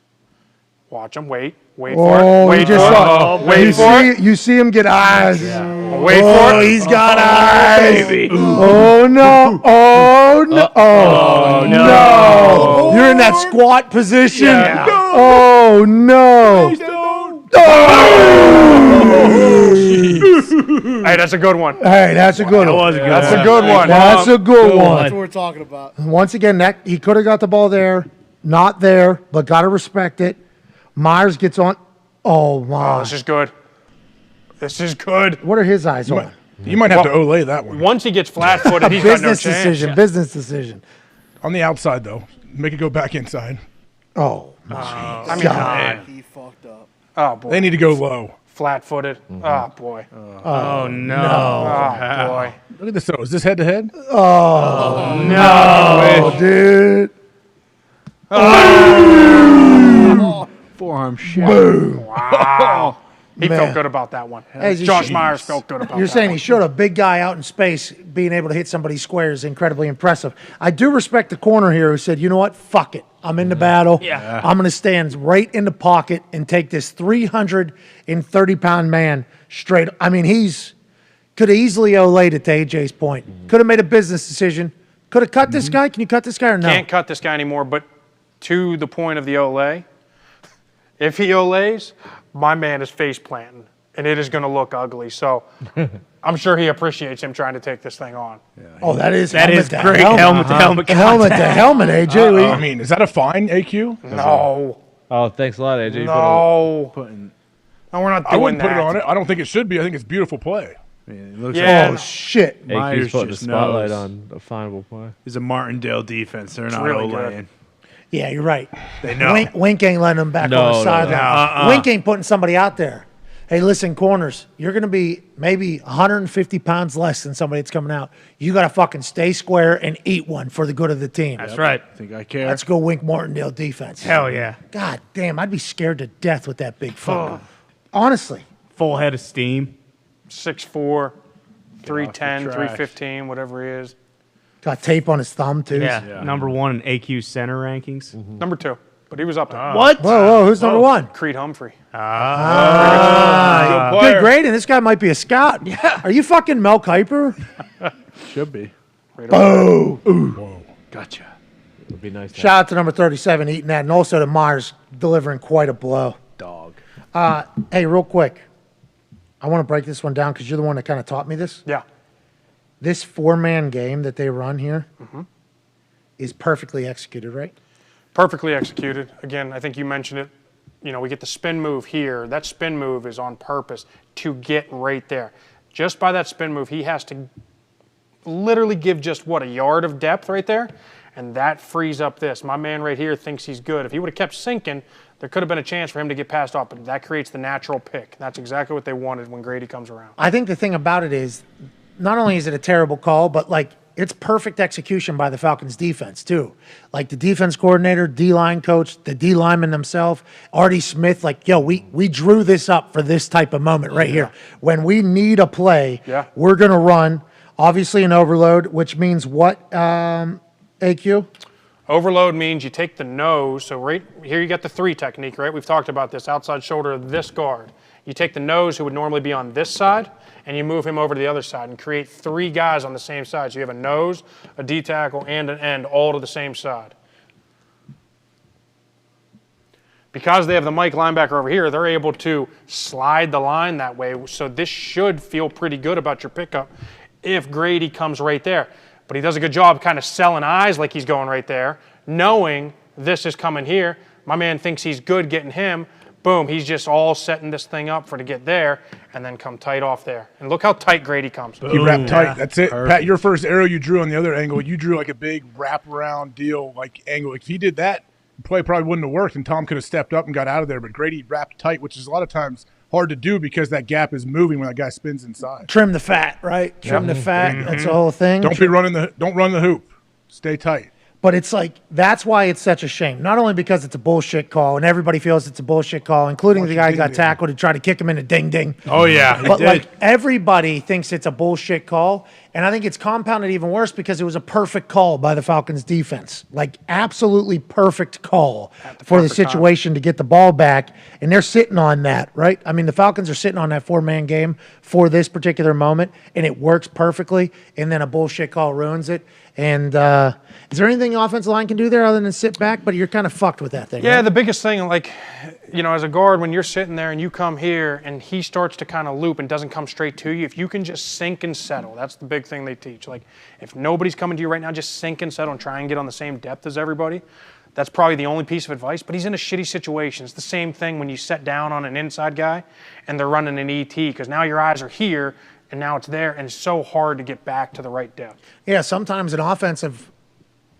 Watch him. Wait for it. Wait for it. Wait for it. You see him get eyes. Wait for it. He's got eyes. Oh, no. Oh, no. Oh, no. You're in that squat position. Yeah. Oh, no. Hey, that's a good one. Hey, that's a good one. That's a good one. That's a good one. That's what we're talking about. Once again, he could have got the ball there, not there, but got to respect it. Myers gets on. Oh, my. Oh, this is good. This is good. What are his eyes on? You might have to Olay that one. Once he gets flat-footed, he's got no chance. Business decision. On the outside, though. Make it go back inside. Oh, I mean, God. He fucked up. Oh, boy. They need to go low. Flat-footed. Oh, boy. Oh, no. Oh, boy. Look at this, though. Is this head-to-head? Oh, no, dude. Forearm shot. Wow. He Man. felt good about that one. Hey, Josh Myers felt good about You're that saying one. he showed a big guy out in space being able to hit somebody square is incredibly impressive. I do respect the corner here who said, you know what, fuck it. I'm in the battle. Yeah. I'm going to stand right in the pocket and take this 330-pound man straight. I mean, could have easily Olayed it to AJ's point. Could have made a business decision. Could have cut this guy. Can you cut this guy or no? Can't cut this guy anymore, but to the point of the Olay, if he Olays, my man is face planting, and it is going to look ugly. So I'm sure he appreciates him trying to take this thing on. That is great. Helmet to helmet. Helmet to helmet, AJ. I mean, is that a fine, AQ? No. Oh, thanks a lot, AJ. No. No, we're not doing I wouldn't that. put it on it. I don't think it should be. I think it's beautiful play. It looks Yeah. Oh, shit. AQ's putting the just spotlight knows. on a finable play. It's a Martindale defense. They're not really Olaying. Yeah, you're right. They know. Wink ain't letting him back on No, the no, sideline. no. Wink ain't putting somebody out there. Hey, listen, corners, you're going to be maybe 150 pounds less than somebody that's coming out. You got to fucking stay square and eat one for the good of the team. That's right. Think I care. Let's go Wink Martindale defense. Hell yeah. God damn, I'd be scared to death with that big fucker. Honestly. Full head of steam. 6'4", 310, trash. 315, whatever he is. Got tape on his thumb, too. Yeah. Number 1 in AQ center rankings. Number 2, but he was up there. What? Whoa, who's number 1? Creed Humphrey. Good grade, and this guy might be a scout. Yeah. Are you fucking Mel Kiper? Should be. Boo. Whoa. Gotcha. Would be nice. Shout out to number 37 eating that, and also to Myers delivering quite a blow. Dog. Hey, real quick. I want to break this one down because you're the one that kind of taught me this. Yeah. This four-man game that they run here is perfectly executed, right? Perfectly executed. Again, I think you mentioned it. You know, we get the spin move here. That spin move is on purpose to get right there. Just by that spin move, he has to literally give just, a yard of depth right there, and that frees up this. My man right here thinks he's good. If he would have kept sinking, there could have been a chance for him to get passed off, but that creates the natural pick. That's exactly what they wanted when Grady comes around. I think the thing about it is, not only is it a terrible call, but it's perfect execution by the Falcons defense too. Like the defense coordinator, D-line coach, the D lineman themselves, Artie Smith, we drew this up for this type of moment right here. When we need a play, we're going to run, obviously an overload, which means what, AQ? Overload means you take the nose. So right here you got the 3 technique, right? We've talked about this, outside shoulder of this guard. You take the nose who would normally be on this side, and you move him over to the other side and create 3 guys on the same side. So you have a nose, a D tackle, and an end all to the same side. Because they have the Mike linebacker over here, they're able to slide the line that way. So this should feel pretty good about your pickup. if Grady comes right there. But he does a good job kind of selling eyes like he's going right there, knowing this is coming here. My man thinks he's good getting him. Boom, he's just all setting this thing up to get there and then come tight off there. And look how tight Grady comes. He wrapped tight. That's it. Perfect. Pat, your first arrow you drew on the other angle, you drew like a big wraparound deal, like angle. Like if he did that, the play probably wouldn't have worked, and Tom could have stepped up and got out of there. But Grady wrapped tight, which is a lot of times hard to do because that gap is moving when that guy spins inside. Trim the fat, right? Trim the fat. That's the whole thing. Don't run the hoop. Stay tight. But it's like, that's why it's such a shame. Not only because it's a bullshit call, and everybody feels it's a bullshit call, including the guy who got tackled and tried to kick him in a ding-ding. Oh, yeah. But, like, everybody thinks it's a bullshit call, and I think it's compounded even worse because it was a perfect call by the Falcons' defense. Like, absolutely perfect call for the situation to get the ball back, and they're sitting on that, right? I mean, the Falcons are sitting on that four-man game for this particular moment, and it works perfectly, and then a bullshit call ruins it. And is there anything the offensive line can do there other than sit back? But you're kind of fucked with that thing. Yeah, right? the biggest thing, like, as a guard, when you're sitting there and you come here and he starts to kind of loop and doesn't come straight to you, if you can just sink and settle, that's the big thing they teach. Like, if nobody's coming to you right now, just sink and settle and try and get on the same depth as everybody. That's probably the only piece of advice, but he's in a shitty situation. It's the same thing when you set down on an inside guy and they're running an ET because now your eyes are here and now it's there, and it's so hard to get back to the right depth. Yeah, sometimes an offensive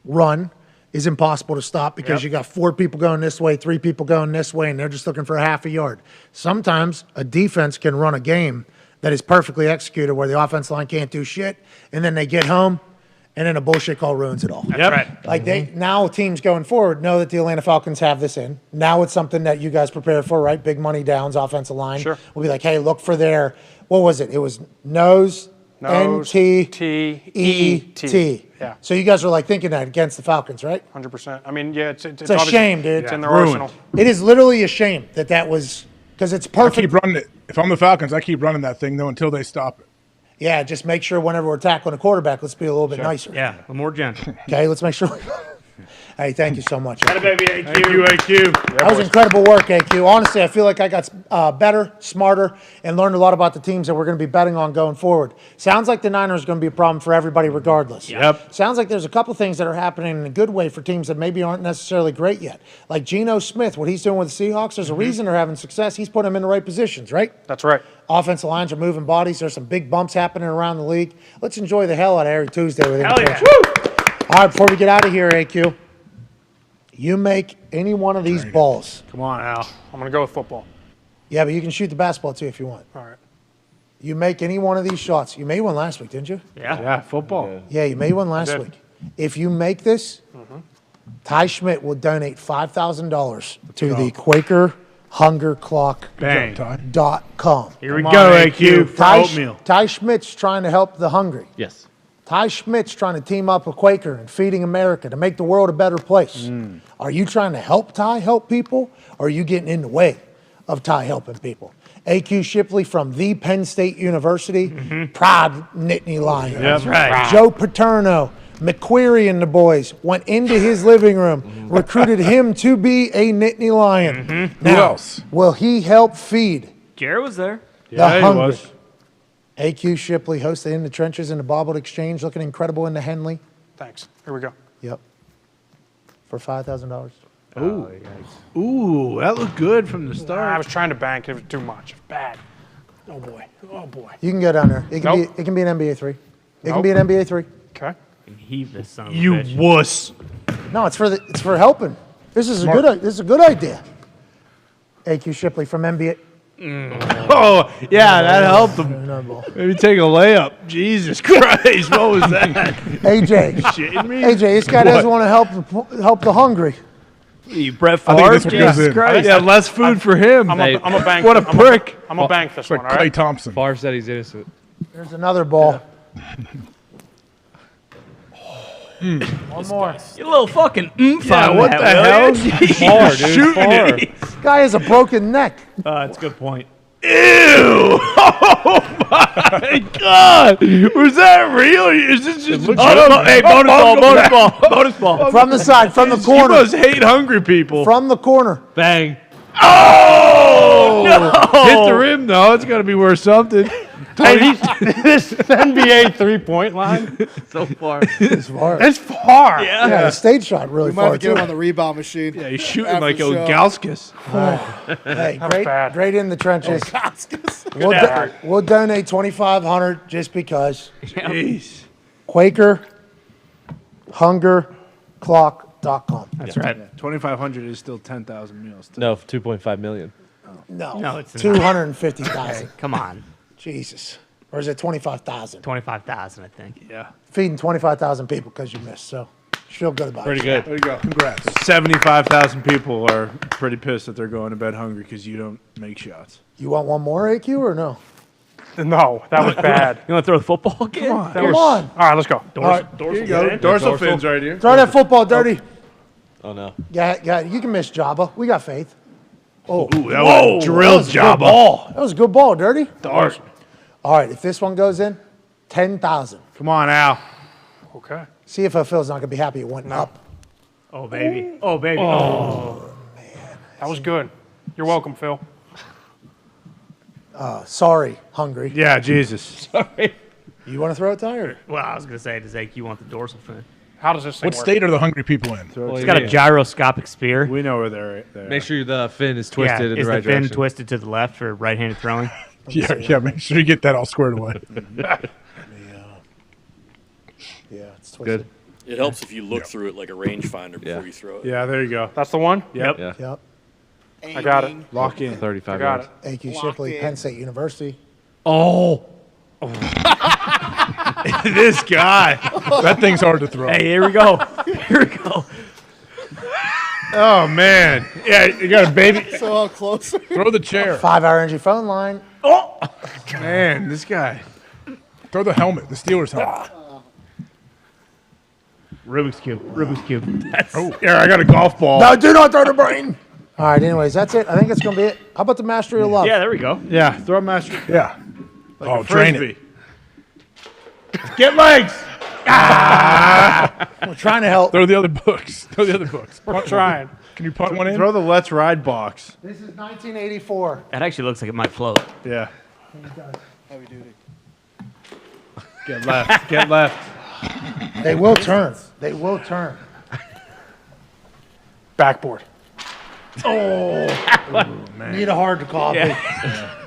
run is impossible to stop because you got 4 people going this way, 3 people going this way, and they're just looking for a half a yard. Sometimes a defense can run a game that is perfectly executed where the offensive line can't do shit, and then they get home, and then a bullshit call ruins it all. That's right. Like now teams going forward know that the Atlanta Falcons have this in. Now it's something that you guys prepare for, right? Big money downs, offensive line. Sure. We'll be like, hey, look for their, what was it? It was nose N-T-E-E-T. Yeah. So you guys are like thinking that against the Falcons, right? 100%. I mean, yeah, it's a shame, dude. It's in their arsenal. It is literally a shame that was, because it's perfect. I keep running it. If I'm the Falcons, I keep running that thing, though, until they stop it. Yeah, just make sure whenever we're tackling a quarterback, let's be a little bit nicer. Yeah, a more gentle. Okay, let's make sure. Hey, thank you so much. Got a baby, AQ. Thank you, AQ. That was incredible work, AQ. Honestly, I feel like I got better, smarter, and learned a lot about the teams that we're going to be betting on going forward. Sounds like the Niners are going to be a problem for everybody regardless. Yep. Sounds like there's a couple things that are happening in a good way for teams that maybe aren't necessarily great yet. Like Geno Smith, what he's doing with the Seahawks, there's a reason they're having success. He's putting them in the right positions, right? That's right. Offensive lines are moving bodies. There's some big bumps happening around the league. Let's enjoy the hell out of every Tuesday with him. Hell yeah. All right, before we get out of here, AQ, you make any one of these balls. Come on, Al. I'm going to go with football. Yeah, but you can shoot the basketball too if you want. All right. You make any one of these shots. You made one last week, didn't you? Yeah, football. Yeah, you made one last week. If you make this, Ty Schmidt will donate $5,000 to the Quaker Hunger Clock.com. Here we go, AQ. For oatmeal. Ty Schmidt's trying to help the hungry. Yes. Ty Schmidt's trying to team up with Quaker and Feeding America to make the world a better place. Are you trying to help Ty help people, or are you getting in the way of Ty helping people? AQ Shipley from the Penn State University, proud Nittany Lion. That's right. Joe Paterno, McQuarrie and the boys went into his living room, recruited him to be a Nittany Lion. Now, Who else? will he help feed Jared was there. the he hungry? was. AQ Shipley hosted In the Trenches in the Bobbled Exchange, looking incredible in the Henley. Thanks. Here we go. Yep. For $5,000. Ooh. Ooh, that looked good from the start. I was trying to bank. It was too much. Bad. Oh, boy. Oh, boy. You can go down there. It can, Nope. be an NBA 3. It can Nope. be an NBA 3. Okay. Heave this son of a You bitch. wuss. No, it's for helping. This is a good idea. AQ Shipley from NBA. Oh, yeah, that helped him. Maybe take a layup. Jesus Christ, what was that? AJ. Shitting me? AJ, this guy doesn't want to help the hungry. You Brett I think Favre? this one goes Jesus in. Christ. Yeah, less food for him. I'm a bank. What a prick. I'm a bank this It's like one, all Clay right? Thompson. Favre said he's innocent. There's another ball. One more. You little fucking oomph Yeah, on what that, the will hell? ya? Far, dude. Shooting Far. it. This guy has a broken neck. That's a good point. Ew! Oh my God! Was that real? Is this just a joke? Hey, bonus ball. Bonus ball. From the side, from the You corner. must hate hungry people. From the corner. Bang. Oh! Hit the rim, though. It's got to be worth something. Hey, this NBA 3-point line. So far. It's far. It's far. Yeah, the stage shot really We might far have to get him too. on the rebound machine. Yeah, he's shooting After like the show. Ilgauskas. Hey, That was bad. great in the trenches. Oh, We'll donate $2,500 just because. Jeez. Quaker, hungerclock.com. That's right. 2,500 is still 10,000 meals. No, 2.5 million. No, it's not. 250,000. Come on. Jesus. Or is it 25,000? 25,000, I think. Yeah. Feeding 25,000 people because you missed. So feel good about Pretty it. good. There you go. Congrats. 75,000 people are pretty pissed that they're going to bed hungry because you don't make shots. You want one more AQ or no? No, that was bad. You want to throw the football again? Come on. Come on. All right, let's go. All right. Here you go. Dorsal fins right here. Throw that football, Dirty. Oh, no. Yeah, you can miss Jabba. We got faith. Oh, Ooh, that was drilled, Good Jabba. ball. That was a good ball, Dirty. Dark. All right, if this one goes in, 10,000. Come on, Al. Okay. CFO Phil's not going to be happy it went up. Oh, baby. Oh, baby. Oh, man. That was good. You're welcome, Phil. Sorry, hungry. Yeah, Jesus. Sorry. You want to throw it, Ty? Or? Well, I was going to say, does AQ want the dorsal fin? How does this thing What work? state are the hungry people in? It's got a gyroscopic spear. We know where they're at. Make sure the fin is twisted in is the right the fin direction. twisted to the left for right-handed throwing? Yeah, make sure you get that all squared away. Yeah, it's twisted. Good. It helps if you look through it like a rangefinder before you throw it. Yeah, there you go. That's the one? Yep. Yeah. Yep. I got it. Lock in. 35 I got yards. it. AQ Shipley, Penn State University. Oh. This guy. That thing's hard to throw. Hey, here we go. Here we go. Oh, man. Yeah, you got a baby. So close. Throw the chair. 5-hour energy phone line. Oh. Man, this guy. Throw the helmet, the Steelers helmet. Rubik's Cube. Rubik's Cube. Oh, yeah, I got a golf ball. No, do not throw the brain. All right, anyways, that's it. I think it's going to be it. How about the Mastery of Love? Yeah, there we go. Yeah, throw a master. Yeah. Like drain it. Get legs. We're trying to help. Throw the other books. Throw the other books. We're trying. Can you punt one in? Throw the Let's Ride box. This is 1984. That actually looks like it might float. Yeah. Heavy duty. Get left. Get left. They will turn. They will turn. Backboard. Oh, man. Need a hard copy. Yeah.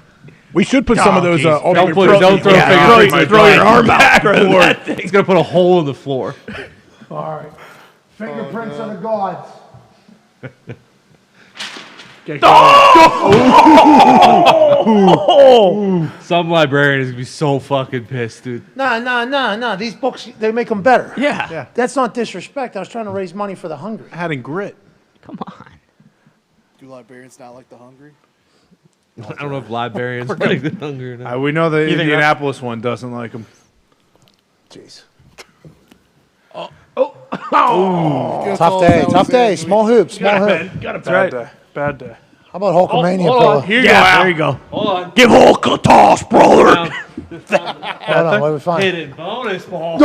We should put some of those. Don't throw Throw your arm out. He's going to put a hole in the floor. All right. Fingerprints on the gods. Some librarian is going to be so fucking pissed, dude. No. These books, they make them better. Yeah. That's not disrespect. I was trying to raise money for the hungry. Adding grit. Come on. Do librarians not like the hungry? I don't know if librarians like the hunger or not. We know the You think Indianapolis one doesn't like them. Jeez. Tough Tough day. Small hoop. Small hoop. Got a Bad day. Bad day. How about Hulkamania, hold fella? on. Here you Yeah, go, Al. there you go. Hold on. Give Hulk a toss, brother. Down. Hold on, what do we find? Hidden bonus ball.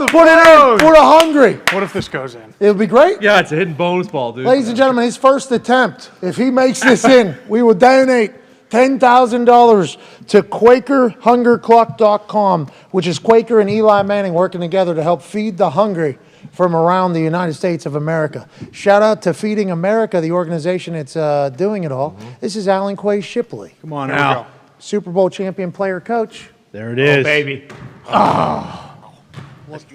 Put it in for the hungry. What if this goes in? It would be great. Yeah, it's a hidden bonus ball, dude. Ladies and gentlemen, his first attempt. If he makes this in, we will donate $10,000 to QuakerHungerCluck.com, which is Quaker and Eli Manning working together to help feed the hungry from around the United States of America. Shout out to Feeding America, the organization that's doing it all. This is Alan Quay Shipley, Come on, Al. Super Bowl champion player coach. There it is. Oh, baby.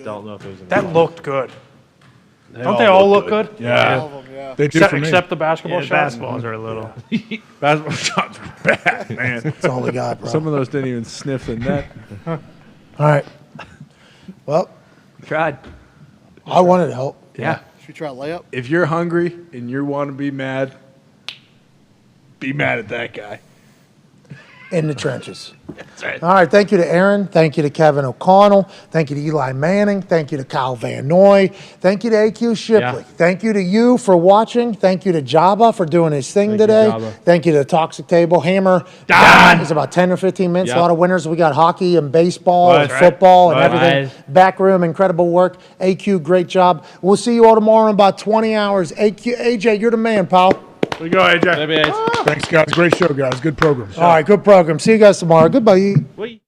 Don't know if it was in That looked good. Don't they all look good? Yeah. They do Except, for me. except the basketball The shots. basketballs are a little. Basketball shots are bad, man. That's all we got, bro. Some of those didn't even sniff the net. All right. Well, Tried. I wanted to help. Yeah. Should we try a layup? If you're hungry and you want to be mad at that guy. In the trenches. That's right. All right, thank you to Aaron. Thank you to Kevin O'Connell. Thank you to Eli Manning. Thank you to Kyle Van Noy. Thank you to AQ Shipley. Yeah. Thank you to you for watching. Thank you to Jabba for doing his thing today. Jabba. Thank you to Toxic Table Hammer. Dahn. It's about 10 or 15 minutes. Yep. A lot of winners. We got hockey and baseball and That's right. football and Right. everything. Back room, incredible work. AQ, great job. We'll see you all tomorrow in about 20 hours. AJ, you're the man, pal. We go, AJ. Maybe Thanks, guys. Great show, guys. Good program. All right, good program. See you guys tomorrow. Goodbye. Wait.